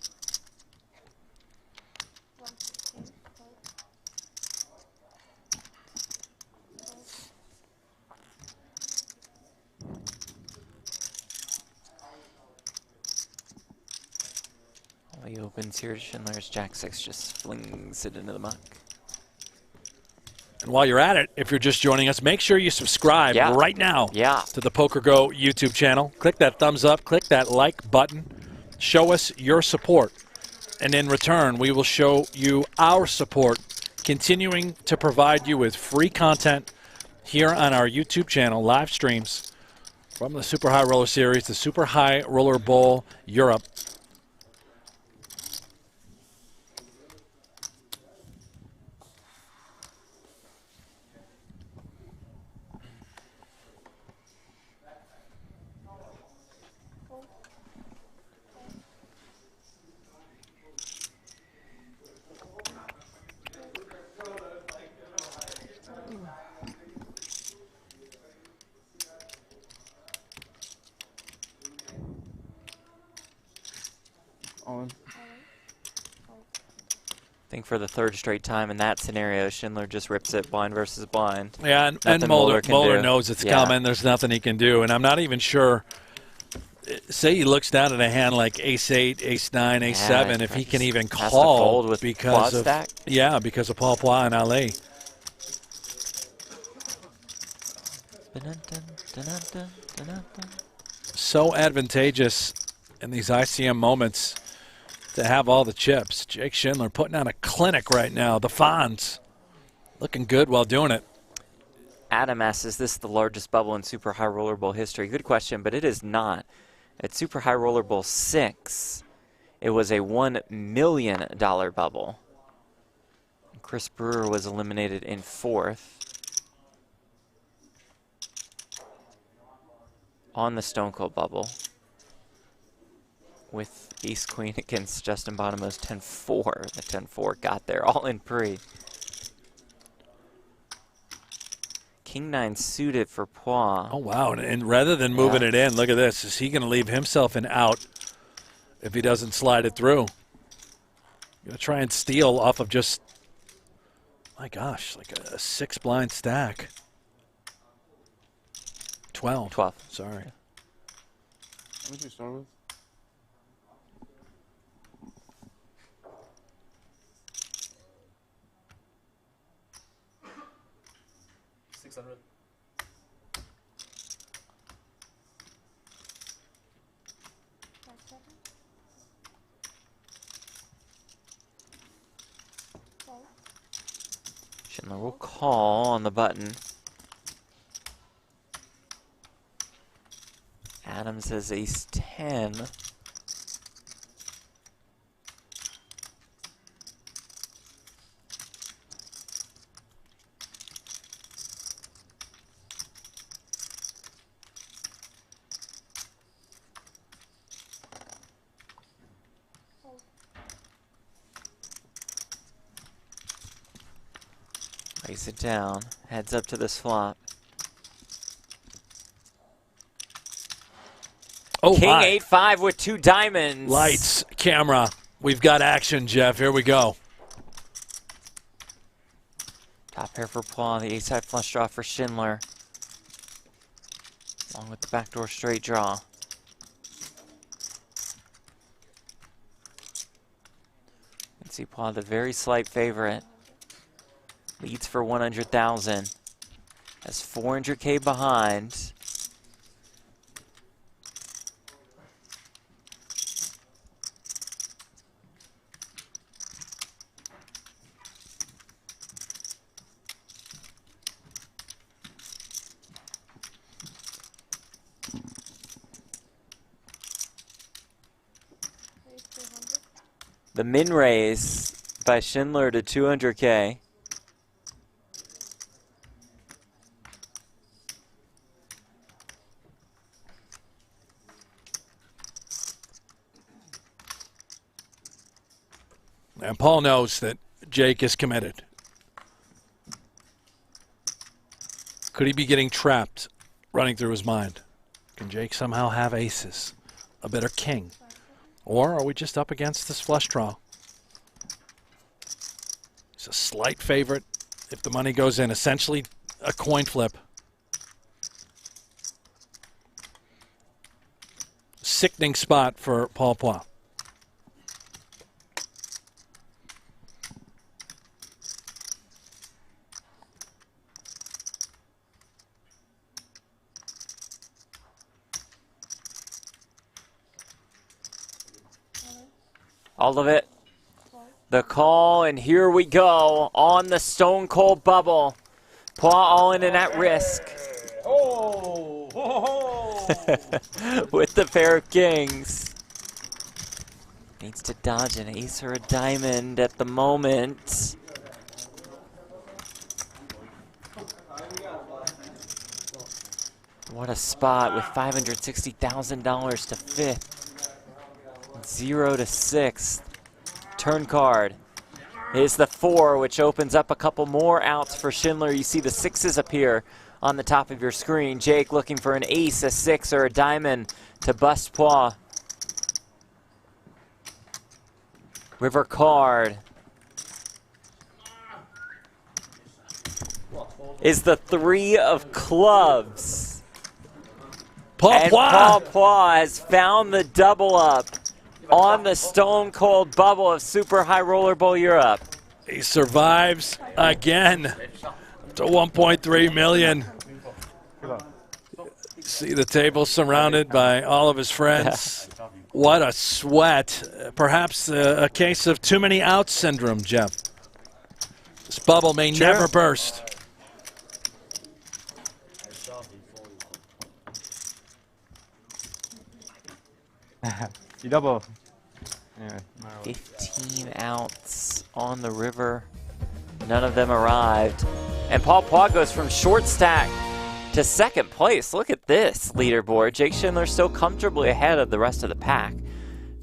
Speaker 1: He opens here. Schindler's Jack-6 just flings it into the muck.
Speaker 2: And while you're at it, if you're just joining us, make sure you subscribe right now to the PokerGO YouTube channel. Click that thumbs up, click that like button. Show us your support. And in return, we will show you our support, continuing to provide you with free content here on our YouTube channel, live streams, From the Super High Roller Series, the Super High Roller Bowl Europe.
Speaker 1: I think for the third straight time in that scenario, Schindler just rips it blind versus blind.
Speaker 2: Yeah, and Mulder knows it's coming. There's nothing he can do. And I'm not even sure, say he looks down at a hand like ace-8, ace-9, ace-7, if he can even call
Speaker 1: with
Speaker 2: because of
Speaker 1: stack.
Speaker 2: Yeah, because of Paul Phua and Ali. So advantageous in these ICM moments to have all the chips. Jake Schindler putting on a clinic right now. The Fonz looking good while doing it.
Speaker 1: Adam asks, is this the largest bubble in Super High Roller Bowl history? Good question, but it is not. At Super High Roller Bowl 6, it was a $1 million bubble. Chris Brewer was eliminated in 4th. On the Stone Cold bubble. With Ace Queen against Justin Bonomo's 10-4. The 10-4 got there all in pre. King 9 suited for Phua.
Speaker 2: Oh, wow. And rather than moving it in, look at this. Is he going to leave himself an out if he doesn't slide it through? Going to try and steal off of just, my gosh, like a 6 blind stack. 12.
Speaker 1: 12.
Speaker 2: Sorry.
Speaker 8: How much you start with?
Speaker 1: Schindler will call on the button. Adams has ace 10. Lays it down, heads up to this flop.
Speaker 2: Oh,
Speaker 1: King
Speaker 2: my.
Speaker 1: 8-5 with 2 diamonds.
Speaker 2: Lights, camera. We've got action, Jeff. Here we go.
Speaker 1: Top pair for Paul, the ace-high flush draw for Schindler. Along with the backdoor straight draw. You can see Paul, the very slight favorite. Leads for 100,000. Has 400K behind. The min raise by Schindler to 200K.
Speaker 2: And Paul knows that Jake is committed. Could he be getting trapped running through his mind? Can Jake somehow have aces? A better king? Or are we just up against this flush draw? It's a slight favorite if the money goes in. Essentially a coin flip. Sickening spot for Paul Phua.
Speaker 1: All of it. The call, and here we go on the Stone Cold bubble. Phua all in and at risk. with the pair of kings. Needs to dodge an ace or a diamond at the moment. What a spot with $560,000 to fifth. 0 to 6th. Turn card is the 4, which opens up a couple more outs for Schindler. You see the 6s appear on the top of your screen. Jake looking for an ace, a 6, or a diamond to bust Phua. River card is the 3 of clubs.
Speaker 2: Paul
Speaker 1: Phua has found the double up on the stone cold bubble of Super High Roller Bowl Europe.
Speaker 2: He survives again to 1.3 million. See the table surrounded by all of his friends. What a sweat. Perhaps a case of too many outs syndrome, Jeff. This bubble may never burst.
Speaker 8: You double.
Speaker 1: 15 outs on the river. None of them arrived. And Paul Phua goes from short stack to second place. Look at this leaderboard. Jake Schindler still comfortably ahead of the rest of the pack.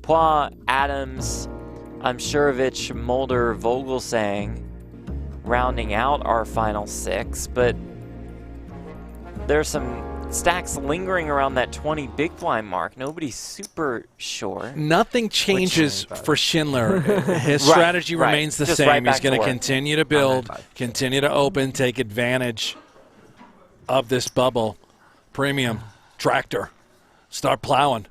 Speaker 1: Phua, Adams, Imsirovic, Mulder, Vogelsang rounding out our final 6. But there's some stacks lingering around that 20 big blind mark. Nobody's super sure.
Speaker 2: Nothing changes for Schindler. His strategy remains the same. He's going to continue to build, continue to open, take advantage of this bubble. Premium, tractor, start plowing.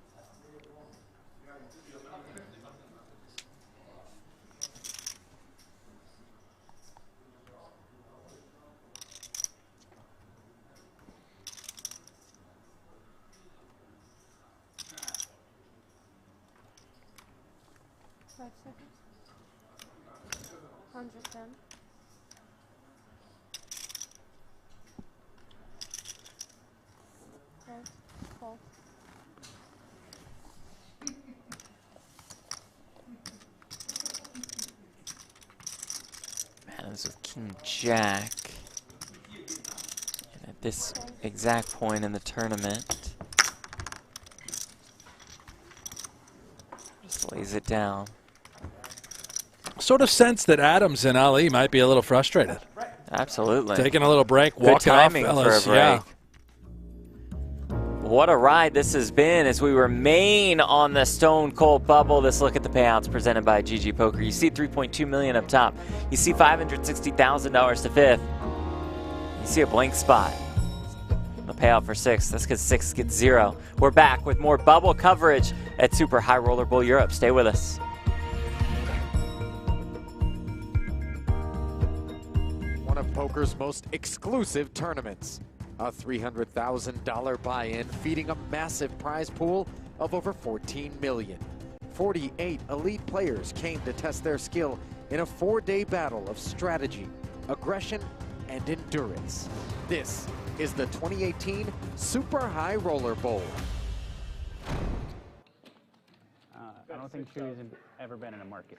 Speaker 1: Adams with King Jack. And at this exact point in the tournament, just lays it down.
Speaker 2: Sort of sense that Adams and Ali might be a little frustrated.
Speaker 1: Absolutely.
Speaker 2: Taking a little break,
Speaker 1: Good
Speaker 2: walking off,
Speaker 1: timing
Speaker 2: fellas.
Speaker 1: for a break.
Speaker 2: Yeah.
Speaker 1: What a ride this has been as we remain on the stone cold bubble. This look at the payouts presented by GG Poker. You see $3.2 million up top. You see $560,000 to fifth. You see a blank spot. The payout for 6. That's because 6 gets 0. We're back with more bubble coverage at Super High Roller Bowl Europe. Stay with us.
Speaker 16: One of poker's most exclusive tournaments. A $300,000 buy-in feeding a massive prize pool of over $14 million. 48 elite players came to test their skill in a 4-day battle of strategy, aggression, and endurance. This is the 2018 Super High Roller Bowl.
Speaker 15: I don't think Chewy's ever been in a market.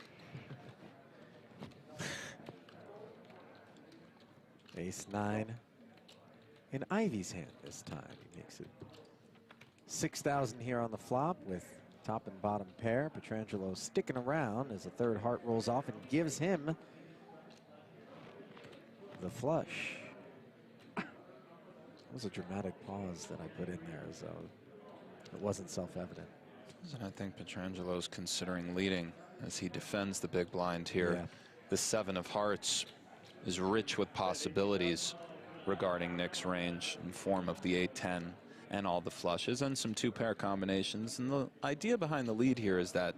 Speaker 16: Ace-9 in Ivy's hand this time. He makes it 6,000 here on the flop with top and bottom pair. Petrangelo sticking around as the third heart rolls off and gives him the flush. That was a dramatic pause that I put in there, as though it wasn't self-evident.
Speaker 14: I think Petrangelo's considering leading as he defends the big blind here.
Speaker 16: Yeah.
Speaker 14: The 7 of hearts is rich with possibilities regarding Nick's range in form of the 8-10 and all the flushes and some 2-pair combinations. And the idea behind the lead here is that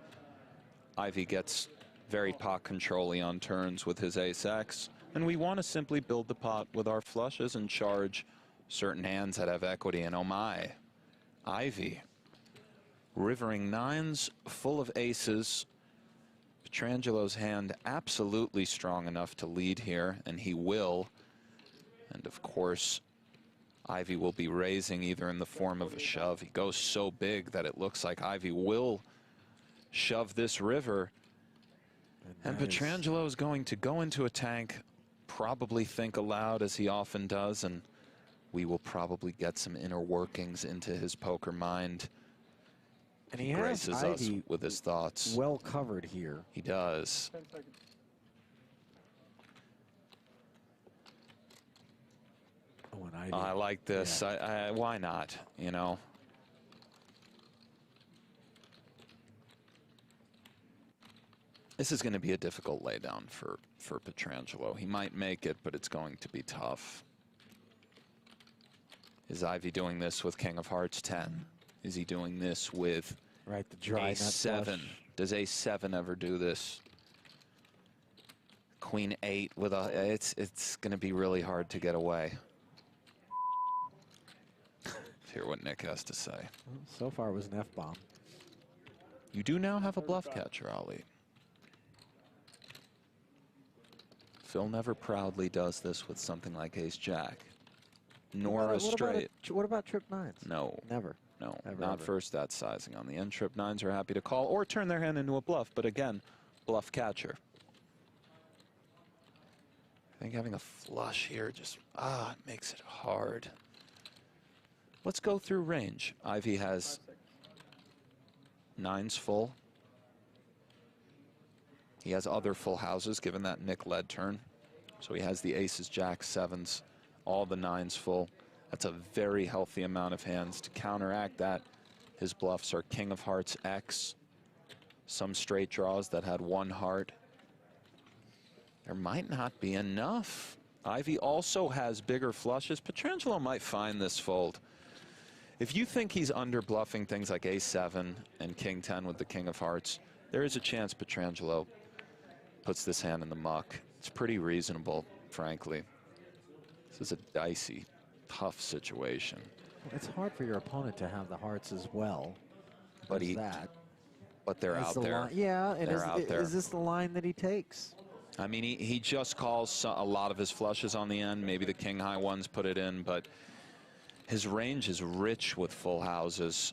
Speaker 14: Ivy gets very pot control-y on turns with his ace-X, and we want to simply build the pot with our flushes and charge certain hands that have equity. And oh my, Ivy rivering 9s full of aces. Petrangelo's hand absolutely strong enough to lead here, and he will. And of course, Ivy will be raising either in the form of a shove. He goes so big that it looks like Ivy will shove this river. And Pietrangelo is going to go into a tank, probably think aloud as he often does, and we will probably get some inner workings into his poker mind.
Speaker 9: And he
Speaker 14: graces
Speaker 9: has
Speaker 14: us
Speaker 9: Ivy
Speaker 14: with his thoughts.
Speaker 9: well covered here.
Speaker 14: He does.
Speaker 9: Oh, and Ivy.
Speaker 14: I like this.
Speaker 9: Yeah.
Speaker 14: Why not? You know. This is going to be a difficult laydown for Pietrangelo. He might make it, but it's going to be tough. Is Ivy doing this with King of Hearts 10? Is he doing this with
Speaker 9: the dry
Speaker 14: Ace 7? Does Ace 7 ever do this? Queen 8 with a. It's going to be really hard to get away. Let's hear what Nick has to say.
Speaker 9: Well, so far it was an F-bomb.
Speaker 14: You do now have a bluff catcher, Ali. Phil never proudly does this with something like Ace-Jack, nor a straight.
Speaker 9: What about trip nines?
Speaker 14: No.
Speaker 9: Never.
Speaker 14: No,
Speaker 9: Never,
Speaker 14: not
Speaker 9: ever.
Speaker 14: first that sizing. On the end, trip nines are happy to call or turn their hand into a bluff, but again, bluff catcher. I think having a flush here just, it makes it hard. Let's go through range. Ivy has nines full. He has other full houses, given that Nick led turn. So he has the aces, jacks, sevens, all the nines full. That's a very healthy amount of hands. To counteract that, his bluffs are King of Hearts X, some straight draws that had one heart. There might not be enough. Ivy also has bigger flushes. Pietrangelo might find this fold. If you think he's under bluffing things like Ace 7 and King 10 with the King of Hearts, there is a chance Pietrangelo puts this hand in the muck. It's pretty reasonable, frankly. This is a dicey, tough situation.
Speaker 9: It's hard for your opponent to have the hearts as well.
Speaker 14: But they're out there.
Speaker 9: Yeah, and
Speaker 14: they're out there.
Speaker 9: Is this the line that he takes?
Speaker 14: I mean, he just calls a lot of his flushes on the end. Maybe the king high ones put it in, but his range is rich with full houses.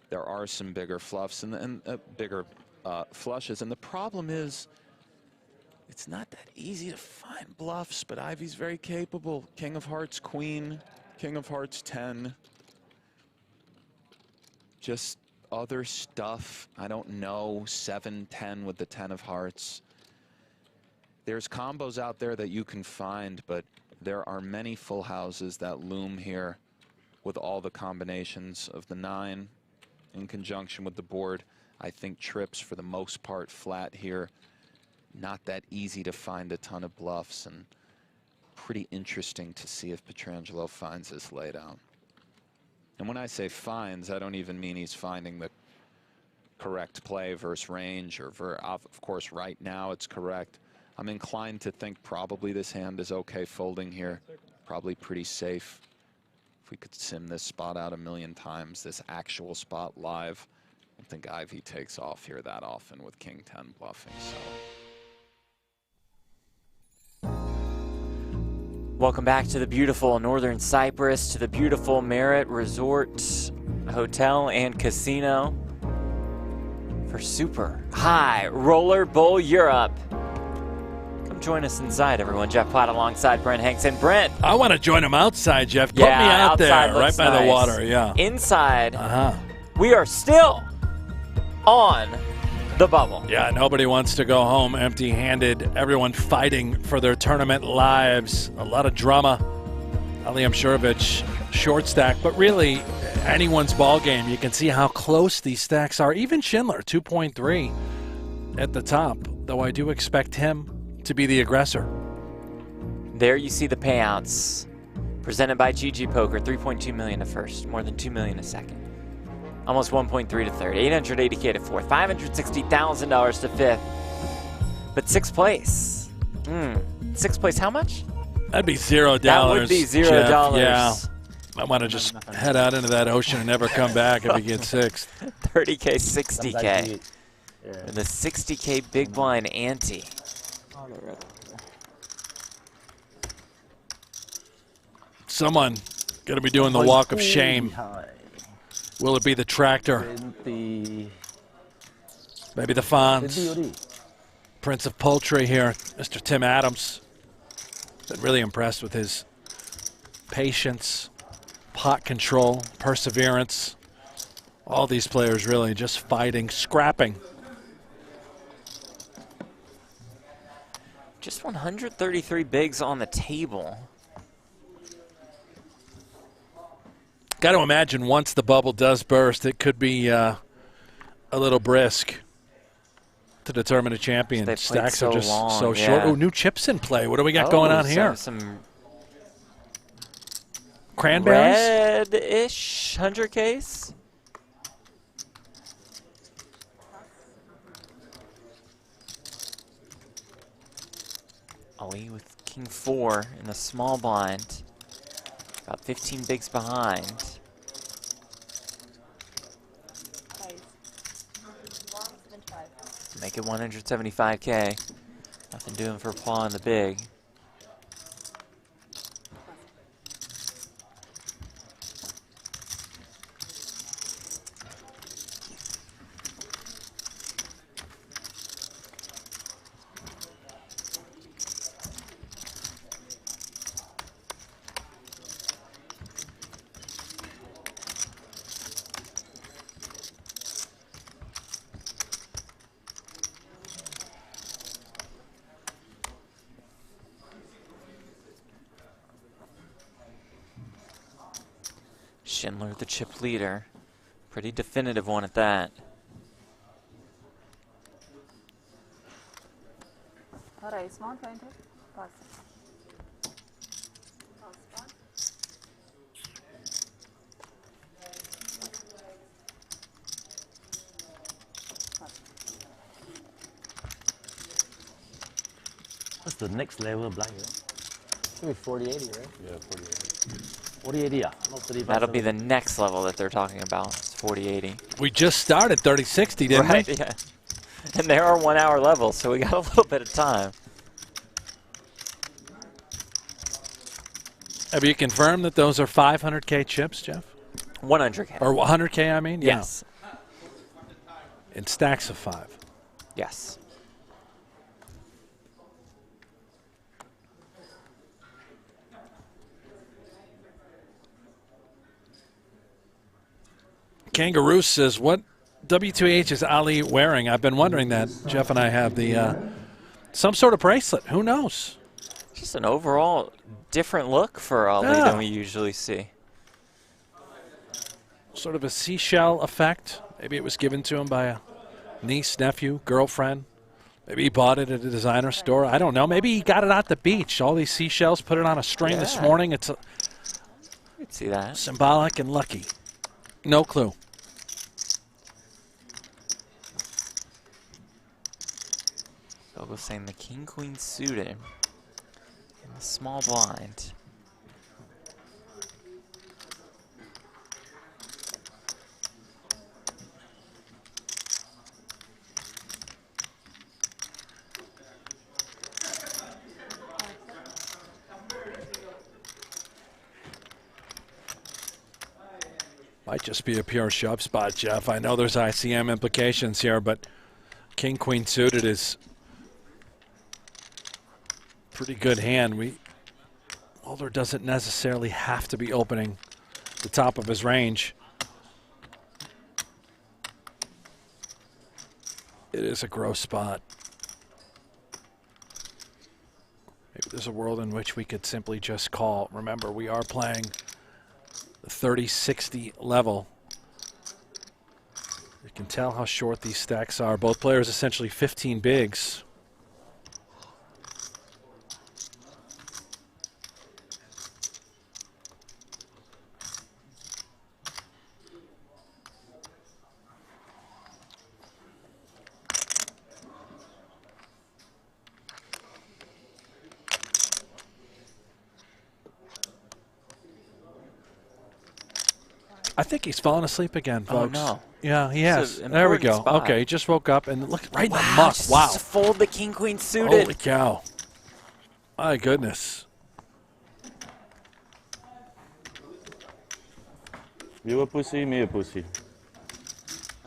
Speaker 14: There are some bigger fluffs and bigger flushes, and the problem is it's not that easy to find bluffs, but Ivy's very capable. King of Hearts Queen, King of Hearts 10. Just other stuff. I don't know, 7-10 with the 10 of Hearts. There's combos out there that you can find, but there are many full houses that loom here with all the combinations of the 9 in conjunction with the board. I think trips for the most part flat here. Not that easy to find a ton of bluffs, and pretty interesting to see if Pietrangelo finds this laydown. And when I say finds, I don't even mean he's finding the correct play versus range, or of course right now it's correct. I'm inclined to think probably this hand is okay folding here. Probably pretty safe. If we could sim this spot out a million times, this actual spot live, I don't think Ivy takes off here that often with King 10 bluffing. So.
Speaker 1: Welcome back to the beautiful Northern Cyprus, to the beautiful Merit Resort Hotel and Casino for Super High Roller Bowl Europe. Come join us inside, everyone. Jeff Platt alongside Brent Hanks. And Brent,
Speaker 2: I want to join him outside, Jeff. Put me out there, right by the water. Yeah.
Speaker 1: Inside, we are still on the bubble.
Speaker 2: Yeah, nobody wants to go home empty-handed. Everyone fighting for their tournament lives. A lot of drama. Ali Imsirovic, short stack, but really anyone's ball game. You can see how close these stacks are. Even Schindler, 2.3 at the top, though I do expect him to be the aggressor.
Speaker 1: There you see the payouts presented by GG Poker. 3.2 million to first, more than 2 million a second. Almost 1.3 to third, 880K to fourth, $560,000 to fifth. But sixth place. Sixth place, how much?
Speaker 2: That'd be $0.
Speaker 1: That would be $0.
Speaker 2: Jeff. Yeah. I want to just head out into that ocean and never come back if he gets sixth.
Speaker 1: 30K, 60K. And the 60K big blind ante.
Speaker 2: Someone going to be doing the walk of shame. Will it be the tractor? Maybe the Fonz. Prince of Poultry here, Mr. Tim Adams. Been really impressed with his patience, pot control, perseverance. All these players really just fighting, scrapping.
Speaker 1: Just 133 bigs on the table.
Speaker 2: Got to imagine once the bubble does burst, it could be a little brisk to determine a champion.
Speaker 1: They've played
Speaker 2: Stacks are just
Speaker 1: long,
Speaker 2: so short. Oh, new chips in play. What do we got going on here?
Speaker 1: Some
Speaker 2: cranberries?
Speaker 1: Red-ish 100Ks. Ali with King 4 in the small blind. About 15 bigs behind. Make it 175K. Nothing doing for Paul in the big. Schindler, the chip leader. Pretty definitive one at that.
Speaker 12: What's the next level blind? It's
Speaker 4: gonna be 4080, right?
Speaker 12: Yeah, 4080. 4080, yeah. Not 35.
Speaker 1: That'll be the next level that they're talking about. It's 4080.
Speaker 2: We just started 3060, didn't
Speaker 1: right,
Speaker 2: we?
Speaker 1: Yeah. And they are 1 hour levels, so we got a little bit of time.
Speaker 2: Have you confirmed that those are 500K chips, Jeff?
Speaker 1: 100K.
Speaker 2: Or 100K, I mean?
Speaker 1: Yes.
Speaker 2: Yeah. In stacks of 5.
Speaker 1: Yes.
Speaker 2: Kangaroo says, what W2H is Ali wearing? I've been wondering that. Jeff and I have the some sort of bracelet. Who knows?
Speaker 1: Just an overall different look for Ali than we usually see.
Speaker 2: Sort of a seashell effect. Maybe it was given to him by a niece, nephew, girlfriend. Maybe he bought it at a designer store. I don't know. Maybe he got it at the beach. All these seashells, put it on a string this morning. It's
Speaker 1: you can see that.
Speaker 2: Symbolic and lucky. No clue.
Speaker 1: Vogelsang, the King Queen suited in the small blind.
Speaker 2: Might just be a pure shove spot, Jeff. I know there's ICM implications here, but King Queen suited is pretty good hand. Mulder doesn't necessarily have to be opening the top of his range. It is a gross spot. Maybe there's a world in which we could simply just call. Remember, we are playing the 30-60 level. You can tell how short these stacks are. Both players essentially 15 bigs. I think he's fallen asleep again, folks.
Speaker 1: Oh, no.
Speaker 2: Yeah, he has. There we go.
Speaker 1: Spot.
Speaker 2: Okay, he just woke up and look right in the
Speaker 1: Wow,
Speaker 2: muck.
Speaker 1: just
Speaker 2: Wow.
Speaker 1: to fold the King Queen suited.
Speaker 2: Holy cow. My goodness.
Speaker 8: You a pussy, me a pussy.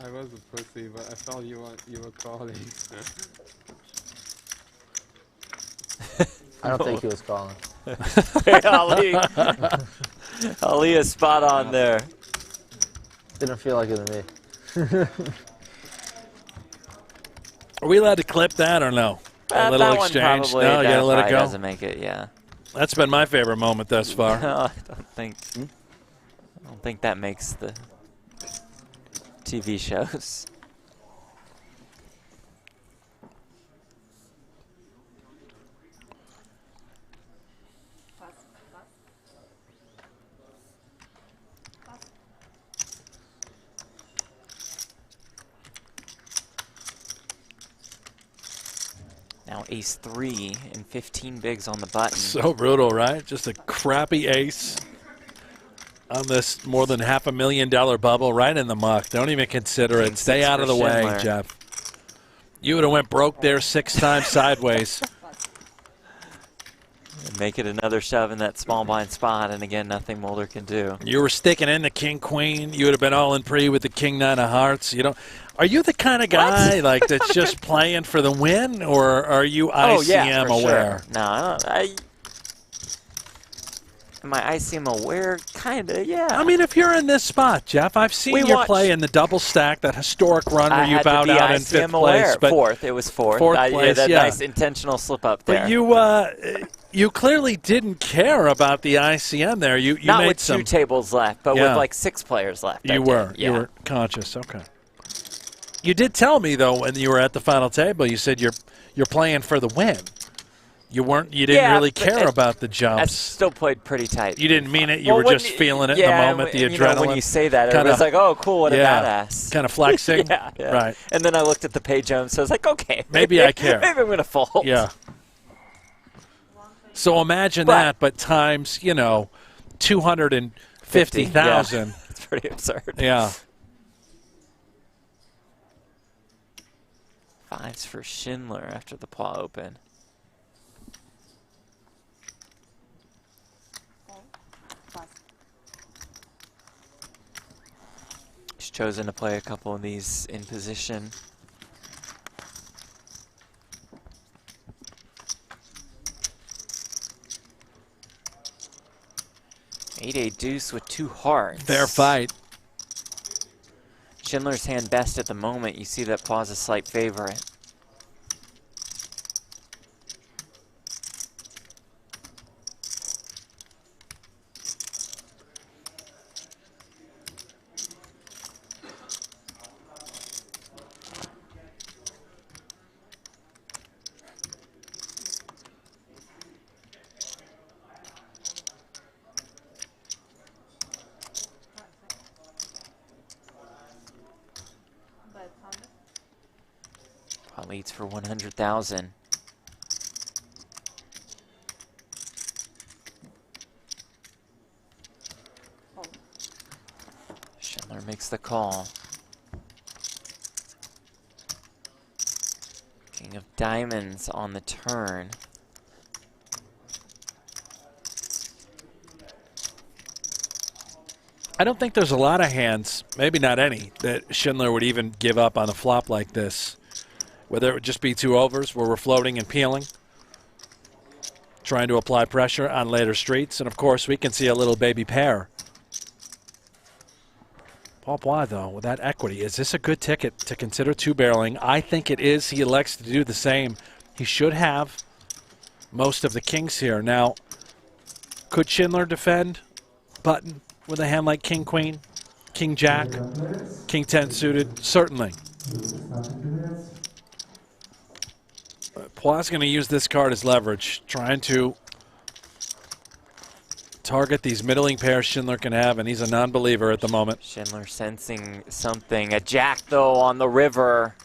Speaker 6: I was a pussy, but I felt you were calling.
Speaker 12: I don't think he was calling.
Speaker 1: Hey, Ali. Ali is spot on there.
Speaker 12: Didn't feel like it to me.
Speaker 2: Are we allowed to clip that or no? A little
Speaker 1: that
Speaker 2: exchange.
Speaker 1: One
Speaker 2: No, you gotta let it go.
Speaker 1: Doesn't make it, yeah.
Speaker 2: That's been my favorite moment thus far.
Speaker 1: No, I don't think that makes the TV shows. Now ace-3 and 15 bigs on the button.
Speaker 2: So brutal, right? Just a crappy ace on this more than $500,000 bubble right in the muck. Don't even consider it. Stay out of the way, Jeff. You would have went broke there 6 times sideways.
Speaker 1: And make it another shove in that small blind spot, and again, nothing Mulder can do.
Speaker 2: You were sticking in the king-queen. You would have been all in pre with the king-9 of hearts. You know, are you the kind of guy like that's just playing for the win, or are you ICM aware?
Speaker 1: Sure. No, I don't. Am I ICM aware? Kind of, yeah.
Speaker 2: I mean, if you're in this spot, Jeff, I've seen you play in the double stack, that historic run where you bowed out in 5th place.
Speaker 1: But fourth, it was fourth.
Speaker 2: Place,
Speaker 1: that nice intentional slip up there.
Speaker 2: But you clearly didn't care about the ICM there. You
Speaker 1: Not
Speaker 2: made
Speaker 1: with
Speaker 2: some
Speaker 1: 2 tables left, but with like 6 players left.
Speaker 2: You were conscious. Okay. You did tell me though when you were at the final table, you said you're playing for the win. You didn't really care about the jumps.
Speaker 1: I still played pretty tight.
Speaker 2: You didn't mean it. You were just feeling it in the moment, the adrenaline.
Speaker 1: When you say that, everybody's like, "Oh, cool, what a badass!"
Speaker 2: Kind of flexing.
Speaker 1: yeah,
Speaker 2: right.
Speaker 1: And then I looked at the Payouts, so I was like, "Okay,
Speaker 2: maybe I care.
Speaker 1: Maybe I'm gonna fold."
Speaker 2: Yeah. So imagine that, but times 250,000.
Speaker 1: Yeah. It's pretty absurd.
Speaker 2: Yeah.
Speaker 1: 5s for Schindler after the Paw Open. He's chosen to play a couple of these in position. Eight deuce with 2 hearts.
Speaker 2: Fair fight.
Speaker 1: Schindler's hand best at the moment. You see that Paw's a slight favorite. Leads for 100,000. Schindler makes the call. King of diamonds on the turn.
Speaker 2: I don't think there's a lot of hands, maybe not any, that Schindler would even give up on a flop like this. Whether it would just be 2 overs where we're floating and peeling, trying to apply pressure on later streets. And, of course, we can see a little baby pair. Paul Phua, though, with that equity, is this a good ticket to consider 2-barreling? I think it is. He elects to do the same. He should have most of the kings here. Now, could Schindler defend button with a hand like king-queen, king-jack, king-10 suited? Certainly. Phua's going to use this card as leverage, trying to target these middling pairs Schindler can have, and he's a non-believer at the moment.
Speaker 1: Schindler sensing something. A jack, though, on the river.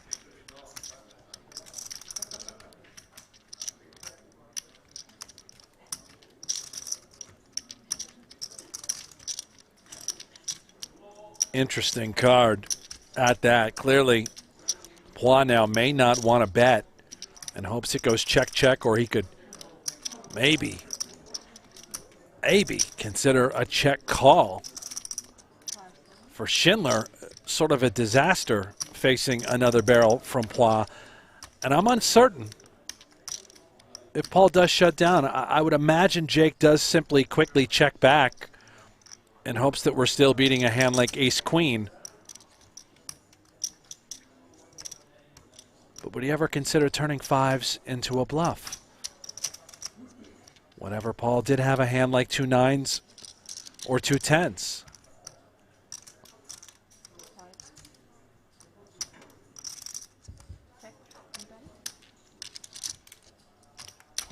Speaker 2: Interesting card at that. Clearly, Phua now may not want to bet and hopes it goes check, or he could maybe consider a check call. for Schindler, sort of a disaster facing another barrel from Phua. And I'm uncertain if Paul does shut down. I would imagine Jake does simply quickly check back in hopes that we're still beating a hand like ace-queen. But would he ever consider turning fives into a bluff? Whenever Paul did have a hand like 2 9s or 2 10s.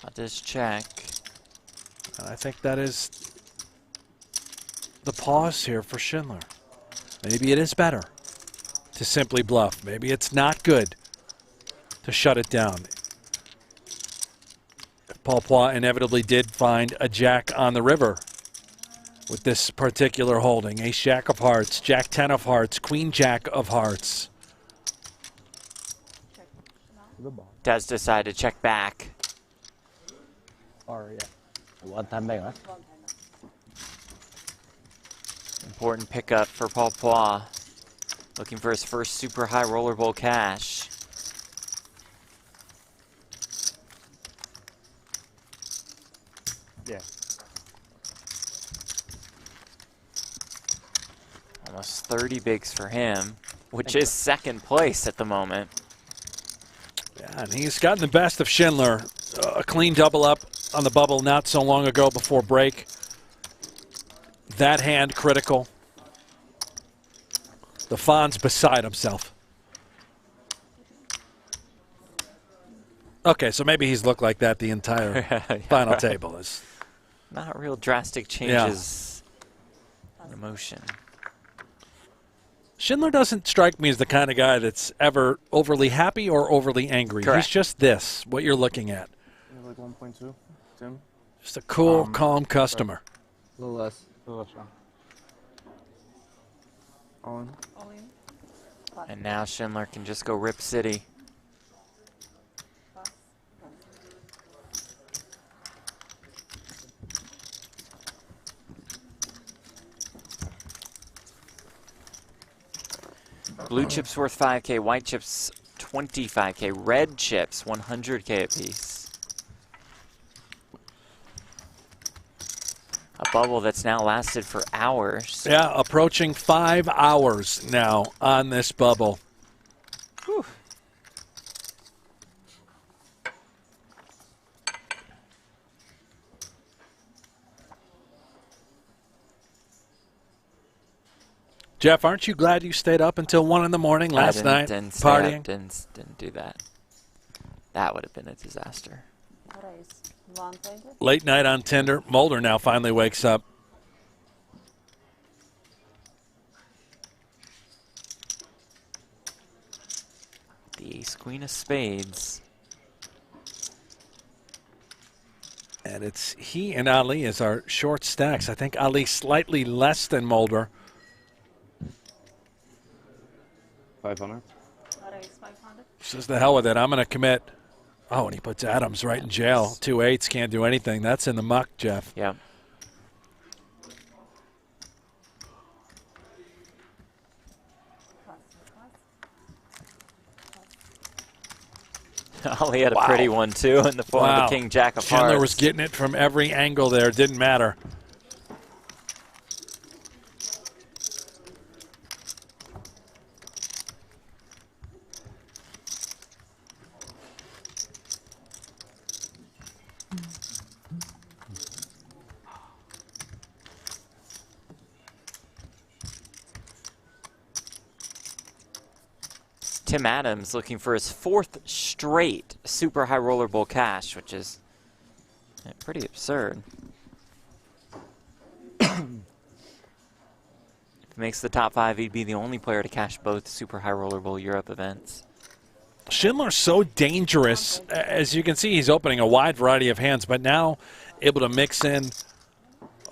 Speaker 1: I'll just check.
Speaker 2: And I think that is the pause here for Schindler. Maybe it is better to simply bluff. Maybe it's not good to shut it down. Paul Phua inevitably did find a jack on the river with this particular holding. Ace jack of hearts, jack 10 of hearts, queen jack of hearts.
Speaker 1: Does decide to check back.
Speaker 12: Or, yeah. One time back, huh?
Speaker 1: Important pickup for Paul Phua. Looking for his first super high rollerball cash.
Speaker 8: Yeah.
Speaker 1: Almost 30 bigs for him, which is second place at the moment.
Speaker 2: Yeah, and he's gotten the best of Schindler. A clean double up on the bubble not so long ago before break. That hand critical. The Fonz beside himself. Okay, so maybe he's looked like that the entire final table. Is
Speaker 1: not real drastic changes in emotion.
Speaker 2: Schindler doesn't strike me as the kind of guy that's ever overly happy or overly angry.
Speaker 1: Correct.
Speaker 2: He's just this, what you're looking at.
Speaker 8: Like 1.2, Tim?
Speaker 2: Just a cool, calm customer.
Speaker 8: A little less. A little less, All in.
Speaker 1: And now Schindler can just go rip city. Blue chips worth 5K, white chips 25K, red chips 100K apiece. A bubble that's now lasted for hours.
Speaker 2: Yeah, approaching 5 hours now on this bubble.
Speaker 1: Whew.
Speaker 2: Jeff, aren't you glad you stayed up until 1 in the morning last night partying?
Speaker 1: Didn't do that. That would have been a disaster.
Speaker 2: Late night on Tinder. Mulder now finally wakes up.
Speaker 1: The ace queen of spades.
Speaker 2: And it's he and Ali as our short stacks. I think Ali slightly less than Mulder.
Speaker 8: 500.
Speaker 2: Says the hell with it. I'm going to commit. Oh, and he puts Adams right in jail. 2 8s, can't do anything. That's in the muck, Jeff.
Speaker 1: Yeah. Ali had a pretty one, too, in the form of the king jack of hearts.
Speaker 2: Schindler was getting it from every angle there. Didn't matter.
Speaker 1: Tim Adams looking for his 4th straight super high rollerball cash, which is pretty absurd. If he makes the top 5, he'd be the only player to cash both super high rollerball Europe events.
Speaker 2: Schindler's so dangerous. As you can see, he's opening a wide variety of hands, but now able to mix in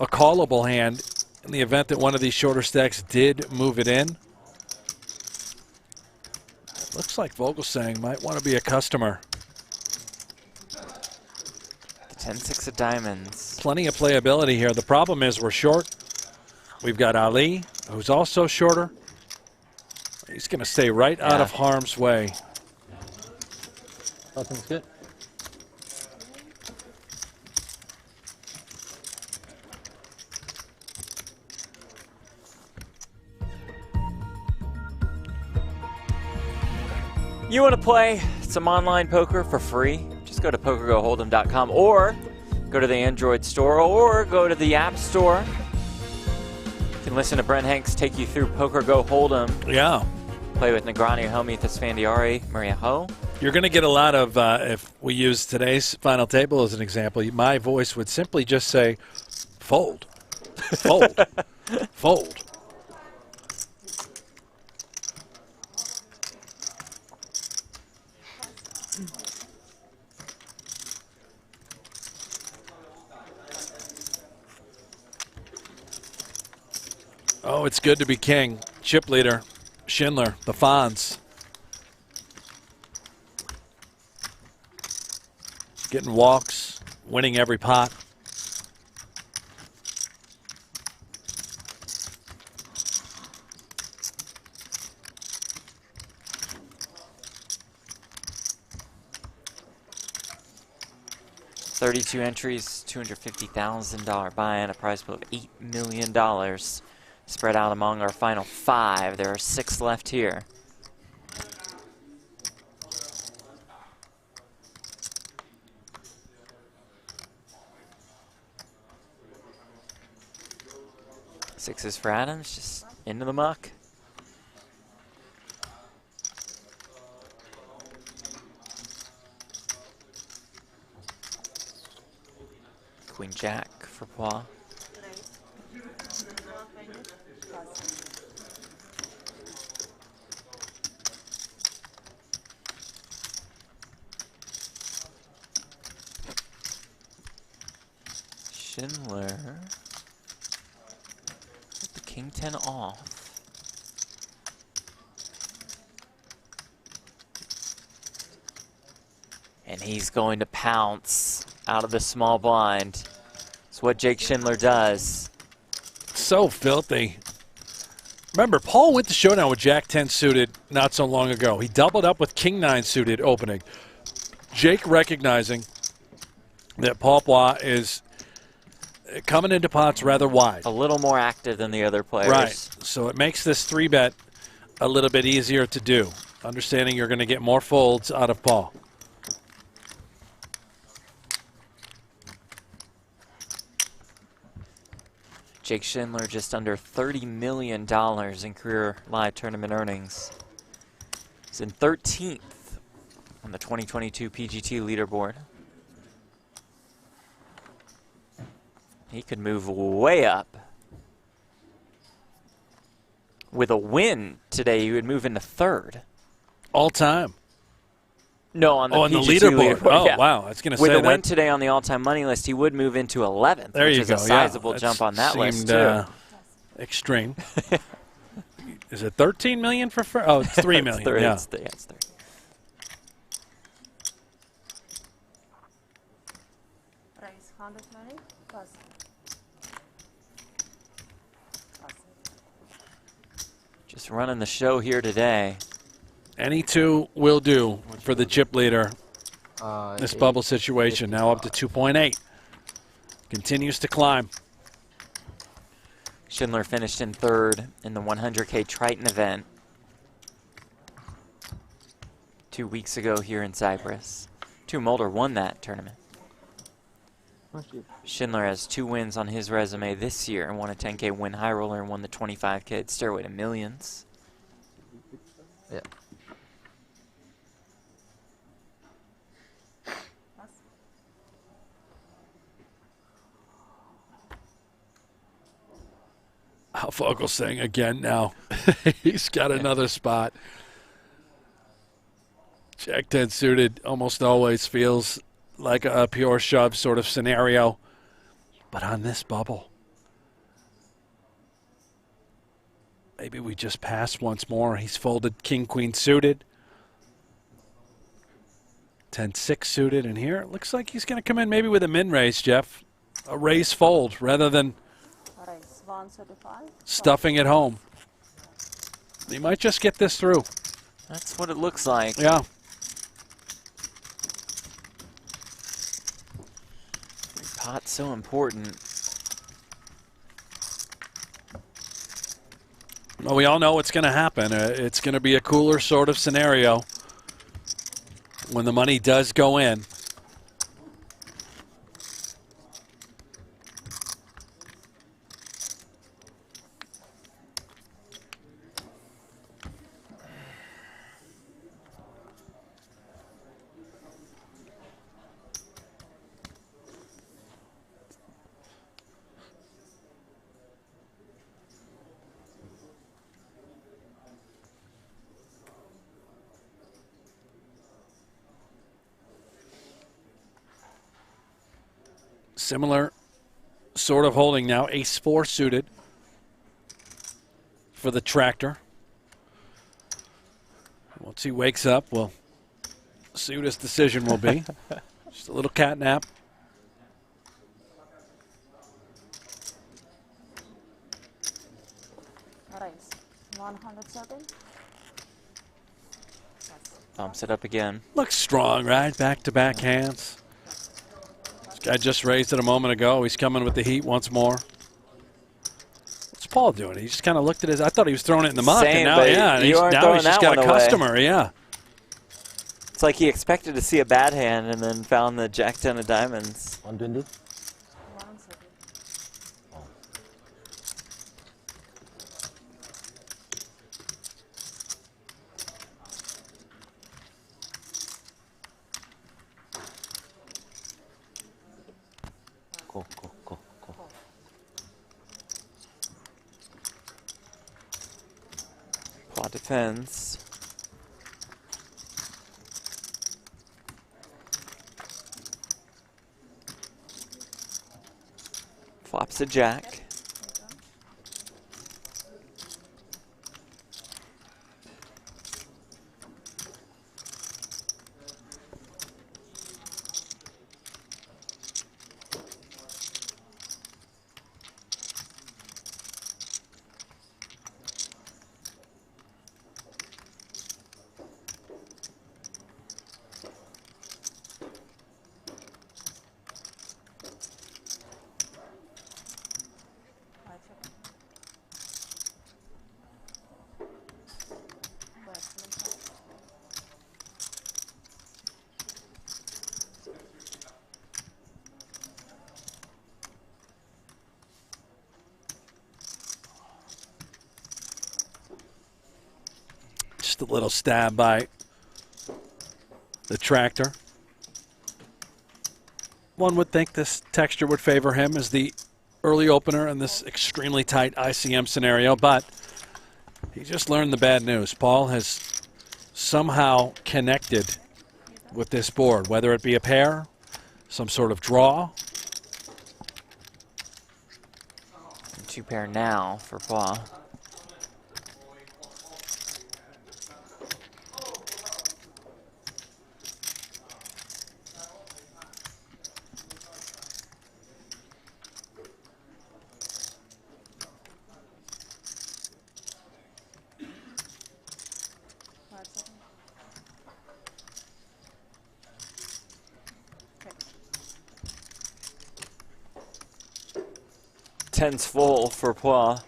Speaker 2: a callable hand in the event that one of these shorter stacks did move it in. Looks like Vogelsang might want to be a customer.
Speaker 1: The 10-6 of diamonds.
Speaker 2: Plenty of playability here. The problem is we're short We've got Ali, who's also shorter. He's going to stay right out of harm's way.
Speaker 4: Nothing's good.
Speaker 1: You want to play some online poker for free? Just go to PokerGoHold'em.com or go to the Android store or go to the App Store. You can listen to Brent Hanks take you through PokerGo Hold'em.
Speaker 2: Yeah.
Speaker 1: Play with Negrani, Helmuth, Esfandiari, Maria Ho.
Speaker 2: You're going to get a lot of, if we use today's final table as an example, my voice would simply just say, fold, fold, fold. Oh, it's good to be king. Chip leader, Schindler, the Fonz. Getting walks, winning every pot.
Speaker 1: $32 entries, $250,000 buy-in, a prize pool of $8 million. Spread out among our final 5. There are 6 left here. Sixes for Adams, just into the muck. Queen Jack for Phua. Schindler. With the King 10 off. And he's going to pounce out of the small blind. It's what Jake Schindler does.
Speaker 2: So filthy. Remember, Paul went to Showdown with Jack 10 suited not so long ago. He doubled up with King 9 suited opening. Jake recognizing that Paul Phua is coming into pots rather wide.
Speaker 1: A little more active than the other players.
Speaker 2: Right. So it makes this 3-bet a little bit easier to do. Understanding you're going to get more folds out of Paul.
Speaker 1: Jake Schindler just under $30 million in career live tournament earnings. He's in 13th on the 2022 PGT leaderboard. He could move way up. With a win today, he would move into 3rd.
Speaker 2: All time.
Speaker 1: No, on the
Speaker 2: on
Speaker 1: PGT
Speaker 2: the leaderboard. Oh,
Speaker 1: yeah.
Speaker 2: wow. I was going to say
Speaker 1: With
Speaker 2: that.
Speaker 1: a win today on the all-time money list, he would move into 11th,
Speaker 2: There
Speaker 1: which
Speaker 2: you
Speaker 1: is
Speaker 2: go.
Speaker 1: a sizable
Speaker 2: yeah.
Speaker 1: jump on that list,
Speaker 2: Seemed,
Speaker 1: too.
Speaker 2: Extreme. Is it 13 million for first? Oh, it's 3 million. Yeah.
Speaker 1: It's 3.
Speaker 10: Price 120 plus.
Speaker 1: Just running the show here today.
Speaker 2: Any two will do for the chip leader. This bubble situation now up to 2.8. Continues to climb.
Speaker 1: Schindler finished in 3rd in the 100K Triton event 2 weeks ago here in Cyprus. Teun Mulder won that tournament. Schindler has 2 wins on his resume this year and won a 10K win high roller and won the 25K at Stairway to Millions.
Speaker 4: Yeah.
Speaker 2: Vogelsang again now. He's got another spot. Jack 10 suited almost always feels like a pure shove sort of scenario. But on this bubble, maybe we just pass once more. He's folded King Queen suited. 10-6 suited. And here it looks like he's going to come in maybe with a min raise, Jeff. A raise fold rather than
Speaker 10: 135.
Speaker 2: Stuffing it home. He might just get this through.
Speaker 1: That's what it looks like.
Speaker 2: Yeah.
Speaker 1: Pot's so important.
Speaker 2: Well, we all know what's going to happen. It's going to be a cooler sort of scenario when the money does go in. Similar sort of holding now. Ace-4 suited for the tractor. Once he wakes up, we'll see what his decision will be. Just a little cat nap.
Speaker 10: Raise 130.
Speaker 1: Bumps it up again.
Speaker 2: Looks strong, right? Back-to-back hands. Guy just raised it a moment ago. He's coming with the heat once more. What's Paul doing? He just kind of looked at his. I thought he was throwing it in the muck, and now, yeah, and now he's just got a customer. Yeah.
Speaker 1: It's like he expected to see a bad hand and then found the Jack-10 of diamonds.
Speaker 12: 120.
Speaker 1: Go. Paul defends. Flops a jack.
Speaker 2: Just a little stab by the tractor. One would think this texture would favor him as the early opener in this extremely tight ICM scenario, but he just learned the bad news. Paul has somehow connected with this board, whether it be a pair, some sort of draw.
Speaker 1: Two pair now for Phua. Ten's full for Phua.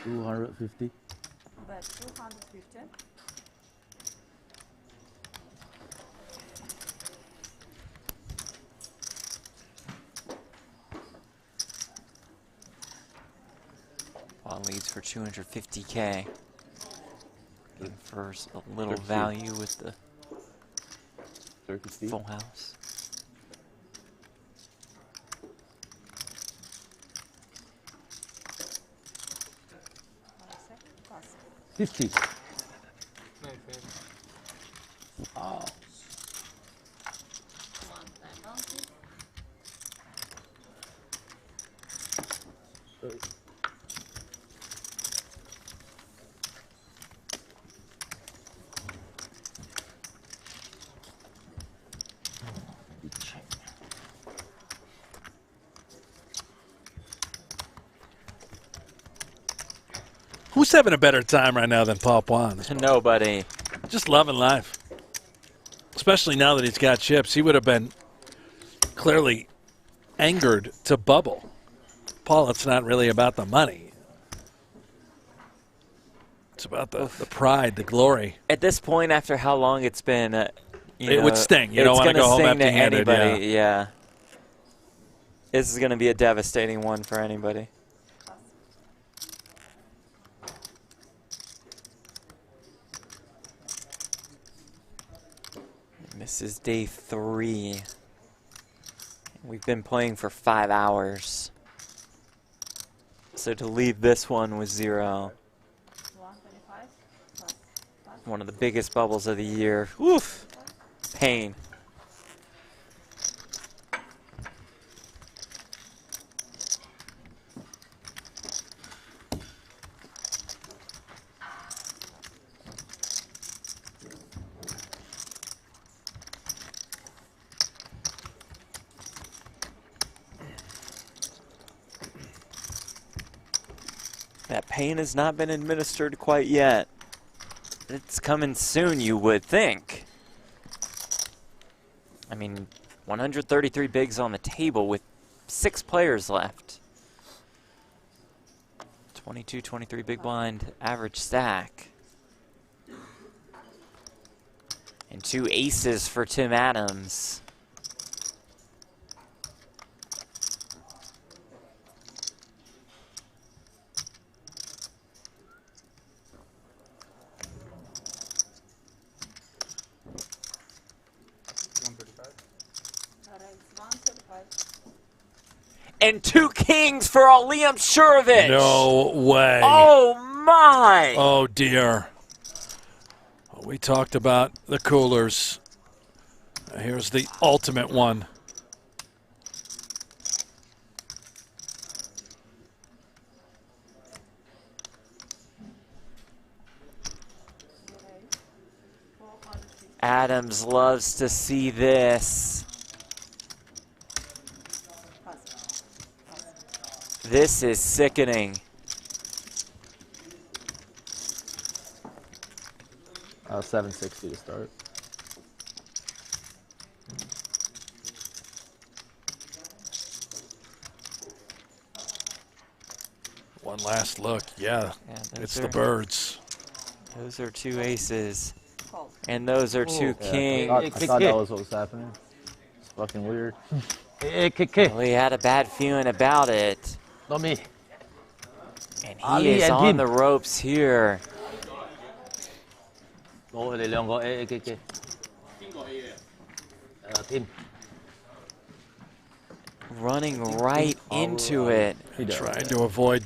Speaker 12: $250.
Speaker 10: bet 250.
Speaker 1: Paul leads for 250K. Looking for a little value with the full house.
Speaker 12: $50.
Speaker 10: Oh.
Speaker 2: Who's having a better time right now than Paul Phua?
Speaker 1: Nobody.
Speaker 2: Just loving life. Especially now that he's got chips. He would have been clearly angered to bubble. Paul, it's not really about the money. It's about the pride, the glory.
Speaker 1: At this point, after how long it's been,
Speaker 2: it would sting. You don't want to go home empty-handed.
Speaker 1: Yeah. This is going to be a devastating one for anybody. This is day 3. We've been playing for 5 hours. So to leave this one with 0. One of the biggest bubbles of the year. Oof. Pain. That pain has not been administered quite yet. It's coming soon, you would think. I mean, 133 bigs on the table with 6 players left. 22, 23 big blind average stack. And 2 aces for Tim Adams. And 2 kings for Imsirovic.
Speaker 2: No way.
Speaker 1: Oh, my.
Speaker 2: Oh, dear. We talked about the coolers. Here's the ultimate one.
Speaker 1: Adams loves to see this. This is sickening.
Speaker 4: 760 to start.
Speaker 2: One last look. Yeah, it's the birds.
Speaker 1: Those are 2 aces. And those are 2 kings.
Speaker 4: I thought that was what was happening. It's fucking weird.
Speaker 1: Well, he had a bad feeling about it.
Speaker 12: Not me.
Speaker 1: And he is on the ropes here. Running right into it.
Speaker 2: He tried to avoid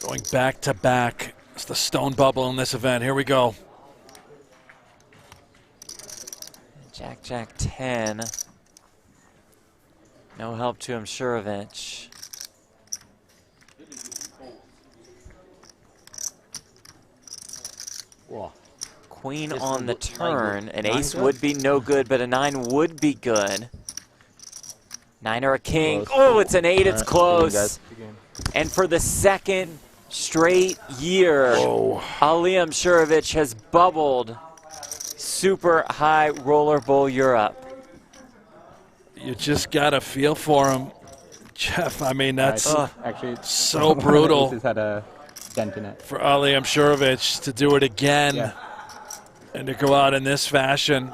Speaker 2: going back to back. It's the stone bubble in this event. Here we go.
Speaker 1: Jack, Jack 10. No help to Imsirovic. Queen on the turn. An ace would be no good, but a 9 would be good. 9 or a king. Oh, it's an 8. It's close. And for the 2nd straight year, Imsirovic has bubbled Super High Roller Bowl Europe.
Speaker 2: You just got a feel for him, Jeff. I mean, that's
Speaker 8: actually
Speaker 2: so brutal.
Speaker 8: He's had a denting it.
Speaker 2: For Ali Imsirovic to do it again and to go out in this fashion.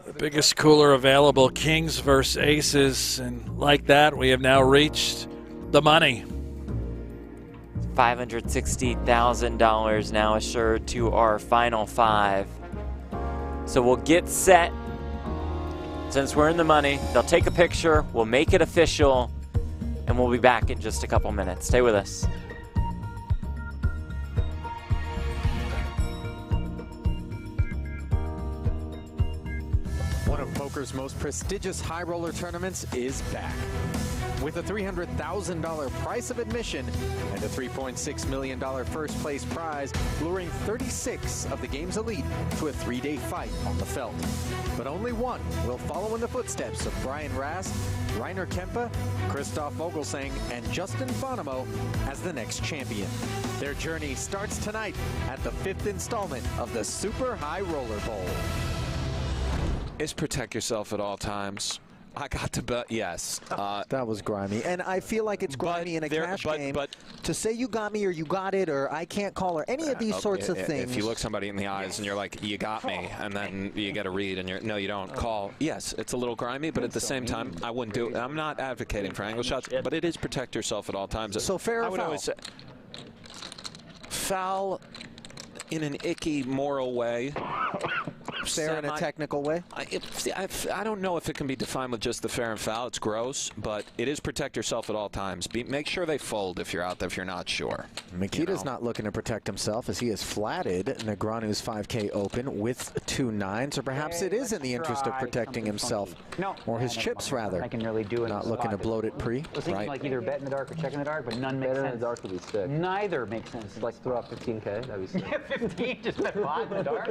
Speaker 2: The biggest cooler available, kings versus aces, and like that, we have now reached the money.
Speaker 1: $560,000 now assured to our final 5. So we'll get set. Since we're in the money, they'll take a picture, we'll make it official, and we'll be back in just a couple minutes. Stay with us.
Speaker 16: One of poker's most prestigious high roller tournaments is back. With a $300,000 price of admission and a $3.6 million first place prize, luring 36 of the game's elite to a 3-day fight on the felt. But only one will follow in the footsteps of Brian Rast, Rainer Kempe, Christoph Vogelsang, and Justin Bonomo as the next champion. Their journey starts tonight at the 5th installment of the Super High Roller Bowl.
Speaker 14: Is protect yourself at all times. I got to bet, yes.
Speaker 3: That was grimy. And I feel like it's grimy in a cash game to say you got me or you got it or I can't call or any of these sorts of things.
Speaker 14: If you look somebody in the eyes and you're like, you got me, and then you get a read and you're, no, you don't call. Yes, it's a little grimy, but at the same time, I wouldn't do it. I'm not advocating for angle shots, but it is protect yourself at all times.
Speaker 3: So fair or
Speaker 14: I would
Speaker 3: foul?
Speaker 14: always say, foul in an icky moral way.
Speaker 3: Fair in a technical way?
Speaker 14: I don't know if it can be defined with just the fair and foul. It's gross, but it is protect yourself at all times. Make sure they fold if you're out there, if you're not sure.
Speaker 3: Makita's not looking to protect himself as he has flatted Negranu's 5K open with 2 9s, or perhaps it is in the interest of protecting himself, or his chips rather.
Speaker 22: I can really do it.
Speaker 3: Not looking to bloat it pre.
Speaker 22: I was thinking like either bet in the dark or check in the dark, but none makes sense. Bet in the dark would be sick. Neither makes sense. Like throw out 15K, that'd be sick. Yeah, 15, just bet 5 in the dark?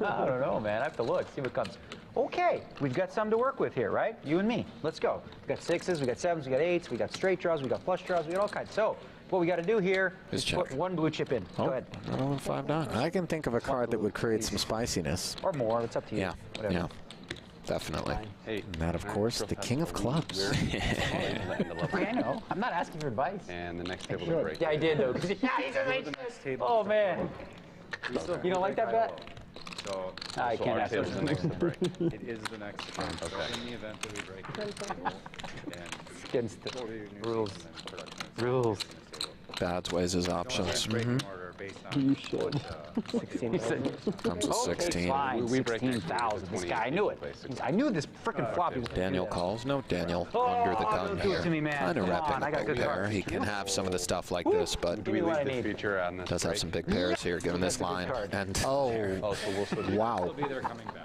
Speaker 22: I don't know, man. I have to look, see what comes. Okay, we've got some to work with here, right? You and me. Let's go. We got 6s, we got 7s, we got 8s, we got straight draws, we got flush draws, we got all kinds. So what we got to do here is put 1 blue chip in. Go ahead.
Speaker 14: 5-9.
Speaker 3: I can think of a card that would create some spiciness.
Speaker 22: Or more. It's up to you.
Speaker 14: Yeah.
Speaker 22: Whatever.
Speaker 14: Yeah. Definitely.
Speaker 3: And that, of course, the king of clubs.
Speaker 22: Okay, I know. I'm not asking for advice.
Speaker 8: And the next table to break.
Speaker 22: Yeah, I did though. Yeah, he's a nice. Oh man. You don't like that bet?
Speaker 8: So,
Speaker 22: I
Speaker 8: so
Speaker 22: can't
Speaker 8: our
Speaker 22: ask
Speaker 8: table's the next to break.
Speaker 6: It is the next one.
Speaker 8: Okay.
Speaker 6: In the event that we break it.
Speaker 22: Against the rules. Rules.
Speaker 14: Bads weighs his options.
Speaker 22: You should. 16.
Speaker 14: Comes with 16.
Speaker 22: Fine. 16,000. This guy, I knew it. I knew this frickin' flop.
Speaker 14: Daniel calls. No, Daniel under the gun
Speaker 22: don't do it
Speaker 14: here.
Speaker 22: to me, man.
Speaker 14: Kind of
Speaker 22: Come on,
Speaker 14: repping
Speaker 22: I got
Speaker 14: the
Speaker 22: good
Speaker 14: big pair.
Speaker 22: cards.
Speaker 14: He can have some of the stuff like this, but
Speaker 8: Do we leave this feature on this
Speaker 14: does have
Speaker 8: break?
Speaker 14: some big pairs here, given this line. And
Speaker 8: So we'll switch.
Speaker 3: Wow.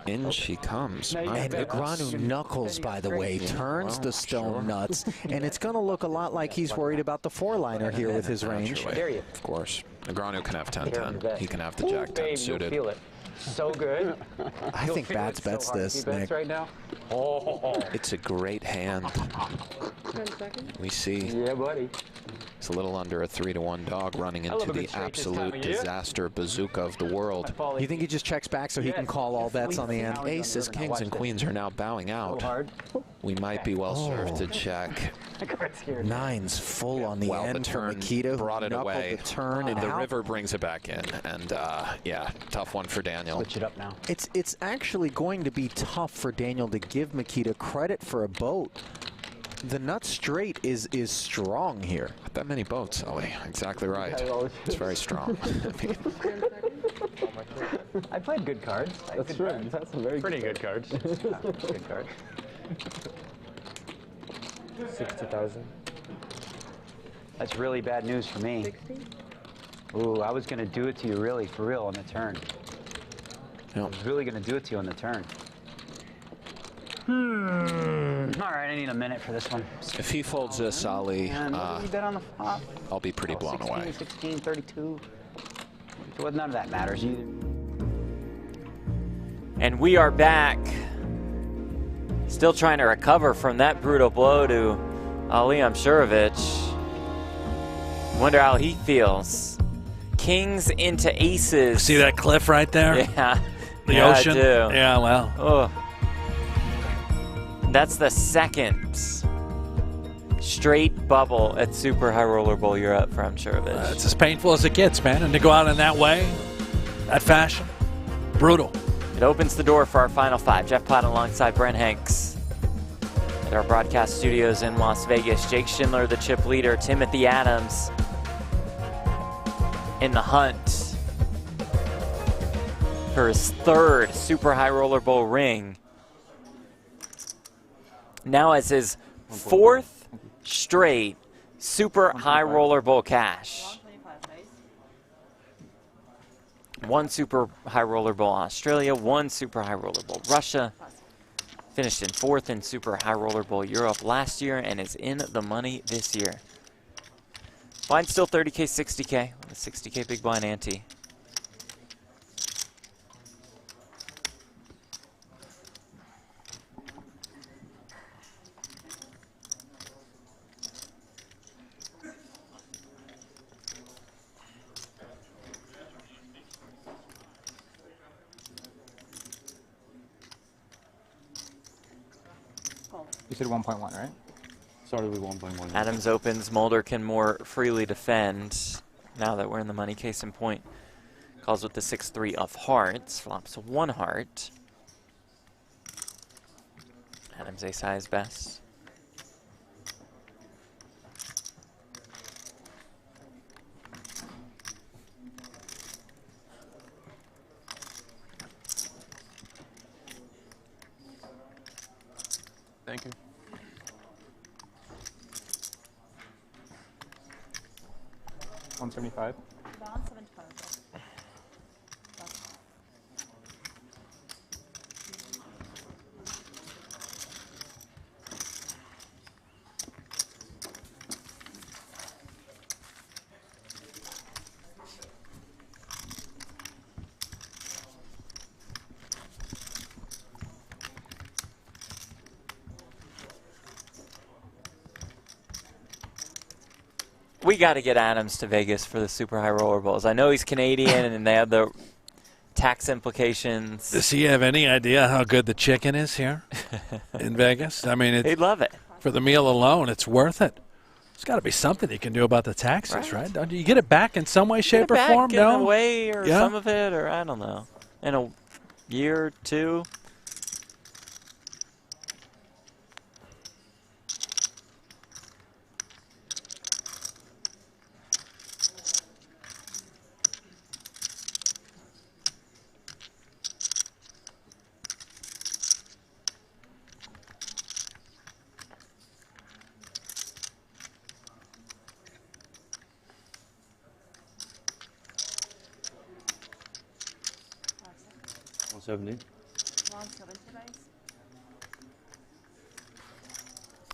Speaker 14: in she comes.
Speaker 3: And Negranu knuckles, by the way, turns the stone nuts, and it's going to look a lot like he's worried about the 4-liner here with his range.
Speaker 14: Of course. Negranu can have 10-10. He can have the Jack-10 suited.
Speaker 22: Feel it. So good.
Speaker 3: I think Bats bets this, Nick.
Speaker 22: Right now. Oh.
Speaker 14: It's a great hand.
Speaker 10: 10 seconds.
Speaker 14: We see
Speaker 22: Yeah, buddy.
Speaker 14: it's a little under a 3-1 dog running
Speaker 22: love
Speaker 14: into
Speaker 22: a
Speaker 14: the
Speaker 22: good straight this time
Speaker 14: absolute
Speaker 22: of year.
Speaker 14: disaster bazooka of the world.
Speaker 3: You think he just checks back so he can call all bets on the end?
Speaker 14: Aces, kings, and queens are now bowing out. We might be well served to check.
Speaker 3: 9s full on the
Speaker 14: Well,
Speaker 3: end
Speaker 14: the
Speaker 3: for
Speaker 14: turn
Speaker 3: Makita,
Speaker 14: brought it
Speaker 3: knuckled
Speaker 14: away.
Speaker 3: the turn, and
Speaker 14: the
Speaker 3: how-
Speaker 14: river brings it back in, and yeah, tough one for Daniel.
Speaker 22: Switch it up now.
Speaker 3: It's actually going to be tough for Daniel to give Makita credit for a boat. The nut straight is strong here.
Speaker 14: Not that many boats, Ellie. Exactly right. It's very strong.
Speaker 22: I played good cards.
Speaker 8: That's right. You've had some very
Speaker 22: Pretty good cards. Good cards.
Speaker 8: 60,000.
Speaker 22: That's really bad news for me. Ooh, I was gonna do it to you really, for real, on the turn. I was really gonna do it to you on the turn. All right, I need a minute for this one.
Speaker 14: If he folds this, Ali,
Speaker 22: And what did you bet on the flop?
Speaker 14: I'll be pretty blown
Speaker 22: 16,
Speaker 14: away.
Speaker 22: 16, 32. So none of that matters either.
Speaker 1: And we are back. Still trying to recover from that brutal blow to Ali Imsirovic. Wonder how he feels. Kings into aces.
Speaker 2: See that cliff right there?
Speaker 1: Yeah.
Speaker 2: The
Speaker 1: Yeah,
Speaker 2: ocean?
Speaker 1: I do.
Speaker 2: Yeah, well.
Speaker 1: Oh. That's the second straight bubble at Super High Roller Bowl. You're up for Imsirovic.
Speaker 2: It's as painful as it gets, man. And to go out in that way, that fashion, brutal.
Speaker 1: It opens the door for our final five. Jeff Platt alongside Brent Hanks at our broadcast studios in Las Vegas. Jake Schindler, the chip leader. Timothy Adams in the hunt for his third Super High Roller Bowl ring. Now as his fourth straight Super High Roller Bowl cash. One Super High Roller Bowl Australia, one Super High Roller Bowl Russia. Finished in fourth in Super High Roller Bowl Europe last year and is in the money this year. Blind still 30K, 60K, with a 60K big blind ante.
Speaker 6: You said 1.1, right?
Speaker 8: Started with 1.1.
Speaker 1: Adams opens, Mulder can more freely defend now that we're in the money. Case in point, calls with the 6-3 of hearts, flops one heart. Adams ace high is best.
Speaker 8: Thank you.
Speaker 6: 175.
Speaker 1: We got to get Adams to Vegas for the Super High Roller Bowls. I know he's Canadian and they have the tax implications.
Speaker 2: Does he have any idea how good the chicken is here in Vegas? I mean,
Speaker 1: he'd love it.
Speaker 2: For the meal alone, it's worth it. There's got to be something he can do about the taxes, right? Don't you get it back in some way, shape, or form?
Speaker 1: In a way, or some of it, or I don't know. In a year or two.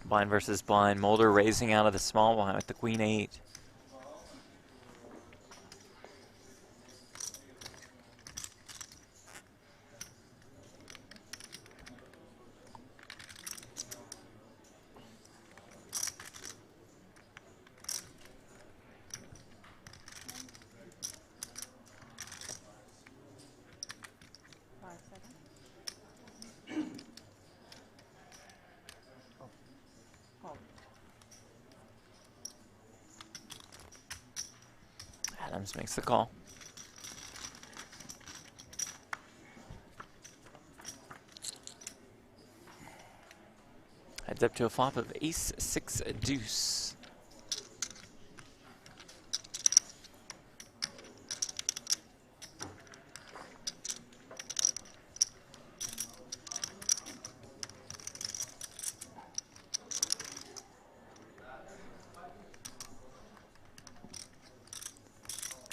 Speaker 1: Blind versus blind. Mulder raising out of the small blind with the queen 8. Adams makes the call. Heads up to a flop of ace 6 deuce.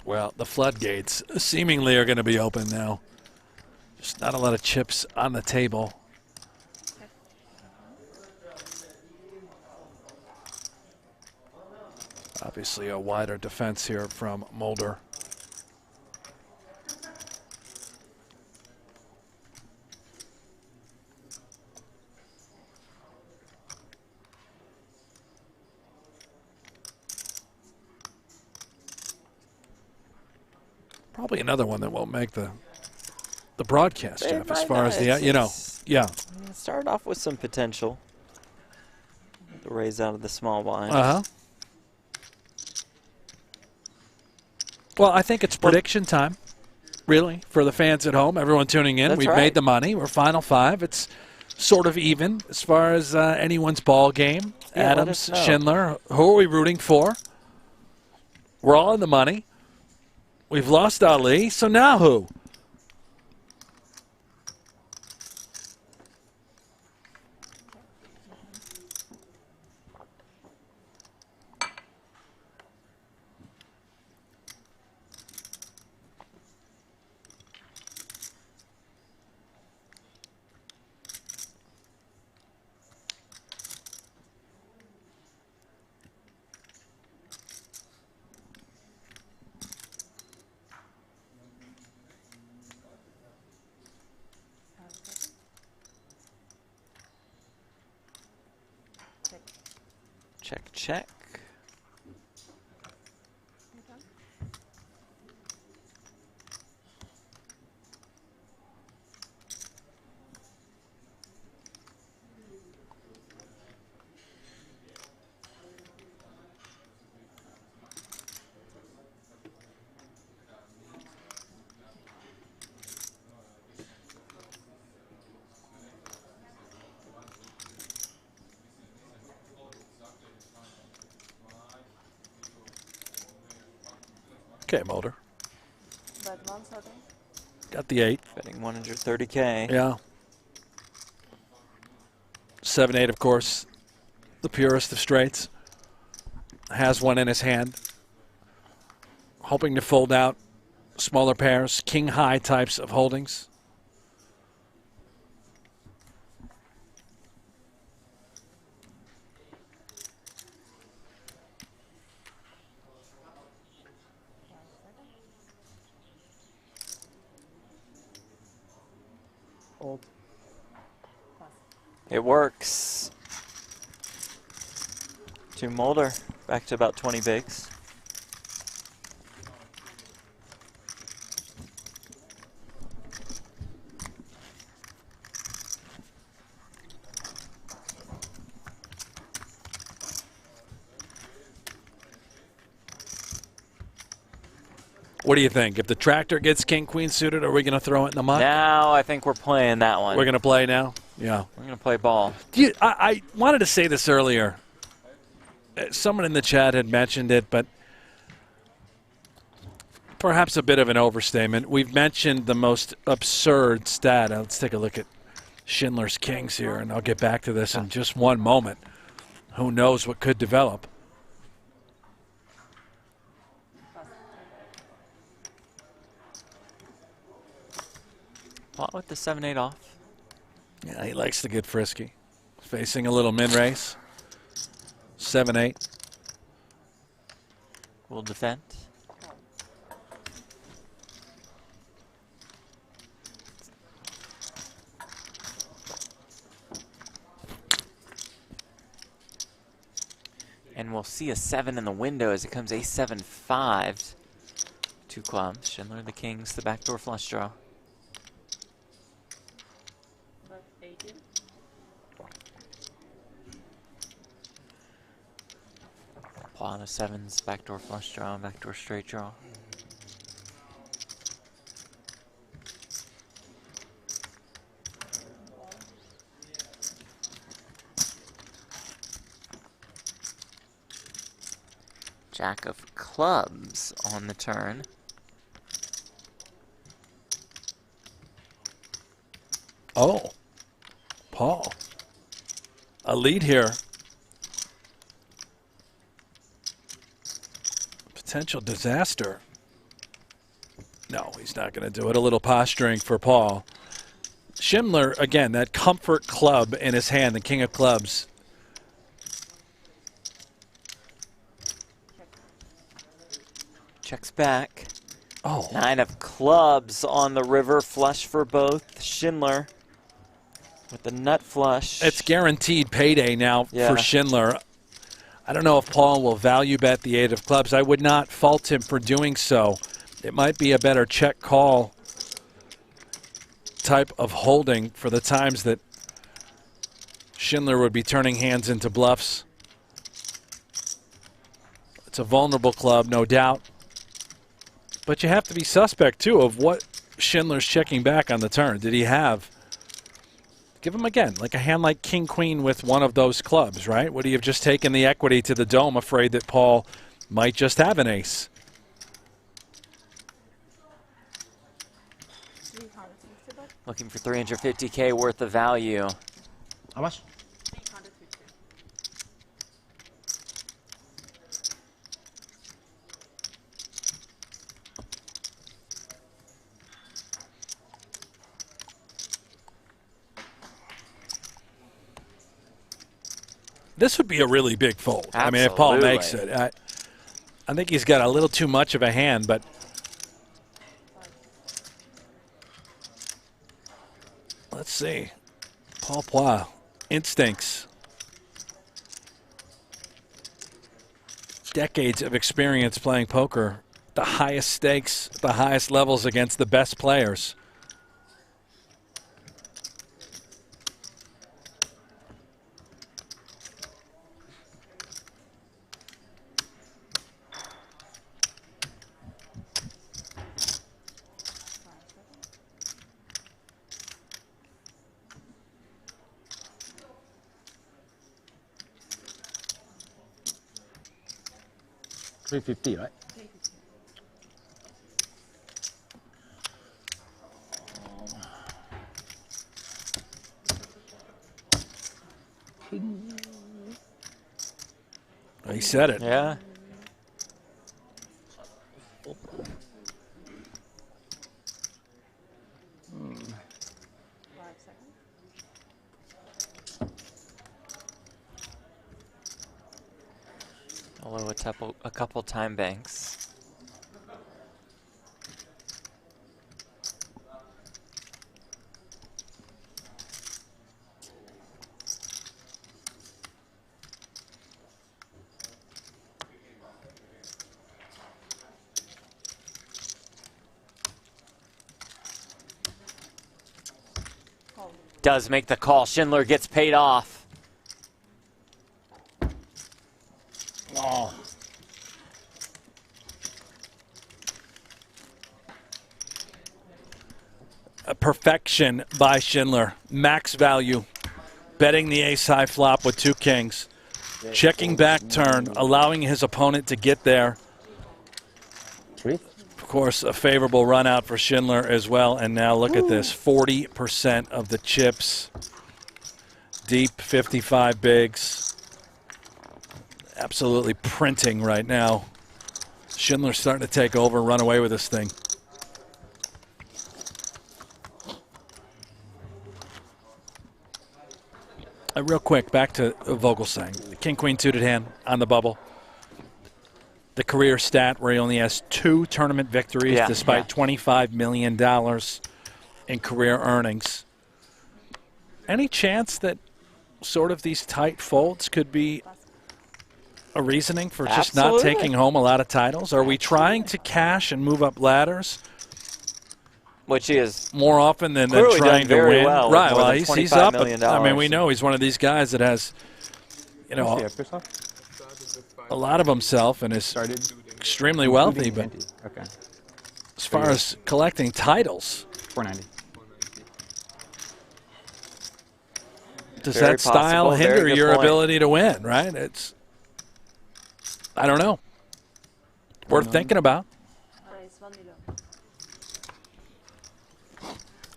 Speaker 2: Well, the floodgates seemingly are going to be open now. Just not a lot of chips on the table. Obviously a wider defense here from Mulder. Probably another one that won't make the broadcast,
Speaker 1: It
Speaker 2: Jeff, as
Speaker 1: might
Speaker 2: far
Speaker 1: not.
Speaker 2: as the, you know, yeah.
Speaker 1: It started off with some potential. To raise out of the small blind.
Speaker 2: Uh-huh. Well, I think it's prediction time, really, for the fans at home. Everyone tuning in.
Speaker 1: That's
Speaker 2: We've
Speaker 1: right.
Speaker 2: made the money. We're Final Five. It's sort of even as far as anyone's ball game.
Speaker 1: Yeah, let
Speaker 2: Adams,
Speaker 1: us know.
Speaker 2: Schindler. Who are we rooting for? We're all in the money. We've lost Ali, so now who?
Speaker 1: Check, check.
Speaker 2: Okay, Mulder.
Speaker 10: Bet once, I think.
Speaker 2: Got the 8.
Speaker 1: Betting 130K.
Speaker 2: Yeah. 7-8, of course, the purest of straights. Has one in his hand. Hoping to fold out smaller pairs, king-high types of holdings.
Speaker 6: Old.
Speaker 1: It works. Teun Mulder, back to about 20 bigs.
Speaker 2: What do you think? If the tractor gets king-queen suited, are we going to throw it in the muck?
Speaker 1: Now I think we're playing that one.
Speaker 2: We're going to play now? Yeah.
Speaker 1: We're going to play ball.
Speaker 2: I wanted to say this earlier. Someone in the chat had mentioned it, but perhaps a bit of an overstatement. We've mentioned the most absurd stat. Let's take a look at Schindler's Kings here, and I'll get back to this in just one moment. Who knows what could develop?
Speaker 1: What with the 7-8 off?
Speaker 2: Yeah, he likes to get frisky. Facing a little min race. 7-8.
Speaker 1: We'll defend. And we'll see a 7 in the window as it comes ace-7-5. 2 clubs. Schindler, the kings, the backdoor flush draw. Paul, the 7s, backdoor flush draw, backdoor straight draw. Jack of clubs on the turn.
Speaker 2: Oh, Paul. A lead here. Potential disaster. No, he's not going to do it. A little posturing for Paul. Schindler, again, that comfort club in his hand, the king of clubs.
Speaker 1: Checks back.
Speaker 2: Oh.
Speaker 1: 9 of clubs on the river. Flush for both. Schindler with the nut flush.
Speaker 2: It's guaranteed payday now
Speaker 1: Yeah.
Speaker 2: for Schindler. I don't know if Paul will value bet the 8 of clubs. I would not fault him for doing so. It might be a better check call type of holding for the times that Schindler would be turning hands into bluffs. It's a vulnerable club, no doubt. But you have to be suspect, too, of what Schindler's checking back on the turn. Did he have? Give him again, like a hand like King-Queen with one of those clubs, right? Would he have just taken the equity to the dome, afraid that Paul might just have an ace?
Speaker 1: Looking for 350K worth of value.
Speaker 12: How much?
Speaker 2: This would be a really big fold.
Speaker 1: Absolutely.
Speaker 2: I mean, if Paul makes it. I think he's got a little too much of a hand, but let's see. Paul Phua, instincts. Decades of experience playing poker. The highest stakes, the highest levels against the best players.
Speaker 4: $350, right?
Speaker 2: He said it.
Speaker 1: Yeah. Although a couple time banks. Does make the call. Schindler gets paid off.
Speaker 2: Oh. A perfection by Schindler. Max value. Betting the ace-high flop with two kings. Checking back turn, allowing his opponent to get there. Of course, a favorable run out for Schindler as well. And now look at this, 40% of the chips. Deep, 55 bigs. Absolutely printing right now. Schindler's starting to take over, run away with this thing. Real quick, back to Vogelsang. King-Queen suited hand on the bubble. The career stat where he only has 2 tournament victories despite $25 million in career earnings. Any chance that sort of these tight folds could be a reasoning for just not taking home a lot of titles? Are we trying to cash and move up ladders?
Speaker 1: Which he is
Speaker 2: more often than trying to win.
Speaker 1: Well,
Speaker 2: right, well, he's up. I mean, we know he's one of these guys that has, you know, a lot of himself and is extremely wealthy. But as far as collecting titles,
Speaker 8: $490.
Speaker 2: Does that style hinder your ability to win, right? It's, I don't know. Worth thinking about.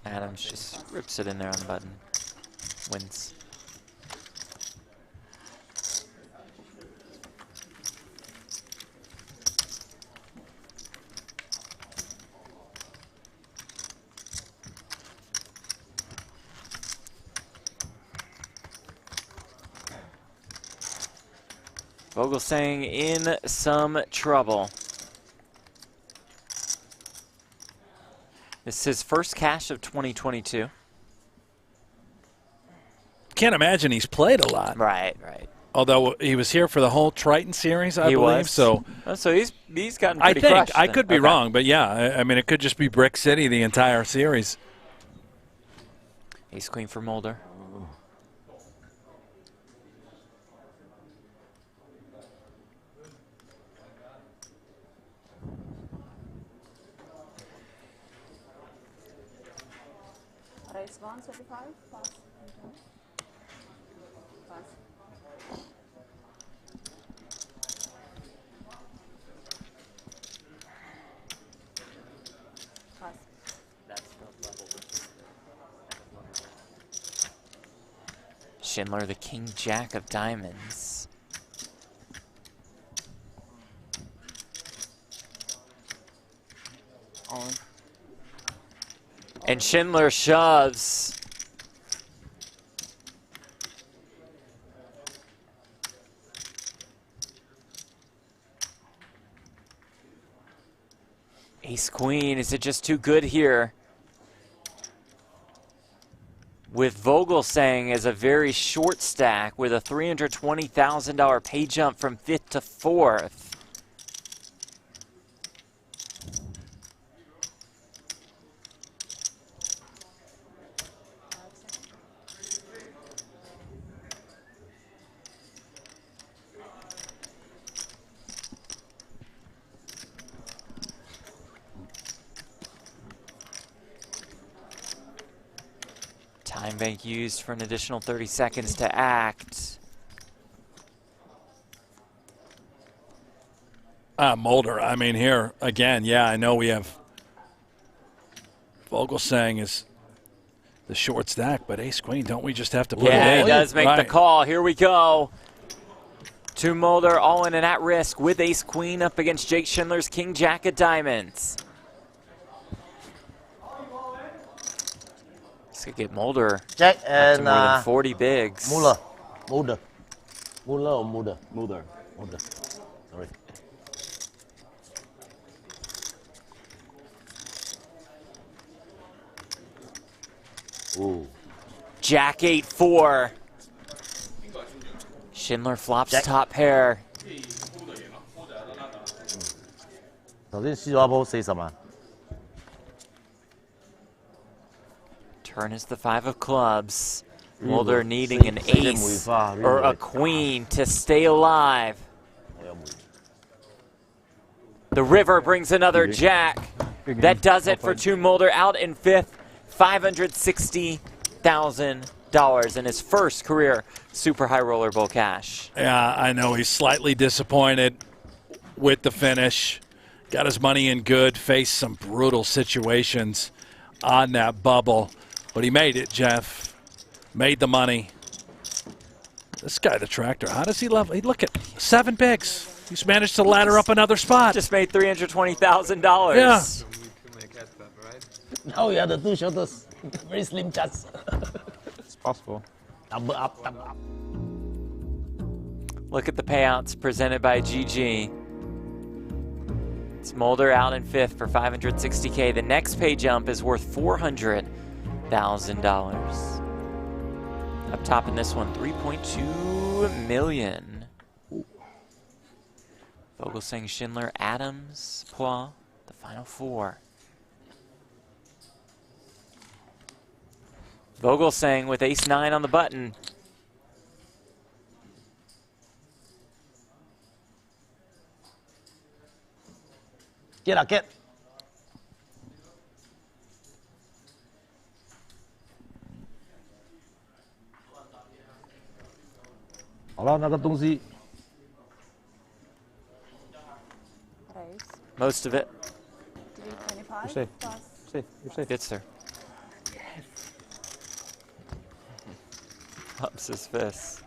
Speaker 1: Adams just rips it in there on the button. Wins. Vogelsang in some trouble. This is his first cash of 2022.
Speaker 2: Can't imagine he's played a lot.
Speaker 1: Right, right.
Speaker 2: Although he was here for the whole Triton series, I believe. So,
Speaker 1: so he's gotten pretty crushed.
Speaker 2: I could be wrong, but yeah, I mean, it could just be Brick City the entire series.
Speaker 1: Ace Queen for Mulder. Schindler, the king jack of diamonds. And Schindler shoves. Ace queen, is it just too good here? With Vogelsang as a very short stack with a $320,000 pay jump from 5th to 4th. Time bank used for an additional 30 seconds to act.
Speaker 2: Mulder, I mean, here, again, yeah, I know we have Vogelsang is the short stack, but ace queen, don't we just have to put it in?
Speaker 1: Yeah, he does make the
Speaker 2: Right.
Speaker 1: call. Here we go. Teun Mulder all in and at risk with ace queen up against Jake Schindler's king jack of diamonds. This could get Mulder
Speaker 12: Jack
Speaker 1: up to
Speaker 12: and
Speaker 1: more than 40 bigs.
Speaker 12: Mulder or Mulder?
Speaker 18: Mulder.
Speaker 12: Sorry. Ooh.
Speaker 1: Jack 8-4. Schindler flops
Speaker 12: Jack.
Speaker 1: top pair.
Speaker 12: 頭先輸咗一鋪40萬。
Speaker 1: Turn is the 5 of clubs. Mulder needing an ace or a queen to stay alive. The river brings another jack. That does it for Teun Mulder, out in 5th. $560,000 in his first career Super High Roller Bowl cash.
Speaker 2: Yeah, I know he's slightly disappointed with the finish. Got his money in good, faced some brutal situations on that bubble. But he made it, Jeff. Made the money. This guy, the tractor, how does he level? Hey, look at 7 bigs. He's managed to ladder up another spot.
Speaker 1: Just made $320,000.
Speaker 2: Yeah.
Speaker 12: Now you have the 2 shoulders. Very slim chance.
Speaker 8: It's possible.
Speaker 12: Double up, double up.
Speaker 1: Look at the payouts presented by GG. It's Mulder out in 5th for $560K. The next pay jump is worth $400,000. Up top in this one, $3.2 million. Vogelsang, Schindler, Adams, Phua, the final 4. Vogelsang with ace-9 on the button.
Speaker 12: Get. 好了，那个东西。
Speaker 1: Most of it.
Speaker 7: You're safe. Safe. You're safe.
Speaker 1: Gets there. Pumps his fist.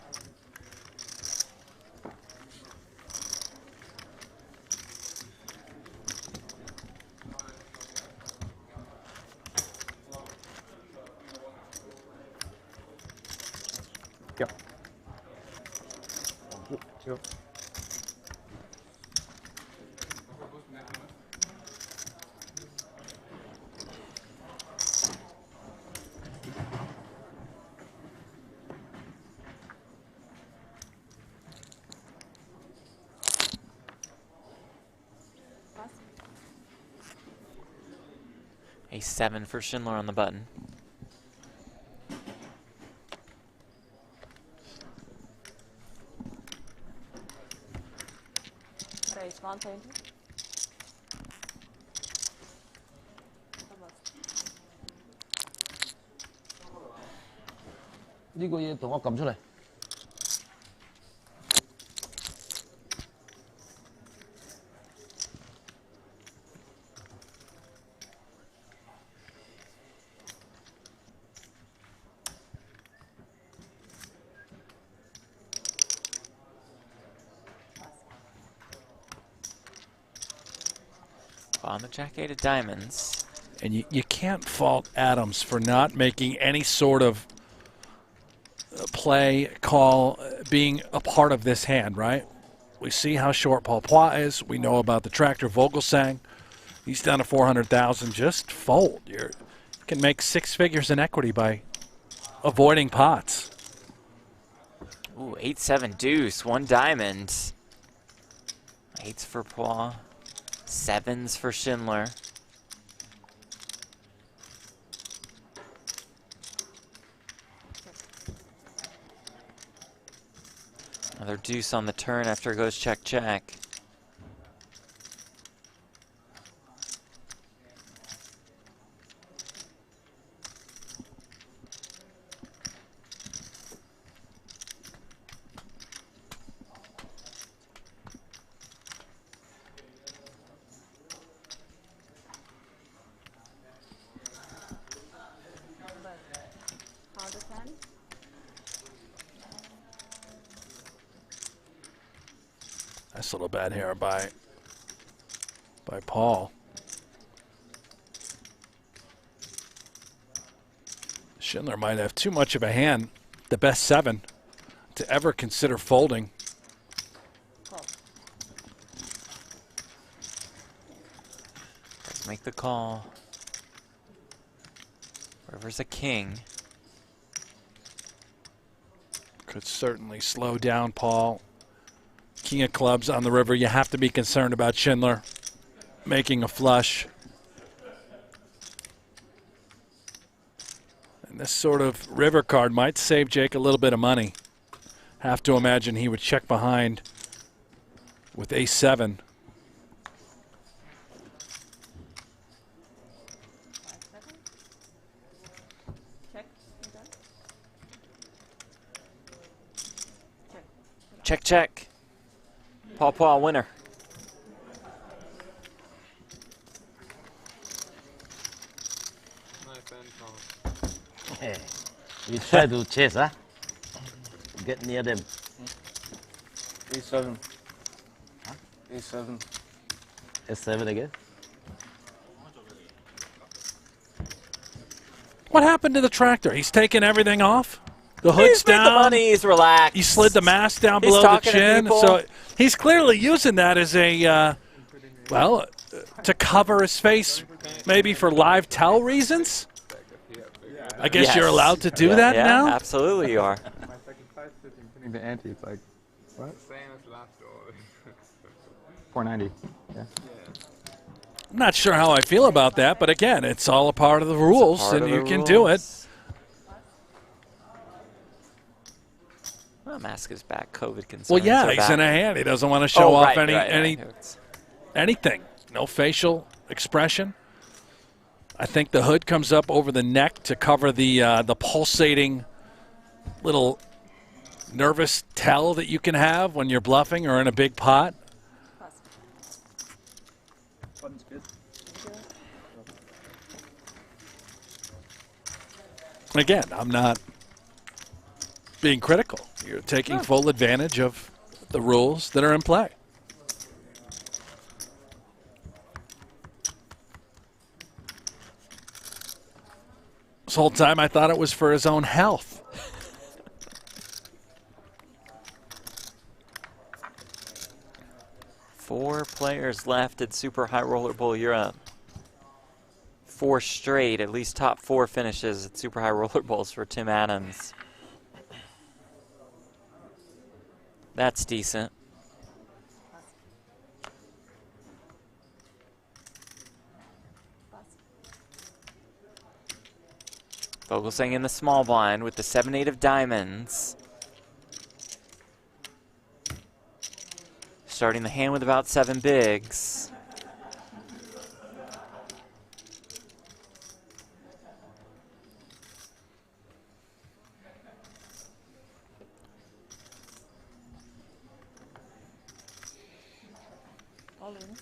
Speaker 7: Go. 2.
Speaker 1: Ace-7 for Schindler on the button.
Speaker 10: Raise 120.
Speaker 12: 呢個嘢同我撳出嚟。
Speaker 1: On the Jack-8 of diamonds.
Speaker 2: And you can't fault Adams for not making any sort of play, call, being a part of this hand, right? We see how short Paul Phua is. We know about the tractor Vogelsang. He's down to 400,000. Just fold. You can make 6 figures in equity by avoiding pots.
Speaker 1: Ooh, 8-7 deuce, 1 diamond. 8s for Phua, 7s for Schindler. Another deuce on the turn after it goes check, check.
Speaker 2: Nice little bet here by Paul. Schindler might have too much of a hand, the best 7, to ever consider folding.
Speaker 1: Let's make the call. River's a king.
Speaker 2: Could certainly slow down Paul. King of clubs on the river. You have to be concerned about Schindler making a flush. And this sort of river card might save Jake a little bit of money. Have to imagine he would check behind with ace-7.
Speaker 1: Check, check. Paul Phua, winner.
Speaker 12: Hey, you try to chase, huh? Get near them.
Speaker 8: A7. Huh? A7.
Speaker 12: S7 again?
Speaker 2: What happened to the tractor? He's taking everything off? The hood's
Speaker 1: He's made
Speaker 2: down.
Speaker 1: the money, he's relaxed.
Speaker 2: He slid the mask down
Speaker 1: He's
Speaker 2: below the
Speaker 1: talking to
Speaker 2: chin.
Speaker 1: people.
Speaker 2: So he's clearly using that as a, well, to cover his face, maybe for live tell reasons. I guess
Speaker 1: Yes.
Speaker 2: you're allowed to do that
Speaker 1: yeah,
Speaker 2: now?
Speaker 1: Absolutely you are.
Speaker 8: Putting the ante, it's like, what? 490. Yeah.
Speaker 2: I'm not sure how I feel about that, but again, it's all a part of the rules, and you can do it.
Speaker 1: Well, mask is back. COVID concerns.
Speaker 2: Well, yeah,
Speaker 1: are
Speaker 2: he's
Speaker 1: back.
Speaker 2: in a hand. He doesn't want to show off
Speaker 1: right.
Speaker 2: anything. No facial expression. I think the hood comes up over the neck to cover the pulsating little nervous tell that you can have when you're bluffing or in a big pot. Again, I'm not being critical. You're taking full advantage of the rules that are in play. This whole time I thought it was for his own health.
Speaker 1: Four players left at Super High Roller Bowl Europe. 4 straight, at least top 4 finishes at Super High Roller Bowls for Tim Adams. That's decent. Vogelsang in the small blind with the 7-8 of diamonds. Starting the hand with about 7 bigs.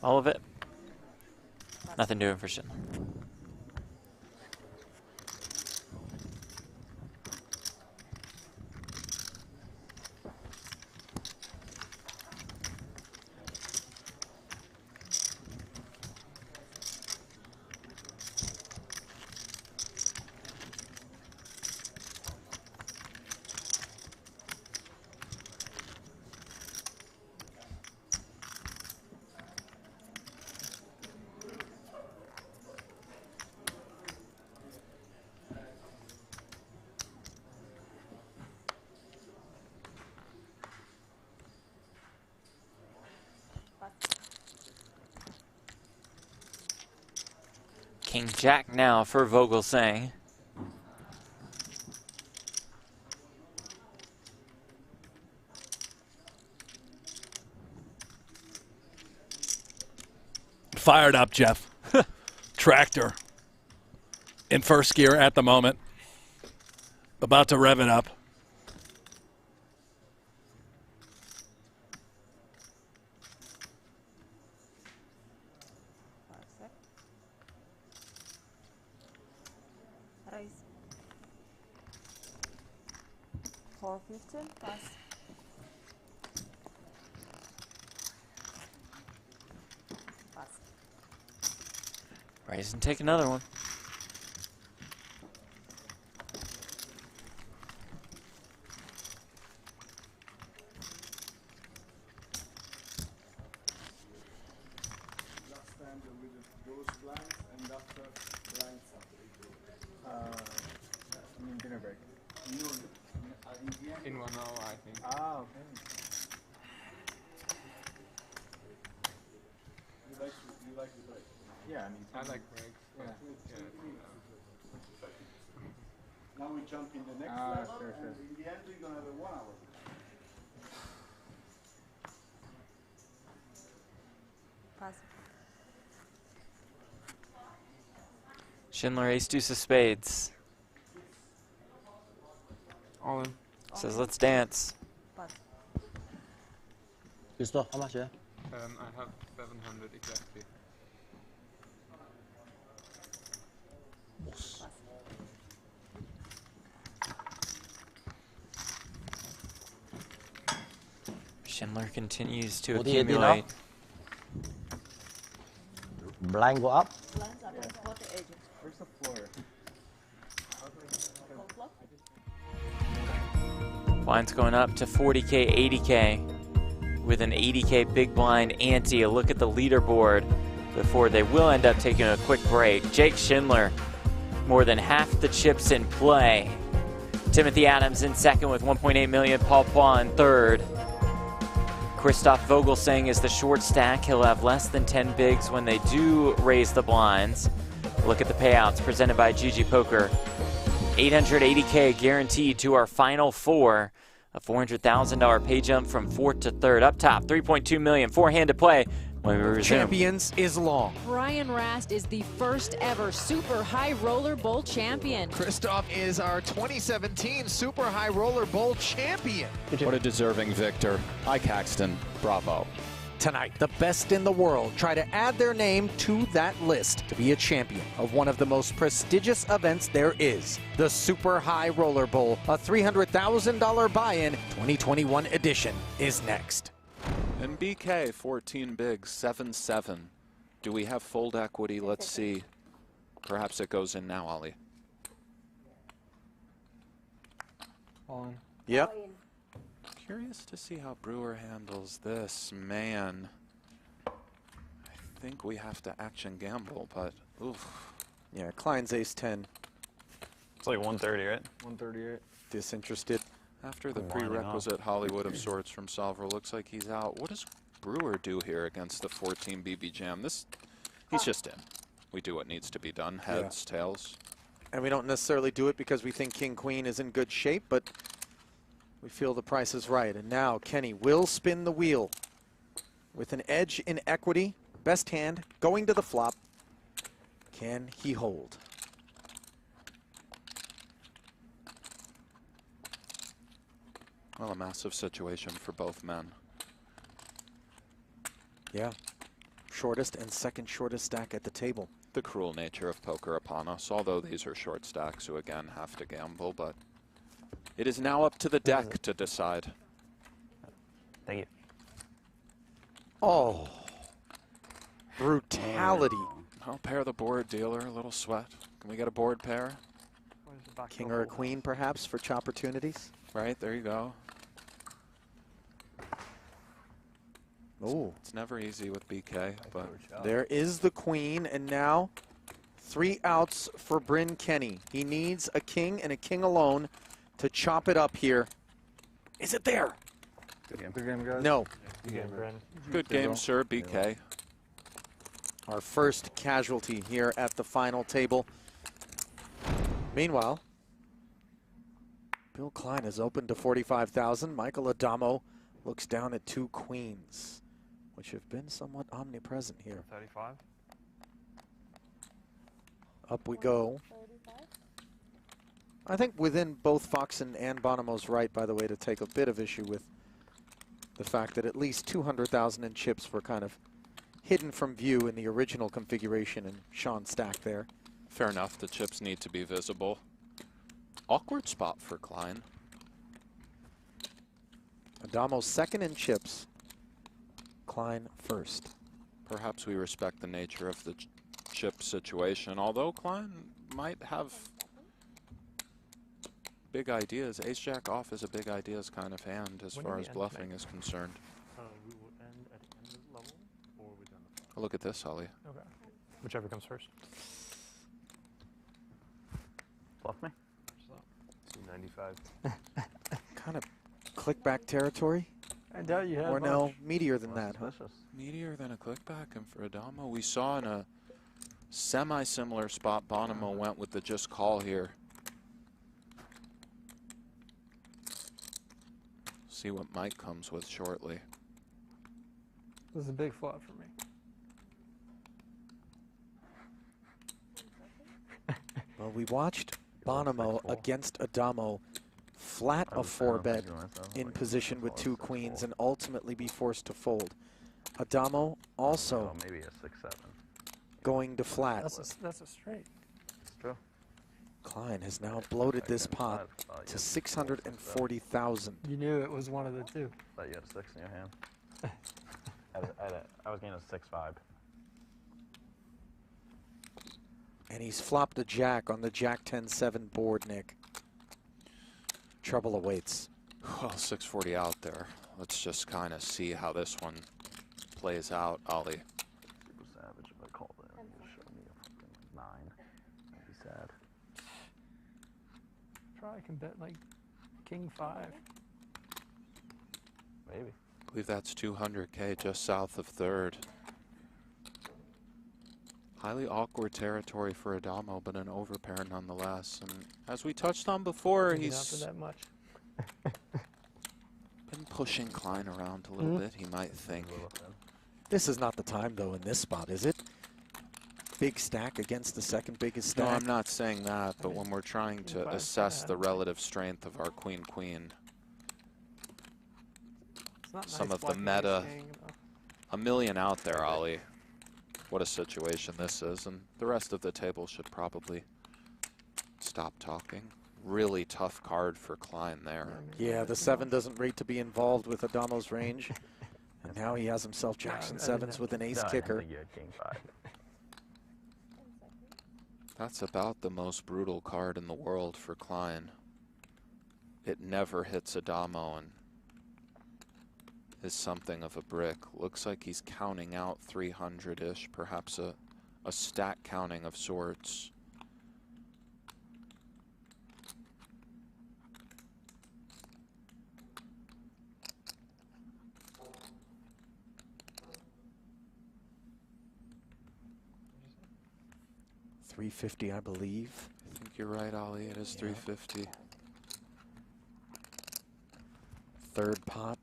Speaker 1: All of it. Nothing doing for Schindler. King Jack now for Vogelsang.
Speaker 2: Fired up, Jeff. Tractor. In first gear at the moment. About to rev it up.
Speaker 10: Raise. 415, pass. Pass.
Speaker 1: Raise and take another one.
Speaker 6: In 1 hour, I think. Ah, okay. You like the break? Yeah, I like breaks. Yeah.
Speaker 5: Now we jump in the next level, and in the end we're gonna have a 1 hour.
Speaker 10: Pass.
Speaker 1: Schindler ace deuce of spades.
Speaker 8: All in.
Speaker 1: Says let's dance.
Speaker 12: Christoph, how much, yeah?
Speaker 6: I have 700 exactly.
Speaker 1: Schindler continues to
Speaker 12: What do you do now?
Speaker 1: accumulate.
Speaker 12: Blind go up.
Speaker 10: Blinds up and 48.
Speaker 6: Where's the floor?
Speaker 1: Blinds going up to 40K, 80K with an 80K big blind ante. A look at the leaderboard before they will end up taking a quick break. Jake Schindler, more than half the chips in play. Timothy Adams in second with 1.8 million. Paul Phua in third. Christoph Vogelsang is the short stack. He'll have less than 10 bigs when they do raise the blinds. Look at the payouts presented by GG Poker. 880K guaranteed to our final four. A $400,000 pay jump from fourth to third. Up top, 3.2 million. Forehand to play when we resume.
Speaker 11: Champions is long.
Speaker 23: Brian Rast is the first ever Super High Roller Bowl champion.
Speaker 16: Christoph is our 2017 Super High Roller Bowl champion.
Speaker 2: What a deserving victor. Ike Haxton, bravo.
Speaker 11: Tonight, the best in the world try to add their name to that list to be a champion of one of the most prestigious events there is, the Super High Roller Bowl. A $300,000 buy-in 2021 edition is next.
Speaker 2: And BK, 14 bigs, 7-7. Do we have fold equity? Let's see. Perhaps it goes in now, Ollie.
Speaker 6: On.
Speaker 11: Yep.
Speaker 2: Curious to see how Brewer handles this. Man, I think we have to action gamble, but oof.
Speaker 11: Yeah, Klein's ace-10.
Speaker 8: It's like 130, right? 138.
Speaker 11: Disinterested.
Speaker 2: After the prerequisite Hollywood of sorts from Solver, looks like he's out. What does Brewer do here against the 14 BB Jam? He's just in. We do what needs to be done. Heads, tails.
Speaker 11: And we don't necessarily do it because we think King-Queen is in good shape, but we feel the price is right. And now Kenny will spin the wheel with an edge in equity. Best hand going to the flop. Can he hold?
Speaker 2: Well, a massive situation for both men.
Speaker 11: Yeah. Shortest and second shortest stack at the table.
Speaker 2: The cruel nature of poker upon us, although these are short stacks who again have to gamble, but it is now up to the deck to decide.
Speaker 4: Thank you.
Speaker 11: Oh. Brutality.
Speaker 2: I'll pair the board, dealer. A little sweat. Can we get a board pair?
Speaker 11: King or a queen, perhaps, for opportunities?
Speaker 2: Right, there you go.
Speaker 11: Oh.
Speaker 2: It's never easy with BK, but
Speaker 11: There is the queen, and now 3 outs for Bryn Kenny. He needs a king and a king alone to chop it up here. Is it there?
Speaker 8: Good game. Good game, guys.
Speaker 11: No.
Speaker 8: Good game, Brent.
Speaker 2: Good game, sir, BK.
Speaker 11: Our first casualty here at the final table. Meanwhile, Bill Klein is open to 45,000. Michael Addamo looks down at 2 queens, which have been somewhat omnipresent here.
Speaker 8: 35.
Speaker 11: Up we go. I think within both Foxen and Bonomo's right, by the way, to take a bit of issue with the fact that at least 200,000 in chips were kind of hidden from view in the original configuration and Sean stack there.
Speaker 14: Fair enough, the chips need to be visible. Awkward spot for Klein.
Speaker 11: Adamo second in chips. Klein first.
Speaker 14: Perhaps we respect the nature of the chip situation, although Klein might have big ideas. Ace-Jack off is a big ideas kind of hand as far as bluffing is concerned.
Speaker 7: We will end at the end of the level, or are we done the final?
Speaker 14: Look at this, Ollie.
Speaker 7: Okay. Whichever comes first.
Speaker 8: Bluff me. 295.
Speaker 11: Kind of click-back territory?
Speaker 7: I doubt you have
Speaker 11: Or
Speaker 7: much.
Speaker 11: no, meatier than that, huh?
Speaker 14: Meatier than a clickback, and for Addamo, we saw in a semi-similar spot, Bonomo went with the just call here. See what Mike comes with shortly.
Speaker 7: This is a big flop for me.
Speaker 11: Well, we watched Bonomo against Addamo flat a 4-bet in position with 2 queens and ultimately be forced to fold. Addamo also
Speaker 8: maybe a 6-7.
Speaker 11: going to flat.
Speaker 7: That's a straight.
Speaker 8: It's true.
Speaker 11: Klein has now bloated this pot to 640,000.
Speaker 7: You knew it was one of the two.
Speaker 8: Thought you had a 6 in your hand. I was getting a 6-5.
Speaker 11: And he's flopped a jack on the Jack 10-7 board, Nick. Trouble awaits.
Speaker 14: Well, 640 out there. Let's just kind of see how this one plays out, Ollie.
Speaker 8: Super savage if I called it. You show me a fucking 9. I'd be sad.
Speaker 7: Probably can bet like king 5.
Speaker 8: Maybe.
Speaker 14: I believe that's 200K just south of third. Highly awkward territory for Addamo, but an overpair nonetheless. And as we touched on before,
Speaker 7: Maybe not
Speaker 14: he's
Speaker 7: for that much.
Speaker 14: been pushing Klein around a little bit, he might think.
Speaker 11: This is not the time, though, in this spot, is it? Big stack against the second biggest stack.
Speaker 14: No, I'm not saying that, but when we're trying to assess the relative strength of our queen-queen, some of the meta, a million out there, Ollie. What a situation this is, and the rest of the table should probably stop talking. Really tough card for Klein there.
Speaker 11: Yeah, the 7 doesn't rate to be involved with Adamo's range. And now he has himself Jackson 7s with an ace kicker.
Speaker 14: That's about the most brutal card in the world for Klein. It never hits Addamo and is something of a brick. Looks like he's counting out 300-ish, perhaps a stack counting of sorts.
Speaker 11: $350, I believe.
Speaker 14: I think you're right, Ollie. It is 350.
Speaker 11: Third pot.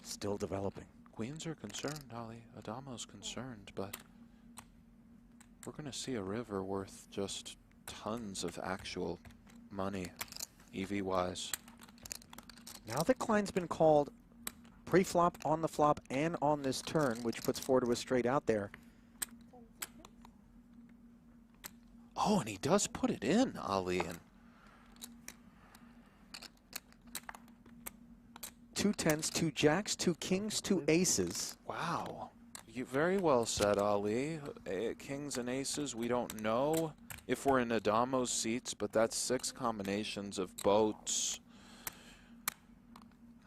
Speaker 11: Still developing.
Speaker 14: Queens are concerned, Ollie. Adamo's concerned, but we're going to see a river worth just tons of actual money, EV-wise.
Speaker 11: Now that Klein's been called pre-flop, on the flop, and on this turn, which puts 4 to a straight out there.
Speaker 14: Oh, and he does put it in, Ollie. And
Speaker 11: 2 10s, 2 jacks, 2 kings, 2 aces.
Speaker 14: Wow. You very well said, Ali. Kings and aces, we don't know if we're in Addamo's seats, but that's 6 combinations of boats.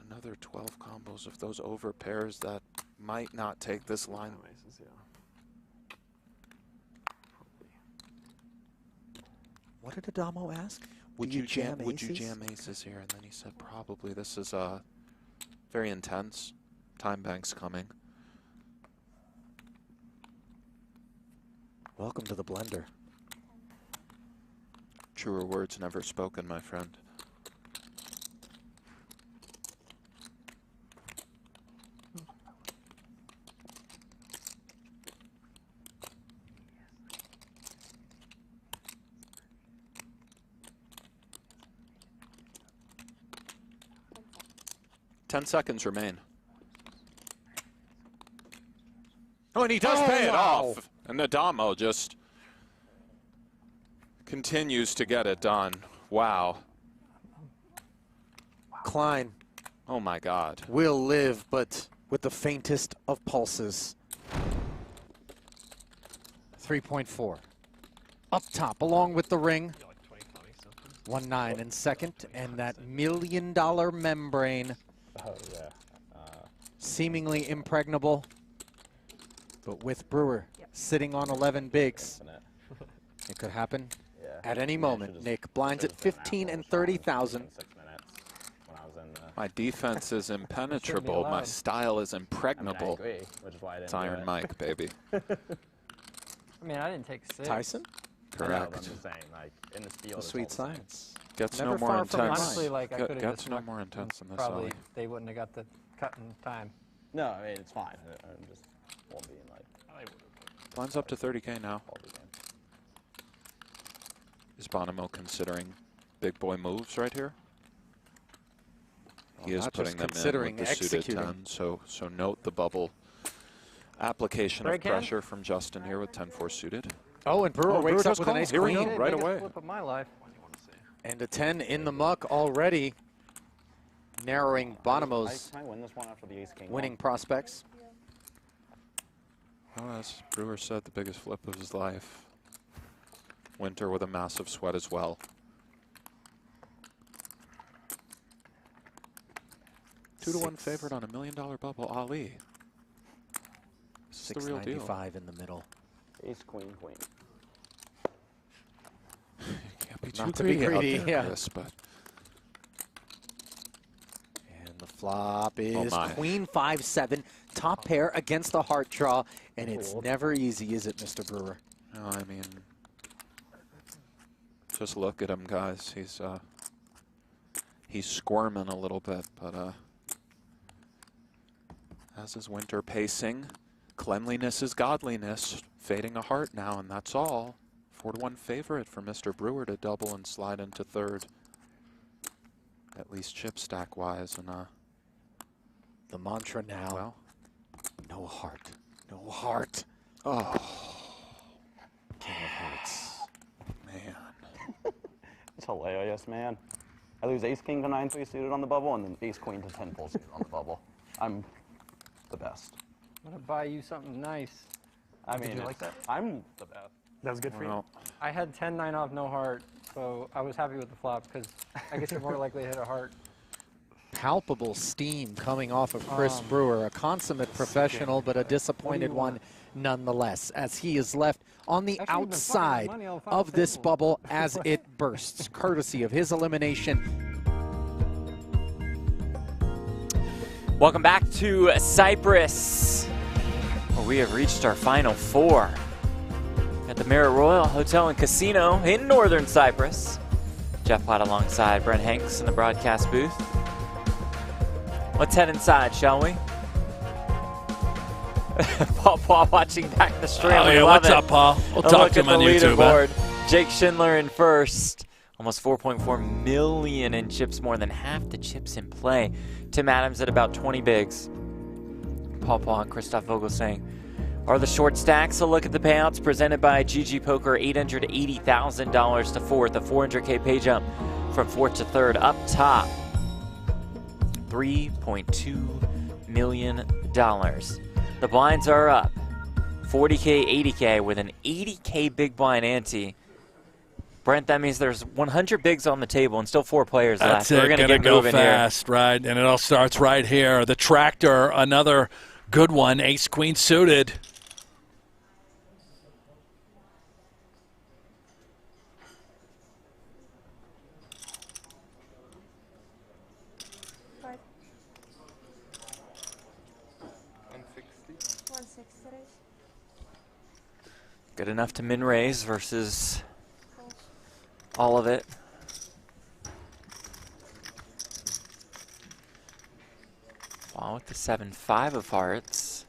Speaker 14: Another 12 combos of those over pairs that might not take this line.
Speaker 11: What did Addamo ask?
Speaker 14: Would you jam aces here? And then he said probably. This is very intense. Time bank's coming.
Speaker 11: Welcome to the blender.
Speaker 14: Truer words never spoken, my friend. Ten seconds remain. Oh, and he does pay it off. And Addamo just continues to get it done. Wow.
Speaker 11: Klein.
Speaker 14: Oh my God.
Speaker 11: Will live, but with the faintest of pulses.
Speaker 3: 3.4. Up top, along with the ring. 1-9 in second, and that $1 million membrane.
Speaker 4: Oh, yeah.
Speaker 3: Seemingly impregnable. But with Brewer sitting on 11 bigs, it could happen at any moment. Nick blinds at 15 and 30,000.
Speaker 14: My defense is impenetrable. My style is impregnable. It's Iron Mike, baby.
Speaker 13: I mean, I didn't take 6.
Speaker 11: Tyson?
Speaker 14: Correct.
Speaker 4: I'm just saying, like, in this field,
Speaker 11: The sweet science.
Speaker 14: Gets
Speaker 11: Never
Speaker 14: no more
Speaker 11: far from
Speaker 14: intense.
Speaker 13: Honestly, like, I could have
Speaker 14: Gets
Speaker 13: just
Speaker 14: no
Speaker 13: went-
Speaker 14: more intense than this.
Speaker 13: Probably
Speaker 14: Ollie.
Speaker 13: they wouldn't have got the cut in time.
Speaker 4: No, I mean, it's fine. I just won't be in, like...
Speaker 14: Blinds up to 30K now. Is Addamo considering big boy moves right here? He
Speaker 11: Well,
Speaker 14: is
Speaker 11: not
Speaker 14: putting
Speaker 11: just
Speaker 14: them in
Speaker 11: considering,
Speaker 14: with the suited
Speaker 11: executing.
Speaker 14: 10. So note the bubble application of
Speaker 13: Break in.
Speaker 14: pressure from Justin here with 10-4 suited.
Speaker 11: Oh, and Brewer wakes up with an
Speaker 14: calls.
Speaker 11: ace
Speaker 14: Here we
Speaker 11: queen.
Speaker 14: go, right
Speaker 13: Biggest
Speaker 14: away.
Speaker 13: flip of my life.
Speaker 11: And a 10 in the muck already, narrowing Bonomo's
Speaker 4: Can I win this one after the ace-king?
Speaker 11: winning prospects.
Speaker 14: Well, as Brewer said, the biggest flip of his life. Winter with a massive sweat as well. 2-1 favorite on $1 million bubble. Ali. This is the real deal.
Speaker 11: 695 in the middle.
Speaker 4: Ace, queen, queen.
Speaker 14: Can't be
Speaker 11: Not
Speaker 14: too
Speaker 11: to be
Speaker 14: greedy, out
Speaker 11: greedy,
Speaker 14: there,
Speaker 11: yeah.
Speaker 14: Chris, but
Speaker 11: And the flop is
Speaker 14: my.
Speaker 11: queen 5-7, top pair against the heart draw, and it's
Speaker 4: Cool.
Speaker 11: never easy, is it, Mr. Brewer?
Speaker 14: no, I mean, just look at him, guys. He's squirming a little bit, but as is Winter pacing. Cleanliness is godliness. Fading a heart now, and that's all. 4-1 favorite for Mr. Brewer to double and slide into third. At least chip stack wise, and
Speaker 11: The mantra now,
Speaker 14: well,
Speaker 11: no heart, no heart.
Speaker 14: oh
Speaker 11: King of hearts.
Speaker 14: man.
Speaker 4: It's hilarious, man. I lose ace-king to 9-3 suited on the bubble, and then ace-queen to 10-4 suited on the bubble. I'm the best.
Speaker 13: I'm gonna buy you something nice.
Speaker 4: I mean,
Speaker 13: Did you like that?
Speaker 4: I'm the best.
Speaker 13: That was good for
Speaker 14: Well,
Speaker 13: you. I had 10-9 off, no heart, so I was happy with the flop because I guess you're more likely to hit a heart.
Speaker 3: Palpable steam coming off of Chris Brewer, a consummate professional, but a disappointed one nonetheless, as he is left on the
Speaker 13: Actually, you've been fucking
Speaker 3: outside
Speaker 13: money on the final
Speaker 3: of this
Speaker 13: table.
Speaker 3: bubble as it bursts, courtesy of his elimination.
Speaker 1: Welcome back to Cyprus, where we have reached our final 4 at the Marriott Royal Hotel and Casino in northern Cyprus. Jeff Platt alongside Brent Hanks in the broadcast booth. Let's head inside, shall we? Paul Phua watching back the stream.
Speaker 2: Oh, yeah, what's up, Paul? We'll talk to him on YouTube.
Speaker 1: Leaderboard. Jake Schindler in first. Almost 4.4 million in chips, more than half the chips in play. Tim Adams at about 20 bigs. Paul Phua and Christoph Vogelsang are the short stacks. A look at the payouts presented by GG Poker. $880,000 to fourth. A 400K pay jump from fourth to third. Up top, $3.2 million. The blinds are up. 40K, 80K with an 80K big blind ante. Brent, that means there's 100 bigs on the table and still 4 players
Speaker 2: That's
Speaker 1: left.
Speaker 2: it.
Speaker 1: We're going to get
Speaker 2: go
Speaker 1: moving
Speaker 2: fast, right? And it all starts right here. The tractor, another good one. Ace queen suited.
Speaker 10: Five. 160.
Speaker 1: Good enough to min raise versus all of it. Wow, with the 7-5 of hearts.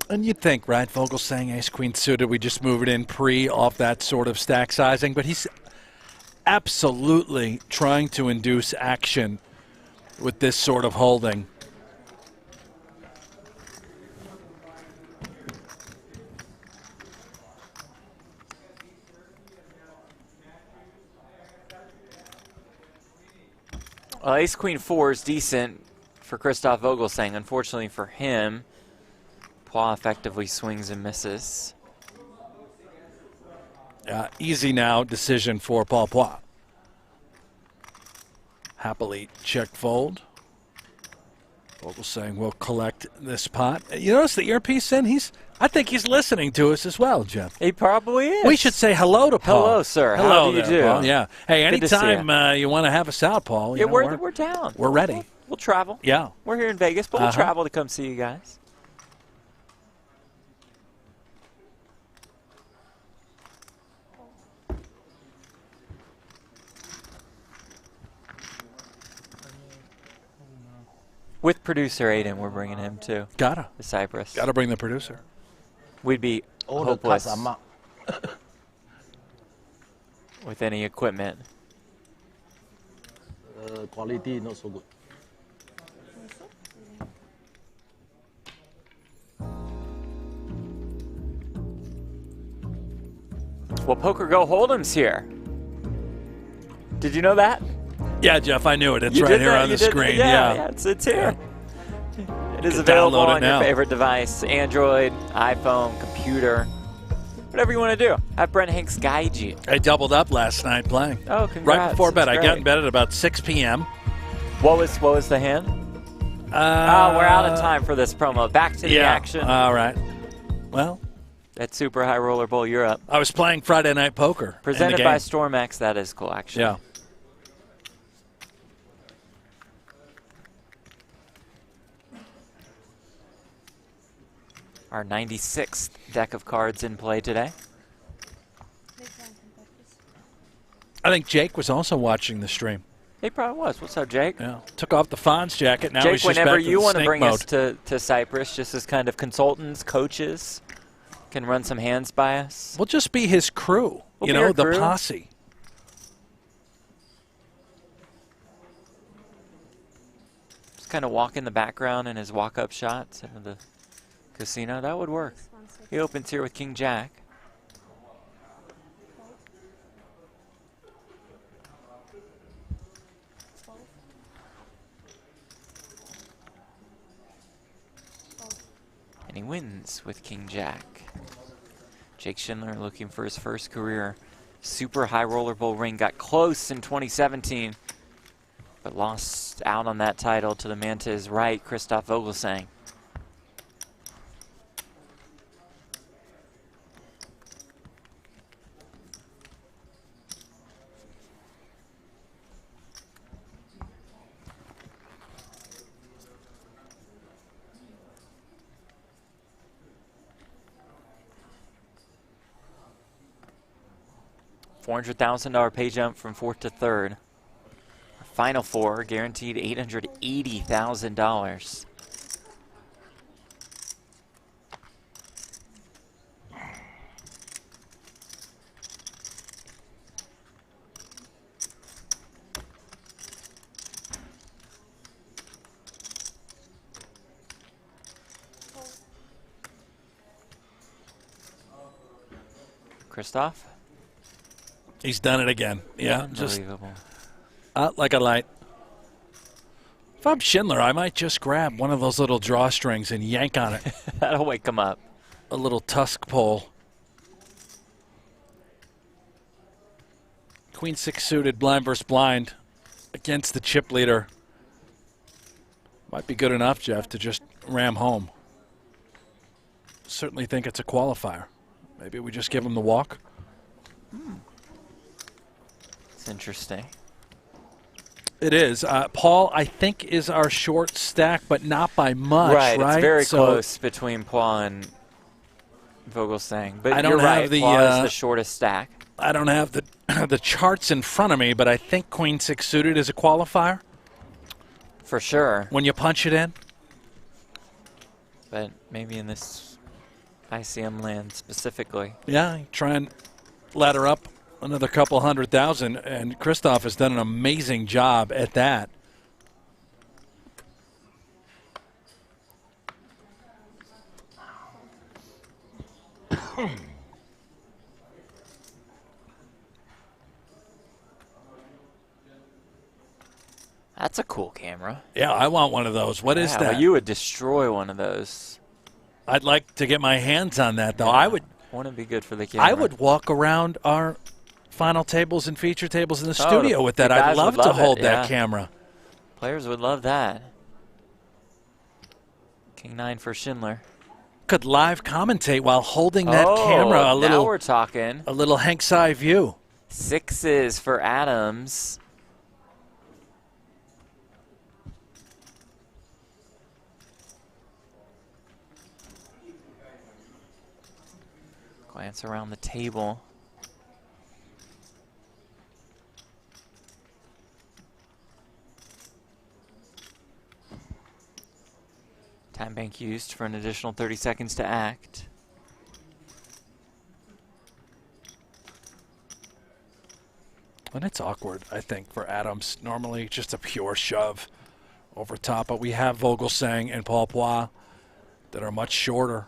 Speaker 2: And you'd think, right, Vogelsang ace-queen suited, we just move it in pre off that sort of stack sizing, but he's absolutely trying to induce action with this sort of holding.
Speaker 1: Well, ace-queen 4 is decent for Christoph Vogelsang. Unfortunately for him, Phua effectively swings and misses.
Speaker 2: Easy now decision for Paul Phua. Happily check fold. Vogelsang will collect this pot. You notice the earpiece in? I think he's listening to us as well, Jeff.
Speaker 1: He probably is.
Speaker 2: We should say hello to Paul.
Speaker 1: Hello, sir.
Speaker 2: Hello
Speaker 1: How do you
Speaker 2: there,
Speaker 1: do?
Speaker 2: Paul. Yeah. Hey,
Speaker 1: Good to see
Speaker 2: anytime you want to have us out, Paul.
Speaker 1: Yeah,
Speaker 2: you know,
Speaker 1: we're down.
Speaker 2: We're ready.
Speaker 1: We'll travel.
Speaker 2: Yeah.
Speaker 1: We're here in Vegas, but we'll travel to come see you guys. With producer Aiden, we're bringing him too.
Speaker 2: Gotta.
Speaker 1: The Cyprus.
Speaker 2: Gotta bring the producer.
Speaker 1: We'd be
Speaker 12: All the
Speaker 1: hopeless
Speaker 12: cards are marked.
Speaker 1: with any equipment.
Speaker 12: Quality not so good.
Speaker 1: Well, PokerGO Hold'em's here. Did you know that?
Speaker 2: Yeah, Jeff, I knew it. It's
Speaker 1: You
Speaker 2: right
Speaker 1: did
Speaker 2: here
Speaker 1: that?
Speaker 2: on
Speaker 1: You
Speaker 2: the
Speaker 1: did-
Speaker 2: screen.
Speaker 1: Yeah, it's here. It is
Speaker 2: Can
Speaker 1: available
Speaker 2: download it
Speaker 1: on your
Speaker 2: now.
Speaker 1: favorite device, Android, iPhone, computer, whatever you want to do. Have Brent Hanks guide you.
Speaker 2: I doubled up last night playing.
Speaker 1: Oh, congrats.
Speaker 2: Right before bed.
Speaker 1: That's
Speaker 2: I got
Speaker 1: great.
Speaker 2: in bed at about 6 p.m.
Speaker 1: What was the hand? We're out of time for this promo. Back to the action.
Speaker 2: All right. Well,
Speaker 1: at Super High Roller Bowl Europe.
Speaker 2: I was playing Friday Night Poker.
Speaker 1: Presented by StormX. That is cool, actually.
Speaker 2: Yeah.
Speaker 1: Our 96th deck of cards in play today.
Speaker 2: I think Jake was also watching the stream.
Speaker 1: He probably was. What's up, Jake?
Speaker 2: Yeah. Took off the Fonz jacket. Now
Speaker 1: Jake,
Speaker 2: he's just
Speaker 1: whenever
Speaker 2: back to
Speaker 1: you
Speaker 2: the
Speaker 1: want to
Speaker 2: snake
Speaker 1: bring
Speaker 2: mode.
Speaker 1: us to Cyprus, just as kind of consultants, coaches, can run some hands by us.
Speaker 2: We'll just be his crew.
Speaker 1: We'll
Speaker 2: you
Speaker 1: be
Speaker 2: know,
Speaker 1: your
Speaker 2: the
Speaker 1: crew.
Speaker 2: posse.
Speaker 1: Just kind of walk in the background in his walk-up shots into the casino. That would work. He opens here with King Jack. And he wins with King Jack. Jake Schindler looking for his first career Super High Roller Bowl ring. Got close in 2017, but lost out on that title to the man to his right, Christoph Vogelsang. $400,000 pay jump from 4th to 3rd. Final four, guaranteed $880,000. Christoph?
Speaker 2: He's done it again. Yeah, just
Speaker 1: Unbelievable.
Speaker 2: out like a light. If I'm Schindler, I might just grab one of those little drawstrings and yank on it.
Speaker 1: That'll wake him up.
Speaker 2: A little tusk pole. Queen 6 suited, blind versus blind against the chip leader. Might be good enough, Jeff, to just ram home. Certainly think it's a qualifier. Maybe we just give him the walk.
Speaker 1: It's interesting.
Speaker 2: It is. Paul, I think, is our short stack, but not by much, right?
Speaker 1: It's very close between Phua and Vogelsang. But
Speaker 2: I don't
Speaker 1: you're
Speaker 2: have
Speaker 1: right,
Speaker 2: the,
Speaker 1: Phua is the shortest stack.
Speaker 2: I don't have the the charts in front of me, but I think Queen 6 suited is a qualifier.
Speaker 1: For sure.
Speaker 2: When you punch it in.
Speaker 1: But maybe in this ICM land specifically.
Speaker 2: Yeah, try and ladder up another couple 100,000, and Christoph has done an amazing job at that.
Speaker 1: That's a cool camera.
Speaker 2: Yeah, I want one of those. What is that?
Speaker 1: Well, you would destroy one of those.
Speaker 2: I'd like to get my hands on that, though.
Speaker 1: Yeah,
Speaker 2: I
Speaker 1: wouldn't be good for the camera.
Speaker 2: I would walk around our final tables and feature tables in the
Speaker 1: Oh,
Speaker 2: studio with that.
Speaker 1: the
Speaker 2: I'd
Speaker 1: guys
Speaker 2: love
Speaker 1: would
Speaker 2: to
Speaker 1: love it,
Speaker 2: hold
Speaker 1: yeah.
Speaker 2: that camera.
Speaker 1: Players would love that. King 9 for Schindler.
Speaker 2: Could live commentate while holding that camera. A little,
Speaker 1: now we're talking.
Speaker 2: A little Hank's eye view.
Speaker 1: 6s for Adams. Glance around the table. Time bank used for an additional 30 seconds to act.
Speaker 2: And it's awkward, I think, for Adams. Normally just a pure shove over top, but we have Vogelsang and Paul Phua that are much shorter.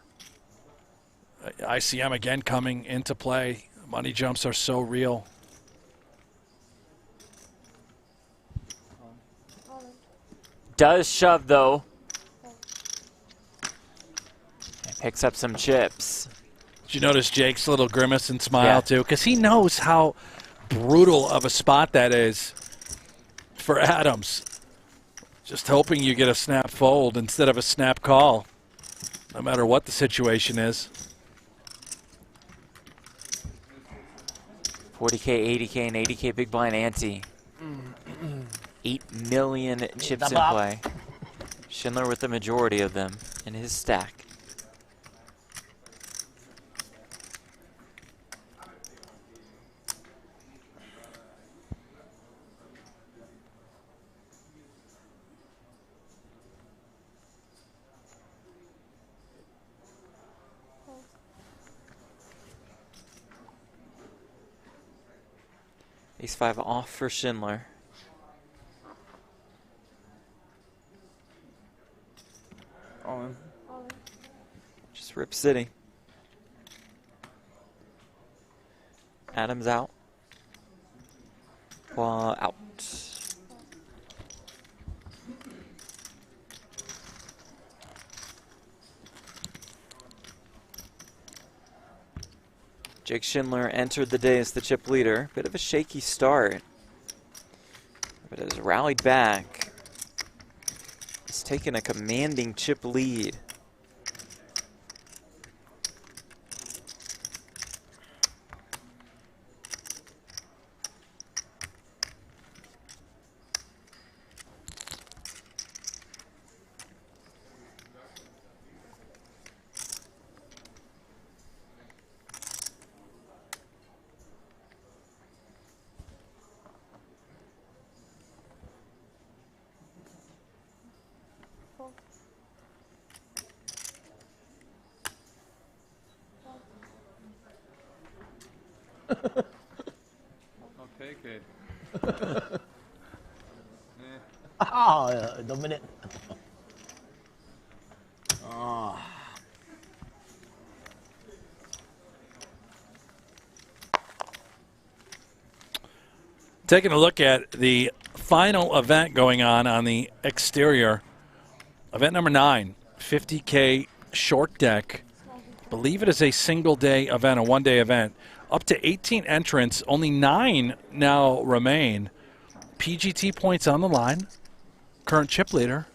Speaker 2: ICM again coming into play. Money jumps are so real.
Speaker 1: Does shove, though. Picks up some chips.
Speaker 2: Did you notice Jake's little grimace and smile, too? Because he knows how brutal of a spot that is for Adams. Just hoping you get a snap fold instead of a snap call, no matter what the situation is.
Speaker 1: 40K, 80K, and 80K big blind ante. 8 million chips in play. Schindler with the majority of them in his stack. Ace 5 off for Schindler. Just Rip City. Adams out. Phua out. Jake Schindler entered the day as the chip leader. Bit of a shaky start, but has rallied back. He's taken a commanding chip lead.
Speaker 6: I'll take it.
Speaker 12: Oh, dominant. Oh.
Speaker 2: Taking a look at the final event going on the exterior. Event number 9, 50K short deck. I believe it is a single day event, a one-day event. Up to 18 entrants, only 9 now remain. PGT points on the line. Current chip leader,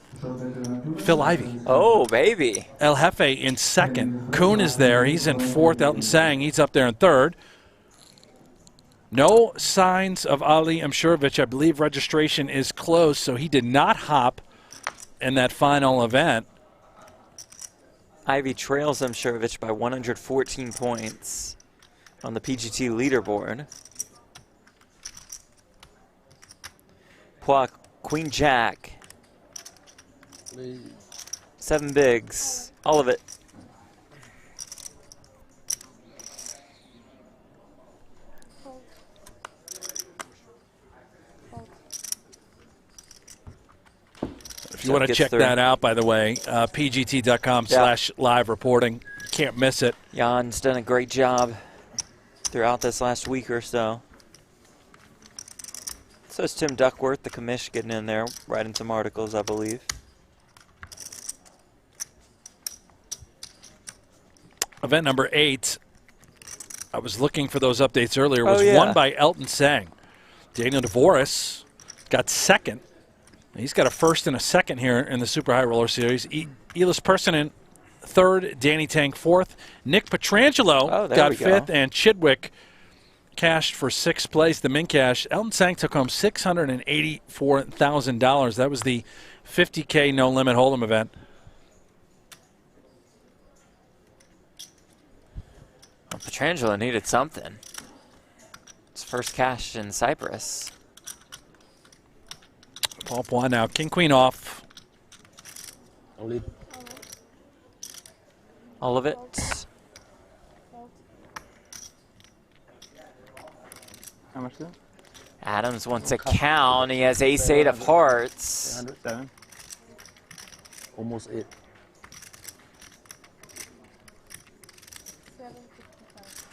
Speaker 2: Phil Ivey.
Speaker 1: Oh, baby.
Speaker 2: El Jefe in second. Kuhn is there. He's in fourth. Elton Sang, he's up there in third. No signs of Ali Imsirovic. I believe registration is closed, so he did not hop in that final event.
Speaker 1: Ivy trails Imsirovic by 114 points on the PGT leaderboard. Phua, Queen Jack. 7 bigs, all of it.
Speaker 2: If you want to check that out, by the way, pgt.com/live reporting. Can't miss it.
Speaker 1: Jan's done a great job throughout this last week or so. So is Tim Duckworth, the commish, getting in there, writing some articles, I believe.
Speaker 2: Event number 8. I was looking for those updates earlier. Was won by Elton Sang. Daniel DeVoris got second. He's got a first and a second here in the Super High Roller Series. Elis Persson third, Danny Tang fourth. Nick Petrangelo got fifth, and Chidwick cashed for 6th place, the min cash. Elton Sang took home $684,000. That was the 50K No Limit Hold'em event.
Speaker 1: Well, Petrangelo needed something. His first cash in Cyprus.
Speaker 2: Paul Phua now, king, queen off.
Speaker 1: All of it.
Speaker 8: How much is it?
Speaker 1: Adams wants a count. He has ace-8 of hearts.
Speaker 12: 107. Almost 8.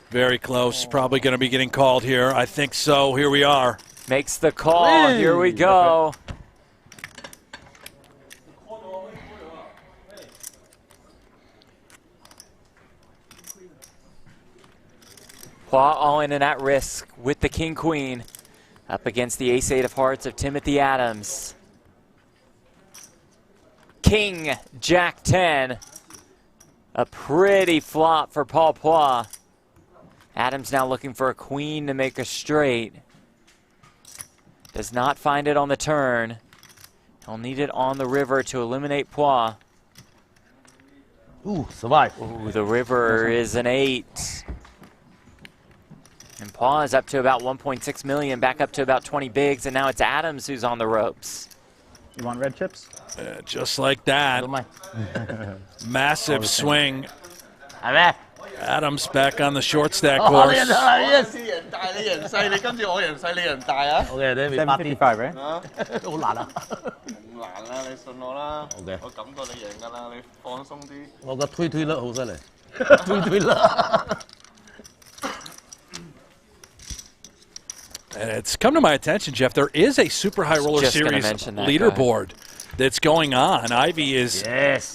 Speaker 2: Very close. Probably going to be getting called here. I think so. Here we are.
Speaker 1: Makes the call. Here we go. Phua all in and at risk with the king-queen up against the ace-8 of hearts of Timothy Adams. King, Jack 10. A pretty flop for Paul Phua. Adams now looking for a queen to make a straight. Does not find it on the turn. He'll need it on the river to eliminate Phua.
Speaker 12: Ooh, survive.
Speaker 1: Ooh, the river is an 8. And Phua is up to about 1.6 million, back up to about 20 bigs, and now it's Adams who's on the ropes.
Speaker 8: You want red chips?
Speaker 2: Just like that. Massive swing. Adams back on the short stack course.
Speaker 12: Okay, then we party.
Speaker 8: 755, right?
Speaker 12: 好難啊！
Speaker 5: 唔難啦，你信我啦。
Speaker 12: Okay.
Speaker 5: 我感覺你贏㗎啦，你放鬆啲。
Speaker 12: 我個推甩好犀利，推甩。
Speaker 2: And it's come to my attention, Jeff, there is a Super High Roller Series leaderboard that's going on. Ivy is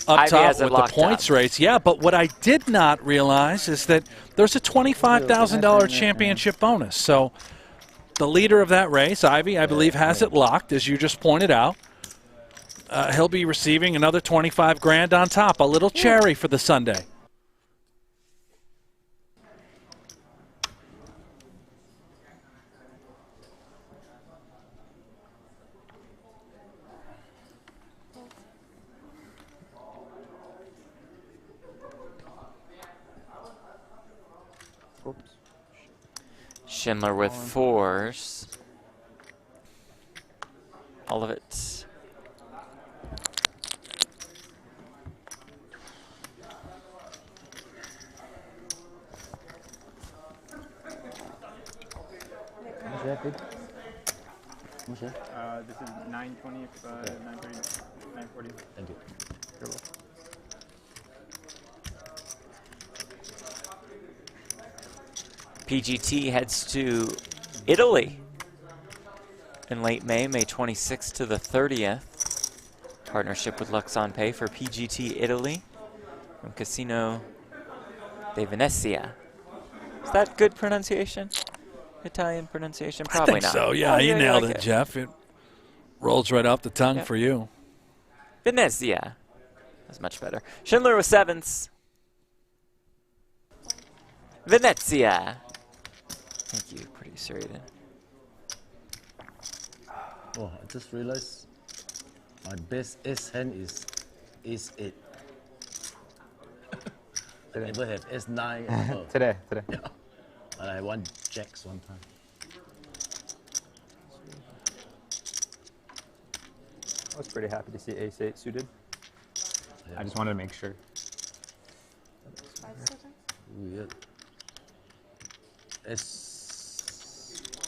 Speaker 2: up top with the points race. Yeah, but what I did not realize is that there's a $25,000 championship bonus. So the leader of that race, Ivy, I believe, has it locked, as you just pointed out. He'll be receiving another 25 grand on top, a little cherry for the Sunday.
Speaker 1: Schindler with 4s. All of it.
Speaker 8: This is 920, 930, 940.
Speaker 12: Thank you.
Speaker 8: You're welcome.
Speaker 1: PGT heads to Italy in late May, May 26th to the 30th. Partnership with Luxon Pay for PGT Italy from Casino de Venezia. Is that good pronunciation? Italian pronunciation? Probably
Speaker 2: I think
Speaker 1: not.
Speaker 2: so, yeah.
Speaker 1: Oh,
Speaker 2: You nailed it,
Speaker 1: it,
Speaker 2: Jeff. It rolls right off the tongue for you.
Speaker 1: Venezia. That's much better. Schindler with 7s. Venezia. Thank you. pretty serrated.
Speaker 12: Oh, I just realized my best ace hand is ace 8. I never have S9 above.
Speaker 8: Today.
Speaker 12: Yeah. But I won jacks one time.
Speaker 8: I was pretty happy to see ace 8 suited.
Speaker 12: Yeah.
Speaker 8: I just wanted to make sure.
Speaker 10: 5 seconds.
Speaker 12: Weird.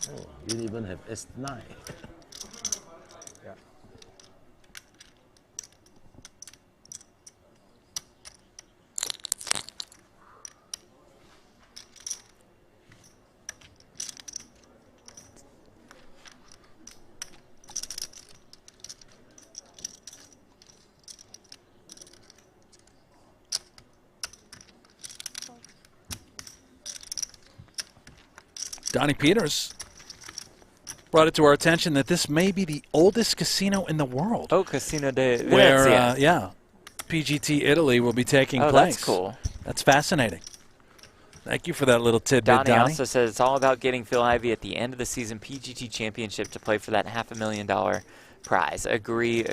Speaker 12: Oh, you didn't even have S9.
Speaker 8: Yeah.
Speaker 2: Donnie Peters brought it to our attention that this may be the oldest casino in the world.
Speaker 1: Oh, Casino de
Speaker 2: where,
Speaker 1: Venezia.
Speaker 2: yeah, PGT Italy will be taking
Speaker 1: Oh,
Speaker 2: place.
Speaker 1: that's cool.
Speaker 2: That's fascinating. Thank you for that little tidbit,
Speaker 1: Donnie
Speaker 2: Donnie.
Speaker 1: also says it's all about getting Phil Ivey at the end of the season PGT Championship to play for that $500,000 prize. Agree.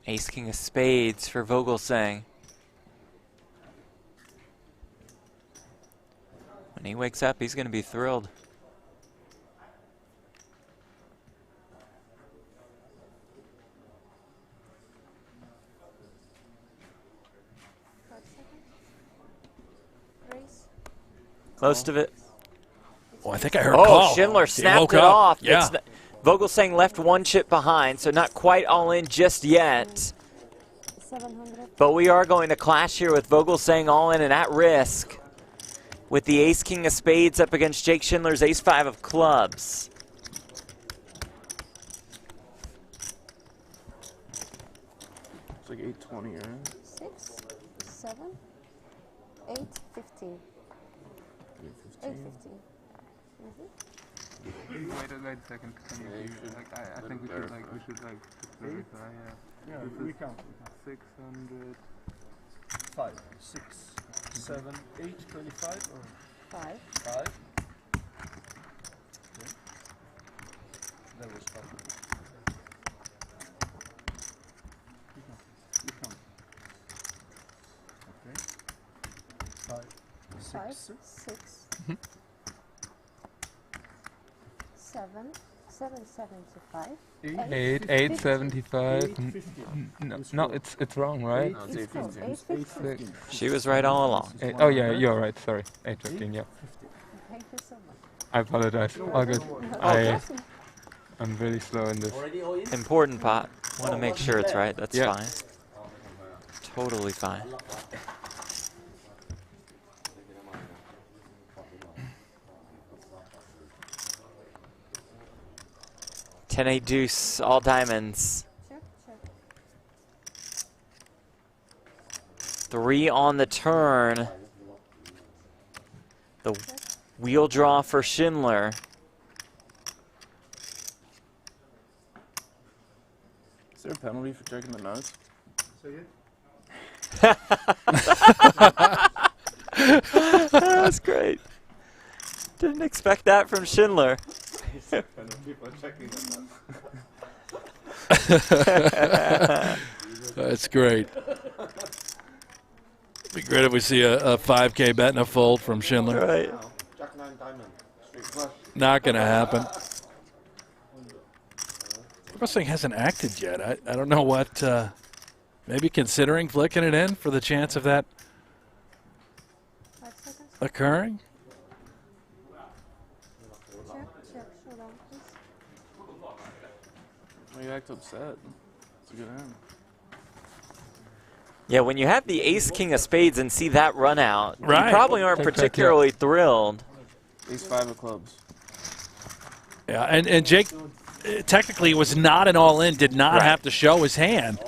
Speaker 1: Ace King of Spades for Vogelsang. When he wakes up, he's going to be thrilled. Close to it.
Speaker 2: Oh, I think I heard
Speaker 1: Oh,
Speaker 2: call.
Speaker 1: Schindler
Speaker 2: He
Speaker 1: snapped
Speaker 2: woke
Speaker 1: it
Speaker 2: up.
Speaker 1: off.
Speaker 2: Yeah.
Speaker 1: Vogelsang left one chip behind, so not quite all in just yet.
Speaker 10: 700.
Speaker 1: But we are going to clash here with Vogelsang all in and at risk, with the Ace King of Spades up against Jake Schindler's Ace 5 of Clubs.
Speaker 4: It's like 820, right?
Speaker 10: 6, 7, 8, 15. 8, 15.
Speaker 6: Wait a second. Can you do, like, I think we should clarify.
Speaker 7: Yeah,
Speaker 6: This
Speaker 7: we
Speaker 6: is
Speaker 7: count.
Speaker 6: 600.
Speaker 7: 5, 6, 7, 8, 25 or
Speaker 10: 5.
Speaker 7: 5. Okay. That was 5. You count. Okay. 5, 6. 7, 775.
Speaker 6: 875. No, it's wrong, right?
Speaker 7: No, it's 815.
Speaker 1: She was right all along.
Speaker 6: Oh yeah, you're right. Sorry, 815. Yeah.
Speaker 10: Thank you so much.
Speaker 6: I apologize. All good. I'm really slow in this.
Speaker 1: Important pot. Want to make sure it's right. That's
Speaker 6: Yeah.
Speaker 1: fine. Totally fine. Ten eight deuce, all diamonds.
Speaker 10: Check.
Speaker 1: 3 on the turn. The wheel draw for Schindler.
Speaker 4: Is there a penalty for checking the nuts?
Speaker 1: That's great. Didn't expect that from Schindler.
Speaker 2: That's great. Be great if we see a 5K bet and a fold from Schindler.
Speaker 1: Right.
Speaker 2: Not going to happen. Vogelsang hasn't acted yet. I don't know what. Maybe considering flicking it in for the chance of that
Speaker 10: 5 seconds.
Speaker 2: occurring.
Speaker 10: Check. Showdown, please.
Speaker 4: Why you act upset? It's a good hand.
Speaker 1: Yeah, when you have the ace-king of spades and see that run out,
Speaker 2: Right.
Speaker 1: you probably aren't particularly thrilled.
Speaker 6: Ace-5 of clubs.
Speaker 2: Yeah, and Jake technically was not an all-in, did not have to show his hand.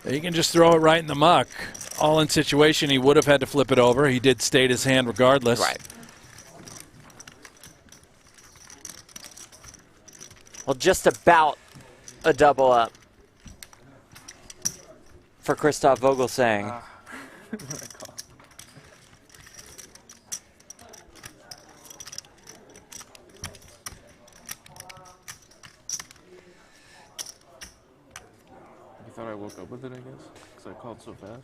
Speaker 2: He can just throw it right in the muck. All-in situation, he would have had to flip it over. He did state his hand regardless.
Speaker 1: Right. Well, just about a double up for Christoph Vogelsang.
Speaker 6: You thought I woke up with it, I guess? Because I called so fast?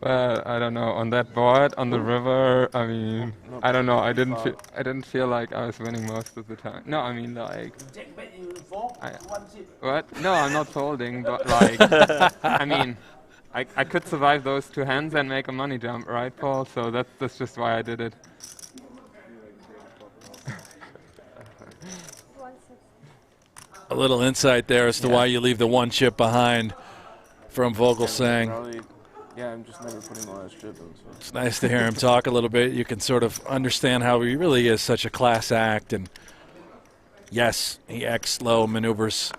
Speaker 8: Well, I don't know. On that board, on the river, I mean, I don't know. I didn't feel like I was winning most of the time. No, I mean like. What? No, I'm not folding, but like, I mean, I could survive those two hands and make a money jump, right, Paul? So that's just why I did it.
Speaker 2: A little insight there as to why you leave the one chip behind from Vogelsang.
Speaker 6: Yeah, I'm just never putting the last chip in. So.
Speaker 2: It's nice to hear him talk a little bit. You can sort of understand how he really is such a class act. And yes, he acts slow, maneuvers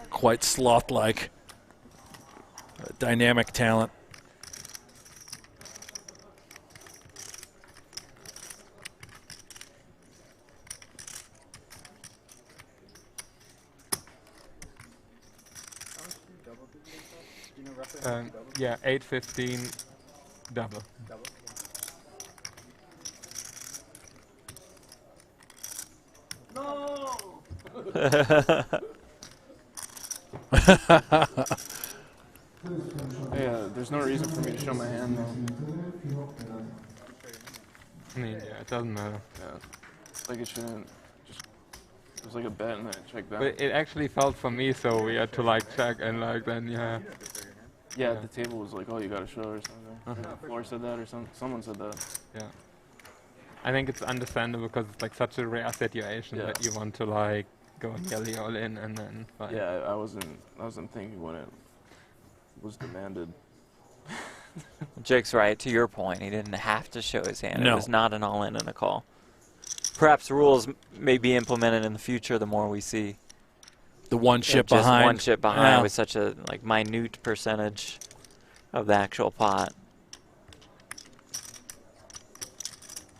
Speaker 2: quite sloth-like. Dynamic talent.
Speaker 8: Yeah, 8-15 double.
Speaker 6: No! Yeah, there's no reason for me to show my hand though.
Speaker 8: I mean, yeah, it doesn't matter.
Speaker 6: Yeah, like it shouldn't. Just it was like a bet and then I checked back.
Speaker 8: But it actually felt for me so weird to like check and like then
Speaker 6: Yeah, the table was like, oh, you got to show or something. The floor said that or someone said that.
Speaker 8: Yeah. I think it's understandable because it's like such a rare situation that you want to like go nearly all in and then. Like,
Speaker 6: yeah, I wasn't thinking when it was demanded.
Speaker 1: Jake's right. To your point, he didn't have to show his hand.
Speaker 2: No.
Speaker 1: It was not an all-in and a call. Perhaps rules may be implemented in the future the more we see.
Speaker 2: The one chip
Speaker 1: just
Speaker 2: behind.
Speaker 1: one chip behind
Speaker 2: Yeah.
Speaker 1: with such a minute percentage of the actual pot.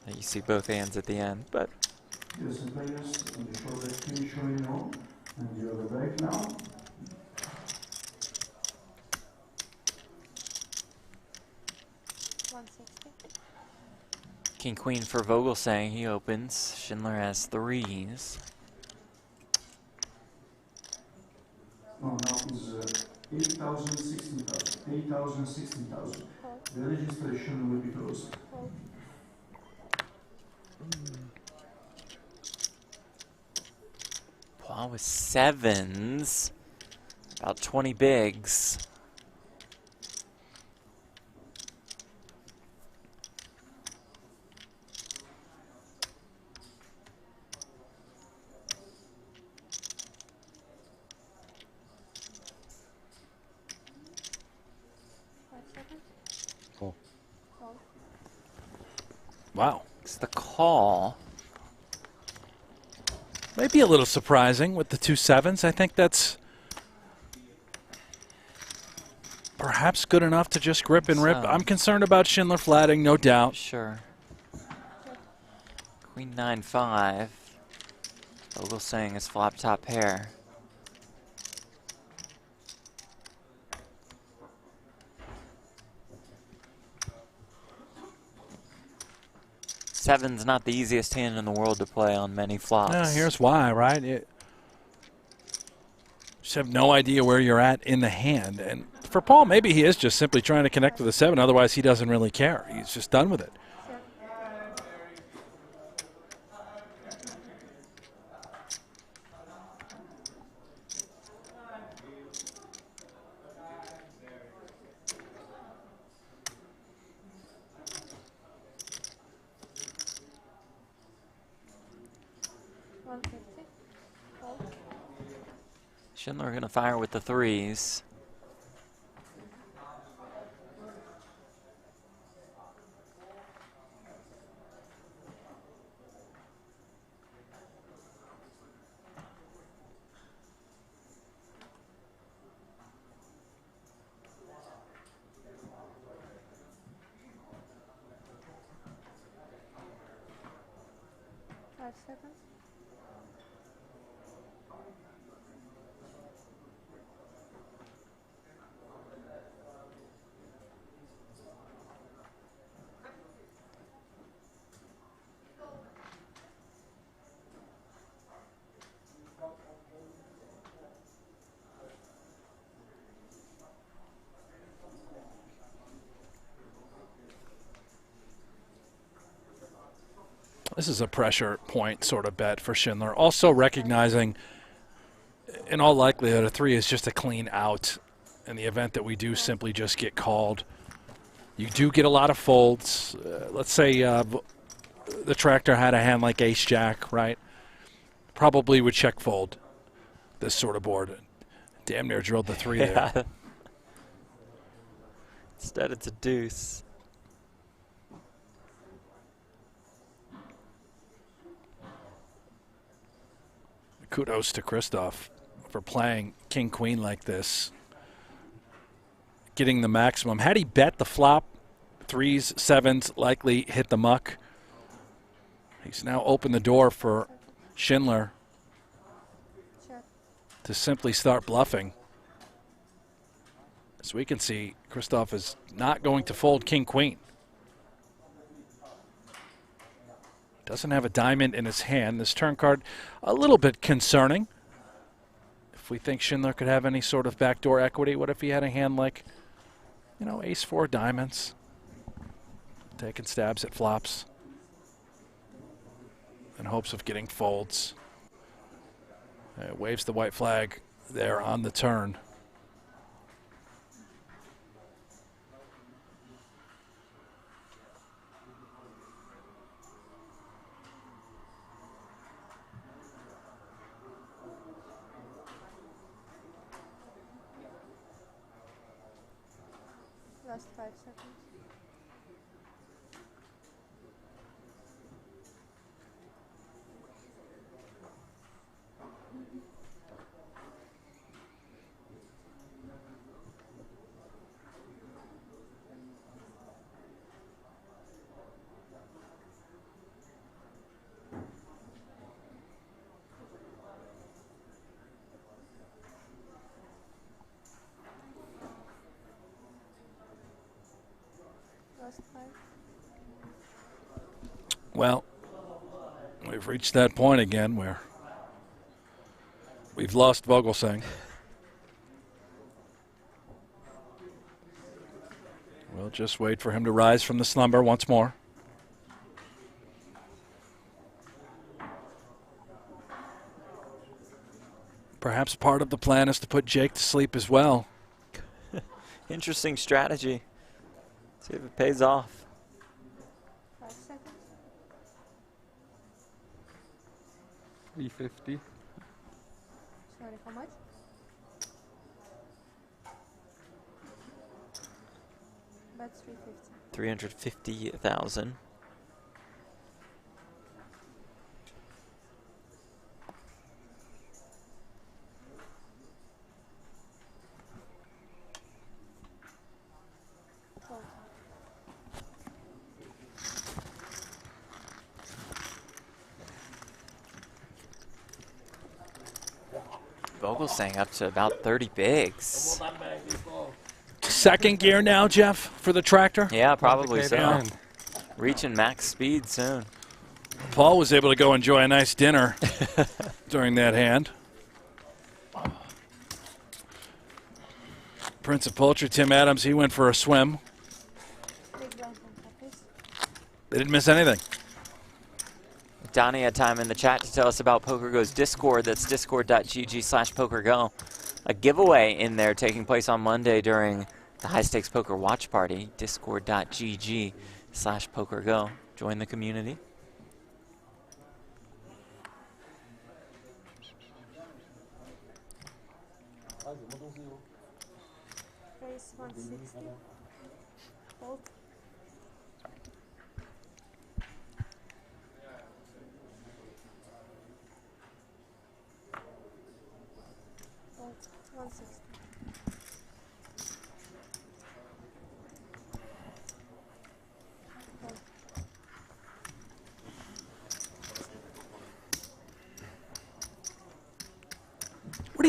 Speaker 1: And you see both hands at the end, but
Speaker 5: Yes, and players on the short leg queen showing on, and the other back now.
Speaker 1: King Queen for Vogelsang. He opens. Schindler has threes.
Speaker 5: No, now is 8,000, 16,000. 8,000, 16,000. The registration will be closed.
Speaker 1: Paul with sevens. About 20 bigs.
Speaker 2: Wow.
Speaker 1: It's the call.
Speaker 2: Maybe a little surprising with the 2 sevens. I think that's perhaps good enough to just grip and rip. I'm concerned about Schindler flatting, no doubt.
Speaker 1: Sure. Queen 9-5. Vogelsang is flop top pair. Seven's not the easiest hand in the world to play on many flops.
Speaker 2: Yeah, here's why, right? You just have no idea where you're at in the hand. And for Paul, maybe he is just simply trying to connect with the 7. Otherwise, he doesn't really care. He's just done with it.
Speaker 1: Schindler going to fire with the threes.
Speaker 10: seconds.
Speaker 2: This is a pressure point sort of bet for Schindler. Also recognizing, in all likelihood, a 3 is just a clean out in the event that we do simply just get called. You do get a lot of folds. Let's say the tractor had a hand like ace-jack, right? Probably would check fold this sort of board. Damn near drilled the 3 there.
Speaker 1: Instead, it's a deuce.
Speaker 2: Kudos to Christoph for playing king-queen like this, getting the maximum. Had he bet the flop, 3s, 7s likely hit the muck. He's now opened the door for Schindler to simply start bluffing. As we can see, Christoph is not going to fold king-queen. Doesn't have a diamond in his hand. This turn card, a little bit concerning. If we think Schindler could have any sort of backdoor equity, what if he had a hand like, you know, ace-4 diamonds? Taking stabs at flops in hopes of getting folds. Waves the white flag there on the turn.
Speaker 10: Last 5 seconds.
Speaker 2: Well, we've reached that point again where we've lost Vogelsang. We'll just wait for him to rise from the slumber once more. Perhaps part of the plan is to put Jake to sleep as well.
Speaker 1: Interesting strategy. See if it pays off.
Speaker 10: 5 seconds.
Speaker 8: 350.
Speaker 10: Sorry, how much? That's 350.
Speaker 1: 350,000. Vogelsang up to about 30 bigs.
Speaker 2: Second gear now, Jeff, for the tractor?
Speaker 1: Yeah, probably so.
Speaker 2: Yeah.
Speaker 1: Reaching max speed soon.
Speaker 2: Paul was able to go enjoy a nice dinner during that hand. Prince of Poultry, Tim Adams, he went for a swim. They didn't miss anything.
Speaker 1: Donnie had time in the chat to tell us about PokerGo's Discord. That's discord.gg/PokerGo. A giveaway in there taking place on Monday during the High Stakes Poker Watch Party. Discord.gg/PokerGo. Join the community.
Speaker 10: Raise 160. Fold. Fold. 160. Fold.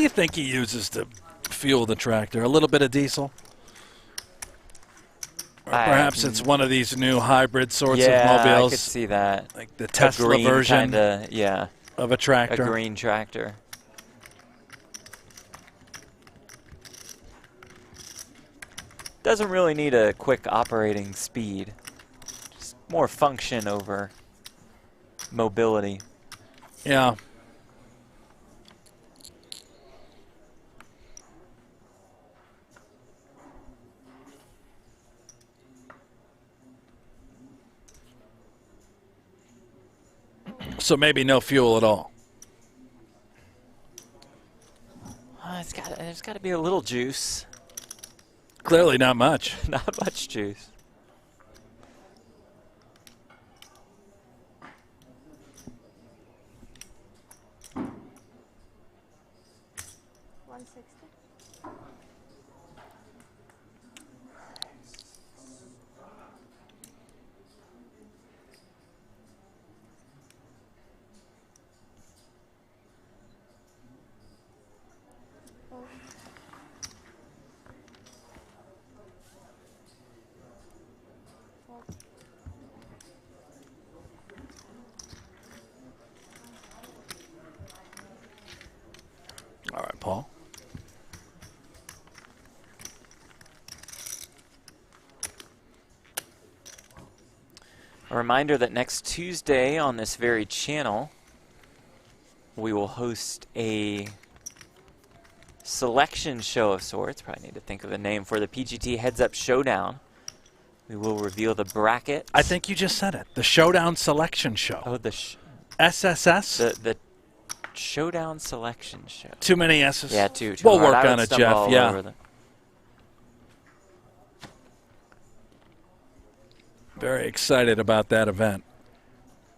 Speaker 2: you think he uses to fuel the tractor? A little bit of diesel? Or perhaps it's one of these new hybrid sorts of mobiles.
Speaker 1: I could see that.
Speaker 2: Like the Tesla version of a tractor.
Speaker 1: A green tractor. Doesn't really need a quick operating speed. Just more function over mobility.
Speaker 2: Yeah. So maybe no fuel at all.
Speaker 1: There's got to be a little juice.
Speaker 2: Clearly not much.
Speaker 1: Not much juice.
Speaker 2: All right, Paul.
Speaker 1: A reminder that next Tuesday on this very channel, we will host a selection show of sorts. Probably need to think of a name for the PGT Heads Up Showdown. We will reveal the bracket.
Speaker 2: I think you just said it. The Showdown Selection Show.
Speaker 1: Oh, the
Speaker 2: SSS?
Speaker 1: The Showdown Selection Show.
Speaker 2: Too many S's?
Speaker 1: Yeah, too
Speaker 2: We'll
Speaker 1: hard.
Speaker 2: work on it, Jeff. Yeah. Very excited about that event.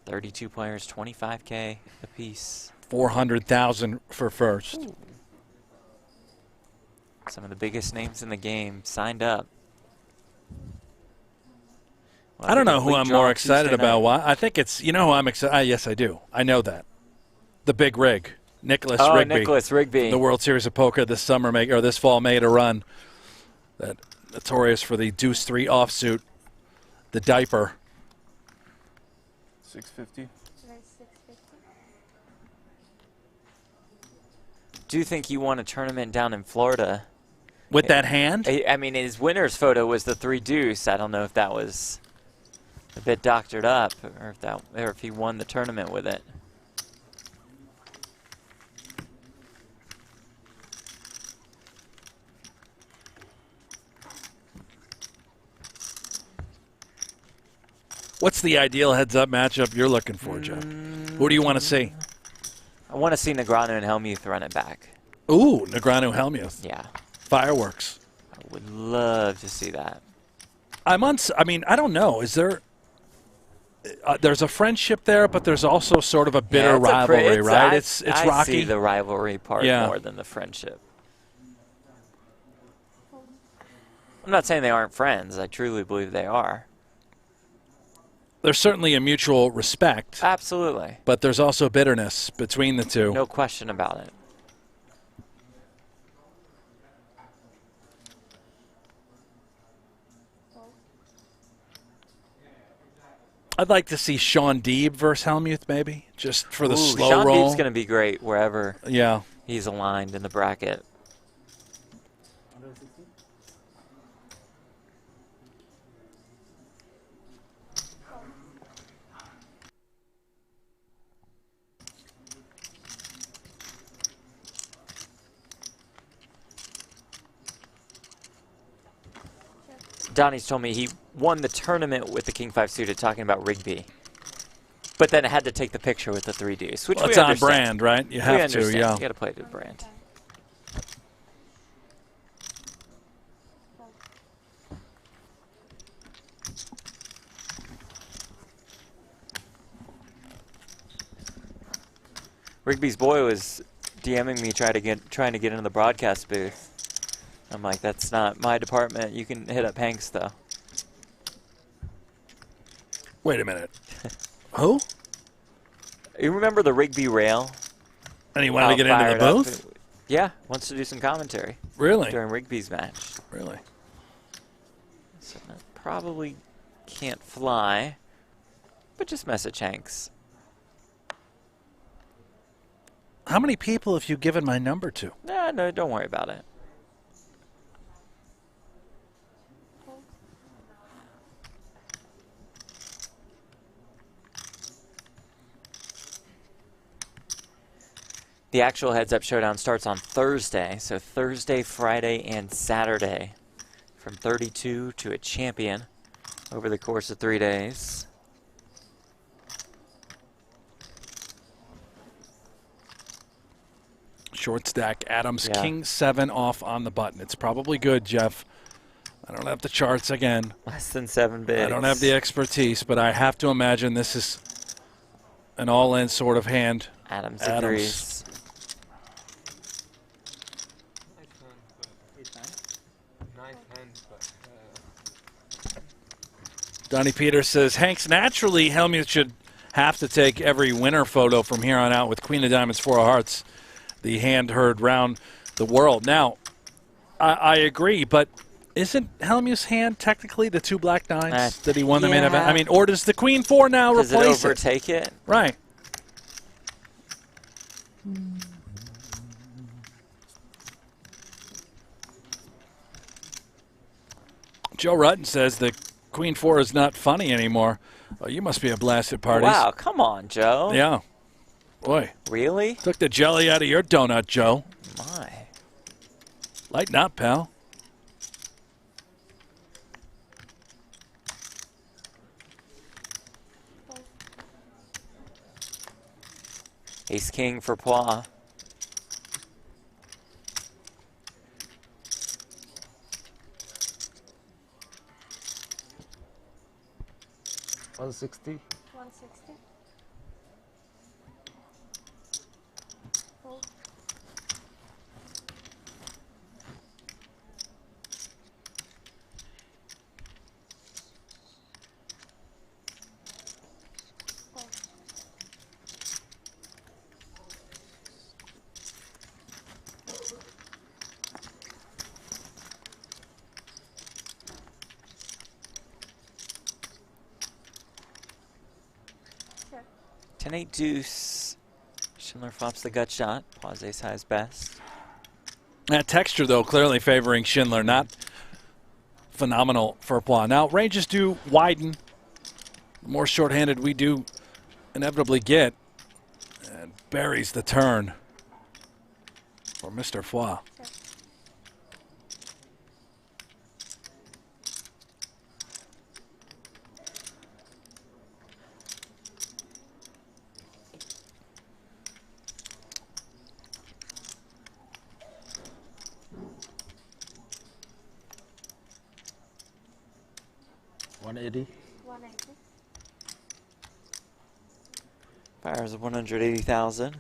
Speaker 1: 32 players, 25K apiece.
Speaker 2: 400,000 for first.
Speaker 1: Ooh. Some of the biggest names in the game signed up. Well,
Speaker 2: I don't know who I'm more excited about. Why? I think it's, you know who I'm excited. Yes, I do. I know that. The big rig, Nicholas Rigby.
Speaker 1: Nicholas Rigby.
Speaker 2: The World Series of Poker this summer, or this fall, made a run. That notorious for the Deuce 3 offsuit, the diaper.
Speaker 6: 650.
Speaker 1: Do you think he won a tournament down in Florida?
Speaker 2: With that hand?
Speaker 1: I mean, his winner's photo was the 3 deuce. I don't know if that was a bit doctored up, or if he won the tournament with it.
Speaker 2: What's the ideal heads-up matchup you're looking for, Jeff? Who do you want to see?
Speaker 1: I want to see Negreanu and Hellmuth run it back.
Speaker 2: Ooh, Negreanu-Hellmuth.
Speaker 1: Yeah.
Speaker 2: Fireworks.
Speaker 1: I would love to see that.
Speaker 2: I mean, I don't know. Is there... there's a friendship there, but there's also sort of a bitter rivalry, right? It's rocky.
Speaker 1: I see the rivalry part more than the friendship. I'm not saying they aren't friends. I truly believe they are.
Speaker 2: There's certainly a mutual respect.
Speaker 1: Absolutely.
Speaker 2: But there's also bitterness between the two.
Speaker 1: No question about it.
Speaker 2: I'd like to see Sean Deeb versus Hellmuth, maybe, just for the slow
Speaker 1: Sean
Speaker 2: roll.
Speaker 1: Deeb's going to be great wherever he's aligned in the bracket. Donnie's told me he won the tournament with the King 5 suited, talking about Rigby. But then had to take the picture with the 3 deuce, which
Speaker 2: well,
Speaker 1: we
Speaker 2: it's
Speaker 1: understand.
Speaker 2: on brand, right? You have to, yeah.
Speaker 1: You got to play to the brand. Rigby's boy was DMing me trying to get into the broadcast booth. I'm like, that's not my department. You can hit up Hanks, though.
Speaker 2: Wait a minute. Who?
Speaker 1: You remember the Rigby rail?
Speaker 2: And he wanted to get into the booth?
Speaker 1: Yeah, wants to do some commentary.
Speaker 2: Really?
Speaker 1: During Rigby's match.
Speaker 2: Really?
Speaker 1: So that probably can't fly, but just message Hanks.
Speaker 2: How many people have you given my number to?
Speaker 1: No, don't worry about it. The actual heads-up showdown starts on Thursday, so Thursday, Friday, and Saturday, from 32 to a champion over the course of 3 days.
Speaker 2: Short stack, Adams,
Speaker 1: Yeah.
Speaker 2: King 7 off on the button. It's probably good, Jeff. I don't have the charts again.
Speaker 1: Less than 7 bids.
Speaker 2: I don't have the expertise, but I have to imagine this is an all-in sort of hand.
Speaker 1: Adams agrees.
Speaker 2: Donnie Peters says, Hanks, naturally, Helmuth should have to take every winner photo from here on out with Queen of Diamonds, 4 of Hearts. The hand heard round the world. Now, I agree, but isn't Helmuth's hand technically the 2 black nines that he won the main event? I mean, or does the Queen 4 now
Speaker 1: does
Speaker 2: replace
Speaker 1: it? Overtake it?
Speaker 2: Right. Joe Rutten says the Queen 4 is not funny anymore. Oh, you must be a blast at parties.
Speaker 1: Wow, come on, Joe.
Speaker 2: Yeah. Boy.
Speaker 1: Really?
Speaker 2: Took the jelly out of your donut, Joe.
Speaker 1: My.
Speaker 2: Lighten up, pal.
Speaker 1: Ace King for Phua.
Speaker 12: $160.
Speaker 10: 160. Fold. Sure.
Speaker 1: 10-8 deuce. Schindler flops the gut shot. Pause ace high is best.
Speaker 2: That texture, though, clearly favoring Schindler. Not phenomenal for Phua. Now, ranges do widen. The more shorthanded we do inevitably get. And buries the turn for Mr. Phua.
Speaker 10: Sure.
Speaker 12: $180.
Speaker 10: 180.
Speaker 1: Fires of 180,000.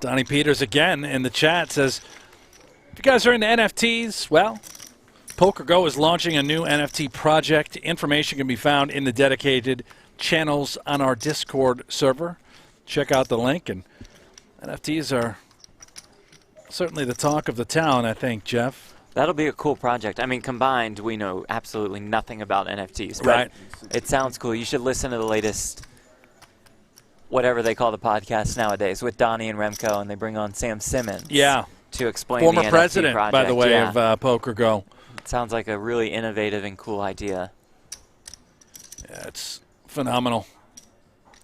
Speaker 2: Donnie Peters again in the chat says, if you guys are into NFTs, well, PokerGo is launching a new NFT project. Information can be found in the dedicated channels on our Discord server. Check out the link. And NFTs are certainly the talk of the town, I think, Jeff.
Speaker 1: That'll be a cool project. I mean, combined, we know absolutely nothing about NFTs. But
Speaker 2: Right.
Speaker 1: It sounds cool. You should listen to the latest, whatever they call the podcast nowadays, with Donnie and Remco, and they bring on Sam Simmons.
Speaker 2: Yeah.
Speaker 1: To explain
Speaker 2: Former
Speaker 1: the NFT
Speaker 2: president,
Speaker 1: project.
Speaker 2: by the way,
Speaker 1: Yeah.
Speaker 2: of PokerGo.
Speaker 1: It sounds like a really innovative and cool idea.
Speaker 2: Yeah, it's phenomenal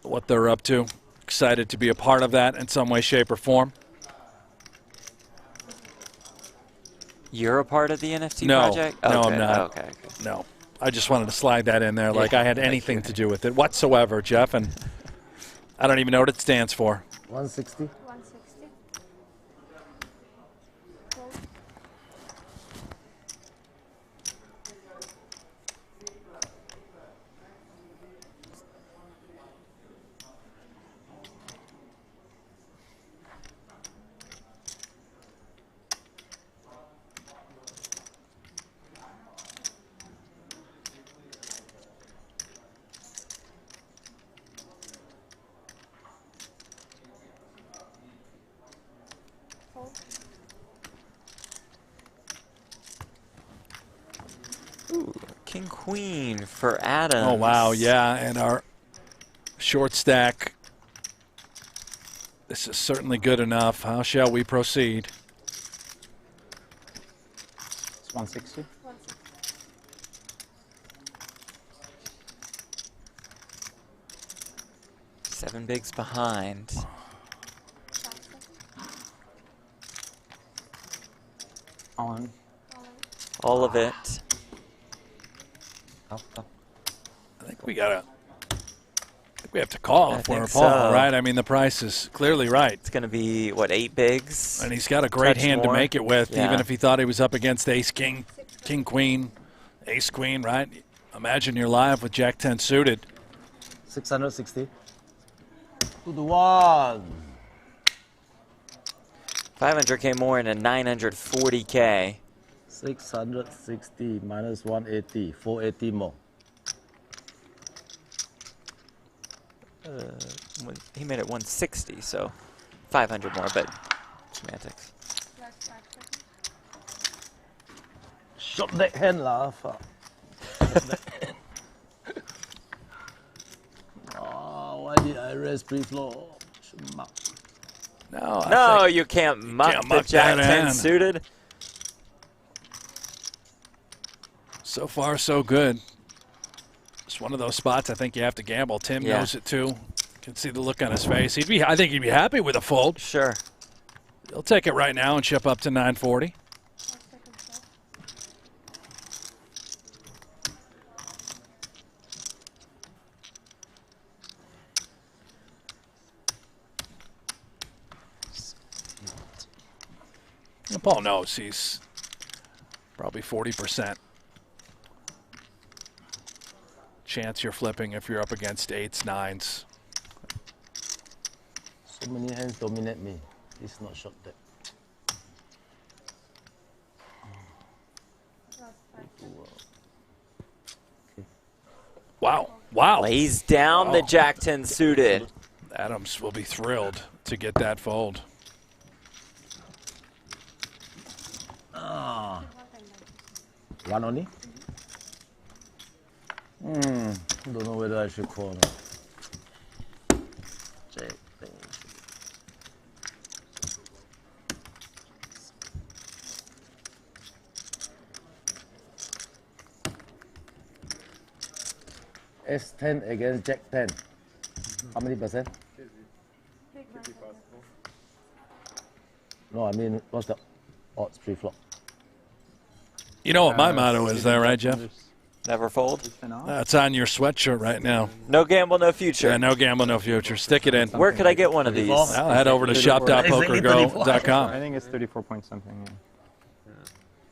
Speaker 2: what they're up to. Excited to be a part of that in some way, shape, or form.
Speaker 1: You're a part of the NFT
Speaker 2: No,
Speaker 1: project?
Speaker 2: no,
Speaker 1: Okay,
Speaker 2: I'm not.
Speaker 1: Okay.
Speaker 2: No, I just wanted to slide that in there like
Speaker 1: Yeah,
Speaker 2: I had
Speaker 1: thank
Speaker 2: anything to do with it whatsoever, Jeff, and I don't even know what it stands for.
Speaker 12: 160.
Speaker 10: 160. Fold.
Speaker 1: Ooh, King Queen for Adams.
Speaker 2: Oh, wow, yeah, and our short stack. This is certainly good enough. How shall we proceed?
Speaker 8: It's 160.
Speaker 1: 7 bigs behind.
Speaker 8: All in.
Speaker 1: All of it.
Speaker 8: Up.
Speaker 2: I think we gotta. I think we have to call if we're Paul, right? I mean, the price is clearly right.
Speaker 1: It's going to be what, 8 bigs,
Speaker 2: and he's got a great hand to make it with.
Speaker 1: Yeah.
Speaker 2: Even if he thought he was up against Ace King, King Queen, Ace Queen, right? Imagine you're live with Jack 10 suited.
Speaker 12: 660. 2 to 1.
Speaker 1: 500K more and a 940K.
Speaker 12: 660 minus 180. 480 more.
Speaker 1: He made it 160, so 500 more, but semantics.
Speaker 12: Shot deck hand lah. Oh, why did I raise pre-floor?
Speaker 1: No, you can't muck the Jack 10 suited.
Speaker 2: So far, so good. It's one of those spots I think you have to gamble. Tim knows it too. Can see the look on his face. I think he'd be happy with a fold.
Speaker 1: Sure.
Speaker 2: He'll take it right now and chip up to 940. And Paul knows he's probably 40%. Chance you're flipping if you're up against 8s, 9s.
Speaker 12: So many hands dominate me. It's not shot deck.
Speaker 2: Wow. Wow.
Speaker 1: Lays down the Jack 10 suited.
Speaker 2: Adams will be thrilled to get that fold.
Speaker 12: One only? Don't know whether I should call or not. Check. S10 against Jack 10. How many percent? No, I mean, what's the odds pre-flop?
Speaker 2: You know what my motto is there, right, Jeff?
Speaker 1: Never fold.
Speaker 2: It's on your sweatshirt right now.
Speaker 1: No gamble, no future.
Speaker 2: Yeah, no gamble, no future. Stick it in.
Speaker 1: Where could I get one of these?
Speaker 2: Well, head over to shop.pokergo.com.
Speaker 8: I think it's 34 point something. Yeah.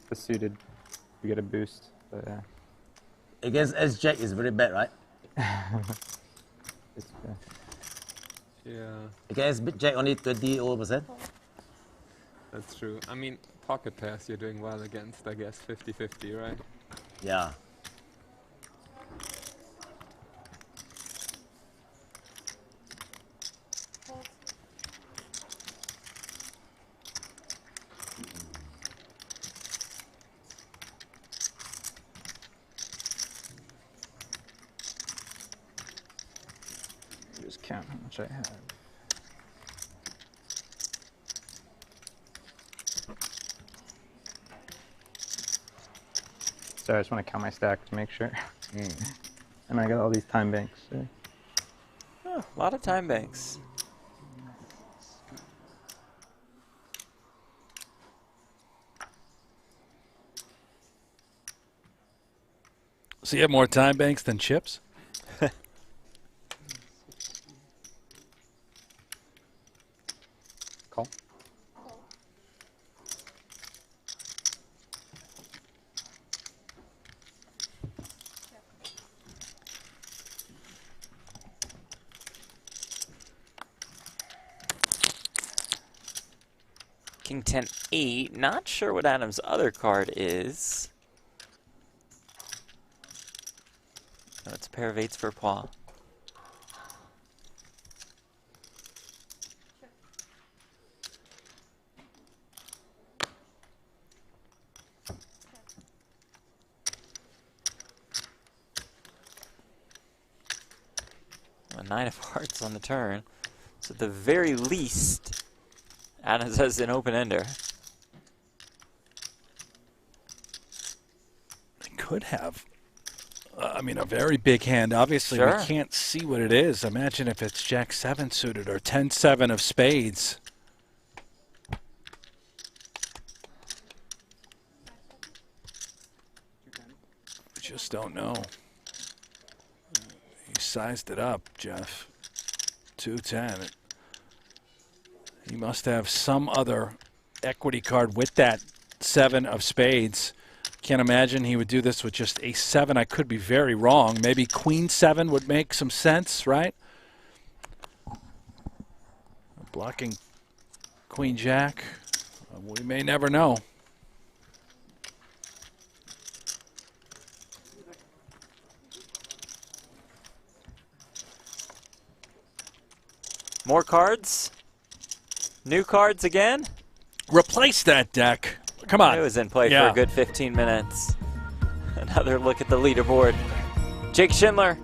Speaker 8: The suited, you get a boost. But yeah.
Speaker 12: Against S-Jack is very bad, right?
Speaker 17: Yeah.
Speaker 12: Against Jack only 20%.
Speaker 17: That's true. I mean, pocket pairs you're doing well against, I guess, 50-50, right?
Speaker 12: Yeah.
Speaker 8: Just count how much I have. So I just want to count my stack to make sure. And I got all these time banks. So.
Speaker 1: Oh, a lot of time banks.
Speaker 2: So you have more time banks than chips?
Speaker 1: King 10-8. Not sure what Adam's other card is. Oh, it's a pair of 8s for Paul. A 9 of hearts on the turn. So at the very least, Adams has an open-ender.
Speaker 2: They could have, I mean, a very big hand. Obviously,
Speaker 1: Sure.
Speaker 2: we can't see what it is. Imagine if it's Jack-7 suited or 10-7 of spades. We just don't know. He sized it up, Jeff. 210. He must have some other equity card with that 7 of spades. Can't imagine he would do this with just a 7. I could be very wrong. Maybe Queen 7 would make some sense, right? Blocking Queen Jack. We may never know.
Speaker 1: More cards? New cards again?
Speaker 2: Replace that deck. Come on.
Speaker 1: It was in play
Speaker 2: Yeah.
Speaker 1: for a good 15 minutes. Another look at the leaderboard. Jake Schindler,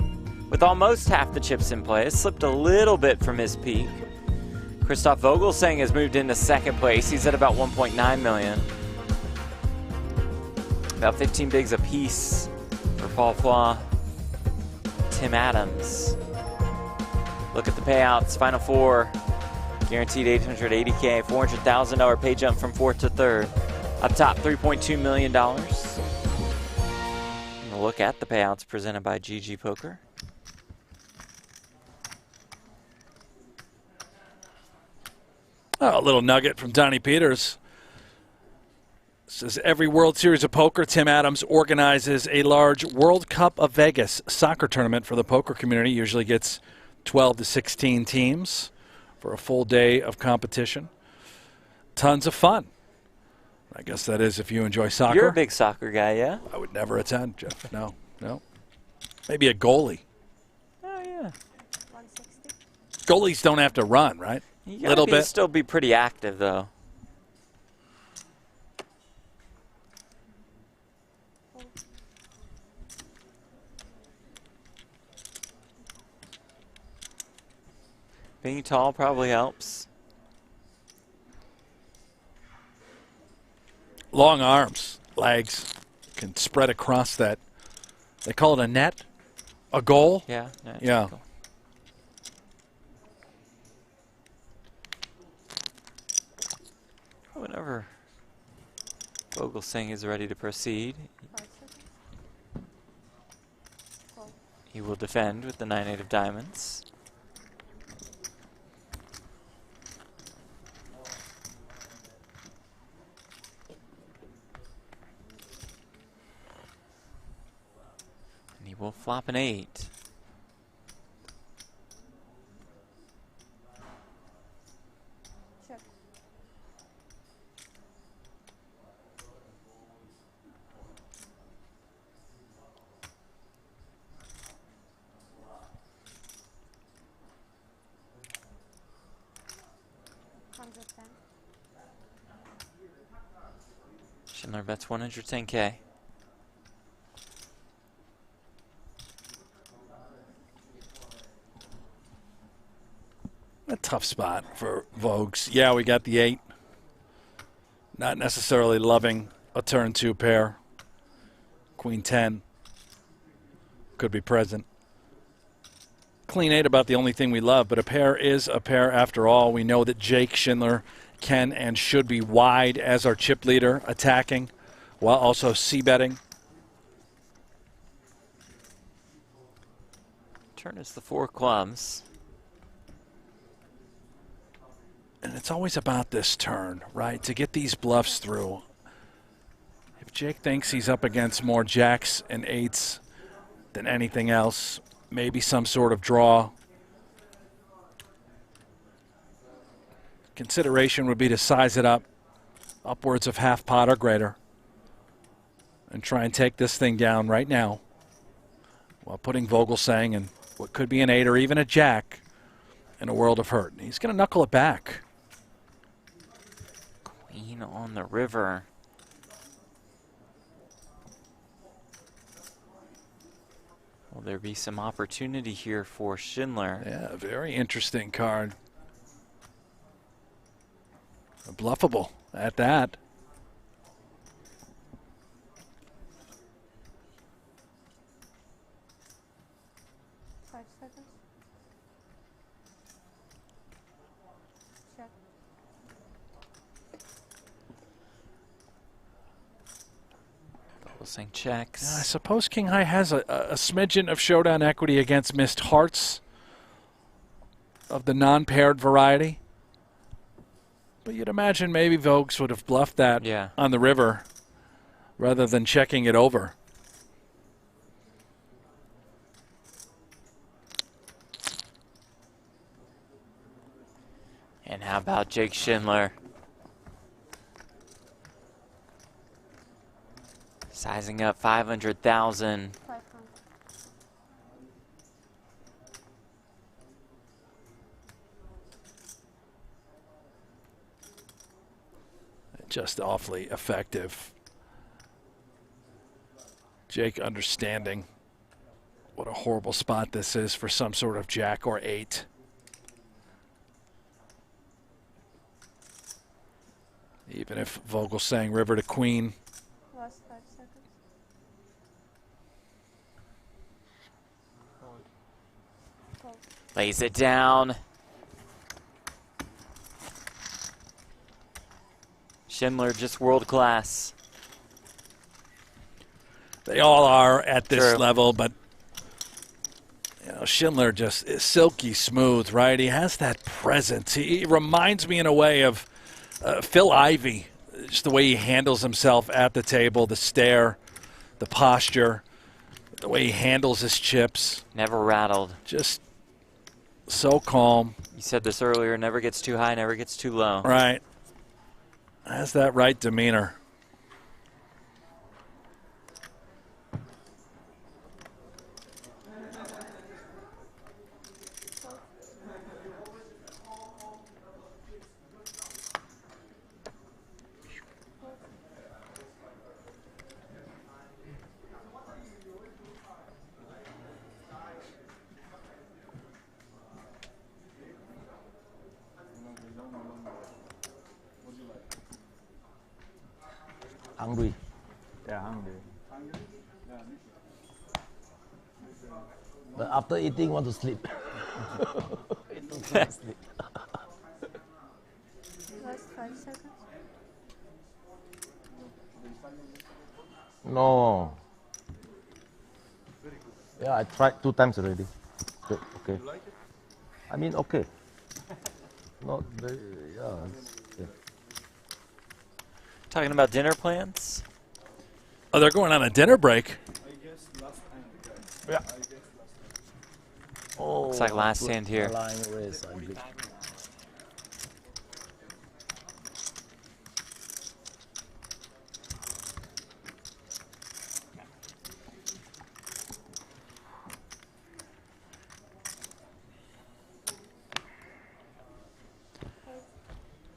Speaker 1: with almost half the chips in play, has slipped a little bit from his peak. Christoph Vogelsang has moved into second place. He's at about 1.9 million. About 15 bigs apiece for Paul Phua, Tim Adams. Look at the payouts. Final four. Guaranteed $880K. $400,000 pay jump from fourth to third. Up top, $3.2 million. And a look at the payouts presented by GG Poker.
Speaker 2: Oh, a little nugget from Donnie Peters. Says every World Series of Poker, Tim Adams organizes a large World Cup of Vegas soccer tournament for the poker community. Usually gets 12 to 16 teams for a full day of competition. Tons of fun. I guess that is if you enjoy soccer.
Speaker 1: You're a big soccer guy, yeah?
Speaker 2: I would never attend, Jeff. No, no. Maybe a goalie.
Speaker 1: Oh, yeah.
Speaker 2: Goalies don't have to run, right?
Speaker 1: You
Speaker 2: Little
Speaker 1: gotta
Speaker 2: bit.
Speaker 1: still be pretty active, though. Being tall probably helps.
Speaker 2: Long arms, legs, can spread across that. They call it a net, a goal.
Speaker 1: Yeah.
Speaker 2: Yeah.
Speaker 1: Whenever Vogelsang is ready to proceed, he will defend with the 9-8 of diamonds. And he will flop an 8. Schindler bets 110K.
Speaker 2: A tough spot for Vogues. Yeah, we got the 8. Not necessarily loving a turn 2 pair. Queen 10 could be present. Clean 8 about the only thing we love, but a pair is a pair after all. We know that Jake Schindler can and should be wide as our chip leader, attacking while also c-betting.
Speaker 1: Turn is the 4 clubs.
Speaker 2: And it's always about this turn, right? To get these bluffs through. If Jake thinks he's up against more jacks and 8s than anything else, maybe some sort of draw. Consideration would be to size it up upwards of half pot or greater, and try and take this thing down right now while putting Vogelsang in what could be an 8 or even a jack in a world of hurt. He's going to knuckle it back.
Speaker 1: Queen on the river. Will there be some opportunity here for Schindler?
Speaker 2: Yeah, very interesting card. Bluffable at that.
Speaker 1: Vogelsang checks.
Speaker 2: I suppose King High has a smidgen of showdown equity against missed hearts of the non-paired variety. But you'd imagine maybe Vogues would have bluffed that on the river rather than checking it over.
Speaker 1: And how about Jake Schindler? Sizing up 500,000.
Speaker 2: Just awfully effective. Jake understanding what a horrible spot this is for some sort of jack or 8. Even if Vogelsang river to queen.
Speaker 10: Last 5 seconds.
Speaker 1: Lays it down. Schindler just world class.
Speaker 2: They all are at this
Speaker 1: True.
Speaker 2: level, but you know, Schindler just is silky smooth, right? He has that presence. He reminds me in a way of Phil Ivey, just the way he handles himself at the table, the stare, the posture, the way he handles his chips.
Speaker 1: Never rattled.
Speaker 2: Just so calm.
Speaker 1: You said this earlier, never gets too high, never gets too low.
Speaker 2: Right. Has that right demeanor.
Speaker 12: Hungry.
Speaker 8: Yeah, hungry.
Speaker 12: But after eating, want to sleep.
Speaker 10: Last 5 seconds.
Speaker 12: No. Yeah, I tried 2 times already. Good, okay. I mean, okay. Not very, yeah. Okay.
Speaker 1: Talking about dinner plans?
Speaker 2: Oh, they're going on a dinner break.
Speaker 12: Yeah. Oh,
Speaker 1: Looks like last hand here.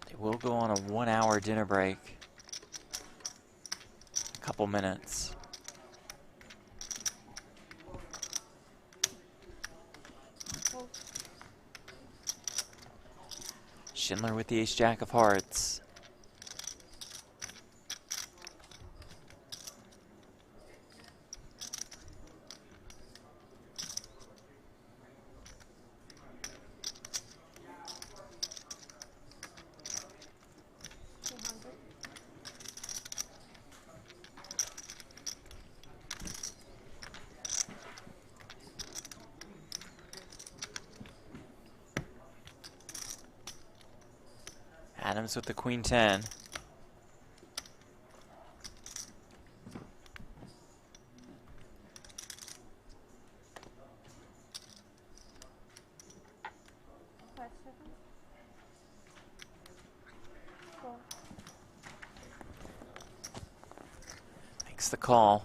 Speaker 1: They will go on a 1-hour dinner break. A couple minutes. Schindler with the ace-jack of hearts. Adams with the queen 10. takes the call.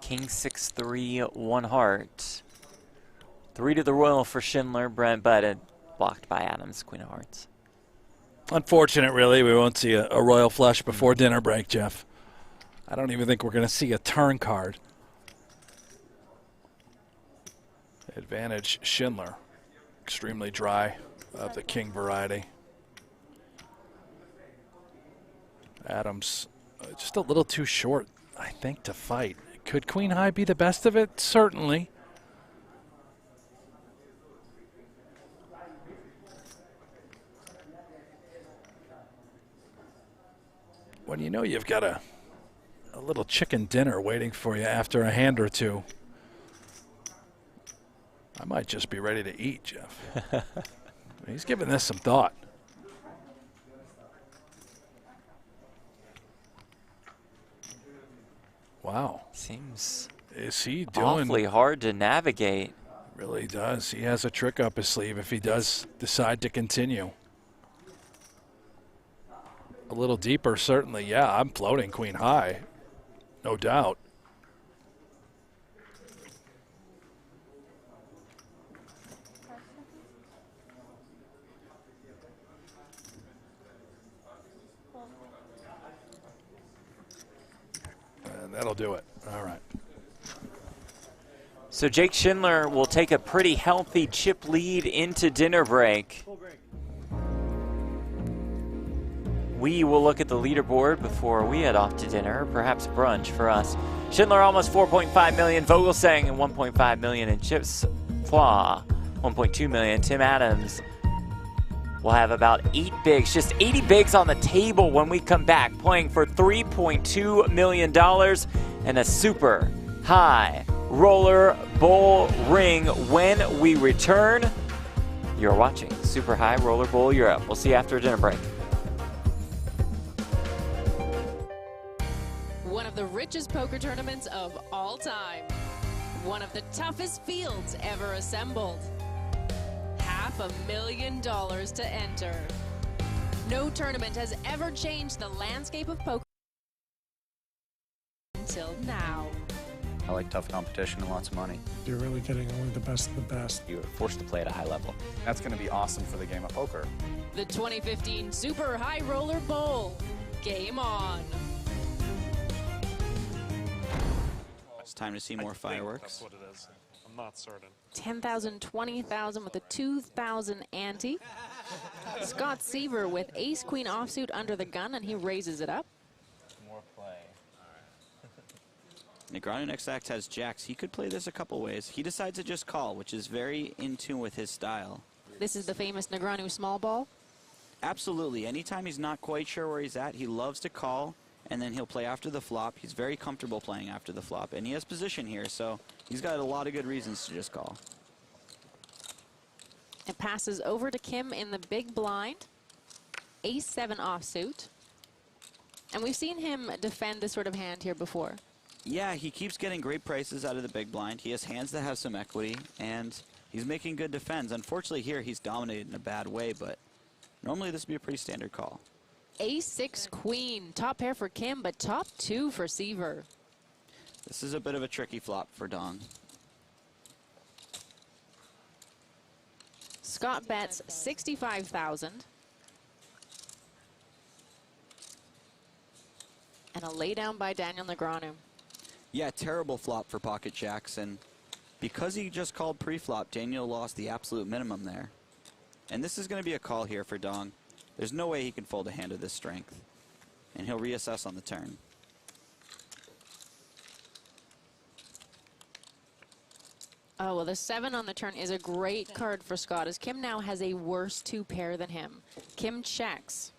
Speaker 1: King 6-3, 1 heart. 3 to the royal for Schindler, Brent, but blocked by Adams, Queen of Hearts.
Speaker 2: Unfortunate, really. We won't see a royal flush before dinner break, Jeff. I don't even think we're going to see a turn card. Advantage Schindler. Extremely dry of the king variety. Adams just a little too short, I think, to fight. Could queen high be the best of it? Certainly. When you know you've got a little chicken dinner waiting for you after a hand or two, I might just be ready to eat, Jeff. He's giving this some thought. Wow.
Speaker 1: Seems
Speaker 2: is he doing
Speaker 1: awfully hard to navigate.
Speaker 2: Really does. He has a trick up his sleeve if he does decide to continue. A little deeper, certainly. Yeah, I'm floating queen high. No doubt. And that'll do it. All right.
Speaker 1: So Jake Schindler will take a pretty healthy chip lead into dinner break. We will look at the leaderboard before we head off to dinner, perhaps brunch for us. Schindler almost 4.5 million, Vogelsang and 1.5 million, and Chips Phua 1.2 million. Tim Adams will have about 8 bigs, just 80 bigs on the table when we come back, playing for $3.2 million and a super high roller bowl ring when we return. You're watching Super High Roller Bowl Europe. We'll see you after dinner break.
Speaker 23: One of the richest poker tournaments of all time. One of the toughest fields ever assembled. $500,000 to enter. No tournament has ever changed the landscape of poker until now.
Speaker 18: I like tough competition and lots of money.
Speaker 19: You're really getting only the best of the best.
Speaker 18: You are forced to play at a high level.
Speaker 20: That's going to be awesome for the game of poker.
Speaker 23: The 2015 Super High Roller Bowl. Game on.
Speaker 18: It's time to see more fireworks.
Speaker 19: That's what it is. I'm not certain.
Speaker 23: 10,000, 20,000 with a 2,000 ante. Scott Seaver with ace queen offsuit under the gun, and he raises it up.
Speaker 18: More play. Negreanu next act has jacks. He could play this a couple ways. He decides to just call, which is very in tune with his style.
Speaker 23: This is the famous Negreanu small ball.
Speaker 18: Absolutely. Anytime he's not quite sure where he's at, he loves to call, and then he'll play after the flop. He's very comfortable playing after the flop, and he has position here, so he's got a lot of good reasons to just call.
Speaker 23: It passes over to Kim in the big blind. Ace-7 offsuit. And we've seen him defend this sort of hand here before.
Speaker 18: Yeah, he keeps getting great prices out of the big blind. He has hands that have some equity, and he's making good defends. Unfortunately here, he's dominated in a bad way, but normally this would be a pretty standard call.
Speaker 23: Ace-6 queen. Top pair for Kim, but top 2 for Seaver.
Speaker 18: This is a bit of a tricky flop for Dong.
Speaker 23: Scott bets 65,000. And a laydown by Daniel Negreanu.
Speaker 18: Yeah, terrible flop for pocket jacks, and because he just called pre-flop, Daniel lost the absolute minimum there. And this is going to be a call here for Dong. There's no way he can fold a hand of this strength, and he'll reassess on the turn.
Speaker 23: Oh, well, the 7 on the turn is a great card for Scott, as Kim now has a worse 2 pair than him. Kim checks.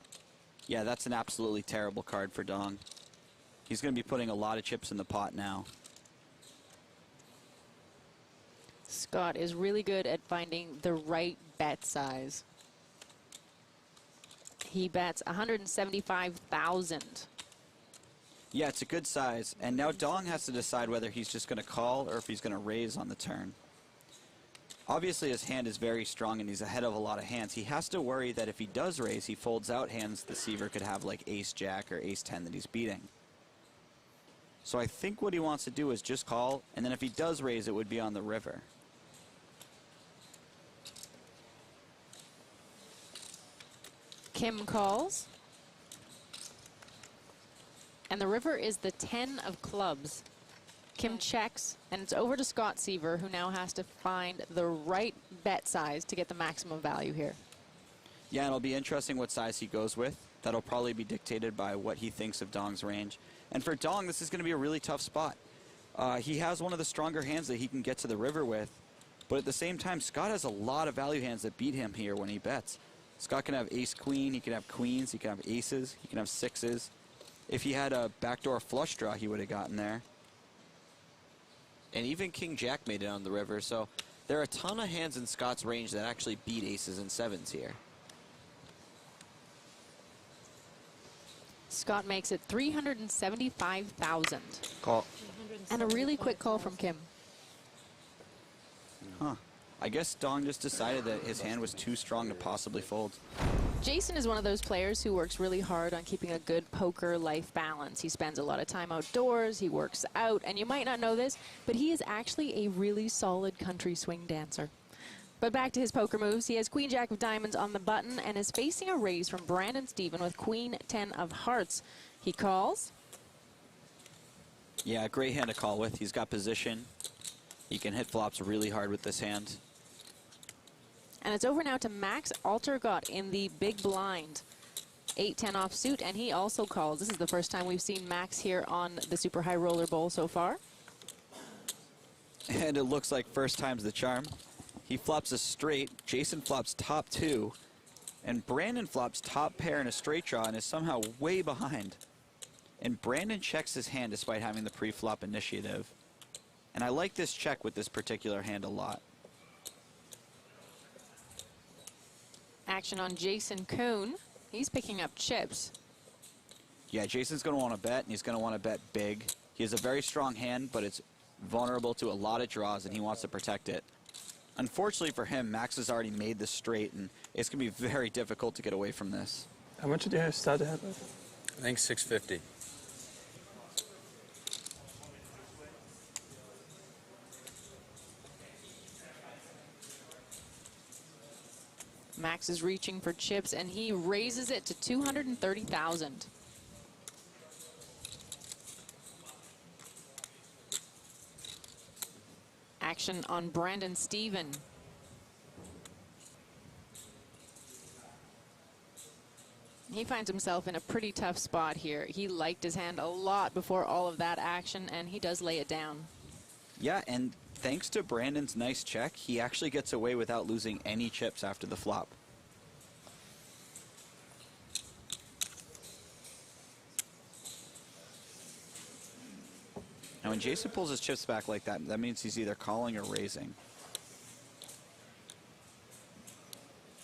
Speaker 18: Yeah, that's an absolutely terrible card for Dong. He's going to be putting a lot of chips in the pot now.
Speaker 23: Scott is really good at finding the right bet size. He bets 175,000.
Speaker 18: Yeah, it's a good size, and now Dong has to decide whether he's just going to call or if he's going to raise on the turn. Obviously his hand is very strong and he's ahead of a lot of hands. He has to worry that if he does raise, he folds out hands the Seaver could have, like ace-jack or ace-10 that he's beating. So I think what he wants to do is just call, and then if he does raise, it would be on the river.
Speaker 23: Kim calls. And the river is the 10 of clubs. Kim checks, and it's over to Scott Seaver, who now has to find the right bet size to get the maximum value here.
Speaker 18: Yeah, it'll be interesting what size he goes with. That'll probably be dictated by what he thinks of Dong's range. And for Dong, this is going to be a really tough spot. He has one of the stronger hands that he can get to the river with, but at the same time, Scott has a lot of value hands that beat him here when he bets. Scott can have ace-queen, he can have queens, he can have aces, he can have sixes. If he had a backdoor flush draw, he would have gotten there.
Speaker 9: And even King-Jack made it on the river, so there are a ton of hands in Scott's range that actually beat aces and sevens here.
Speaker 23: Scott makes it 375,000.
Speaker 8: Call.
Speaker 23: And a really quick call from Kim.
Speaker 18: Huh. I guess Dong just decided that his hand was too strong to possibly fold.
Speaker 23: Jason is one of those players who works really hard on keeping a good poker life balance. He spends a lot of time outdoors, he works out, and you might not know this, but he is actually a really solid country swing dancer. But back to his poker moves. He has Queen Jack of Diamonds on the button and is facing a raise from Brandon Stephen with Queen 10 of Hearts. He calls.
Speaker 18: Yeah, great hand to call with. He's got position. He can hit flops really hard with this hand.
Speaker 23: And it's over now to Max Altergott in the big blind. 8-10 offsuit, and he also calls. This is the first time we've seen Max here on the Super High Roller Bowl so far.
Speaker 18: And it looks like first time's the charm. He flops a straight, Jason flops top two, and Brandon flops top pair in a straight draw and is somehow way behind. And Brandon checks his hand despite having the pre-flop initiative. And I like this check with this particular hand a lot.
Speaker 23: Action on Jason Kuhn. He's picking up chips.
Speaker 18: Yeah, Jason's going to want to bet, and he's going to want to bet big. He has a very strong hand, but it's vulnerable to a lot of draws, and he wants to protect it. Unfortunately for him, Max has already made this straight, and it's going to be very difficult to get away from this.
Speaker 6: How much did you start at?
Speaker 15: I think 650.
Speaker 23: Max is reaching for chips, and he raises it to 230,000. Action on Brandon Stephen. He finds himself in a pretty tough spot here. He liked his hand a lot before all of that action, and he does lay it down.
Speaker 18: Yeah, and thanks to Brandon's nice check, he actually gets away without losing any chips after the flop. Now when Jason pulls his chips back like that, that means he's either calling or raising.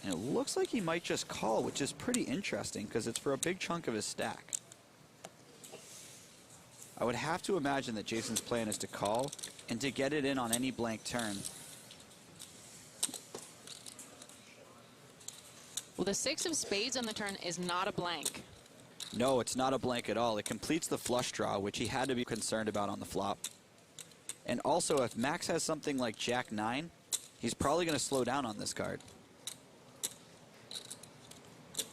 Speaker 18: And it looks like he might just call, which is pretty interesting because it's for a big chunk of his stack. I would have to imagine that Jason's plan is to call and to get it in on any blank turn.
Speaker 23: Well, the 6 of spades on the turn is not a blank.
Speaker 18: No, it's not a blank at all. It completes the flush draw, which he had to be concerned about on the flop. And also, if Max has something like Jack 9, he's probably going to slow down on this card.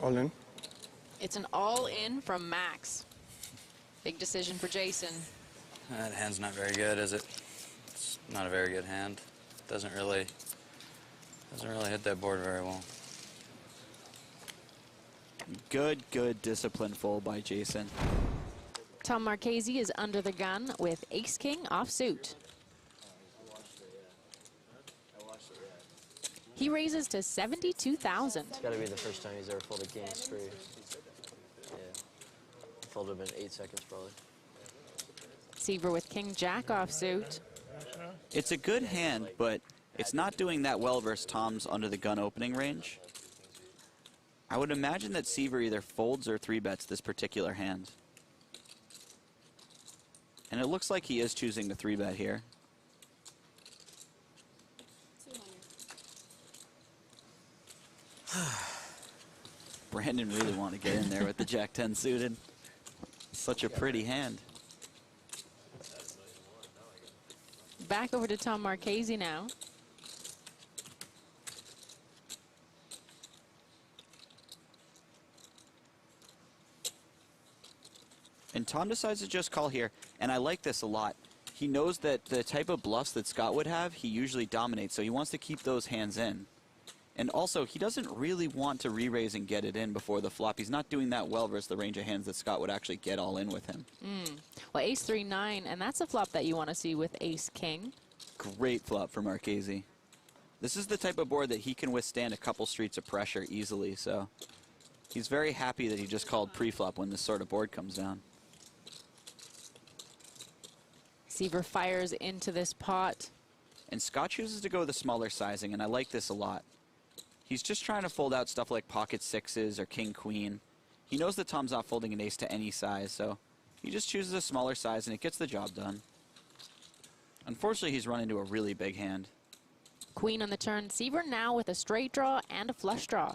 Speaker 6: All in.
Speaker 23: It's an all-in from Max. Big decision for Jason.
Speaker 15: That hand's not very good, is it? It's not a very good hand. Doesn't really hit that board very well.
Speaker 18: Good discipline fold by Jason.
Speaker 23: Tom Marchese is under the gun with ace-king offsuit. He raises to 72,000.
Speaker 12: It's got to be the first time he's ever folded king straight. Yeah. Folded him in 8 seconds probably.
Speaker 23: Seaver with king-jack offsuit.
Speaker 18: It's a good hand, but it's not doing that well versus Tom's under the gun opening range. I would imagine that Seaver either folds or 3-bets this particular hand. And it looks like he is choosing to 3-bet here. Brandon really want to get in there with the Jack-10 suited. Such a pretty hand.
Speaker 23: Back over to Tom Marchese now.
Speaker 18: And Tom decides to just call here, and I like this a lot. He knows that the type of bluffs that Scott would have, he usually dominates, so he wants to keep those hands in. And also, he doesn't really want to re-raise and get it in before the flop. He's not doing that well versus the range of hands that Scott would actually get all in with him.
Speaker 23: Well, ace-3-9, and that's a flop that you want to see with ace-king.
Speaker 18: Great flop for Marchese. This is the type of board that he can withstand a couple streets of pressure easily, so he's very happy that he just called pre-flop when this sort of board comes down.
Speaker 23: Seaver fires into this pot.
Speaker 18: And Scott chooses to go the smaller sizing, and I like this a lot. He's just trying to fold out stuff like pocket sixes or king-queen. He knows that Tom's not folding an ace to any size, so he just chooses a smaller size, and it gets the job done. Unfortunately, he's run into a really big hand.
Speaker 23: Queen on the turn. Seaver now with a straight draw and a flush draw.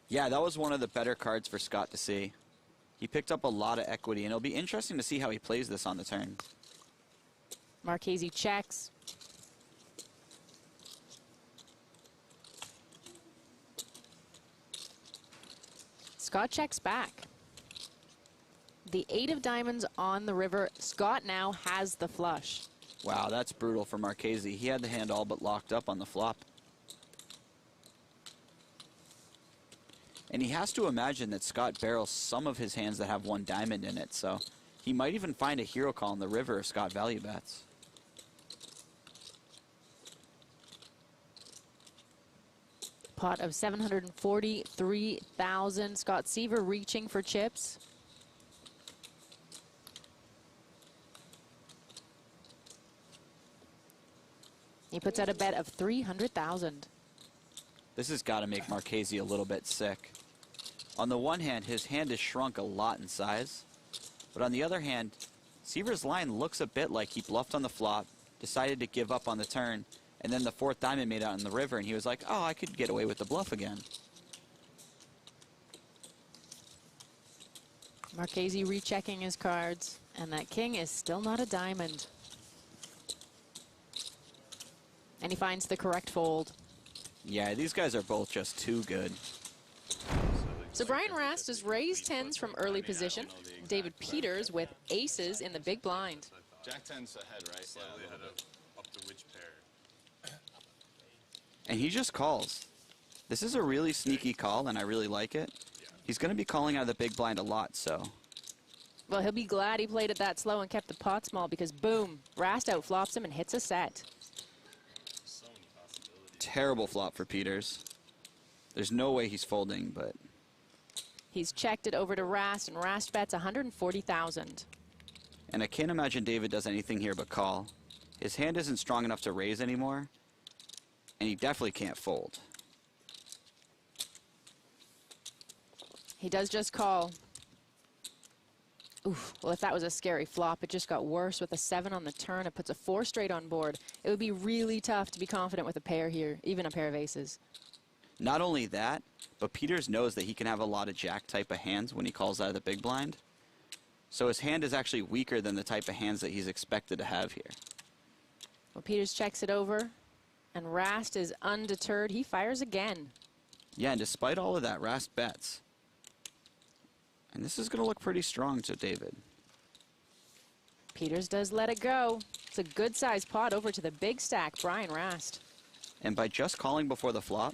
Speaker 18: Yeah, that was one of the better cards for Scott to see. He picked up a lot of equity, and it'll be interesting to see how he plays this on the turn.
Speaker 23: Marchese checks. Scott checks back. The 8 of diamonds on the river. Scott now has the flush.
Speaker 18: Wow, that's brutal for Marchese. He had the hand all but locked up on the flop. And he has to imagine that Scott barrels some of his hands that have 1 diamond in it, so he might even find a hero call in the river if Scott value bets.
Speaker 23: Pot of 743,000. Scott Seaver reaching for chips. He puts out a bet of 300,000.
Speaker 18: This has got to make Marchese a little bit sick. On the one hand, his hand has shrunk a lot in size. But on the other hand, Seaver's line looks a bit like he bluffed on the flop, decided to give up on the turn, and then the 4th diamond made out in the river, and he was like, oh, I could get away with the bluff again.
Speaker 23: Marchese rechecking his cards, and that king is still not a diamond. And he finds the correct fold.
Speaker 18: Yeah, these guys are both just too good.
Speaker 23: So Brian Rast has raised 10s from early position. David Peters with aces in the big blind.
Speaker 16: Jack-10's ahead, right? Slightly ahead of up to which pair?
Speaker 18: And he just calls. This is a really sneaky call, and I really like it. He's going to be calling out of the big blind a lot, so.
Speaker 23: Well, he'll be glad he played it that slow and kept the pot small because, boom, Rast outflops him and hits a set.
Speaker 18: Terrible flop for Peters. There's no way he's folding, but.
Speaker 23: He's checked it over to Rast, and Rast bets 140,000.
Speaker 18: And I can't imagine David does anything here but call. His hand isn't strong enough to raise anymore, and he definitely can't fold.
Speaker 23: He does just call. Oof, well, if that was a scary flop, it just got worse with a 7 on the turn. It puts a 4 straight on board. It would be really tough to be confident with a pair here, even a pair of aces.
Speaker 18: Not only that, but Peters knows that he can have a lot of jack type of hands when he calls out of the big blind. So his hand is actually weaker than the type of hands that he's expected to have here.
Speaker 23: Well, Peters checks it over, and Rast is undeterred. He fires again.
Speaker 18: Yeah, and despite all of that, Rast bets. And this is going to look pretty strong to David.
Speaker 23: Peters does let it go. It's a good-sized pot over to the big stack, Brian Rast.
Speaker 18: And by just calling before the flop,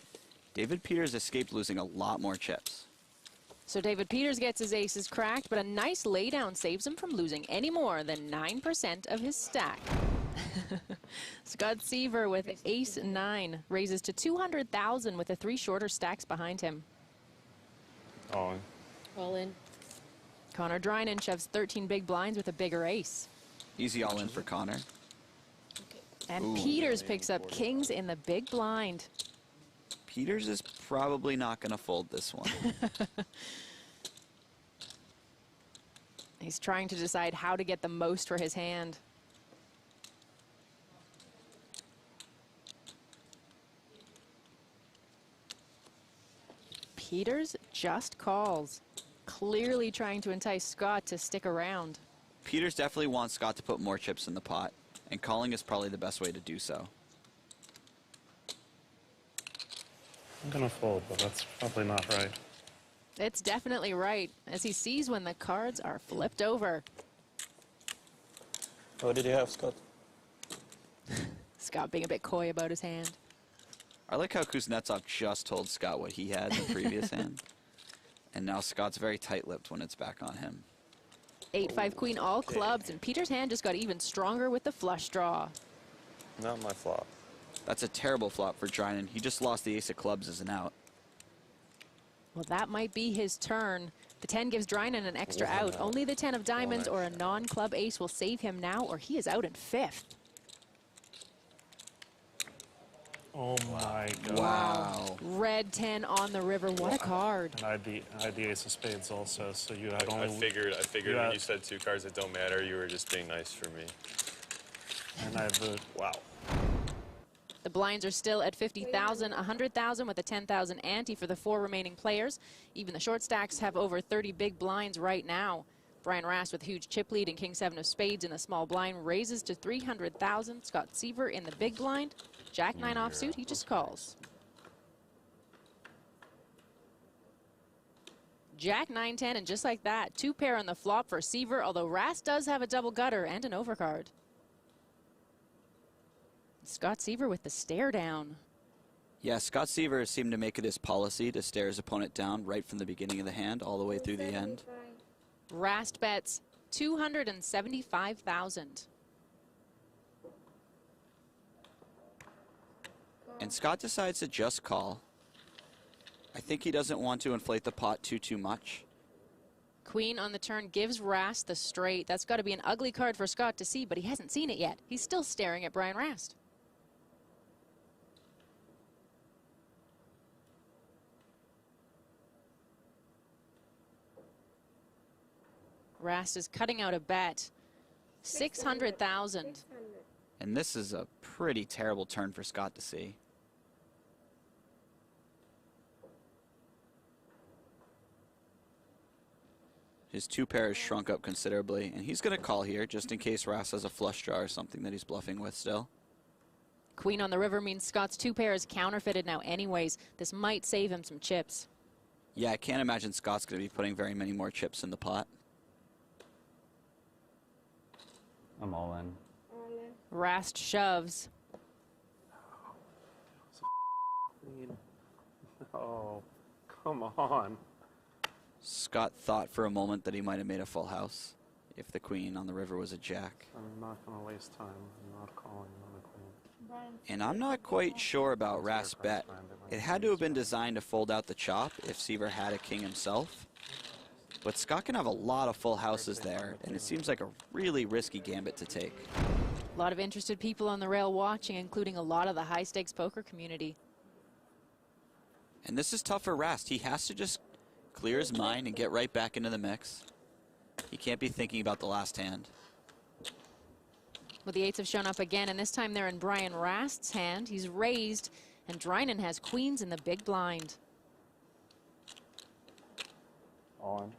Speaker 18: David Peters escaped losing a lot more chips.
Speaker 23: So David Peters gets his aces cracked, but a nice laydown saves him from losing any more than 9% of his stack. Scott Seaver with ace-9 raises to 200,000 with the 3 shorter stacks behind him.
Speaker 17: All in.
Speaker 23: All in. Connor Drynan shoves 13 big blinds with a bigger ace.
Speaker 18: Easy all in for Connor.
Speaker 23: And
Speaker 18: Ooh.
Speaker 23: Peters picks up kings in the big blind.
Speaker 18: Peters is probably not going to fold this one.
Speaker 23: He's trying to decide how to get the most for his hand. Peters just calls, clearly trying to entice Scott to stick around.
Speaker 18: Peters definitely wants Scott to put more chips in the pot, and calling is probably the best way to do so.
Speaker 19: I'm gonna fold, but that's probably not right.
Speaker 23: It's definitely right, as he sees when the cards are flipped over.
Speaker 6: What did you have, Scott?
Speaker 23: Scott being a bit coy about his hand.
Speaker 18: I like how Kuznetsov just told Scott what he had in the previous hand. And now Scott's very tight-lipped when it's back on him.
Speaker 23: 8-5 queen, all clubs, and Peters' hand just got even stronger with the flush draw.
Speaker 6: Not my flop.
Speaker 18: That's a terrible flop for Drinan. He just lost the ace of clubs as an out.
Speaker 23: Well, that might be his turn. The 10 gives Drinan an extra out. Only the 10 of diamonds or a non-club ace will save him now, or he is out in 5th.
Speaker 19: Oh my god.
Speaker 23: Wow. Red 10 on the river. What a card.
Speaker 19: And I had the ace of spades also, so you had only...
Speaker 16: I figured when you said 2 cards that don't matter, you were just being nice for me.
Speaker 19: And I have the...
Speaker 16: Wow.
Speaker 23: The blinds are still at 50,000, 100,000 with a 10,000 ante for the 4 remaining players. Even the short stacks have over 30 big blinds right now. Brian Rast with a huge chip lead and King 7 of spades in the small blind raises to 300,000. Scott Seaver in the big blind. Jack 9 offsuit, he just calls. Jack 9-10, and just like that, 2 pair on the flop for Seaver, although Rast does have a double gutter and an overcard. Scott Seaver with the stare down.
Speaker 18: Yeah, Scott Seaver seemed to make it his policy to stare his opponent down right from the beginning of the hand all the way through the end.
Speaker 23: Rast bets 275,000.
Speaker 18: And Scott decides to just call. I think he doesn't want to inflate the pot too much.
Speaker 23: Queen on the turn gives Rast the straight. That's got to be an ugly card for Scott to see, but he hasn't seen it yet. He's still staring at Brian Rast. Rast is cutting out a bet. 600,000.
Speaker 18: And this is a pretty terrible turn for Scott to see. His 2 pairs shrunk up considerably, and he's going to call here just in case Rast has a flush draw or something that he's bluffing with still.
Speaker 23: Queen on the river means Scott's 2 pair is counterfeited now anyways. This might save him some chips.
Speaker 18: Yeah, I can't imagine Scott's going to be putting very many more chips in the pot.
Speaker 4: I'm all in.
Speaker 23: Rast shoves.
Speaker 19: Oh, come on.
Speaker 18: Scott thought for a moment that he might have made a full house if the queen on the river was a jack.
Speaker 19: I'm not going to waste time. I'm not calling on the queen.
Speaker 18: And I'm not quite sure about Rast's bet. It had to have been designed to fold out the chop if Seaver had a king himself. But Scott can have a lot of full houses there, and it seems like a really risky gambit to take.
Speaker 23: A lot of interested people on the rail watching, including a lot of the high-stakes poker community.
Speaker 18: And this is tough for Rast. He has to just clear his mind and get right back into the mix. He can't be thinking about the last hand.
Speaker 23: Well, the 8s have shown up again, and this time they're in Brian Rast's hand. He's raised, and Drinan has queens in the big blind.
Speaker 19: All in.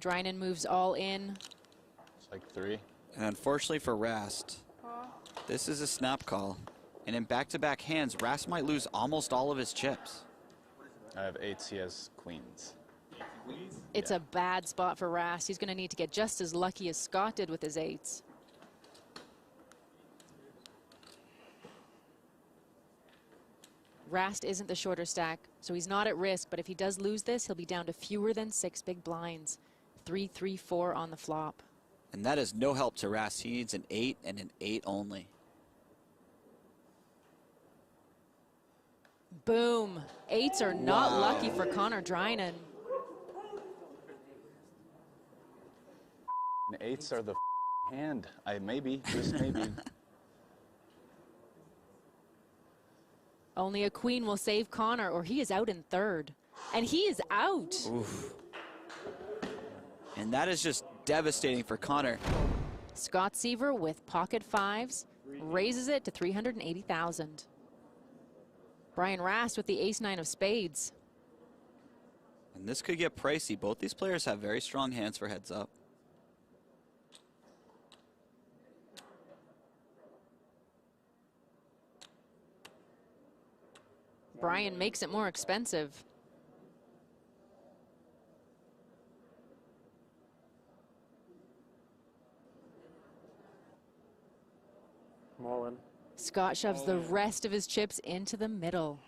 Speaker 23: Drinan moves all in.
Speaker 16: It's like 3.
Speaker 18: And unfortunately for Rast, this is a snap call. And in back-to-back hands, Rast might lose almost all of his chips.
Speaker 16: I have 8s, he has queens.
Speaker 23: It's a bad spot for Rast. He's going to need to get just as lucky as Scott did with his 8s. Rast isn't the shorter stack, so he's not at risk, but if he does lose this, he'll be down to fewer than 6 big blinds. 3, 3, 4 on the flop.
Speaker 18: And that is no help to Rast. He needs an 8 and an 8 only.
Speaker 23: Boom. 8s are not lucky for Connor Drinan.
Speaker 16: And 8s are the hand. Maybe, just maybe.
Speaker 23: Only a queen will save Connor, or he is out in 3rd. And he is out.
Speaker 18: Oof. And that is just devastating for Connor.
Speaker 23: Scott Seaver with pocket 5s raises it to 380,000. Brian Rast with the ace-9 of spades.
Speaker 18: And this could get pricey. Both these players have very strong hands for heads up.
Speaker 23: Brian makes it more expensive.
Speaker 7: All in.
Speaker 23: Scott shoves the rest of his chips into the middle.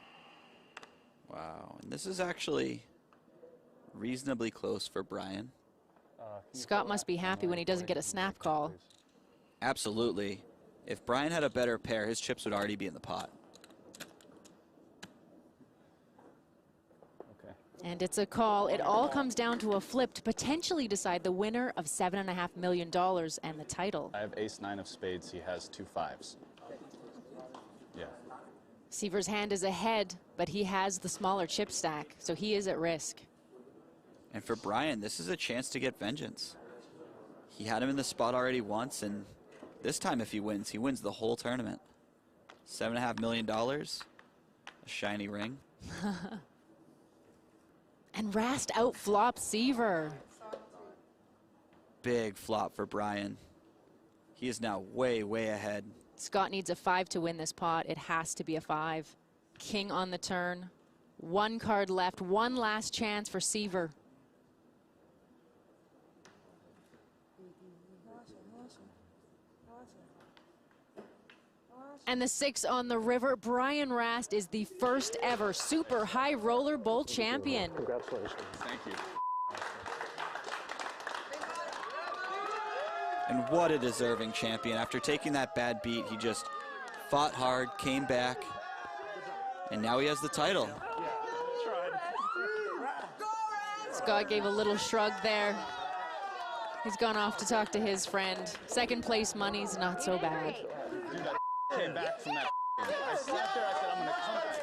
Speaker 18: Wow, and this is actually reasonably close for Brian.
Speaker 23: Scott must be happy when he doesn't get a snap call.
Speaker 18: Absolutely. If Brian had a better pair, his chips would already be in the pot.
Speaker 23: And it's a call. It all comes down to a flip to potentially decide the winner of $7.5 million and the title.
Speaker 20: I have ace-9 of spades. He has 2 5s. Yeah.
Speaker 23: Seaver's hand is ahead, but he has the smaller chip stack, so he is at risk.
Speaker 18: And for Brian, this is a chance to get vengeance. He had him in the spot already once, and this time if he wins the whole tournament. $7.5 million, a shiny ring.
Speaker 23: And Rast outflops Seaver.
Speaker 18: Big flop for Brian. He is now way, way ahead.
Speaker 23: Scott needs a 5 to win this pot. It has to be a 5. King on the turn. 1 card left. One last chance for Seaver. And the 6 on the river. Brian Rast is the first ever Super High Roller Bowl champion.
Speaker 7: Congratulations.
Speaker 20: Thank you.
Speaker 18: And what a deserving champion. After taking that bad beat, he just fought hard, came back, and now he has the title.
Speaker 23: Scott gave a little shrug there. He's gone off to talk to his friend. Second place money's not so bad.
Speaker 20: Came back from that. I sat there, I said, I'm going to come back.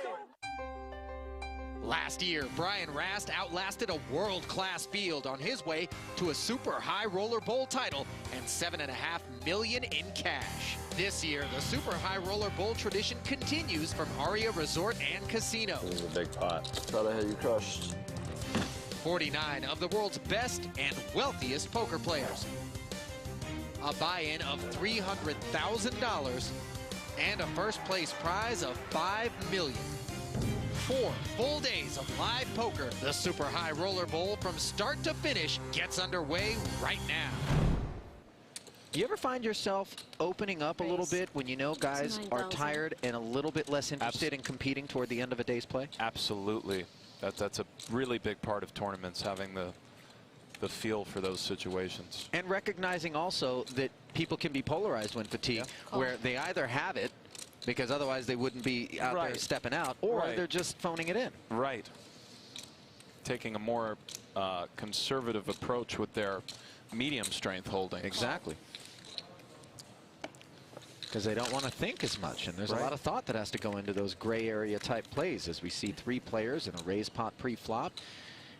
Speaker 11: Last year, Brian Rast outlasted a world-class field on his way to a Super High Roller Bowl title and $7.5 million in cash. This year, the Super High Roller Bowl tradition continues from Aria Resort and Casino.
Speaker 20: This is a big pot. Thought I had you crushed.
Speaker 11: 49 of the world's best and wealthiest poker players. A buy-in of $300,000 and a first place prize of $5 million. 4 full days of live poker. The Super High Roller Bowl from start to finish gets underway right now.
Speaker 3: Do you ever find yourself opening up a little bit when you know guys are tired and a little bit less interested in competing toward the end of a day's play?
Speaker 2: Absolutely. That's a really big part of tournaments, having the feel for those situations.
Speaker 3: And recognizing also that people can be polarized when fatigued, where they either have it, because otherwise they wouldn't be out there stepping out, or they're just phoning it in.
Speaker 2: Right. Taking a more conservative approach with their medium strength holdings.
Speaker 3: Exactly. Because they don't want to think as much, and there's a lot of thought that has to go into those gray area type plays, as we see 3 players in a raise pot pre-flop.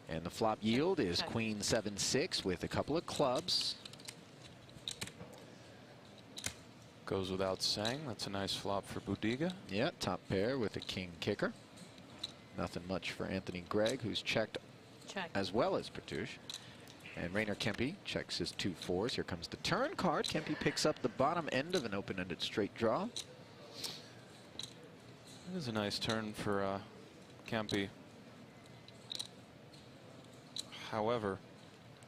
Speaker 3: And the flop yield is Queen 7-6 with a couple of clubs.
Speaker 2: Goes without saying, that's a nice flop for Budiga.
Speaker 3: Yeah, top pair with a king kicker. Nothing much for Anthony Gregg, who's checked as well as Petouche. And Rainer Kempe checks his 2 4s. Here comes the turn card. Kempe picks up the bottom end of an open-ended straight draw.
Speaker 2: That is a nice turn for Kempe. However,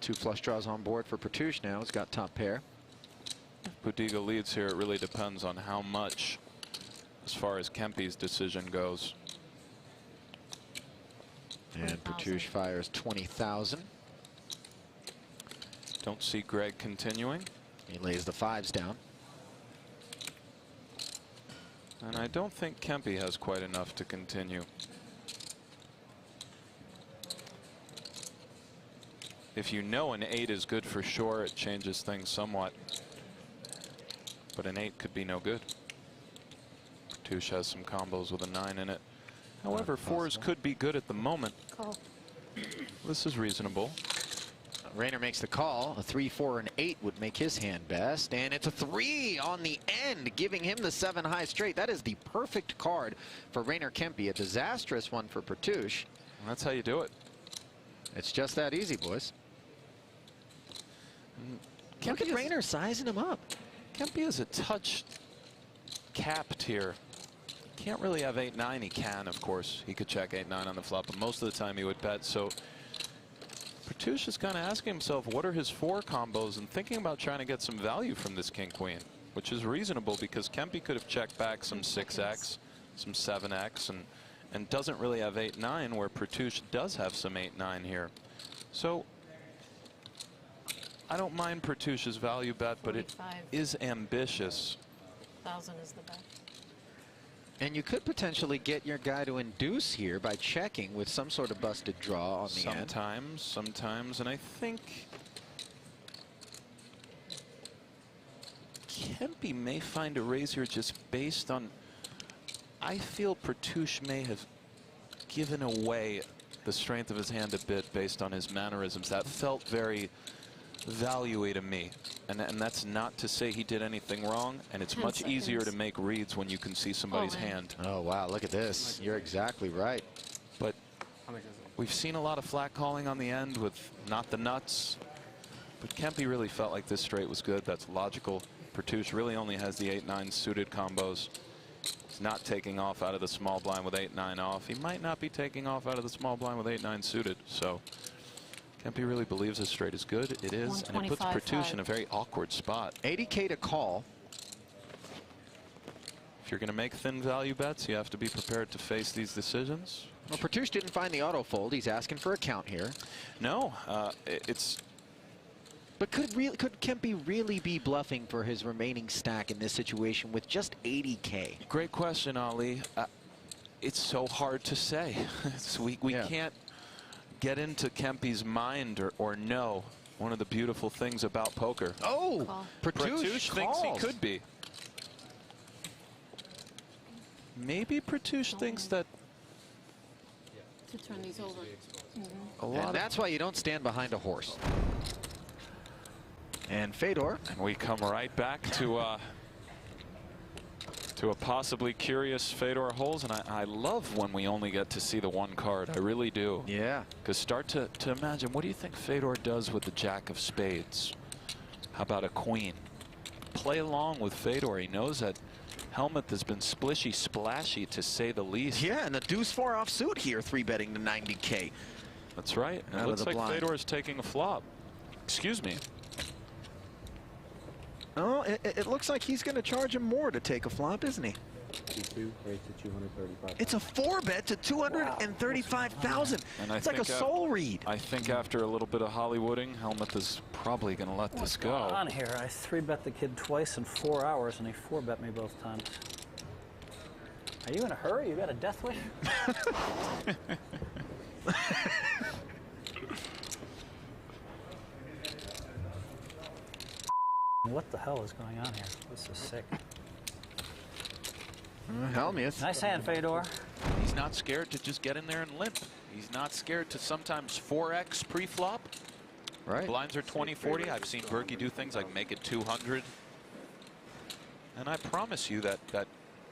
Speaker 3: 2 flush draws on board for Petouche now. He's got top pair.
Speaker 2: If Budiga leads here, it really depends on how much as far as Kempe's decision goes.
Speaker 3: And Petouche fires 20,000.
Speaker 2: Don't see Gregg continuing.
Speaker 3: He lays the 5s down.
Speaker 2: And I don't think Kempe has quite enough to continue. If you know an 8 is good for sure, it changes things somewhat. But an 8 could be no good. Petouche has some combos with a 9 in it. However, 4s could be good at the moment.
Speaker 23: Call.
Speaker 2: This is reasonable.
Speaker 3: Rayner makes the call. A 3, 4, and 8 would make his hand best. And it's a 3 on the end, giving him the 7 high straight. That is the perfect card for Rayner Kempe. A disastrous one for Pertush.
Speaker 2: That's how you do it.
Speaker 3: It's just that easy, boys. Look at Rayner sizing him up.
Speaker 2: Kempe is a touch capped here. Can't really have 8-9. He can, of course. He could check 8-9 on the flop, but most of the time he would bet. So Pertush is kind of asking himself, what are his 4 combos, and thinking about trying to get some value from this king-queen, which is reasonable because Kempe could have checked back some 6x, some 7x, and doesn't really have 8-9, where Pertush does have some 8-9 here. So I don't mind Pertush's value bet, but it is ambitious.
Speaker 14: 1,000 is the bet.
Speaker 3: And you could potentially get your guy to induce here by checking with some sort of busted draw on the end.
Speaker 2: Sometimes, and I think Kempe may find a raise here just based on, I feel Pertush may have given away the strength of his hand a bit based on his mannerisms. That felt very value-y to me, and that's not to say he did anything wrong, and it's much easier to make reads when you can see somebody's hand.
Speaker 3: Oh wow, look at this. You're exactly right.
Speaker 2: But we've seen a lot of flat calling on the end with not the nuts, but Kempe really felt like this straight was good. That's logical. Pertush really only has the 8-9 suited combos. He's not taking off out of the small blind with 8-9 off. He might not be taking off out of the small blind with 8-9 suited, so Kempe really believes his straight is good. It is, and it puts Pertush in a very awkward spot.
Speaker 3: 80K to call.
Speaker 2: If you're going to make thin value bets, you have to be prepared to face these decisions.
Speaker 3: Well, Pertush didn't find the auto fold. He's asking for a count here.
Speaker 2: No, it's.
Speaker 3: But could Kempe really be bluffing for his remaining stack in this situation with just 80K?
Speaker 2: Great question, Ali. It's so hard to say. we can't get into Kempe's mind or know. One of the beautiful things about poker.
Speaker 3: Oh,
Speaker 2: Pertush thinks he could be. Maybe Pertush thinks that.
Speaker 14: To turn these over.
Speaker 3: And that's why you don't stand behind a horse. And Fedor.
Speaker 2: And we come right back to a possibly curious Fedor Holes, and I love when we only get to see the one card. I really do.
Speaker 3: Yeah.
Speaker 2: Because start to imagine, what do you think Fedor does with the Jack of Spades? How about a queen? Play along with Fedor. He knows that Helmuth has been splishy splashy, to say the least.
Speaker 3: Yeah, and the deuce 4 offsuit here, 3-betting to 90K.
Speaker 2: That's right. And it looks like Fedor is taking a flop. Excuse me.
Speaker 3: Oh, it looks like he's going to charge him more to take a flop, isn't he? It's a 4-bet to 235,000.
Speaker 2: Wow.
Speaker 3: It's like a soul read.
Speaker 2: I think after a little bit of Hollywooding, Helmuth is probably going to let this go.
Speaker 21: What's going on here? I 3-bet the kid twice in 4 hours, and he 4-bet me both times. Are you in a hurry? You got a death wish? What the hell is going on here? This is sick.
Speaker 3: Helmuth.
Speaker 21: Nice hand, Fedor.
Speaker 2: He's not scared to just get in there and limp. He's not scared to sometimes 4x pre-flop.
Speaker 3: Right.
Speaker 2: Blinds are 20-40. I've seen Berkey do things like make it 200. And I promise you that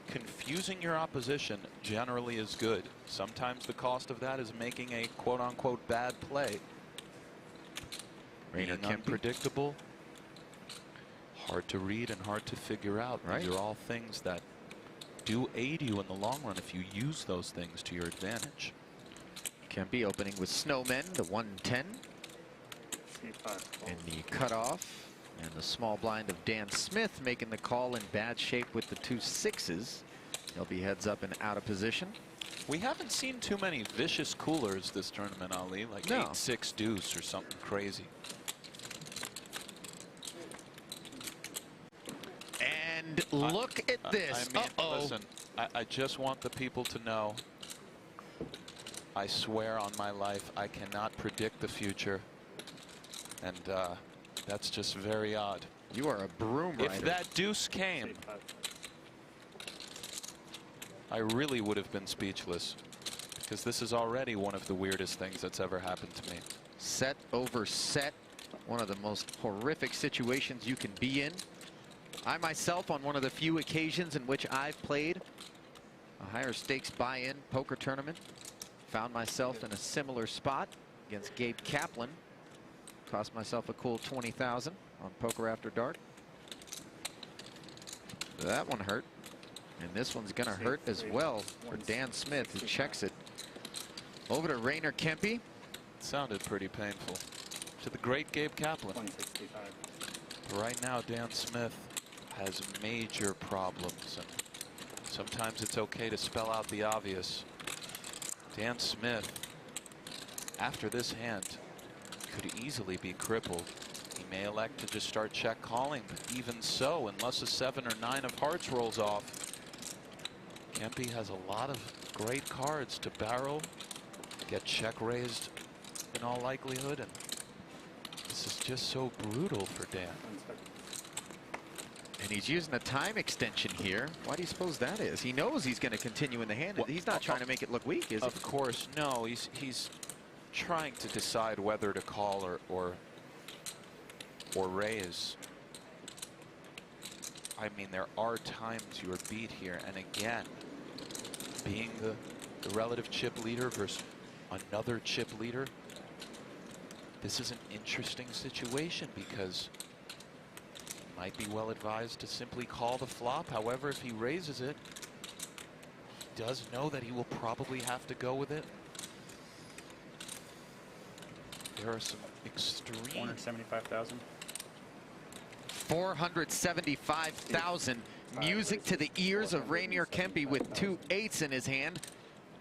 Speaker 2: confusing your opposition generally is good. Sometimes the cost of that is making a quote-unquote bad play. Being unpredictable, hard to read and hard to figure out.
Speaker 3: Right.
Speaker 2: These are all things that do aid you in the long run if you use those things to your advantage.
Speaker 3: Kempe opening with Snowmen, the 110. And the cutoff. And the small blind of Dan Smith making the call in bad shape with the 2 6s. He'll be heads up and out of position.
Speaker 2: We haven't seen too many vicious coolers this tournament, Ali, like 8-6 deuce or something crazy.
Speaker 3: And look at this.
Speaker 2: I mean, listen, I just want the people to know, I swear on my life, I cannot predict the future. And that's just very odd.
Speaker 3: You are a broom rider.
Speaker 2: If that deuce came, I really would have been speechless, because this is already one of the weirdest things that's ever happened to me.
Speaker 3: Set over set.
Speaker 11: One of the most horrific situations you can be in. I myself, on one of the few occasions in which I've played a higher stakes buy-in poker tournament, found myself in a similar spot against Gabe Kaplan. Cost myself a cool $20,000 on Poker After Dark. That one hurt. And this one's going to hurt as well for Dan Smith, who checks it. Over to Rainer Kempe.
Speaker 2: Sounded pretty painful. To the great Gabe Kaplan. Right now, Dan Smith has major problems, and sometimes it's okay to spell out the obvious. Dan Smith, after this hand, could easily be crippled. He may elect to just start check calling, but even so, unless a 7 or 9 of hearts rolls off, Kempe has a lot of great cards to barrel, get check raised in all likelihood, and this is just so brutal for Dan.
Speaker 11: And he's using a time extension here. Why do you suppose that is? He knows he's going to continue in the hand. Well, he's not trying to make it look weak, is he?
Speaker 2: Of course, no. He's trying to decide whether to call or raise. I mean, there are times you are beat here, and again, being the relative chip leader versus another chip leader, this is an interesting situation because he might be well advised to simply call the flop. However, if he raises it, he does know that he will probably have to go with it. There are some extreme.
Speaker 8: 475,000.
Speaker 11: 475,000. Music to the ears of Rainier Kempe with 2 8s in his hand.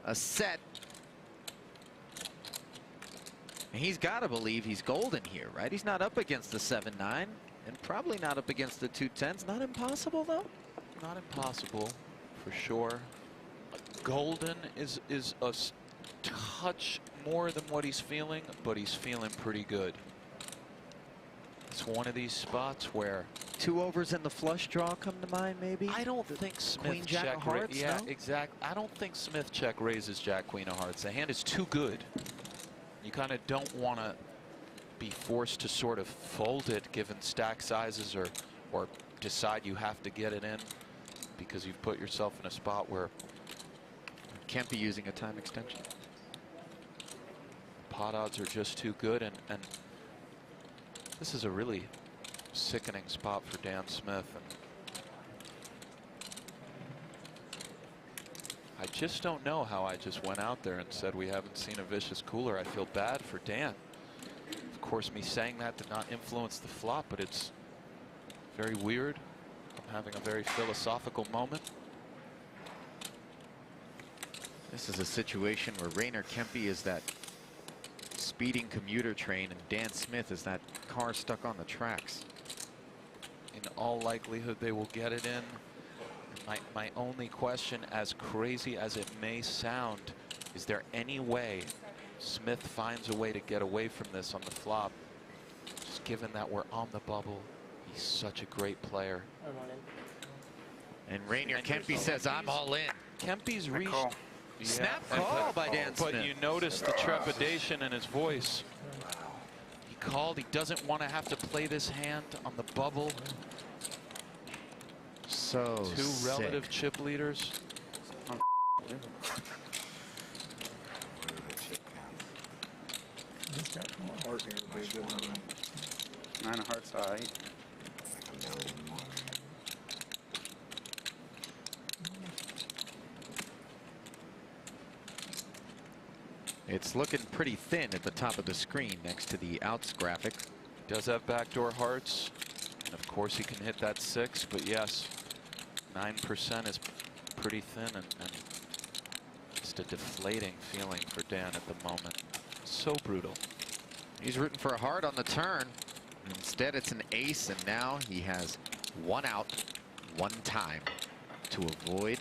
Speaker 11: A set. And he's got to believe he's golden here, right? He's not up against the 7-9 and probably not up against the 2 10s. Not impossible, though.
Speaker 2: Not impossible, for sure. Golden is a touch more than what he's feeling, but he's feeling pretty good. It's one of these spots where
Speaker 11: 2 overs in the flush draw come to mind, maybe.
Speaker 2: I don't think Smith
Speaker 11: Queen Jack
Speaker 2: check
Speaker 11: of Hearts.
Speaker 2: Yeah,
Speaker 11: no?
Speaker 2: exactly. I don't think Smith check raises Jack Queen of Hearts. The hand is too good. You kind of don't want to be forced to sort of fold it given stack sizes or decide you have to get it in because you've put yourself in a spot where
Speaker 11: Kempe using a time extension.
Speaker 2: Pot odds are just too good, and this is a really sickening spot for Dan Smith. And I just don't know how I just went out there and said we haven't seen a vicious cooler. I feel bad for Dan. Of course, me saying that did not influence the flop, but it's very weird. I'm having a very philosophical moment.
Speaker 11: This is a situation where Rainer Kempe is that speeding commuter train and Dan Smith is that car stuck on the tracks.
Speaker 2: In all likelihood, they will get it in. My only question, as crazy as it may sound, is there any way Smith finds a way to get away from this on the flop? Just given that we're on the bubble, he's such a great player.
Speaker 11: And Rainier Kempe says, I'm all in.
Speaker 2: Kempe's reached. Yeah,
Speaker 11: Snap call by Dan Smith.
Speaker 2: But you notice the trepidation in his voice. He called. He doesn't want to have to play this hand on the bubble.
Speaker 11: So
Speaker 2: Two relative chip leaders.
Speaker 8: 9 of hearts, all right.
Speaker 11: It's looking pretty thin at the top of the screen next to the outs graphic.
Speaker 2: He does have backdoor hearts. And of course he can hit that 6, but yes, 9% is pretty thin and just a deflating feeling for Dan at the moment. So brutal.
Speaker 11: He's rooting for a heart on the turn. Instead it's an ace, and now he has 1 out, 1 time to avoid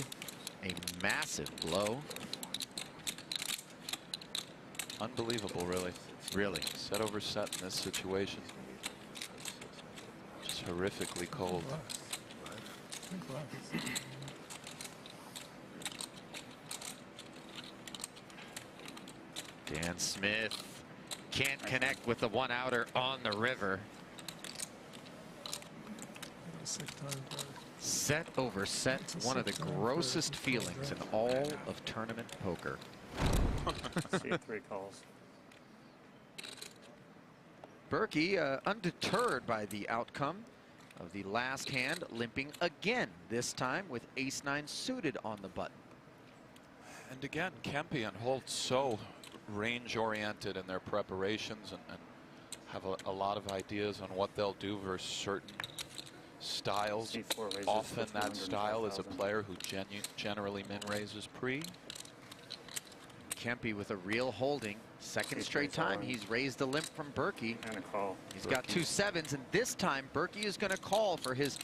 Speaker 11: a massive blow.
Speaker 2: Unbelievable, really.
Speaker 11: Really.
Speaker 2: Set over set in this situation. Just horrifically cold.
Speaker 11: Dan Smith Can't connect with the one-outer on the river. Set over set, one of the grossest feelings in all of tournament poker.
Speaker 19: See 3 calls.
Speaker 11: Berkey, undeterred by the outcome of the last hand, limping again, this time with ace-9 suited on the button.
Speaker 2: And again, Kempe and Holt so range-oriented in their preparations and have a lot of ideas on what they'll do versus certain styles. Often that style is a player who generally min-raises pre.
Speaker 11: Kempe with a real holding. Second straight time he's raised a limp from Berkey.
Speaker 19: And a call.
Speaker 11: He's got 2 7s, and this time Berkey is going to call for his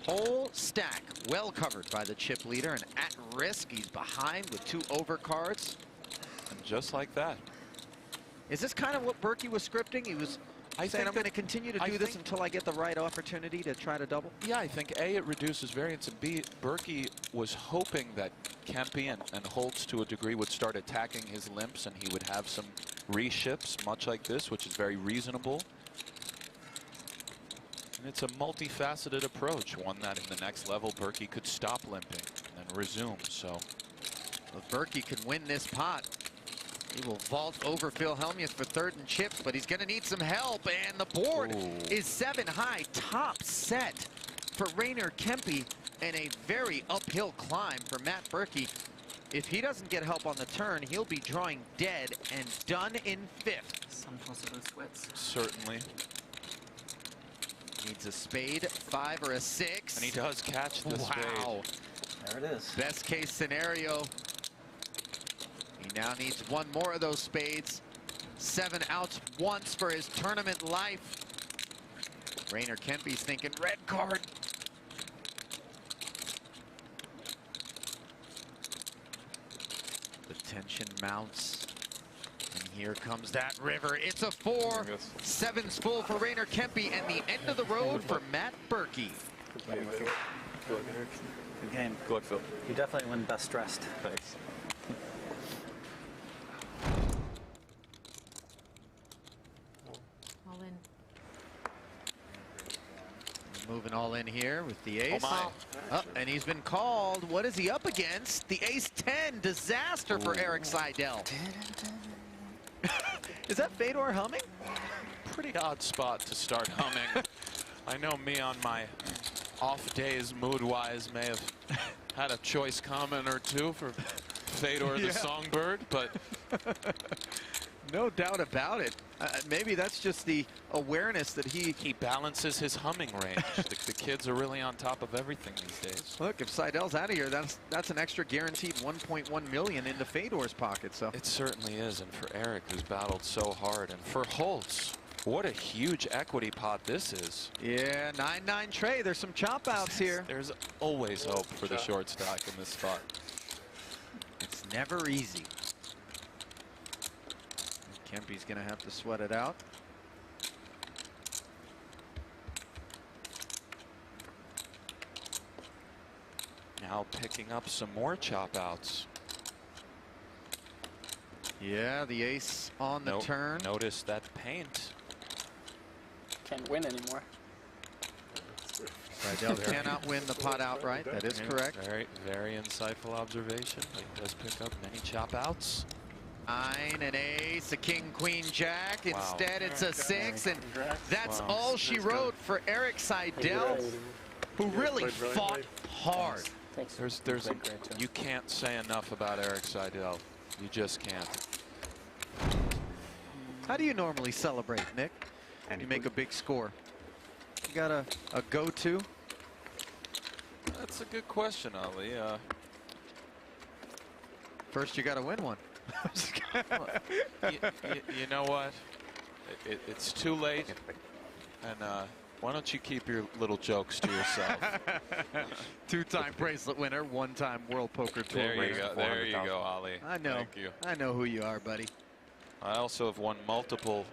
Speaker 11: whole stack. Well covered by the chip leader, and at risk. He's behind with 2 overcards.
Speaker 2: And just like that.
Speaker 11: Is this kind of what Berkey was scripting? He was saying, I'm going to continue to do this until I get the right opportunity to try to double?
Speaker 2: Yeah, I think A, it reduces variance, and B, Berkey was hoping that Kempe and Holtz to a degree would start attacking his limps and he would have some reships, much like this, which is very reasonable. And it's a multifaceted approach, one that in the next level Berkey could stop limping and then resume. So
Speaker 11: if Berkey can win this pot, he will vault over Phil Hellmuth for 3rd and chips, but he's going to need some help, and the board is 7 high, top set for Rainer Kempe, and a very uphill climb for Matt Berkey. If he doesn't get help on the turn, he'll be drawing dead and done in 5th.
Speaker 5: Some possible sweats.
Speaker 2: Certainly.
Speaker 11: Needs a spade, 5 or a 6.
Speaker 2: And he does catch the spade.
Speaker 11: Wow.
Speaker 21: There it is.
Speaker 11: Best case scenario. He now needs 1 more of those spades. 7 outs once for his tournament life. Rainer Kempe's thinking red card. The tension mounts. And here comes that river. It's a 4. 7's full for Rainer Kempe, and the end of the road for Matt Berkey.
Speaker 21: Good game.
Speaker 2: Good, Phil.
Speaker 21: You definitely win best dressed.
Speaker 2: Thanks.
Speaker 23: All in.
Speaker 11: Moving all in here with the ace.
Speaker 2: Oh my.
Speaker 11: And he's been called. What is he up against? The ace-10. Disaster for Eric Seidel. Is that Fedor humming?
Speaker 2: Pretty odd spot to start humming. I know me on my off days, mood-wise, may have had a choice comment or two for Fedor the Songbird, but
Speaker 11: no doubt about it. Maybe that's just the awareness that he
Speaker 2: balances his humming range. The kids are really on top of everything these days.
Speaker 11: Look, if Seidel's out of here, that's an extra guaranteed 1.1 million into Fedor's pocket. So
Speaker 2: it certainly is, and for Eric, who's battled so hard, and for Holtz, what a huge equity pot this is.
Speaker 11: Yeah, 9-9 Trey. There's some chop outs here.
Speaker 2: There's always hope for the short stack in this spot.
Speaker 11: It's never easy. Kempe's going to have to sweat it out.
Speaker 2: Now picking up some more chop outs.
Speaker 11: Yeah, the ace on the turn.
Speaker 2: Notice that paint.
Speaker 5: Can't win anymore.
Speaker 11: Seidel cannot win the pot outright. That is correct.
Speaker 2: Very, very insightful observation. He does pick up many chop outs.
Speaker 11: 9, an ace, a king, queen, jack. Instead, it's a 6, and that's all she wrote for Eric Seidel, who really fought hard.
Speaker 2: You can't say enough about Eric Seidel. You just can't.
Speaker 11: How do you normally celebrate, Nick? You make a big score. You got a go-to?
Speaker 2: That's a good question, Ali.
Speaker 11: First, you got to win one.
Speaker 2: You know what? It's too late. And why don't you keep your little jokes to yourself?
Speaker 11: 2-time bracelet winner, 1-time World Poker Tour
Speaker 2: There you
Speaker 11: winner.
Speaker 2: go. There you go, Ali.
Speaker 11: I know.
Speaker 2: Thank you.
Speaker 11: I know who you are, buddy.
Speaker 2: I also have won multiple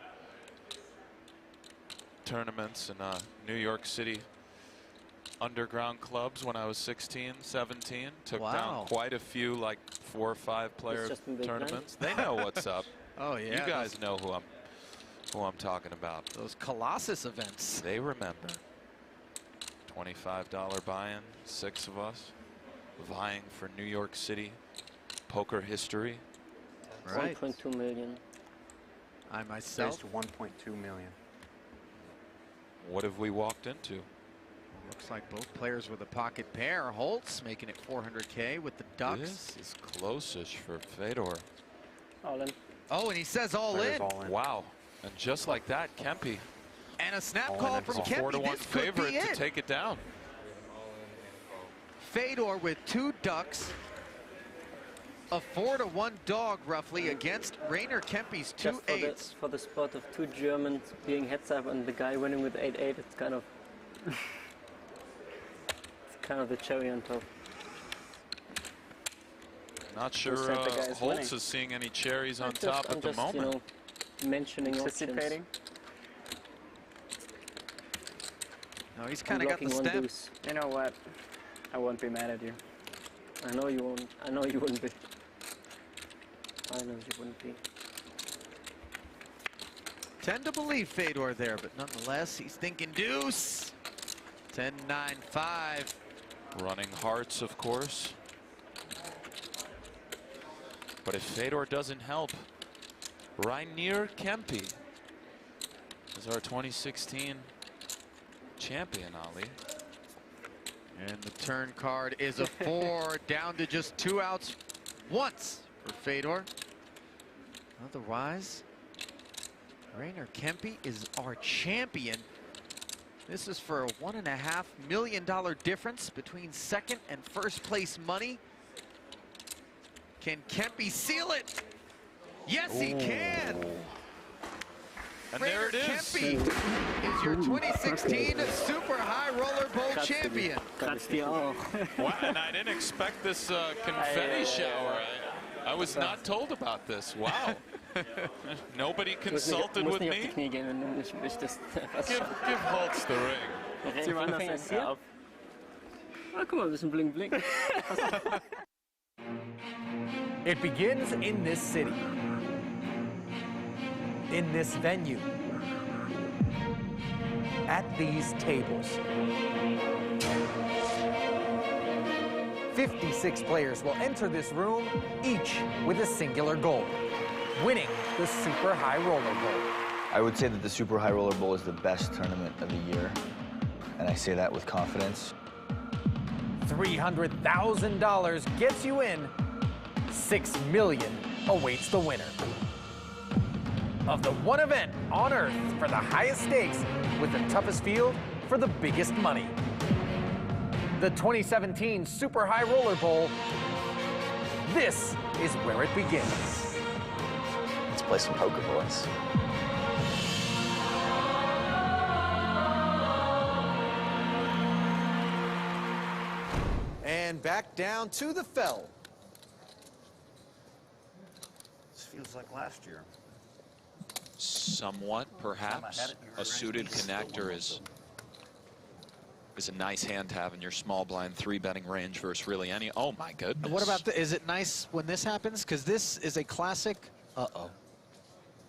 Speaker 2: tournaments in New York City underground clubs when I was 16, 17. Took down quite a few, like 4 or 5 player tournaments. They know what's up.
Speaker 11: Oh, yeah.
Speaker 2: You guys know who I'm.
Speaker 10: who I'm talking about.
Speaker 11: Those Colossus events.
Speaker 10: They remember. $25 buy-in, 6 of us, vying for New York City poker history.
Speaker 11: Right.
Speaker 13: 1.2 million.
Speaker 11: I myself.
Speaker 19: Faced 1.2 million.
Speaker 10: What have we walked into?
Speaker 11: Looks like both players with a pocket pair. Holtz making it 400K with the Ducks.
Speaker 10: This is close-ish for Fedor.
Speaker 13: All in.
Speaker 11: Oh, and he says all in.
Speaker 10: Wow. And just like that, Kempe.
Speaker 11: And a snap call from
Speaker 10: a
Speaker 11: Kempe.
Speaker 10: 4-to-1
Speaker 11: This could
Speaker 10: favorite
Speaker 11: be
Speaker 10: to
Speaker 11: it.
Speaker 10: take it down.
Speaker 11: Fedor with 2 Ducks. A 4-to-1 dog roughly against Rainer Kempe's 2
Speaker 13: Just
Speaker 11: eights.
Speaker 13: for the spot of 2 Germans being heads up and the guy winning with 8-8, it's kind of it's kind of the cherry on top.
Speaker 10: Not sure
Speaker 13: said the guy's
Speaker 10: Holtz
Speaker 13: winning?
Speaker 10: is seeing any cherries on
Speaker 13: I'm
Speaker 10: top at the moment.
Speaker 13: You know, mentioning
Speaker 5: Anticipating.
Speaker 11: No, he's kind of got the step.
Speaker 5: You know what? I won't be mad at you.
Speaker 13: I know you won't. I know you wouldn't be. I know you wouldn't be.
Speaker 11: Tend to believe Fedor there, but nonetheless, he's thinking deuce. 10-9-5.
Speaker 10: Running hearts, of course. But if Fedor doesn't help, Rainer Kempe is our 2016 champion, Ali.
Speaker 11: And the turn card is a 4, down to just 2 outs once for Fedor. Otherwise, Rainer Kempe is our champion. This is for a $1.5 million difference between second and first place money. Can Kempe seal it? Yes, he can.
Speaker 10: And there it is.
Speaker 11: Kempe is your 2016 Super High Roller Bowl champion.
Speaker 10: Wow, and I didn't expect this confetti shower. I was not told about this. Wow. Nobody consulted with me. Give Holtz the ring.
Speaker 13: Sie waren das hier? Ah, guck mal, ein bisschen bling bling.
Speaker 3: It begins in this city, in this venue, at these tables. 56 players will enter this room, each with a singular goal, winning the Super High Roller Bowl.
Speaker 22: I would say that the Super High Roller Bowl is the best tournament of the year, and I say that with confidence.
Speaker 3: $300,000 gets you in. $6 million awaits the winner of the one event on Earth for the highest stakes with the toughest field for the biggest money. The 2017 Super High Roller Bowl. This is where it begins.
Speaker 22: Let's play some poker, boys.
Speaker 3: And back down to the fell.
Speaker 12: This feels like last year.
Speaker 10: Somewhat, perhaps. A suited connector is a nice hand to have in your small blind 3-betting range versus really any. Oh my goodness.
Speaker 11: What about is it nice when this happens? Because this is a classic.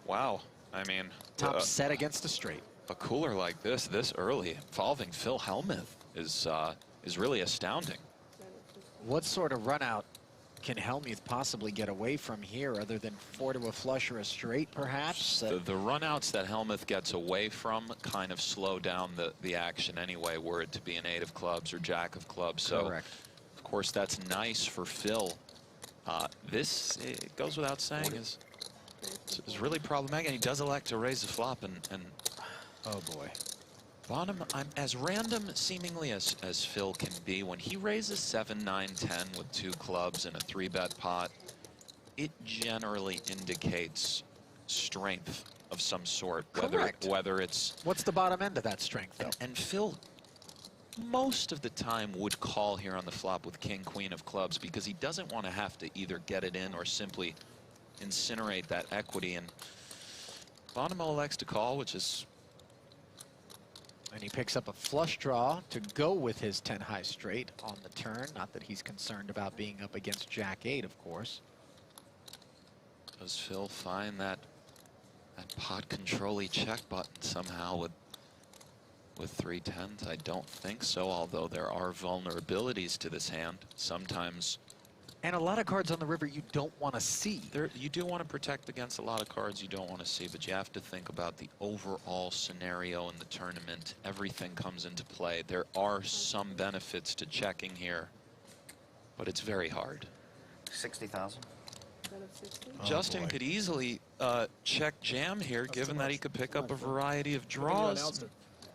Speaker 10: Wow. I mean,
Speaker 11: Top set against a straight.
Speaker 10: A cooler like this early, involving Phil Hellmuth is really astounding.
Speaker 11: What sort of run out can Hellmuth possibly get away from here other than 4 to a flush or a straight, perhaps?
Speaker 10: The runouts that Hellmuth gets away from kind of slow down the action anyway, were it to be an 8 of clubs or jack of clubs. So,
Speaker 11: Correct.
Speaker 10: of course, that's nice for Phil. This, it goes without saying, is really problematic. And he does elect to raise the flop, and
Speaker 11: oh boy.
Speaker 10: Bottom, I'm as random seemingly as Phil can be. When he raises 7, 9, 10 with 2 clubs in a 3-bet pot, it generally indicates strength of some sort.
Speaker 11: Correct.
Speaker 10: Whether it's...
Speaker 11: What's the bottom end of that strength, though?
Speaker 10: And Phil, most of the time, would call here on the flop with king, queen of clubs because he doesn't want to have to either get it in or simply incinerate that equity. And Bonomo elects to call, which is...
Speaker 11: And he picks up a flush draw to go with his 10 high straight on the turn. Not that he's concerned about being up against Jack 8, of course.
Speaker 10: Does Phil find that
Speaker 1: that pot control-y check button somehow with 3 tens? I don't think so, although there are vulnerabilities to this hand. Sometimes.
Speaker 11: And a lot of cards on the river you don't want to see.
Speaker 1: You do want to protect against a lot of cards you don't want to see, but you have to think about the overall scenario in the tournament. Everything comes into play. There are some benefits to checking here, but it's very hard.
Speaker 18: 60,000.
Speaker 1: Justin could easily check jam here, given that he could pick up a variety of draws.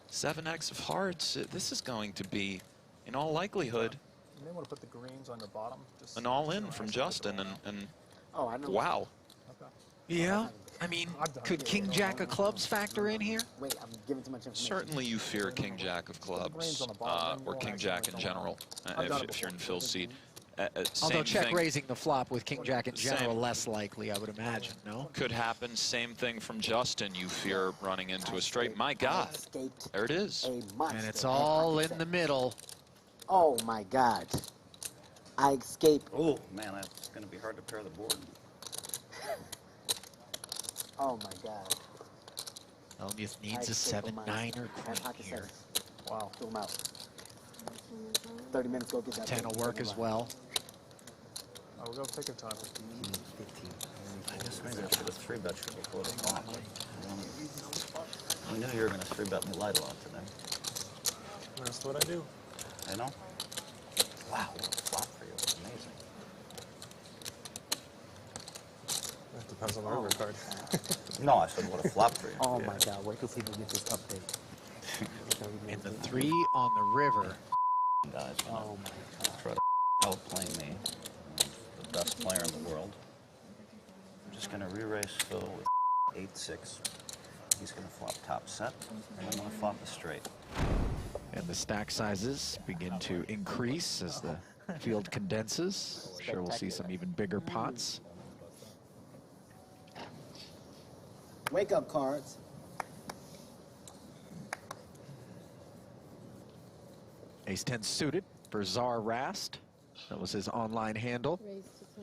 Speaker 1: 7x of hearts. This is going to be, in all likelihood,
Speaker 7: You may want to put the greens on the bottom. Just
Speaker 1: an all-in from Justin, and
Speaker 13: oh, I know.
Speaker 1: Wow.
Speaker 7: Okay.
Speaker 11: Yeah, I mean, could King Jack of clubs factor in here?
Speaker 13: Wait, I'm giving too much information.
Speaker 1: Certainly you fear King Jack of clubs, or King Jack in general, if you're in Phil's seat.
Speaker 11: Although check raising the flop with King Jack in general, less likely, I would imagine, no?
Speaker 1: Could happen. Same thing from Justin. You fear running into a straight. My God. There it is.
Speaker 11: And it's all in the middle.
Speaker 13: Oh, my God. I escaped.
Speaker 18: Oh, man, that's going to be hard to pair the board.
Speaker 13: Oh, my God.
Speaker 11: Elmuth needs a 7-9 or queen here.
Speaker 13: Wow. Threw him out. 30 minutes, go get that.
Speaker 11: 10 will work as well.
Speaker 7: Oh, we'll go take your time.
Speaker 18: 15. I guess maybe I should have 3-bet you before the flop. I knew you were going to 3-bet me light a lot today.
Speaker 7: That's what I do.
Speaker 18: I know. Wow, what a flop for you. It's amazing.
Speaker 7: That depends on the river card.
Speaker 18: No, I said what a flop for you.
Speaker 13: Oh, my God. Wait till people get this update.
Speaker 11: And the 3 on the river.
Speaker 18: Guys, oh my God. Try to outplay me. The best player in the world. I'm just going to re-raise Phil with 8-6. He's going to flop top set, and I'm going to flop the straight.
Speaker 11: And the stack sizes begin to increase as the field condenses. I'm sure we'll see some even bigger pots.
Speaker 13: Wake up cards.
Speaker 11: Ace-10 suited for Czar Rast. That was his online handle.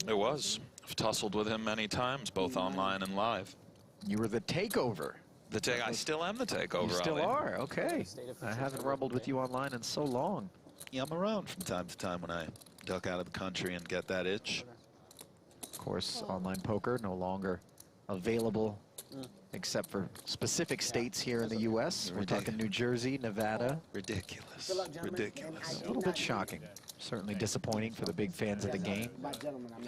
Speaker 1: It was. I've tussled with him many times, both online and live.
Speaker 11: You were the takeover.
Speaker 1: I still am the takeover.
Speaker 11: You still
Speaker 1: Ali.
Speaker 11: are, okay. I haven't rumbled with you online in so long.
Speaker 1: Yeah, I'm around from time to time when I duck out of the country and get that itch.
Speaker 11: Of course, online poker no longer available except for specific states here in the U.S. We're talking New Jersey, Nevada.
Speaker 1: Ridiculous. Ridiculous.
Speaker 11: A little bit shocking. Certainly disappointing for the big fans of the game.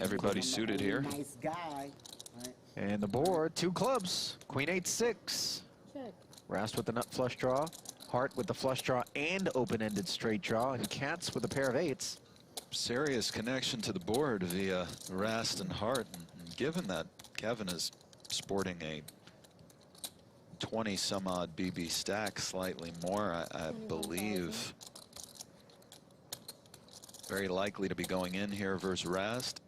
Speaker 1: Everybody's suited here.
Speaker 13: Nice guy.
Speaker 11: And the board, 2 clubs. Queen 8-6. Rast with the nut flush draw. Heart with the flush draw and open-ended straight draw. And Katz with a pair of 8s.
Speaker 1: Serious connection to the board via Rast and Heart. And given that Kevin is sporting a 20-some-odd BB stack, slightly more, I believe. Very likely to be going in here versus Rast.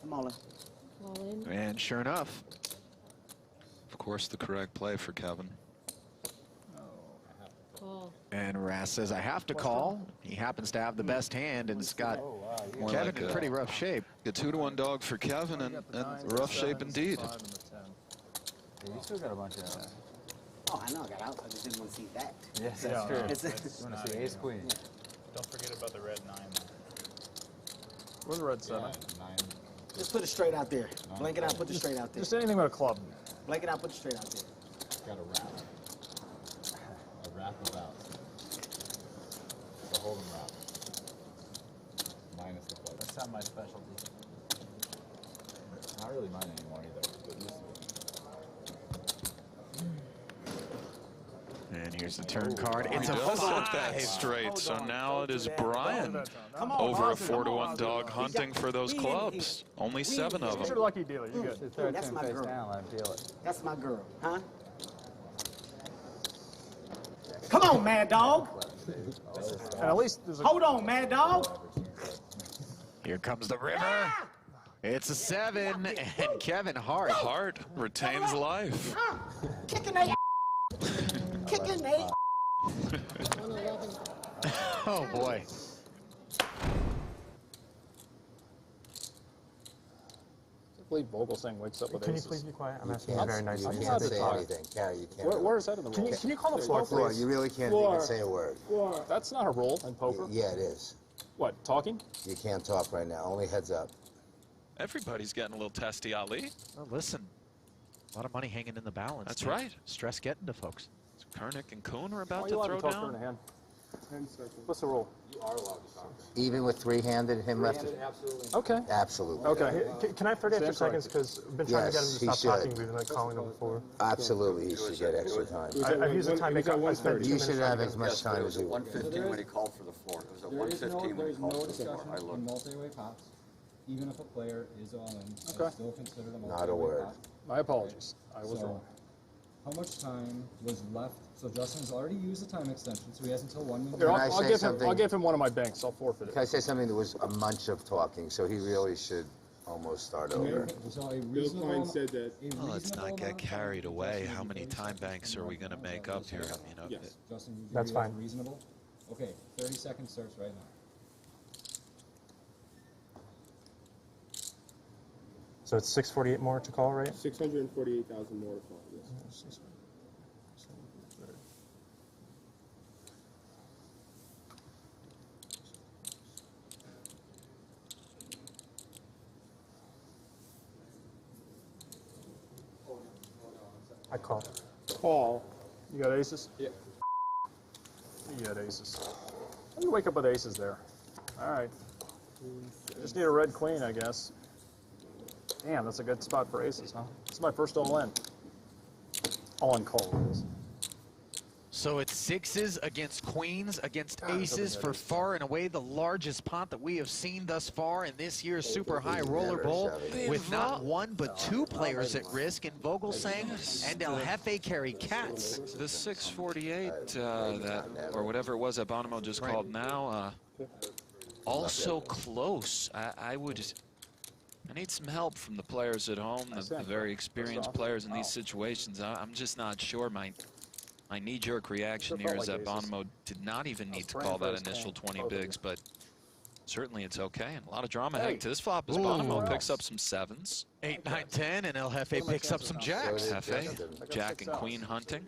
Speaker 13: I'm all in.
Speaker 14: All in.
Speaker 11: And sure enough.
Speaker 1: Of course, the correct play for Kevin.
Speaker 14: Call.
Speaker 11: And Rast says, I have to call. He happens to have the best hand, and it's got Kevin
Speaker 1: like
Speaker 11: in pretty rough shape.
Speaker 1: A 2-to-1 dog for Kevin, and rough shape indeed.
Speaker 8: You still got a bunch of...
Speaker 13: Oh, I know I got out. I just didn't want to see that.
Speaker 8: Yes, that's true. You want to see ace queen.
Speaker 13: Yeah.
Speaker 16: Don't forget about the red 9.
Speaker 7: Where's the red 7?
Speaker 16: 9.
Speaker 13: Just put it straight out there. Blank it out, put it straight out there.
Speaker 7: Just anything with a club.
Speaker 13: Blank it out, put it straight out there.
Speaker 16: Got a wrap. A wrap of outs. The hold'em wrap. Minus the play.
Speaker 8: That's not my specialty.
Speaker 16: Not really mine anymore either. But used to be.
Speaker 11: And here's the turn card. It's
Speaker 1: He
Speaker 11: a
Speaker 1: does hit
Speaker 11: 5.
Speaker 1: that straight, so now it is Brian over a 4-to-1 dog hunting for those clubs. Only 7 of
Speaker 7: You're
Speaker 1: them.
Speaker 7: lucky dealer. You good.
Speaker 8: The third
Speaker 13: That's
Speaker 8: turn
Speaker 13: my
Speaker 8: face
Speaker 13: girl.
Speaker 8: down, I feel it.
Speaker 13: That's my girl, huh? Come on, Mad Dog.
Speaker 7: And at least there's a...
Speaker 13: Hold on, Mad Dog.
Speaker 11: Here comes the river. It's a 7, and Kevin Hart.
Speaker 1: Hart retains life.
Speaker 13: Kicking that
Speaker 12: it, Nate.
Speaker 3: Oh, boy.
Speaker 7: I believe Vogelsang wakes up with
Speaker 9: Can you
Speaker 7: aces.
Speaker 9: please be quiet? I'm
Speaker 12: You
Speaker 9: asking you
Speaker 12: can't-
Speaker 9: very nicely.
Speaker 12: You can't say anything. Carrie, you can't.
Speaker 7: Where is that in the
Speaker 9: Can
Speaker 7: rules?
Speaker 9: you call the floor,
Speaker 12: Floor,
Speaker 9: please?
Speaker 12: you really can't
Speaker 7: Floor.
Speaker 12: even say a word.
Speaker 7: That's not a rule in poker.
Speaker 12: Yeah, it is.
Speaker 7: What, talking?
Speaker 12: You can't talk right now. Only heads up.
Speaker 1: Everybody's getting a little testy, Ali.
Speaker 3: Well, listen, a lot of money hanging in the balance.
Speaker 1: That's right.
Speaker 3: Stress getting to folks.
Speaker 1: Kernick and Kuhn are
Speaker 7: Why
Speaker 1: about
Speaker 7: are you
Speaker 1: to
Speaker 7: allowed
Speaker 1: throw
Speaker 7: to talk during
Speaker 1: down.
Speaker 7: a hand? What's the rule?
Speaker 19: You are allowed to talk.
Speaker 12: Even with three-handed, him left.
Speaker 19: Absolutely.
Speaker 7: Okay.
Speaker 12: Absolutely.
Speaker 7: Okay.
Speaker 9: Can I have 30 extra
Speaker 7: Stand
Speaker 9: seconds? Because I've been trying to get him
Speaker 12: Yes,
Speaker 9: to
Speaker 12: he
Speaker 9: stop talking.
Speaker 12: should.
Speaker 9: We've been like calling him before.
Speaker 12: Absolutely, he should get extra time.
Speaker 9: I've used the time. I spent 2
Speaker 12: You
Speaker 9: minutes
Speaker 12: should
Speaker 9: trying
Speaker 12: have
Speaker 9: to
Speaker 12: as
Speaker 9: get him.
Speaker 12: much time as you want.
Speaker 19: 1:15 when he called for the floor. It was at 1:15 when he called for the floor. I looked.
Speaker 15: Multi-way pots, even if a player is all in, it's
Speaker 7: Okay.
Speaker 15: still considered a multi-way
Speaker 12: Not a word.
Speaker 15: pot.
Speaker 7: My apologies. I was
Speaker 15: So,
Speaker 7: wrong.
Speaker 15: how much time was left? So Justin's already used the time extension, so he has until 1 minute.
Speaker 7: Here,
Speaker 12: Can I
Speaker 7: I'll
Speaker 12: say
Speaker 7: give him.
Speaker 12: something?
Speaker 7: I'll give him one of my banks. I'll forfeit it.
Speaker 12: Can I say something? There was a munch of talking, so he really should almost start over.
Speaker 15: So a reasonable,
Speaker 19: said that.
Speaker 1: Well, let's not get carried away. How many time banks are we going to make up here? I mean,
Speaker 19: Yes.
Speaker 15: Justin, would you
Speaker 9: That's
Speaker 15: agree
Speaker 9: fine.
Speaker 15: Reasonable? Okay, 30 seconds starts right now.
Speaker 9: So it's 648 more to call, right?
Speaker 19: 648,000 more to fall. Yes.
Speaker 9: I call.
Speaker 7: Call. You got aces?
Speaker 19: Yeah.
Speaker 7: You got aces. You wake up with aces there. All right. Just need a red queen, I guess. Damn, that's a good spot for aces, huh? This is my first all-in. All-in call it is.
Speaker 3: So it's sixes against queens against aces for far and away the largest pot that we have seen thus far in this year's Super High Roller Bowl, with not one but two players at risk in Vogelsang and El Jefe carry cats.
Speaker 1: The 648, or whatever it was that Addamo just called now, also close. I need some help from the players at home, the very experienced players in these situations. I'm just not sure. My knee-jerk reaction here is that Addamo did not even need to call that initial 20 bigs, but certainly it's okay. And a lot of drama heading to this flop as Addamo picks up some sevens.
Speaker 3: 8, 9, 10, and El Jefe picks up some jacks.
Speaker 1: Jefe, jack and queen hunting.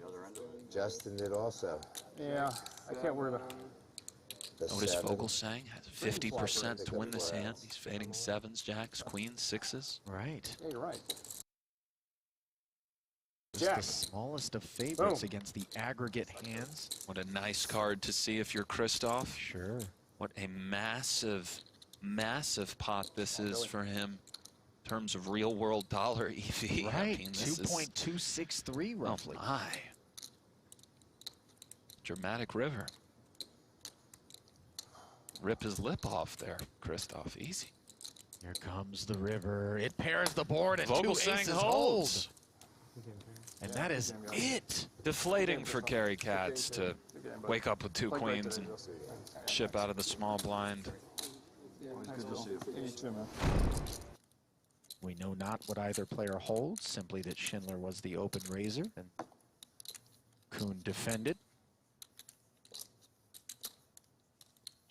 Speaker 12: Justin did also.
Speaker 7: Yeah, I can't worry about
Speaker 1: Notice Vogelsang has 50% to win this hand. He's fading sevens, jacks, queens, sixes.
Speaker 3: Right.
Speaker 7: Yeah, you're right.
Speaker 3: Just the smallest of favorites against the aggregate hands.
Speaker 1: What a nice card to see if you're Christoph.
Speaker 3: Sure.
Speaker 1: What a massive, massive pot this is for him in terms of real-world dollar EV.
Speaker 3: Right,
Speaker 1: I mean,
Speaker 3: 2.263 roughly.
Speaker 1: Oh my. Dramatic river. Rip his lip off there, Christoph. Easy.
Speaker 3: Here comes the river. It pairs the board and
Speaker 1: Vogelsang
Speaker 3: two aces
Speaker 1: holds.
Speaker 3: And that is it.
Speaker 1: Deflating for Carry Cats to wake up with two queens and ship out of the small blind.
Speaker 3: We know not what either player holds, simply that Schindler was the open raiser and Kuhn defended.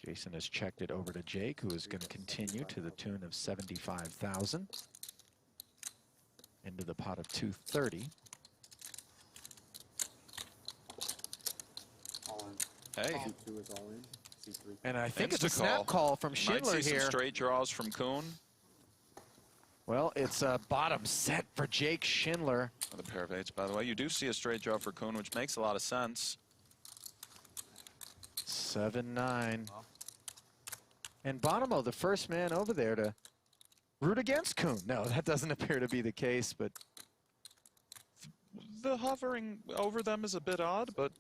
Speaker 3: Jason has checked it over to Jake, who is going to continue to the tune of 75,000 into the pot of 230.
Speaker 1: Hey.
Speaker 19: C2 is all in. C3.
Speaker 3: And I think it's a snap call from Schindler
Speaker 1: Might see
Speaker 3: here.
Speaker 1: some straight draws from Kuhn.
Speaker 3: Well, it's a bottom set for Jake Schindler.
Speaker 1: With a pair of eights, by the way. You do see a straight draw for Kuhn, which makes a lot of sense.
Speaker 3: 7-9. And Addamo, the first man over there to root against Kuhn. No, that doesn't appear to be the case, but
Speaker 1: The hovering over them is a bit odd, but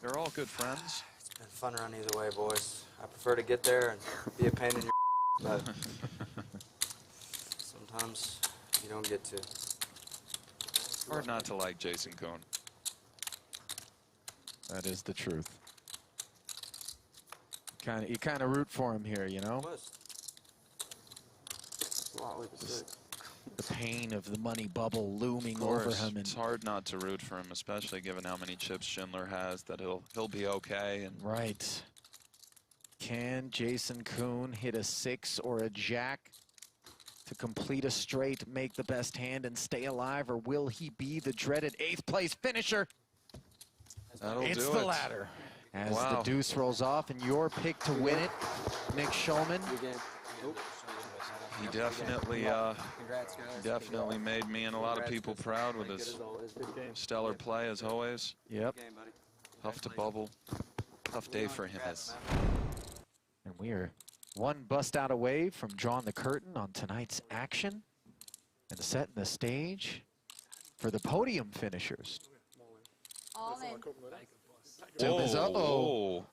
Speaker 1: they're all good friends.
Speaker 17: It's been a fun run either way, boys. I prefer to get there and be a pain in your but sometimes you don't get to.
Speaker 1: Hard not to like Jason Kuhn.
Speaker 3: that is the truth. You kind of root for him here, you know?
Speaker 19: It's a lot like a 6.
Speaker 3: The pain of the money bubble looming
Speaker 1: Of course,
Speaker 3: over him. And
Speaker 1: it's hard not to root for him, especially given how many chips Schindler has, that he'll be okay. And
Speaker 3: right. Can Jason Kuhn hit a 6 or a jack to complete a straight, make the best hand, and stay alive, or will he be the dreaded 8th place finisher?
Speaker 1: That'll
Speaker 3: It's
Speaker 1: do
Speaker 3: the
Speaker 1: it.
Speaker 3: ladder. As
Speaker 1: Wow.
Speaker 3: the deuce rolls off, and your pick to win it, Nick Schulman.
Speaker 1: He definitely made me and a lot of people proud with his stellar play, as always.
Speaker 3: Yep.
Speaker 1: Tough to bubble. Tough day for him.
Speaker 3: And we are one bust out away from drawing the curtain on tonight's action and setting the stage for the podium finishers.
Speaker 14: All in.
Speaker 3: Zoom is up.
Speaker 1: Oh,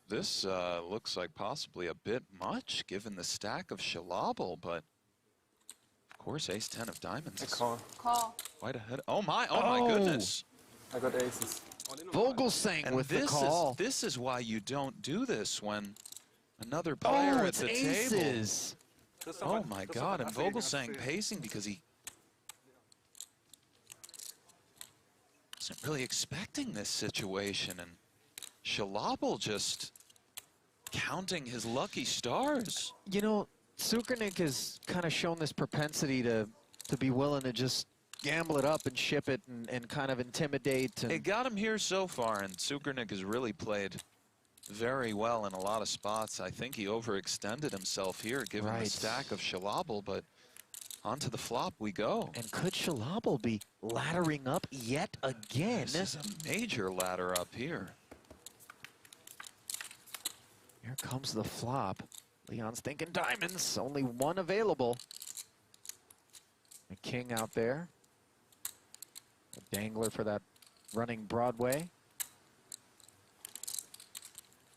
Speaker 1: this looks like possibly a bit much given the stack of Shalabel, but of course ace-10 of diamonds is
Speaker 5: Call.
Speaker 1: quite ahead. Oh my goodness.
Speaker 5: I got aces.
Speaker 3: Vogelsang
Speaker 1: And
Speaker 3: with the
Speaker 1: this
Speaker 3: call.
Speaker 1: this is why you don't do this when another player at
Speaker 3: it's
Speaker 1: the
Speaker 3: aces.
Speaker 1: table. Oh my God, and Vogelsang pacing because he wasn't really expecting this situation, and Shalabel just counting his lucky stars.
Speaker 3: You know, Sukernik has kind of shown this propensity to be willing to just gamble it up and ship it and kind of intimidate. And
Speaker 1: It got him here so far, and Sukernik has really played very well in a lot of spots. I think he overextended himself here, given the stack of Shalabel, but onto the flop we go.
Speaker 3: And could Shalabel be laddering up yet again?
Speaker 1: This is a major ladder up here.
Speaker 3: Here comes the flop. Leon's thinking diamonds, only one available. A king out there. A dangler for that running Broadway.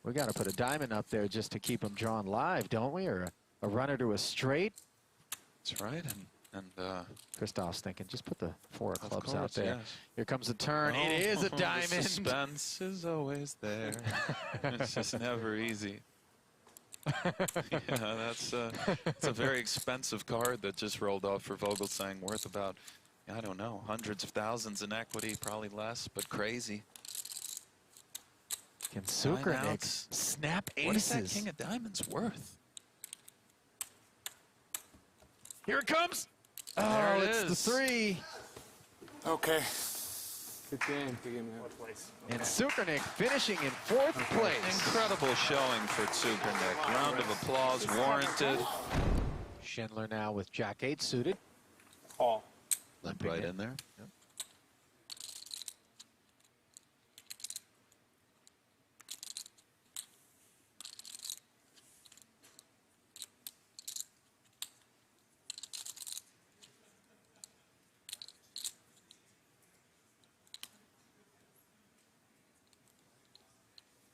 Speaker 3: We got to put a diamond up there just to keep him drawn live, don't we? Or a runner to a straight.
Speaker 1: That's right, and
Speaker 3: Christoph's thinking, just put the 4 of clubs
Speaker 1: course,
Speaker 3: out there.
Speaker 1: yes.
Speaker 3: Here comes the turn.
Speaker 1: Oh,
Speaker 3: It is a
Speaker 1: the
Speaker 3: diamond.
Speaker 1: suspense is always there. It's just never easy. Yeah, that's it's a very expensive card that just rolled off for Vogelsang, worth about, I don't know, hundreds of thousands in equity, probably less, but crazy.
Speaker 3: Can Sukernik
Speaker 1: 9 outs.
Speaker 3: snap
Speaker 1: What is
Speaker 3: aces?
Speaker 1: that king of diamonds worth?
Speaker 3: Here it comes.
Speaker 1: There
Speaker 3: Oh,
Speaker 1: it
Speaker 3: it's
Speaker 1: is.
Speaker 3: the 3.
Speaker 5: Okay. Good game. Good game, man.
Speaker 3: And Sukernik finishing in 4th place.
Speaker 1: Incredible showing for Sukernik. Round of applause warranted.
Speaker 3: Schindler now with Jack 8 suited.
Speaker 5: Call.
Speaker 1: Limp right in there. Yep.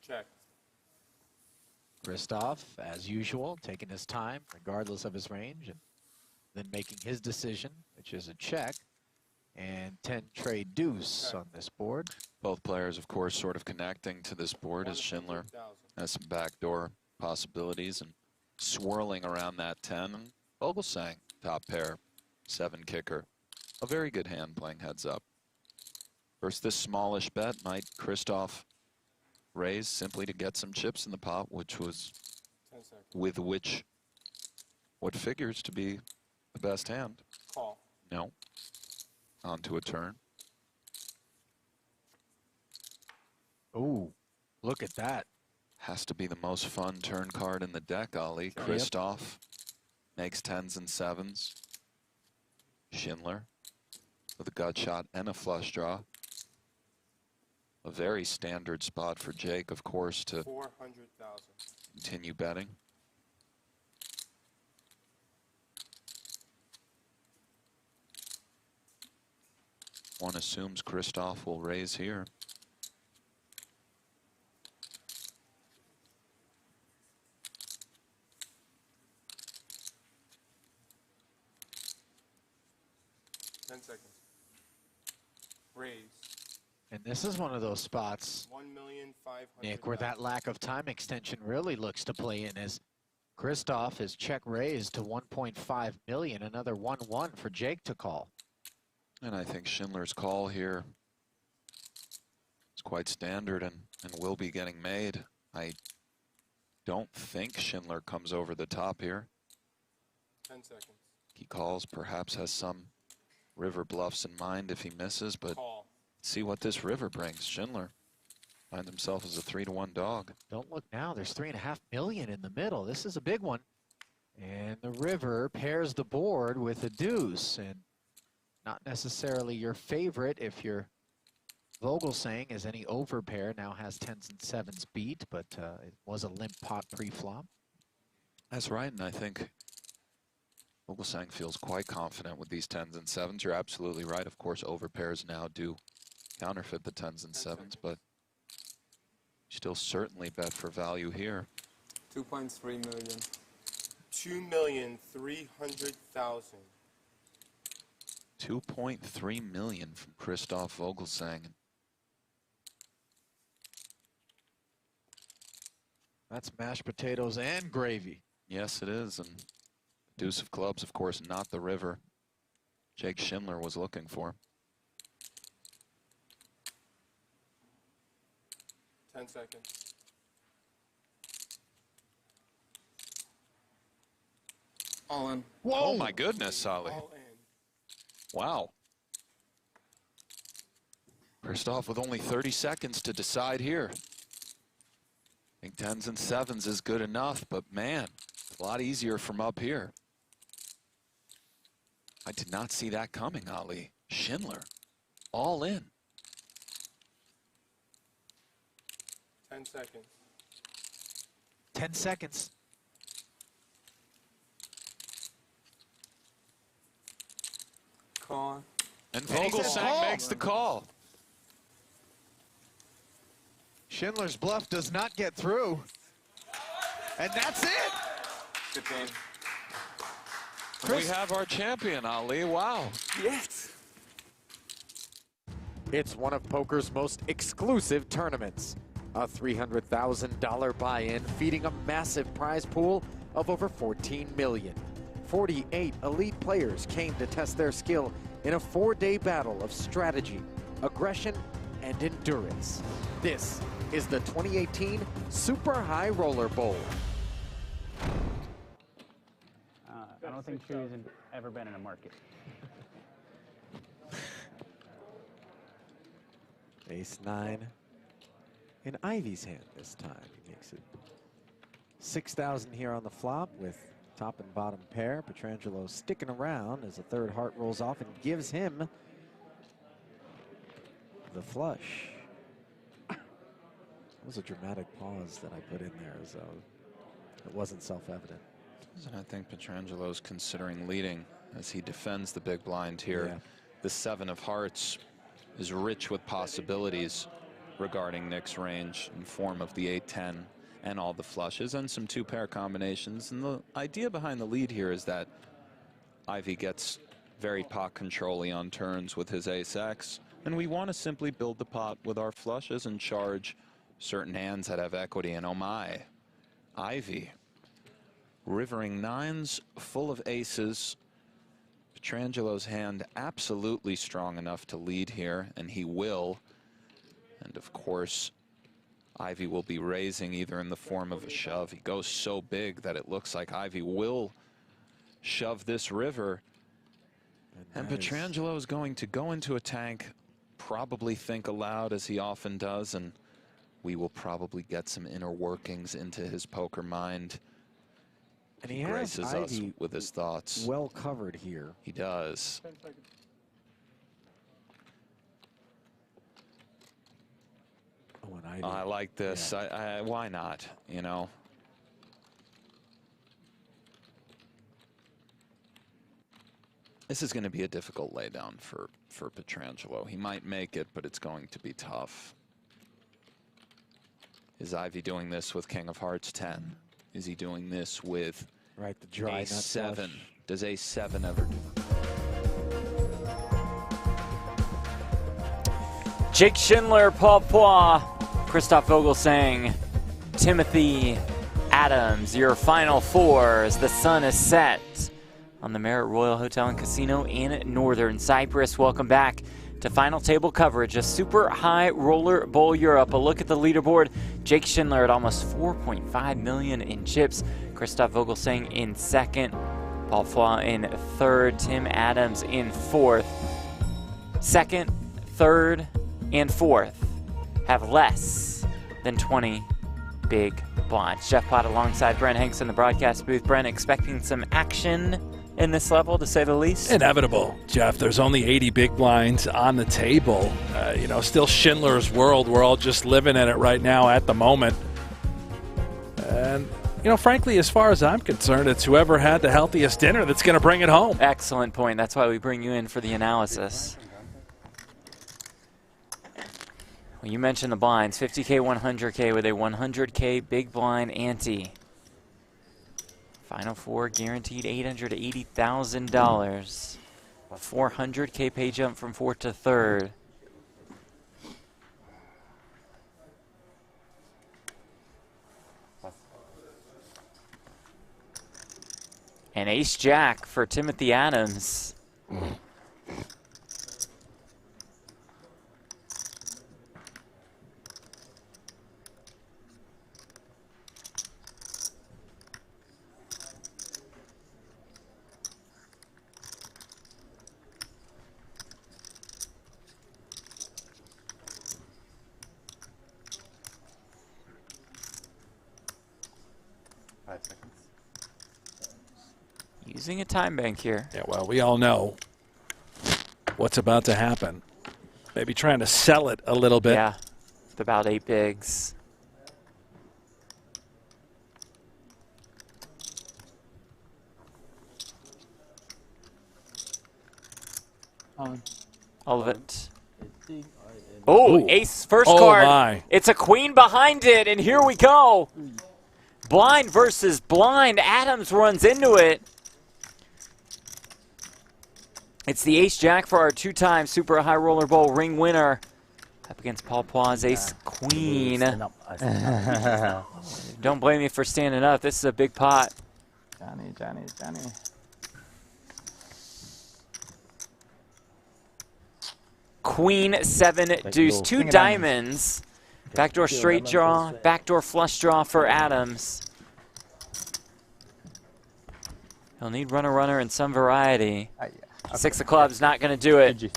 Speaker 5: Check.
Speaker 3: Christoph, as usual, taking his time, regardless of his range, and then making his decision, which is a check, and 10 trade deuce on this board.
Speaker 1: Both players, of course, sort of connecting to this board as Schindler has some backdoor possibilities and swirling around that 10. And Vogelsang, top pair, 7 kicker. A very good hand playing heads up. First, this smallish bet might Christoph raise simply to get some chips in the pot, which was
Speaker 5: 10 seconds.
Speaker 1: with which what figures to be the best hand.
Speaker 5: Call.
Speaker 1: No. Onto a turn.
Speaker 3: Ooh, look at that.
Speaker 1: Has to be the most fun turn card in the deck, Ali. Christoph makes 10s and 7s. Schindler with a gut shot and a flush draw. A very standard spot for Jake, of course, to
Speaker 5: 400,000.
Speaker 1: continue betting. One assumes Christoph will raise here.
Speaker 5: Raise.
Speaker 3: And this is one of those spots,
Speaker 5: 1,500,000.
Speaker 3: Nick, where that lack of time extension really looks to play in, as Christoph, his check raised to 1.5 million, another 1-1 for Jake to call.
Speaker 1: And I think Schindler's call here is quite standard and will be getting made. I don't think Schindler comes over the top here.
Speaker 5: 10 seconds.
Speaker 1: He calls, perhaps has some river bluffs in mind if he misses, but see what this river brings. Schindler finds himself as a 3-1 dog.
Speaker 3: Don't look now, there's 3.5 million in the middle. This is a big one. And the river pairs the board with a deuce, and not necessarily your favorite if you're Vogelsang, as any overpair now has 10s and 7s beat, but it was a limp pot pre-flop.
Speaker 1: That's right, and I think Vogelsang feels quite confident with these 10s and 7s. You're absolutely right. Of course, overpairs now do counterfeit the 10s and 7s, but you still certainly bet for value here.
Speaker 5: 2.3 million. 2,300,000.
Speaker 1: 2.3 million from Christoph Vogelsang.
Speaker 3: That's mashed potatoes and gravy.
Speaker 1: Yes, it is, and deuce of clubs, of course, not the river Jake Schindler was looking for.
Speaker 5: 10 seconds. All in.
Speaker 1: Whoa! Oh my goodness, Ali.
Speaker 5: All in.
Speaker 1: Wow. Christoph with only 30 seconds to decide here. I think 10s and 7s is good enough, but man, a lot easier from up here. I did not see that coming, Ali. Schindler, all in.
Speaker 5: 10 seconds.
Speaker 3: 10 seconds.
Speaker 5: Call.
Speaker 1: And Vogelsang makes the call.
Speaker 3: Schindler's bluff does not get through. And that's it.
Speaker 5: Good game.
Speaker 1: We have our champion, Ali. Wow.
Speaker 5: Yes.
Speaker 3: It's one of poker's most exclusive tournaments. A $300,000 buy-in feeding a massive prize pool of over 14 million. 48 elite players came to test their skill in a 4-day battle of strategy, aggression, and endurance. This is the 2018 Super High Roller Bowl.
Speaker 21: I don't think Chewy's ever been in a market.
Speaker 3: Ace-9 in Ivy's hand this time. He makes it 6,000 here on the flop with top and bottom pair. Petrangelo sticking around as the third heart rolls off and gives him the flush. That was a dramatic pause that I put in there, as though it wasn't self-evident.
Speaker 1: And I think Petrangelo's considering leading as he defends the big blind here.
Speaker 3: Yeah.
Speaker 1: The 7 of hearts is rich with possibilities regarding Nick's range in form of the 8-10 and all the flushes and some 2-pair combinations. And the idea behind the lead here is that Ivy gets very pot control-y on turns with his ace-X, and we want to simply build the pot with our flushes and charge certain hands that have equity. And oh my, Ivy rivering 9s full of aces. Petrangelo's hand absolutely strong enough to lead here, and he will. And of course, Ivy will be raising either in the form of a shove. He goes so big that it looks like Ivy will shove this river. And Petrangelo is going to go into a tank, probably think aloud as he often does, and we will probably get some inner workings into his poker mind.
Speaker 3: And he
Speaker 1: graces
Speaker 3: has
Speaker 1: us with his thoughts.
Speaker 3: Well covered here.
Speaker 1: He does.
Speaker 3: Oh, and Ivy.
Speaker 1: I like this.
Speaker 3: Yeah.
Speaker 1: Why not? You know. This is going to be a difficult laydown for Petrangelo. He might make it, but it's going to be tough. Is Ivy doing this with King of Hearts 10? Is he doing this with
Speaker 3: the dry
Speaker 1: Ace
Speaker 3: nut
Speaker 1: 7?
Speaker 3: flush?
Speaker 1: Does Ace 7 ever do?
Speaker 4: Jake Schindler, Paul Phua, Christoph Vogelsang, Timothy Adams, your final four as the sun is set on the Marriott Royal Hotel and Casino in Northern Cyprus. Welcome back to final table coverage of Super High Roller Bowl Europe. A look at the leaderboard. Jake Schindler at almost 4.5 million in chips. Christoph Vogelsang in second. Paul Phua in third. Tim Adams in fourth. Second, third, and fourth have less than 20 big blinds. Jeff Platt alongside Brent Hanks in the broadcast booth. Brent, expecting some action in this level, to say the least?
Speaker 2: Inevitable, Jeff. There's only 80 big blinds on the table. Still Schindler's world. We're all just living in it right now at the moment. And, frankly, as far as I'm concerned, it's whoever had the healthiest dinner that's going to bring it home.
Speaker 4: Excellent point. That's why we bring you in for the analysis. Well, you mentioned the blinds, 50K, 100K with a 100K big blind ante. Final four guaranteed $880,000. 400K pay jump from fourth to third. And ace jack for Timothy Adams. Using a time bank here.
Speaker 2: Yeah, well, we all know what's about to happen. Maybe trying to sell it a little bit.
Speaker 4: Yeah, with about 8 bigs. All of it. Oh, ace first card.
Speaker 2: My.
Speaker 4: It's a queen behind it, and here we go. Blind versus blind. Adams runs into it. It's the ace-jack for our two-time Super High Roller Bowl ring winner. Up against Paul Phua's ace-queen. Don't blame me for standing up. This is a big pot.
Speaker 8: Johnny.
Speaker 4: Queen, 7, deuce, 2 diamonds. Backdoor straight draw, backdoor flush draw for Adams. He'll need runner in some variety. 6 of clubs, not going to do it.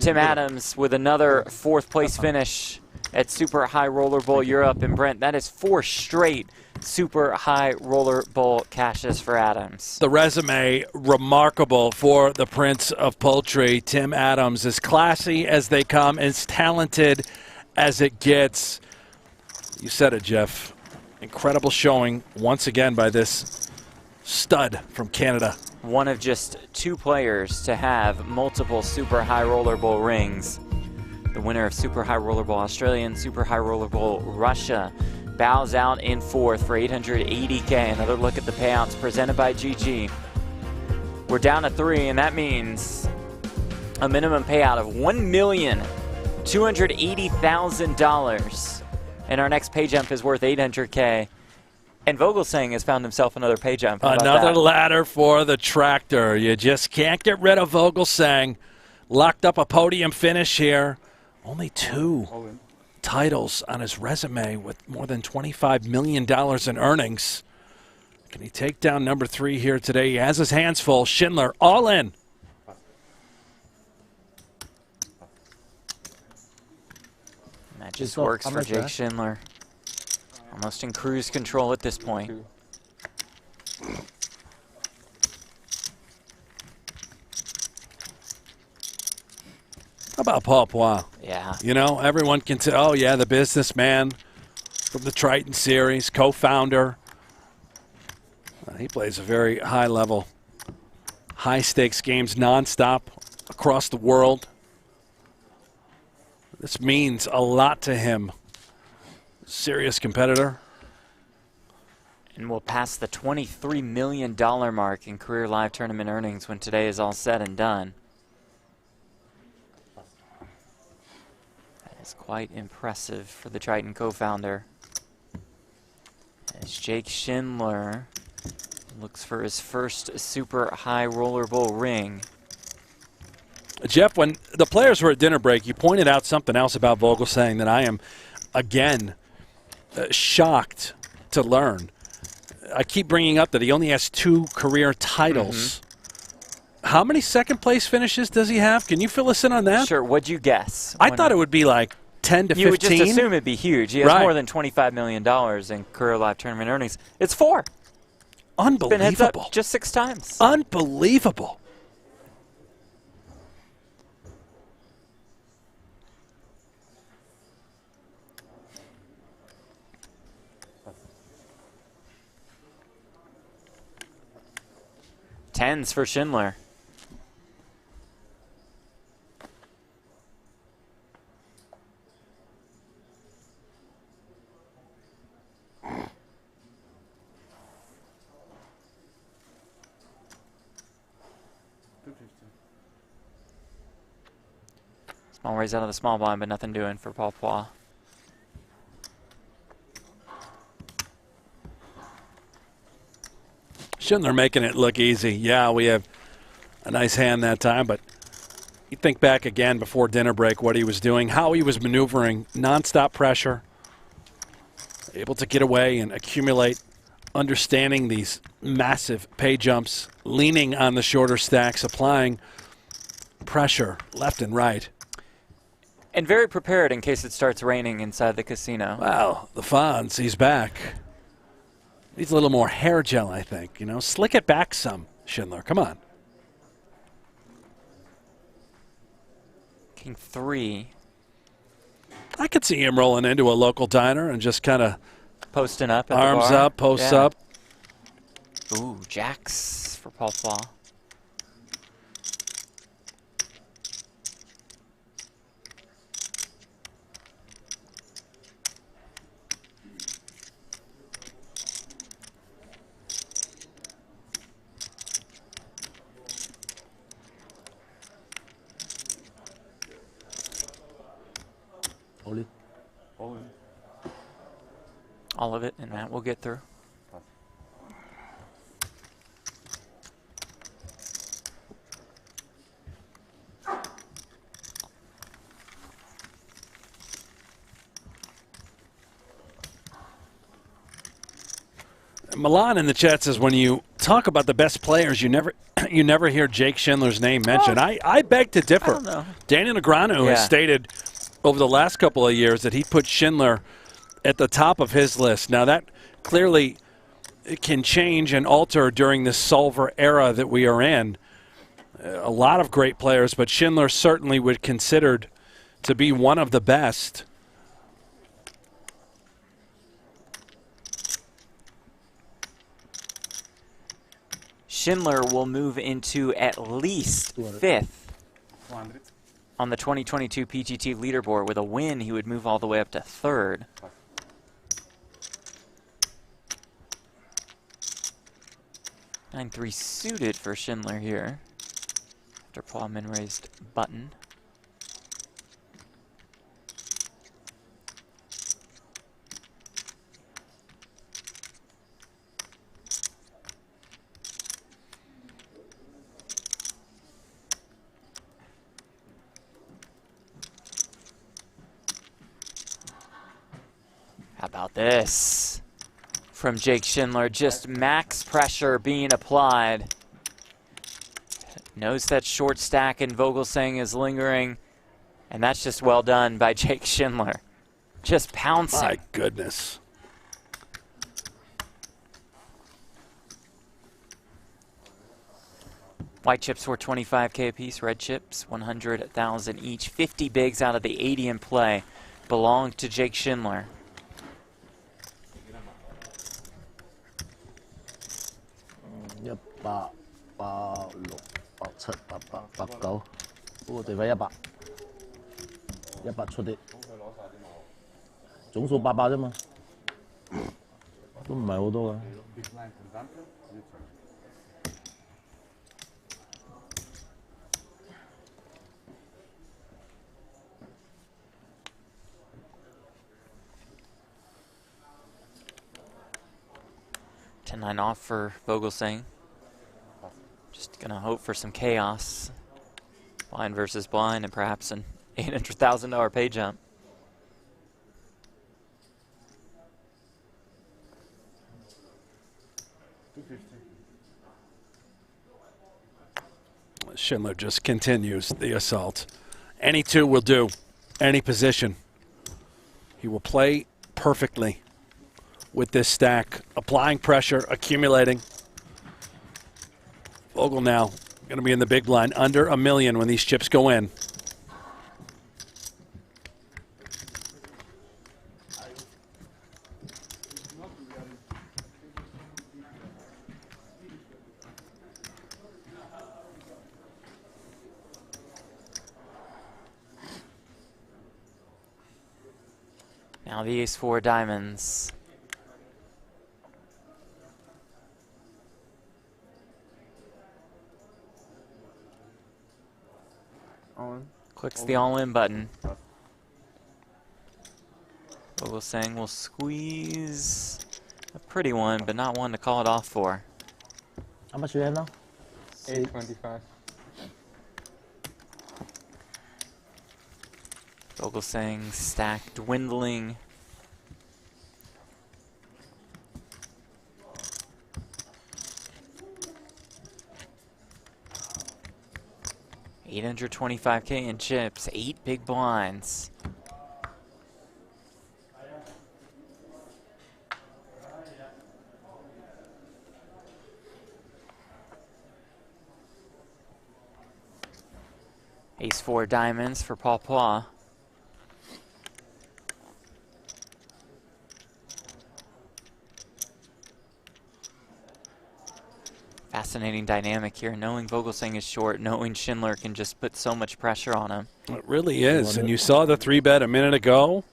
Speaker 4: Tim Adams with another 4th place finish at Super High Roller Bowl Europe. And Brent, that is 4 straight Super High Roller Bowl cashes for Adams.
Speaker 2: The resume, remarkable for the Prince of Poultry. Tim Adams, as classy as they come, as talented as it gets. You said it, Jeff. Incredible showing once again by this stud from Canada.
Speaker 4: One of just 2 players to have multiple Super High Roller Bowl rings. The winner of Super High Roller Bowl Australia and Super High Roller Bowl Russia bows out in 4th for $880K. Another look at the payouts presented by GG. We're down to 3, and that means a minimum payout of $1,280,000. And our next pay jump is worth $800K. And Vogelsang has found himself another pay jump.
Speaker 2: Another ladder for the tractor. You just can't get rid of Vogelsang. Locked up a podium finish here. Only 2 titles on his resume with more than $25 million in earnings. Can he take down number 3 here today? He has his hands full. Schindler all in.
Speaker 4: And that just works for Jake Schindler. Almost in cruise control at this point.
Speaker 2: How about Paul Phua?
Speaker 4: Yeah.
Speaker 2: Everyone can say, oh, yeah, the businessman from the Triton series, co-founder. He plays a very high level, high-stakes games nonstop across the world. This means a lot to him. Serious competitor.
Speaker 4: And we'll pass the $23 million mark in career live tournament earnings when today is all said and done. That is quite impressive for the Triton co-founder. As Jake Schindler looks for his first super high roller bowl ring.
Speaker 2: Jeff, when the players were at dinner break, you pointed out something else about Vogelsang that I am, again, shocked to learn. I keep bringing up that he only has 2 career titles. How many second-place finishes does he have? Can you fill us in on that?
Speaker 4: Sure. What'd you guess?
Speaker 2: I thought it would be like 10 to 15.
Speaker 4: You would just assume it'd be huge. He has more than $25 million in career live tournament earnings. It's 4.
Speaker 2: Unbelievable.
Speaker 4: Been heads up just 6 times.
Speaker 2: Unbelievable.
Speaker 4: Tens for Schindler. Small raise out of the small blind, but nothing doing for Paul Phua.
Speaker 2: Schindler making it look easy. Yeah, we have a nice hand that time, but you think back again before dinner break what he was doing, how he was maneuvering, nonstop pressure, able to get away and accumulate, understanding these massive pay jumps, leaning on the shorter stacks, applying pressure left and right.
Speaker 4: And very prepared in case it starts raining inside the casino.
Speaker 2: Wow, the Fonz, he's back. Needs a little more hair gel, I think. You know, slick it back some, Schindler. Come on.
Speaker 4: King 3.
Speaker 2: I could see him rolling into a local diner and just kind of
Speaker 4: posting up at
Speaker 2: arms
Speaker 4: the bar.
Speaker 2: up, posts up.
Speaker 4: Ooh, jacks for Paul Phua. All of it, and that we'll get through.
Speaker 2: Milan in the chat says when you talk about the best players, you never hear Jake Schindler's name mentioned. I beg to differ.
Speaker 4: I don't know.
Speaker 2: Daniel Negreanu has stated over the last couple of years that he put Schindler at the top of his list. Now that clearly can change and alter during this solver era that we are in. A lot of great players, but Schindler certainly would considered to be one of the best.
Speaker 4: Schindler will move into at least 5th on the 2022 PGT leaderboard. With a win, he would move all the way up to 3rd. Nine 3 suited for Schindler here. After Paul min raised button. How about this? From Jake Schindler, just max pressure being applied. Knows that short stack and Vogelsang is lingering, and that's just well done by Jake Schindler. Just pouncing.
Speaker 2: My goodness.
Speaker 4: White chips were 25K a piece, red chips 100,000 each. 50 bigs out of the 80 in play belong to Jake Schindler. 10-9 off for Vogelsang. Just gonna hope for some chaos. Blind versus blind, and perhaps an $800,000 pay jump.
Speaker 2: Schindler just continues the assault. Any two will do, any position. He will play perfectly with this stack, applying pressure, accumulating. Vogel now going to be in the big blind, under $1 million when these chips go in.
Speaker 4: Now the ace-4 diamonds. Clicks the all-in button. Vogelsang will squeeze a pretty one, but not one to call it off for.
Speaker 12: How much do you have now?
Speaker 8: 825.
Speaker 4: Vogelsang stack dwindling. $825K in chips, 8 big blinds. Ace-4 diamonds for Paul Phua. Fascinating dynamic here, knowing Vogelsang is short, knowing Schindler can just put so much pressure on him.
Speaker 2: It really is, and you saw the 3-bet a minute ago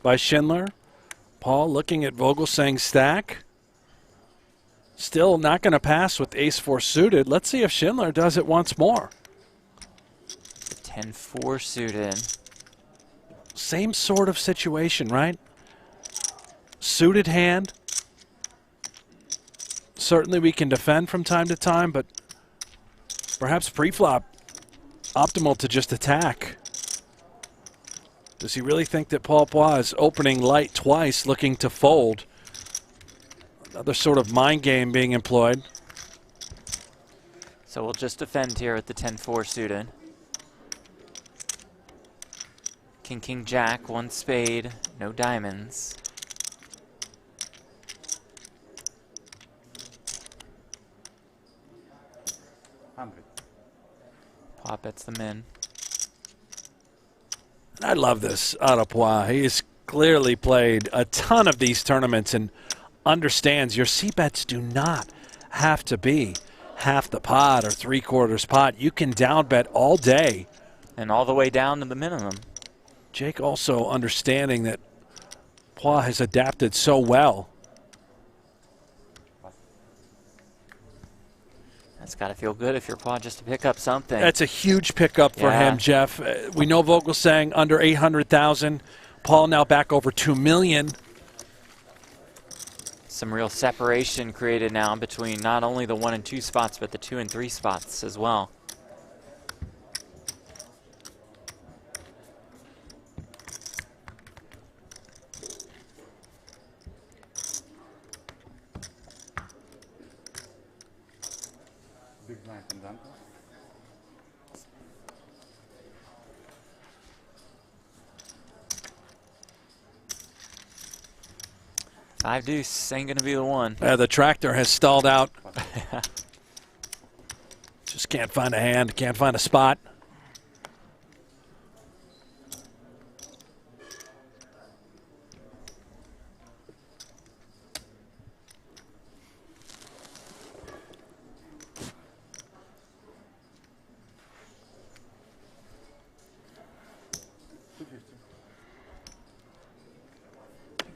Speaker 2: by Schindler. Paul looking at Vogelsang's stack. Still not going to pass with ace-4 suited. Let's see if Schindler does it once more.
Speaker 4: 10-4 suited.
Speaker 2: Same sort of situation, right? Suited hand. Certainly we can defend from time to time, but perhaps pre-flop optimal to just attack. Does he really think that Paul Phua is opening light twice, looking to fold? Another sort of mind game being employed.
Speaker 4: So we'll just defend here at the 10-4 suited. King, King, Jack, 1 spade, no diamonds. Pop bets them in.
Speaker 2: I love this out of Phua. He has clearly played a ton of these tournaments and understands your C-bets do not have to be half the pot or 3/4 pot. You can down bet all day.
Speaker 4: And all the way down to the minimum.
Speaker 2: Jake also understanding that Phua has adapted so well.
Speaker 4: That's got to feel good if you're Phua just to pick up something.
Speaker 2: That's a huge pickup for him, Jeff. We know Vogelsang under 800,000. Paul now back over 2 million.
Speaker 4: Some real separation created now between not only the 1 and 2 spots, but the 2 and 3 spots as well.
Speaker 8: Big blind and
Speaker 4: 5 deuce ain't gonna be the one.
Speaker 2: The tractor has stalled out. Just can't find a hand, can't find a spot.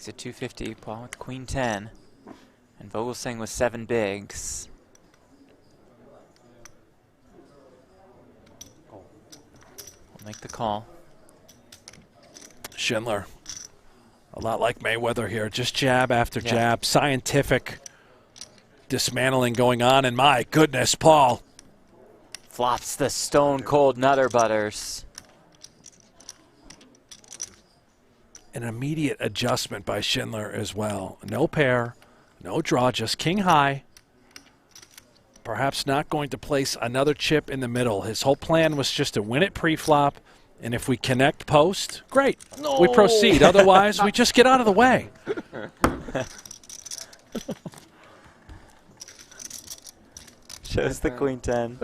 Speaker 4: At 250, Paul with Queen 10, and Vogelsang with 7 bigs. We'll make the call.
Speaker 2: Schindler, a lot like Mayweather here, just jab after jab, scientific. dismantling going on, and my goodness, Paul.
Speaker 4: Flops the stone cold Nutter Butters.
Speaker 2: An immediate adjustment by Schindler as well. No pair, no draw, just king high. Perhaps not going to place another chip in the middle. His whole plan was just to win it pre-flop, and if we connect post, great.
Speaker 4: No.
Speaker 2: We proceed. Otherwise, we just get out of the way.
Speaker 4: Shows the queen 10.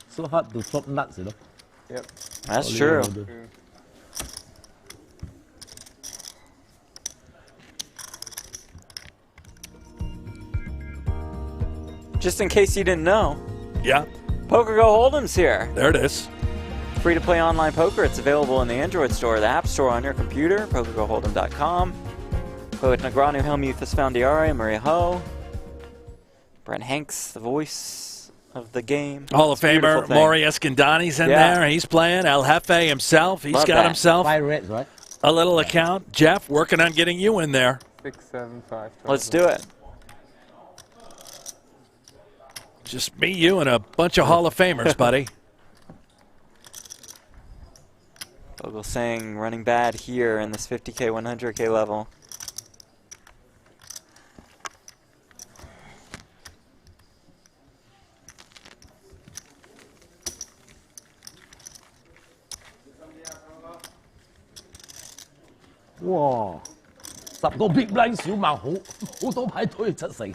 Speaker 12: So hard to flop nuts, you know.
Speaker 19: Yep.
Speaker 4: That's true. Just in case you didn't know.
Speaker 2: Yeah.
Speaker 4: PokerGO Hold'em's here.
Speaker 2: There it is.
Speaker 4: Free to play online poker. It's available in the Android store, the App Store on your computer, PokerGoHold'em.com. Poet Negranu Helmuthus Foundiare, Maria Ho. Brent Hanks, the voice of the game.
Speaker 2: Hall of Famer Maury Escandani's in there. He's playing. El Jefe himself. He's got himself
Speaker 12: 5 reds, right?
Speaker 2: a little account. Jeff, working on getting you in there.
Speaker 19: 6, 7, 5.
Speaker 4: Let's do it.
Speaker 2: Just me, you, and a bunch of Hall of Famers, buddy.
Speaker 4: Vogelsang running bad here in this 50K, 100K level.
Speaker 12: Wow. 10個 big blind 小盲好多牌推7成。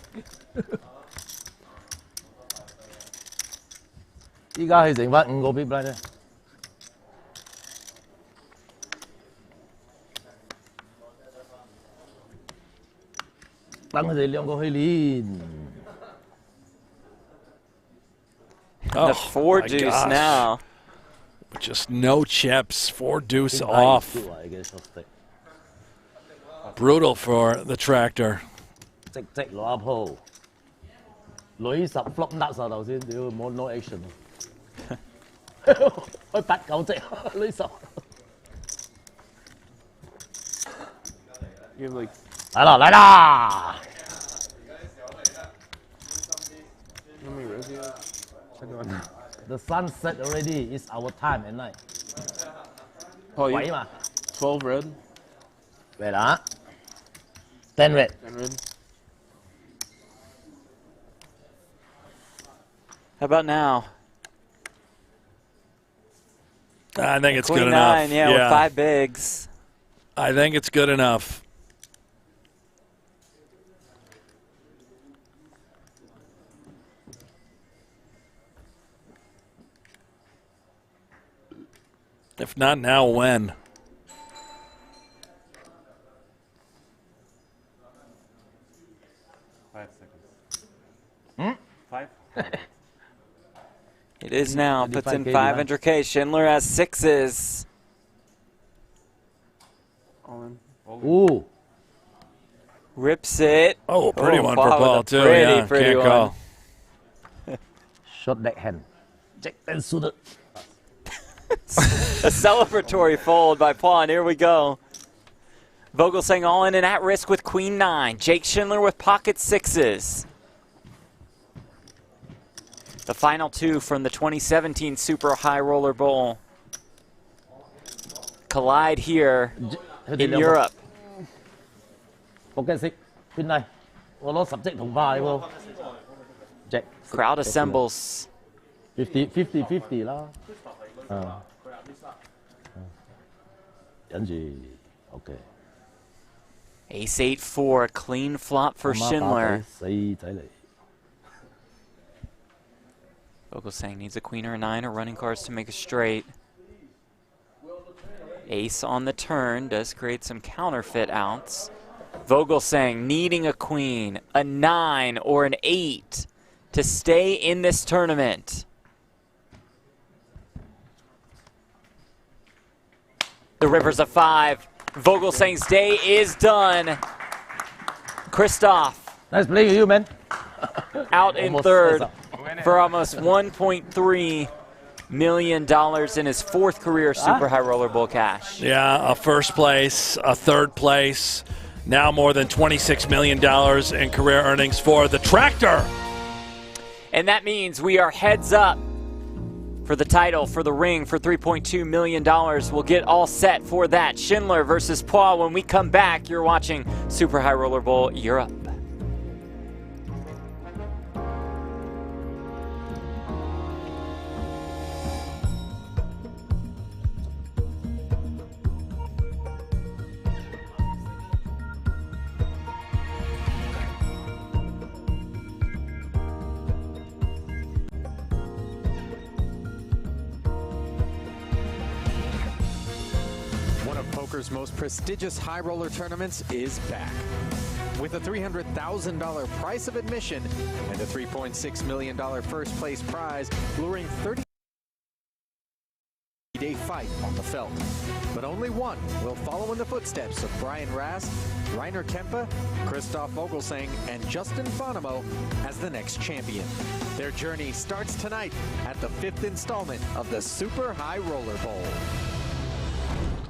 Speaker 12: 依家係剩翻5個 big blind 咧。等佢哋兩個去練。
Speaker 4: The 4 deuce now.
Speaker 2: Just no chips. 4 deuce off. Brutal for the tractor.
Speaker 12: 直攞一鋪，女10 flop nuts 啊頭先，屌冇 no action， 開8 9隻女10。來啦來啦！ The sun set already. It's our time at night.
Speaker 19: Paul,
Speaker 12: Quẩy mà.
Speaker 19: 12 red.
Speaker 12: Red á. 10 red.
Speaker 19: 10 red.
Speaker 4: How about now?
Speaker 2: I think it's
Speaker 4: Queen
Speaker 2: good
Speaker 4: 9,
Speaker 2: enough.
Speaker 4: yeah, with 5 bigs.
Speaker 2: I think it's good enough. If not now, when?
Speaker 8: Hmm? 5.
Speaker 4: It is now. Puts in
Speaker 12: 5K
Speaker 4: 500K. Schindler has 6s.
Speaker 19: All in.
Speaker 12: Ooh.
Speaker 4: Rips it.
Speaker 2: Oh, pretty one for
Speaker 4: Paul
Speaker 2: Paul,
Speaker 4: with a
Speaker 2: too.
Speaker 4: Pretty,
Speaker 2: Yeah,
Speaker 4: pretty
Speaker 2: can't
Speaker 4: one.
Speaker 2: call.
Speaker 12: Short deckhand. Jack 10 suited.
Speaker 4: A celebratory fold by Paul, and here we go. Vogelsang all in and at risk with Queen 9. Jake Schindler with pocket 6s. The final 2 from the 2017 Super High Roller Bowl collide here in Europe.
Speaker 12: Pocket 6, Queen 9. 我攞10隻同花你喎。Jack.
Speaker 4: Crowd assembles.
Speaker 12: 50 啦。跟住 OK。
Speaker 4: Ace 8-4, clean flop for Schindler.
Speaker 12: 死仔嚟。
Speaker 4: Vogelsang needs a queen or a 9 or running cards to make a straight. Ace on the turn does create some counterfeit outs. Vogelsang needing a queen, a 9 or an 8 to stay in this tournament. The river's a 5. Vogelsang's day is done. Christoph.
Speaker 12: Nice playing with you, man.
Speaker 4: Out in third for almost 1.3 million in his 4th career Super High Roller Bowl cash.
Speaker 2: Yeah, a first place, a third place, now more than $26 million in career earnings for the Tractor.
Speaker 4: And that means we are heads up for the title, for the ring, for $3.2 million. We'll get all set for that. Schindler versus Phua. When we come back, you're watching Super High Roller Bowl Europe.
Speaker 3: Poker's most prestigious high roller tournaments is back. With a $300,000 price of admission and a $3.6 million first place prize, luring 30-day fight on the felt. But only one will follow in the footsteps of Brian Rast, Rainer Kempe, Christoph Vogelsang, and Justin Fonamo as the next champion. Their journey starts tonight at the 5th installment of the Super High Roller Bowl.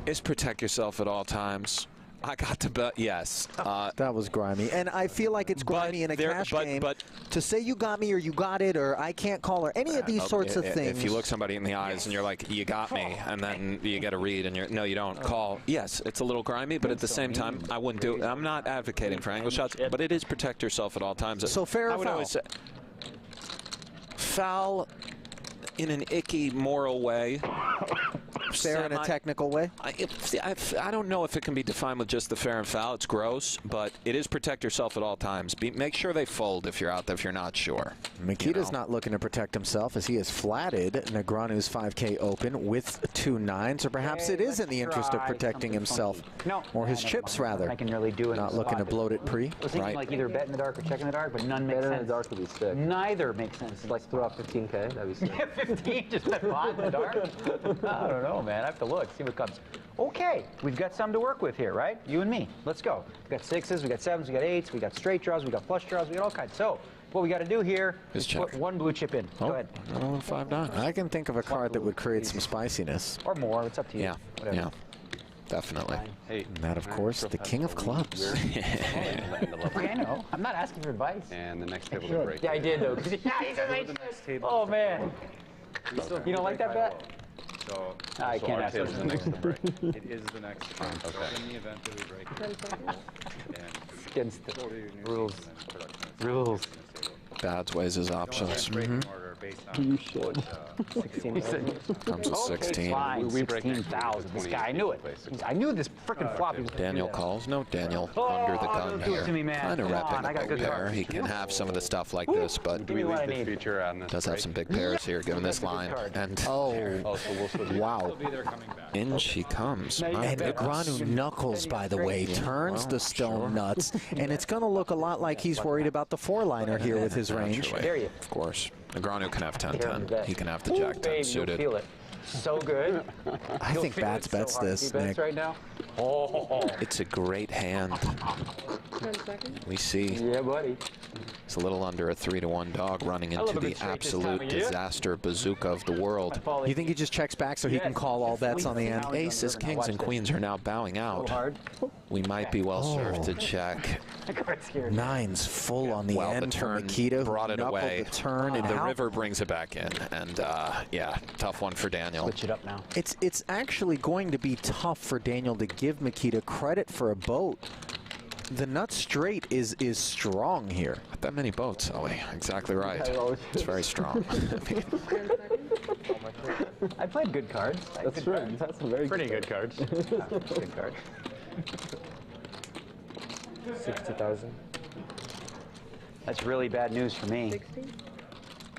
Speaker 1: Is protect yourself at all times. I got to bet yes.
Speaker 3: That was grimy. And I feel like it's grimy in a cash game. But to say you got me or you got it or I can't call or any of these sorts of things.
Speaker 1: If you look somebody in the eyes and you're like, you got me, and then you get a read and you're, no, you don't call. Yes, it's a little grimy, but at the same time, I wouldn't do it. I'm not advocating for angle shots, but it is protect yourself at all times.
Speaker 3: So fair or
Speaker 1: foul? I would always say foul in an icky moral way.
Speaker 3: Fair in a technical way?
Speaker 1: I don't know if it can be defined with just the fair and foul. It's gross, but it is protect yourself at all times. Make sure they fold if you're out there, if you're not sure.
Speaker 3: Mikita's not looking to protect himself as he has flatted Negreanu's 5K open with 2 9s, or perhaps it is in the interest of protecting himself, or his chips rather.
Speaker 6: I can really do it.
Speaker 3: Not looking to bloat it pre.
Speaker 6: I was thinking like either bet in the dark or check in the dark, but none makes sense. Bet in the dark would be sick. Neither makes sense.
Speaker 9: Like throw out 15K, that'd be sick.
Speaker 6: 15, just bet pot in the dark? I don't know, man. I have to look, see what comes. Okay, we've got some to work with here, right? You and me. Let's go. We got 6s, we got 7s, we got 8s, we got straight draws, we got flush draws, we got all kinds. So what we got to do here is put 1 blue chip in. Go ahead.
Speaker 1: 5-9.
Speaker 3: I can think of a card that would create some spiciness.
Speaker 6: Or more. It's up to you.
Speaker 1: Yeah.
Speaker 6: Whatever.
Speaker 1: Yeah. Definitely.
Speaker 3: And that, of course, the king of clubs.
Speaker 6: Okay, I know. I'm not asking for advice.
Speaker 19: And the next table to break.
Speaker 6: Yeah, I did, though. Oh, man. You don't like that bet?
Speaker 19: So,
Speaker 6: I can't ask
Speaker 19: the next to break. It is the next one. Okay. In the event that we break
Speaker 6: against the rules. Rules.
Speaker 1: Dad's weighs his options.
Speaker 6: You should. 16.
Speaker 1: Comes with 16.
Speaker 6: Fine, 16,000. This guy, I knew it. I knew this frickin' flop.
Speaker 1: Daniel calls. No, Daniel under the gun here. Kind of wrapping a big pair. He can have some of the stuff like this, but does have some big pairs here given this line. And
Speaker 3: wow.
Speaker 1: In she comes.
Speaker 3: And Negreanu knuckles, by the way, turns the stone nuts, and it's going to look a lot like he's worried about the 4-liner here with his range.
Speaker 1: Of course. Negreanu can have 10-10. He can have the Jack-10 suited.
Speaker 6: Feel it. So good.
Speaker 3: I think Bats bets this, Nick.
Speaker 6: Right now.
Speaker 1: It's a great hand. We see.
Speaker 6: Yeah, buddy.
Speaker 1: It's a little under a 3-1 dog running into the absolute disaster bazooka of the world.
Speaker 3: You think he just checks back so he can call all bets on the end?
Speaker 1: Aces, kings, and queens are now bowing out. We might be well served to check.
Speaker 3: 9s full on the end.
Speaker 1: The turn
Speaker 3: Mikita
Speaker 1: brought it away.
Speaker 3: The turn and
Speaker 1: the river brings it back in, and yeah, tough one for Daniel.
Speaker 6: Switch it up now.
Speaker 3: It's actually going to be tough for Daniel to give Mikita credit for a boat. The nut straight is strong here.
Speaker 1: Not that many boats, Ollie. Exactly right. It's very strong.
Speaker 6: I played good cards.
Speaker 9: That's right. You've had some very
Speaker 6: pretty good cards. Good card.
Speaker 9: 60,000.
Speaker 6: That's really bad news for me.
Speaker 14: 60?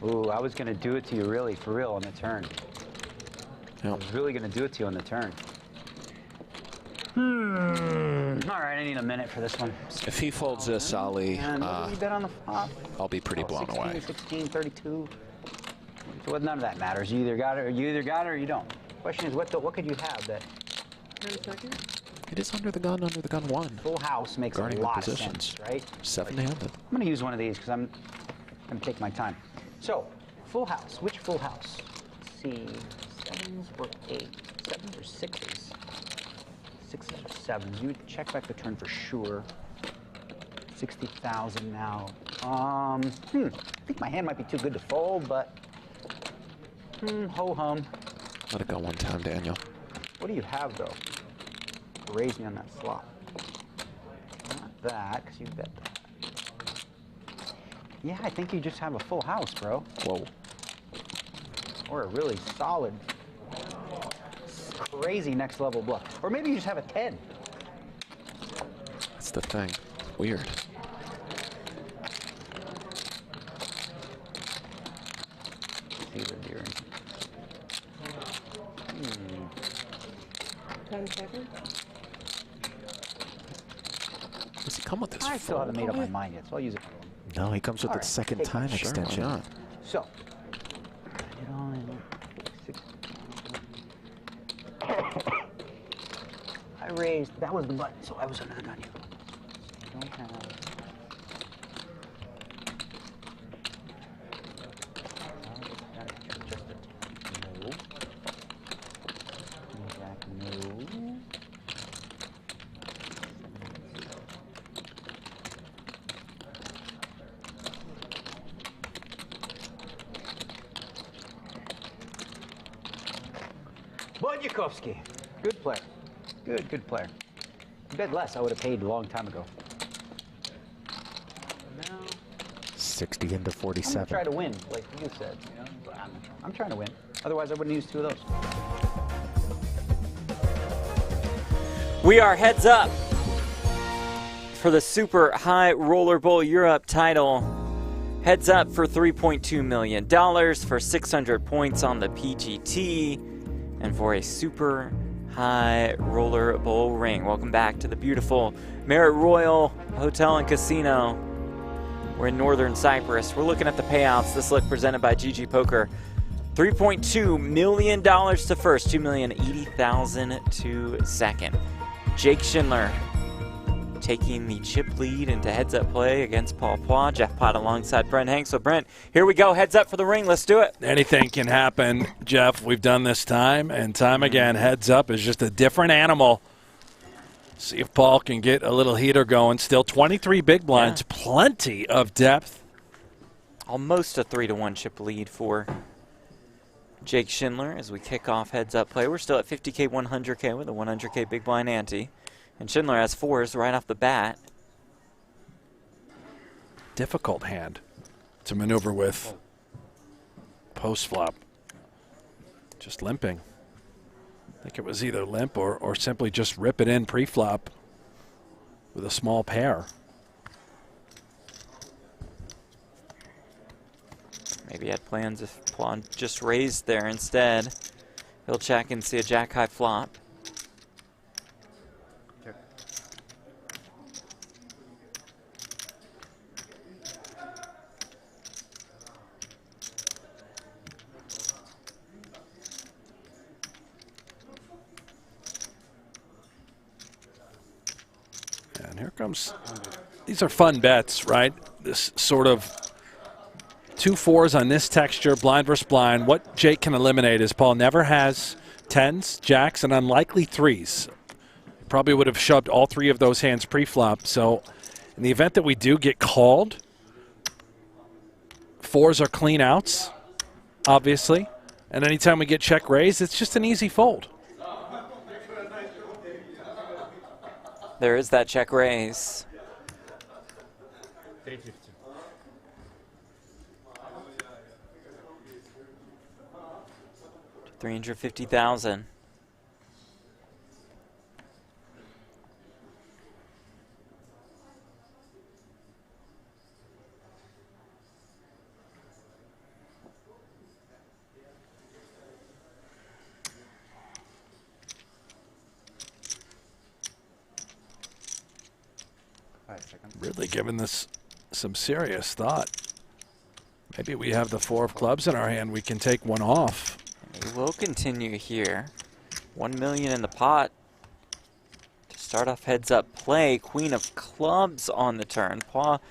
Speaker 6: Ooh, I was going to do it to you really, for real, on the turn.
Speaker 1: Yep.
Speaker 6: I was really going to do it to you on the turn. All right, I need a minute for this one.
Speaker 1: If he folds this, Ollie,
Speaker 6: you bet on the flop?
Speaker 1: I'll be pretty blown
Speaker 6: 16,
Speaker 1: away.
Speaker 6: 16, 32. So none of that matters. You either got it or you don't. Question is, what could you have that?
Speaker 14: 10 seconds.
Speaker 1: It is under the gun 1.
Speaker 6: Full house makes a lot of sense, right?
Speaker 1: 7-handed.
Speaker 6: I'm going to use one of these because I'm going to take my time. So, full house. Which full house? see, 7s or 8s? 7s or 6s? 6s or 7s. You would check back the turn for sure. 60,000 now. I think my hand might be too good to fold, but ho hum.
Speaker 1: Let it go one time, Daniel.
Speaker 6: What do you have though? Raise me on that flop. Not that, because you bet that. Yeah, I think you just have a full house, bro.
Speaker 1: Whoa.
Speaker 6: Or a really solid, crazy next level bluff. Or maybe you just have a 10.
Speaker 1: That's the thing. Weird.
Speaker 6: See what you're in.
Speaker 14: 10 seconds.
Speaker 1: Does he come with this?
Speaker 6: I still haven't made up my mind yet, so I'll use it.
Speaker 3: No, he comes with the second time
Speaker 1: Sure, why
Speaker 3: extension.
Speaker 1: not?
Speaker 6: So, get on in. 6. I raised, that was the button, so I was under the gun here. I don't have. Budyakovsky, good player. Good player. If you bet less, I would have paid a long time ago. Now,
Speaker 3: 60 into
Speaker 6: I'm
Speaker 3: 47.
Speaker 6: gonna try to win, like you said. I'm trying to win. Otherwise, I wouldn't use 2 of those.
Speaker 4: We are heads up for the Super High Roller Bowl Europe title. Heads up for $3.2 million, for 600 points on the PGT, and for a Super High Roller Bowl ring. Welcome back to the beautiful Marriott Royal Hotel and Casino. We're in Northern Cyprus. We're looking at the payouts. This look presented by GG Poker. $3.2 million to first, $2,080,000 to second. Jake Schindler taking the chip lead into heads-up play against Paul Phua. Jeff Pott alongside Brent Hanks. So, Brent, here we go. Heads up for the ring. Let's do it.
Speaker 2: Anything can happen, Jeff. We've done this time and time again. Heads up is just a different animal. See if Paul can get a little heater going. Still 23 big blinds. Yeah. Plenty of depth.
Speaker 4: Almost a 3-1 chip lead for Jake Schindler as we kick off heads-up play. We're still at 50K, 100K with a 100K big blind ante. And Schindler has 4s right off the bat.
Speaker 2: Difficult hand to maneuver with post-flop. Just limping. I think it was either limp or simply just rip it in pre-flop with a small pair.
Speaker 4: Maybe he had plans if Phua just raised there instead. He'll check and see a jack-high flop.
Speaker 2: And here comes, these are fun bets, right? This sort of 2 4s on this texture, blind versus blind. What Jake can eliminate is Paul never has 10s, jacks, and unlikely 3s. Probably would have shoved all 3 of those hands pre-flop. So in the event that we do get called, 4s are clean outs, obviously. And anytime we get check raised, it's just an easy fold.
Speaker 4: There is that check raise.
Speaker 15: 350.
Speaker 4: 350,000.
Speaker 2: Really giving this some serious thought. Maybe we have the 4 of clubs in our hand. We can take one off.
Speaker 4: We will continue here. 1 million in the pot. To start off heads up play, Queen of Clubs on the turn. Phua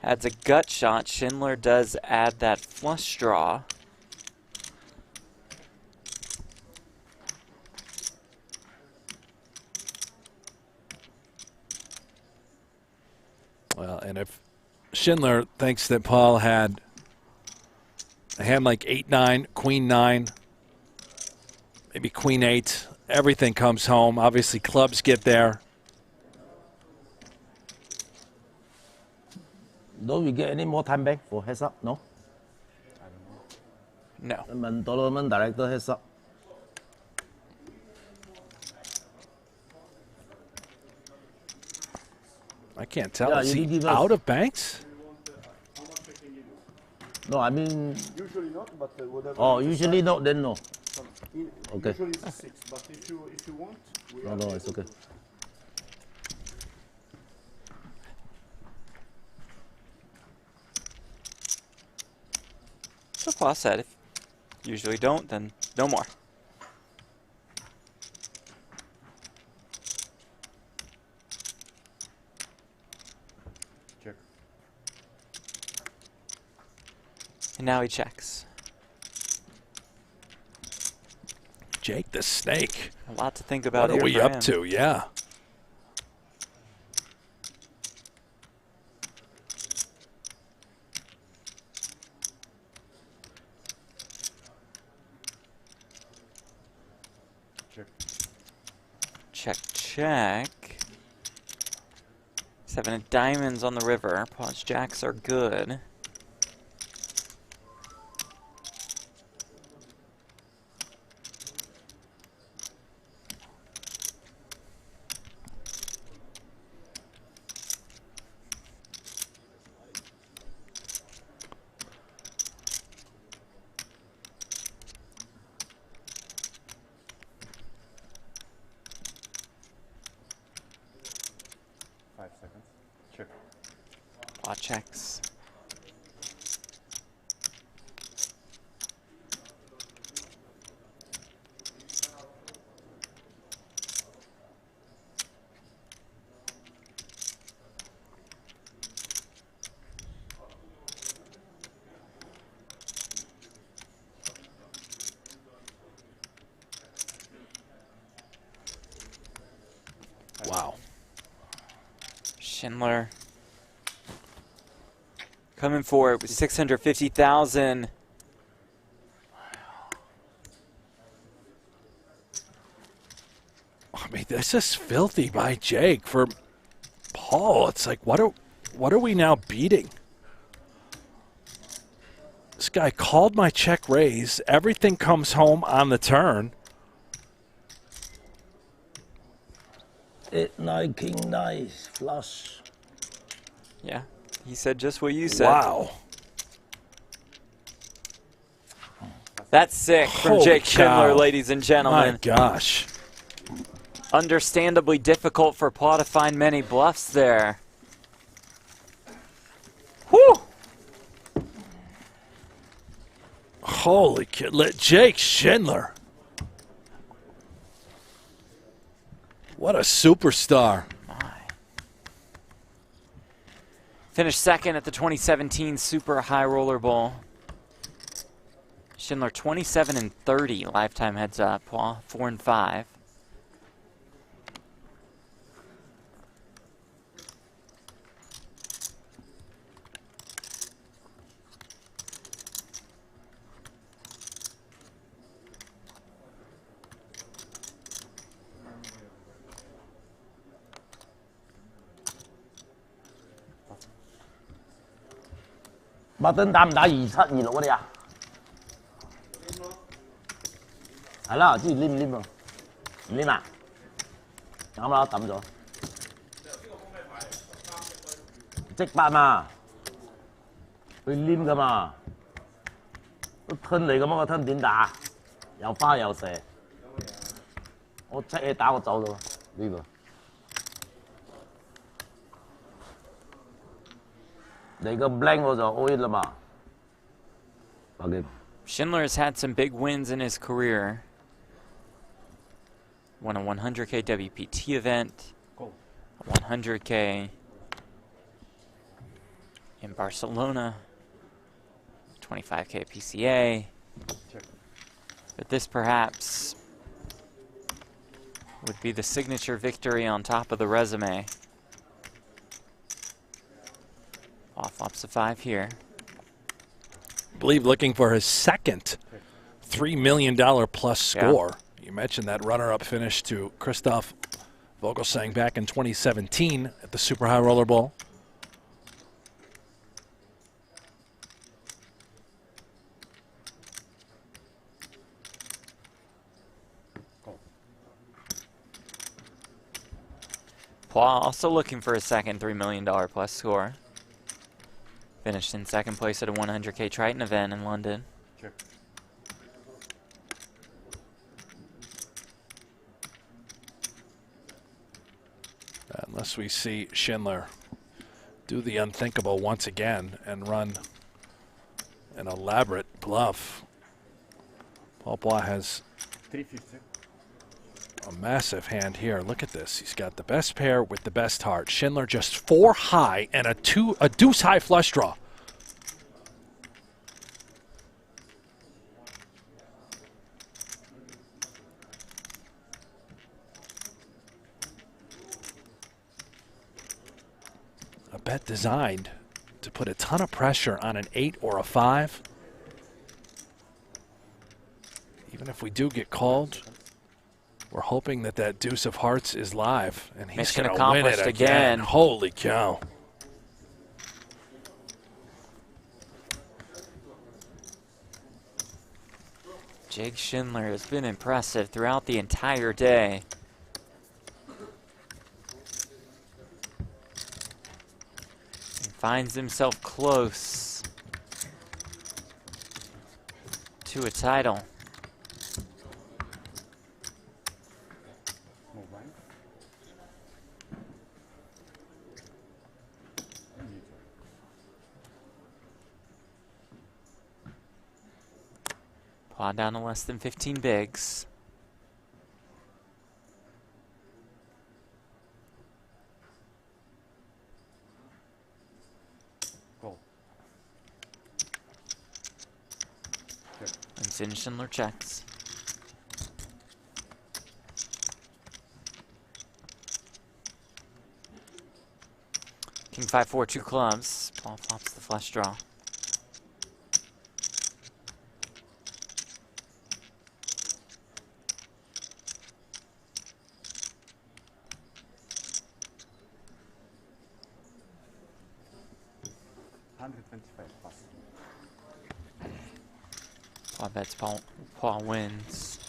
Speaker 4: adds a gut shot. Schindler does add that flush draw.
Speaker 2: Well, and if Schindler thinks that Paul had a hand like 8-9, Queen-9, maybe Queen-8, everything comes home. Obviously, clubs get there.
Speaker 12: Don't we get any more time back for heads up? No?
Speaker 4: No.
Speaker 12: Tournament director heads up.
Speaker 2: I can't tell.
Speaker 12: Yeah,
Speaker 2: Is
Speaker 12: you
Speaker 2: he
Speaker 12: give us-
Speaker 2: out of banks?
Speaker 12: No, I mean.
Speaker 20: Usually not, but whatever.
Speaker 12: Oh, usually not, then no. Okay.
Speaker 20: Usually it's 6, but if you want, we
Speaker 12: No, no, it's okay.
Speaker 4: So Paul said, if you usually don't, then no more.
Speaker 20: Check.
Speaker 4: And now he checks.
Speaker 2: Jake the Snake.
Speaker 4: A lot to think about.
Speaker 2: What are
Speaker 4: here
Speaker 2: we
Speaker 4: for
Speaker 2: up
Speaker 4: him.
Speaker 2: to? Yeah.
Speaker 4: Check, check. Seven of diamonds on the river. Paul's jacks are good. Paul checks.
Speaker 2: Wow.
Speaker 4: Schindler coming for it with 650,000.
Speaker 2: I mean, this is filthy by Jake. For Paul, it's like, what are we now beating? This guy called my check raise. Everything comes home on the turn.
Speaker 12: 8-9, King-9, flush.
Speaker 4: Yeah, he said just what you said.
Speaker 2: Wow.
Speaker 4: That's sick from
Speaker 2: Holy
Speaker 4: Jake Schindler,
Speaker 2: cow.
Speaker 4: ladies and gentlemen.
Speaker 2: My gosh.
Speaker 4: Understandably difficult for Paul to find many bluffs there. Whew!
Speaker 2: Holy kid. Jake Schindler. What a superstar.
Speaker 4: Finished second at the 2017 Super High Roller Bowl. Schindler 27-30 lifetime heads up. Paul 4-5.
Speaker 12: 麥登打唔打2-7、2-6嗰啲啊？係啦，之前黏唔黏啊？唔黏啊？啱啦，抌咗。即八嘛，佢黏噶嘛，都吞嚟咁樣，我吞點打？又花又蛇，我七嘢打我走咗呢個。你個 blank 我就 all in 啦嘛。
Speaker 4: Schindler has had some big wins in his career. Won a 100K WPT event, a 100K in Barcelona, 25K PCA. But this perhaps would be the signature victory on top of the resume. Paul flops a 5 here.
Speaker 2: I believe looking for his second $3 million plus score. You mentioned that runner-up finish to Christoph Vogelsang back in 2017 at the Super High Roller Bowl.
Speaker 4: Paul also looking for his second $3 million plus score. Finished in second place at a 100K Triton event in London.
Speaker 20: Check.
Speaker 2: Unless we see Schindler do the unthinkable once again and run an elaborate bluff. Paul Phua has
Speaker 20: 350.
Speaker 2: a massive hand here. Look at this. He's got the best pair with the best heart. Schindler just 4 high and a deuce high flush draw. A bet designed to put a ton of pressure on an 8 or a 5. Even if we do get called, we're hoping that that deuce of hearts is live, and he's going to win it again. Holy cow.
Speaker 4: Jake Schindler has been impressive throughout the entire day. He finds himself close to a title. Paw down to less than 15 bigs.
Speaker 20: Cool.
Speaker 4: And Schindler checks. King 5-4, 2 clubs. Paul flops the flush draw. Paul bets, Paul wins.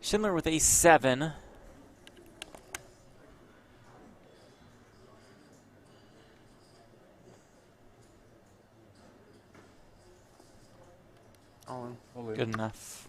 Speaker 4: Schindler with ace-7.
Speaker 20: All in.
Speaker 4: Good enough.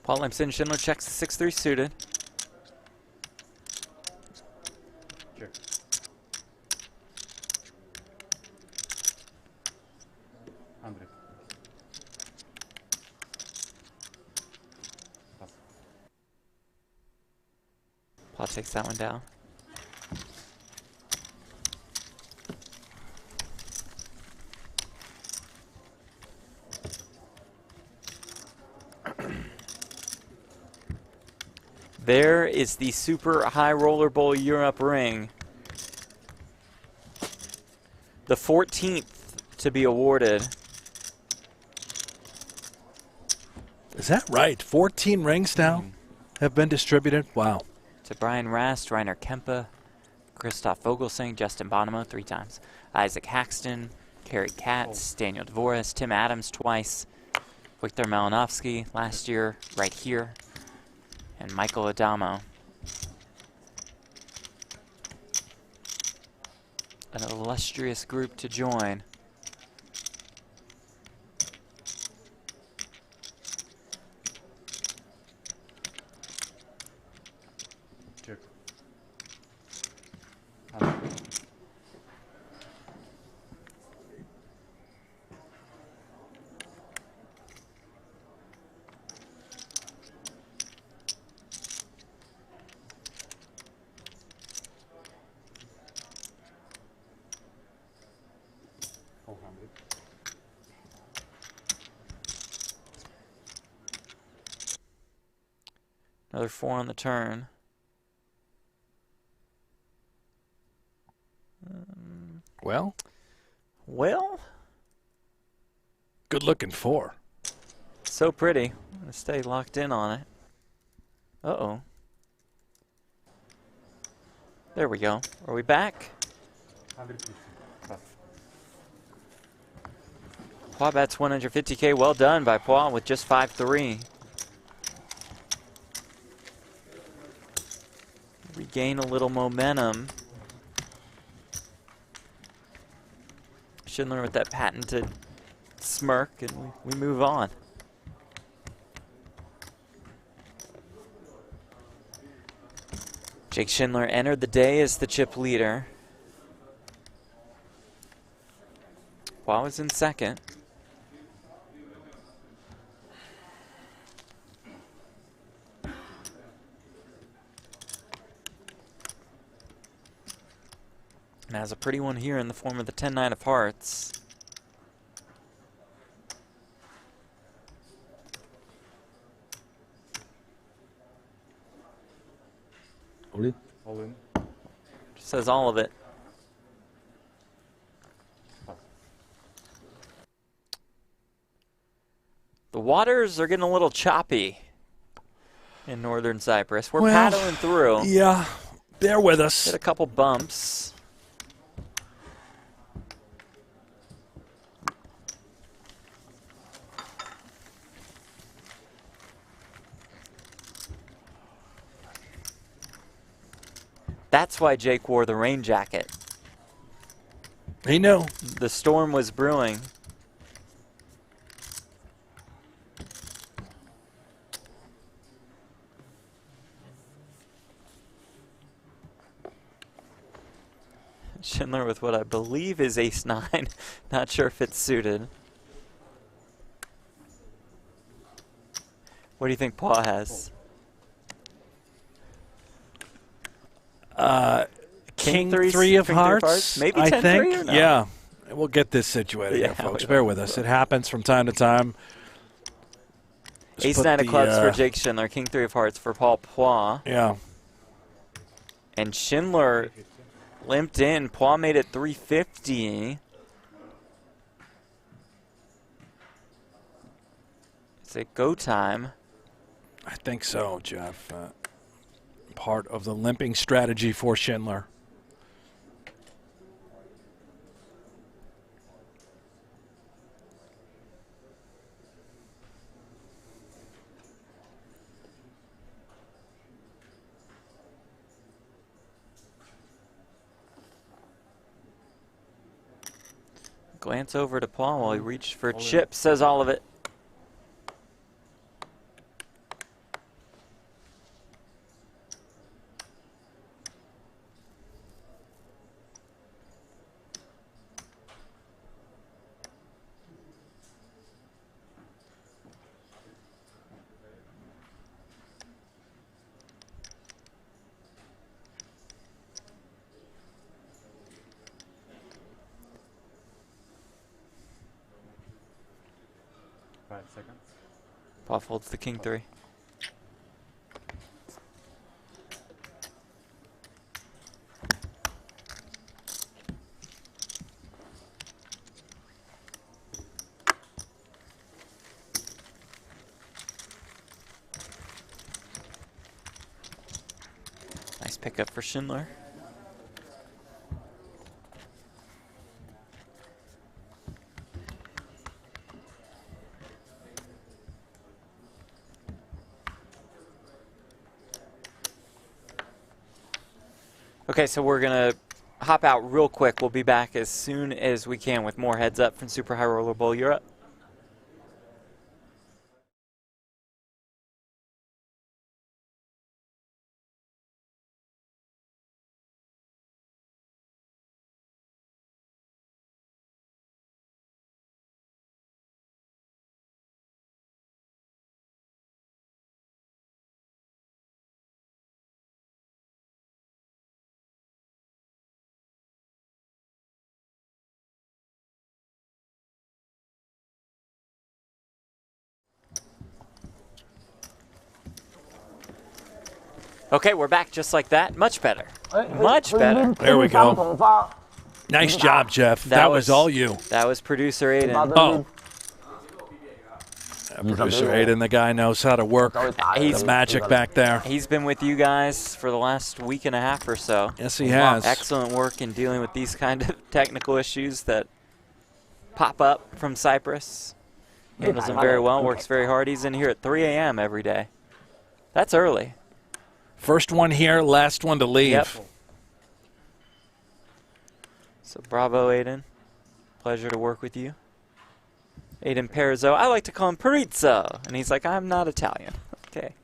Speaker 4: Paul limps in, Schindler checks the 6-3 suited.
Speaker 20: Check.
Speaker 4: Paul takes that one down. There is the Super High Roller Bowl Europe ring. The 14th to be awarded.
Speaker 2: Is that right? 14 rings now have been distributed? Wow.
Speaker 4: To Brian Rast, Rainer Kempe, Christoph Vogelsang, Justin Bonomo 3 times, Isaac Haxton, Kerry Katz, Daniel Dvoras, Tim Adams twice, Victor Malinowski last year right here, and Michael Addamo. An illustrious group to join. Another 4 on the turn. Well.
Speaker 2: Good looking 4.
Speaker 4: So pretty. I'm gonna stay locked in on it. Uh-oh. There we go. Are we back? Phua bets 150K. Well done by Phua with just 5-3. Regain a little momentum. Schindler with that patented smirk, and we move on. Jake Schindler entered the day as the chip leader. Phua was in second. And has a pretty one here in the form of the 10-9 of hearts.
Speaker 8: All in.
Speaker 20: All in.
Speaker 4: Says all of it. The waters are getting a little choppy in northern Cyprus. We're paddling through.
Speaker 2: Yeah, bear with us.
Speaker 4: Hit a couple bumps. That's why Jake wore the rain jacket.
Speaker 2: He knew.
Speaker 4: The storm was brewing. Schindler with what I believe is ace-9. Not sure if it's suited. What do you think Phua has?
Speaker 2: King 3 of hearts,
Speaker 4: maybe
Speaker 2: I
Speaker 4: 10-3
Speaker 2: think.
Speaker 4: or no?
Speaker 2: Yeah, we'll get this situated here, folks. Bear with us. It happens from time to time.
Speaker 4: Ace-9 of clubs for Jake Schindler. King 3 of hearts for Paul Phua.
Speaker 2: Yeah.
Speaker 4: And Schindler limped in. Phua made it 350. Is it go time?
Speaker 2: I think so, Jeff. Part of the limping strategy for Schindler.
Speaker 4: Glance over to Phua while he reached for chip, says all of it.
Speaker 8: 5 seconds.
Speaker 4: Paul folds the king 3. Nice pickup for Schindler. Okay, so we're going to hop out real quick. We'll be back as soon as we can with more Heads Up from Super High Roller Bowl Europe. Okay, we're back just like that. Much better. Much better.
Speaker 2: There we go. Nice job, Jeff. That was all you.
Speaker 4: That was producer Aiden.
Speaker 2: Oh. Producer Aiden, the guy knows how to work the magic back there.
Speaker 4: He's been with you guys for the last week and a half or so.
Speaker 2: Yes, he has.
Speaker 4: Excellent work in dealing with these kind of technical issues that pop up from Cyprus. Handles them very well, works very hard. He's in here at 3 a.m. every day. That's early.
Speaker 2: First one here, last one to leave.
Speaker 4: Yep. So bravo, Aiden. Pleasure to work with you. Aiden Perizzo. I like to call him Perizzo. And he's like, I'm not Italian. Okay.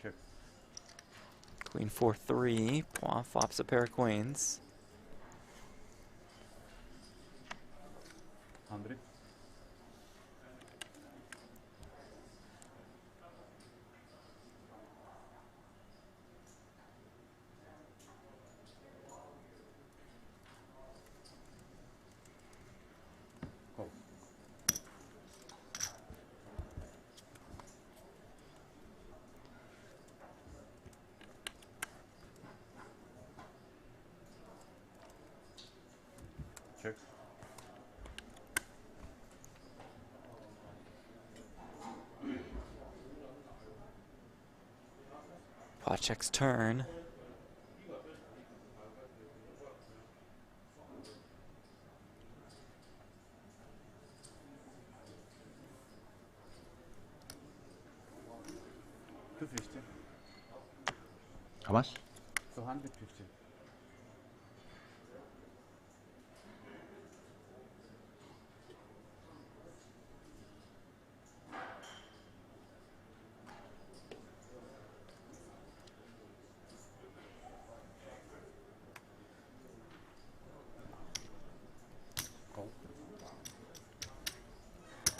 Speaker 8: Check.
Speaker 4: Queen 4-3. Phua flops a pair of queens.
Speaker 8: 100. Check.
Speaker 4: Phua checks turn.
Speaker 12: How much?
Speaker 8: 250.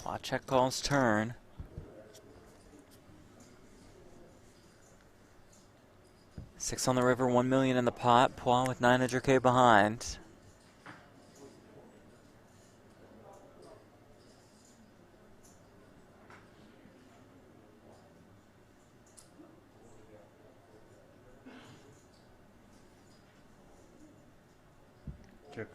Speaker 4: Phua check calls turn. Six on the river, 1 million in the pot. Phua with 900K behind.
Speaker 8: Check.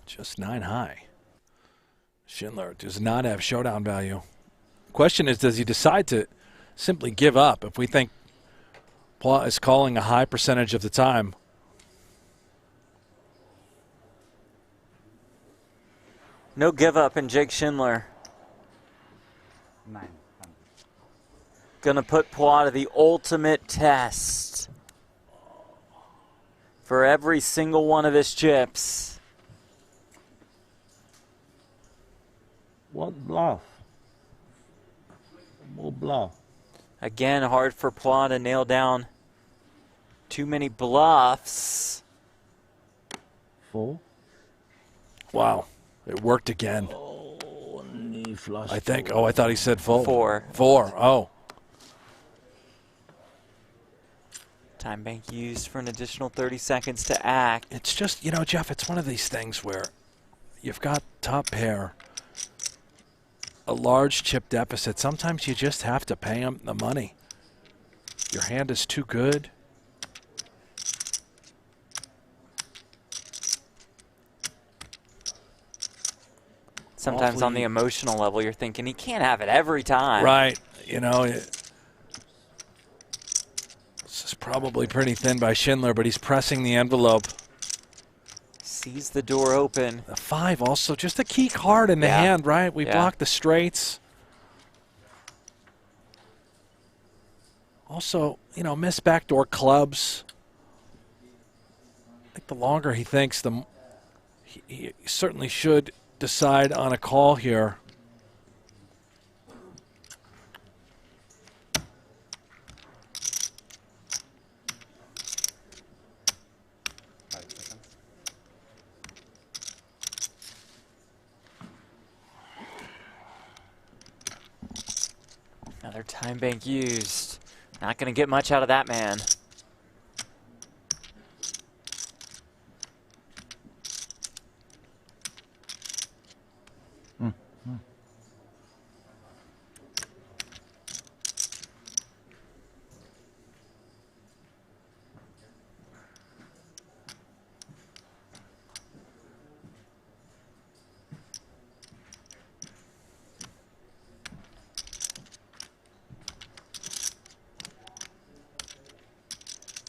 Speaker 2: Just 9 high. Schindler does not have showdown value. Question is, does he decide to simply give up if we think Phua is calling a high percentage of the time?
Speaker 4: No give up in Jake Schindler.
Speaker 8: 900.
Speaker 4: Gonna put Phua to the ultimate test. For every single one of his chips.
Speaker 12: What bluff? More bluff.
Speaker 4: Again, hard for Phua to nail down too many bluffs.
Speaker 12: 4.
Speaker 2: Wow, it worked again.
Speaker 12: Only
Speaker 2: I think. Oh, I thought he said full.
Speaker 4: 4.
Speaker 2: 4. Oh.
Speaker 4: Time bank used for an additional 30 seconds to act.
Speaker 2: It's just, you know, Jeff, it's one of these things where you've got top pair, a large chip deficit. Sometimes you just have to pay him the money. Your hand is too good.
Speaker 4: Sometimes on the emotional level, you're thinking he can't have it every time.
Speaker 2: Right. You know, this is probably pretty thin by Schindler, but he's pressing the envelope.
Speaker 4: Sees the door open.
Speaker 2: The 5 also, just a key card in the hand, right? We block the straights. Also, you know, missed backdoor clubs. I think the longer he thinks, he certainly should decide on a call here.
Speaker 4: Another time bank used. Not going to get much out of that man.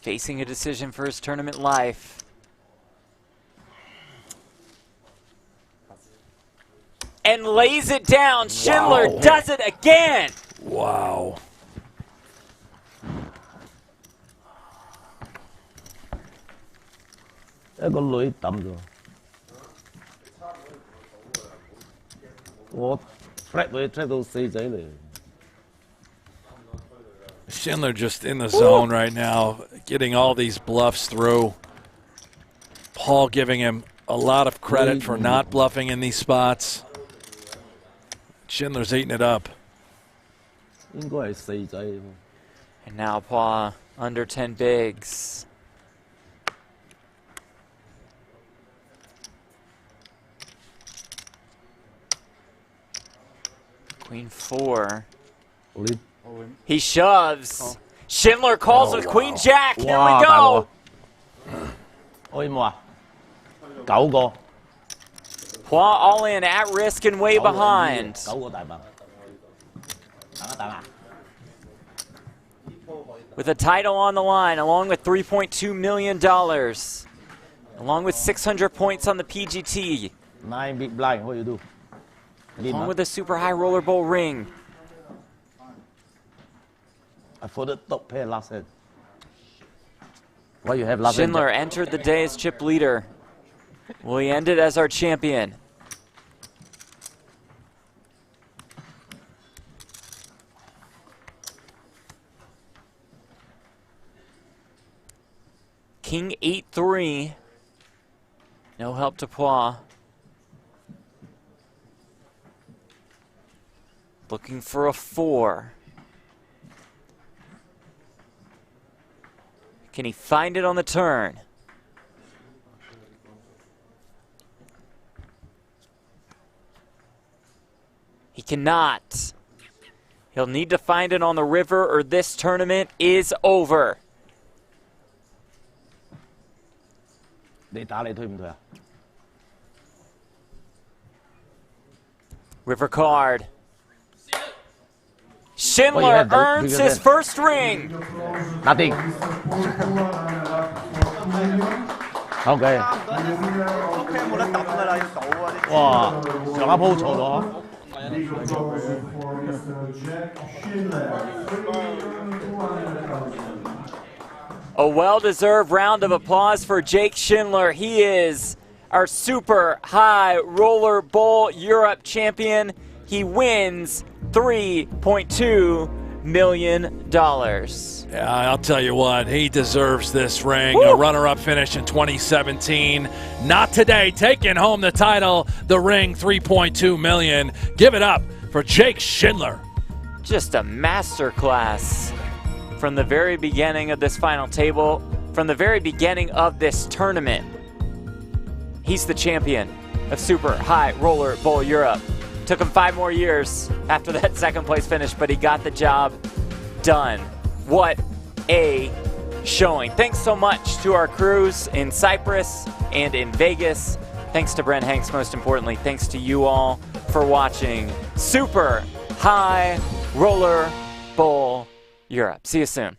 Speaker 4: Facing a decision for his tournament life. And lays it down. Schindler does it again.
Speaker 2: Wow.
Speaker 12: Cái con lưỡi tầm rồi. What? Fred với Treadle xây giấy này.
Speaker 2: Schindler just in the zone right now, getting all these bluffs through. Paul giving him a lot of credit for not bluffing in these spots. Schindler's eating it up.
Speaker 12: And
Speaker 4: now Phua under 10 bigs. Queen 4. He shoves. Schindler calls with Queen Jack. Here we go.
Speaker 12: 9個。
Speaker 4: Phua all in, at risk and way behind.
Speaker 12: 9個大棒。等啊。
Speaker 4: With a title on the line, along with $3.2 million, along with 600 points on the PGT,
Speaker 12: 9 big blind, what do you do?
Speaker 4: along with a super high roller bowl ring.
Speaker 12: I folded top pair last hand. What you have last hand?
Speaker 4: Schindler entered the day as chip leader. Will he end it as our champion? King 8-3. No help to Phua. Looking for a 4. Can he find it on the turn? He cannot. He'll need to find it on the river or this tournament is over. River card. Schindler earns his first ring.
Speaker 12: Nothing. Okay. 哇，上一鋪錯咗。
Speaker 4: A well-deserved round of applause for Jake Schindler. He is our super high roller bowl Europe champion. He wins $3.2 million.
Speaker 2: Yeah, I'll tell you what, he deserves this ring. Woo! A runner-up finish in 2017. Not today, taking home the title, the ring, $3.2 million. Give it up for Jake Schindler.
Speaker 4: Just a masterclass from the very beginning of this final table, from the very beginning of this tournament. He's the champion of Super High Roller Bowl Europe. Took him 5 more years after that second place finish, but he got the job done. What a showing. Thanks so much to our crews in Cyprus and in Vegas. Thanks to Brent Hanks, most importantly. Thanks to you all for watching Super High Roller Bowl Europe. See you soon.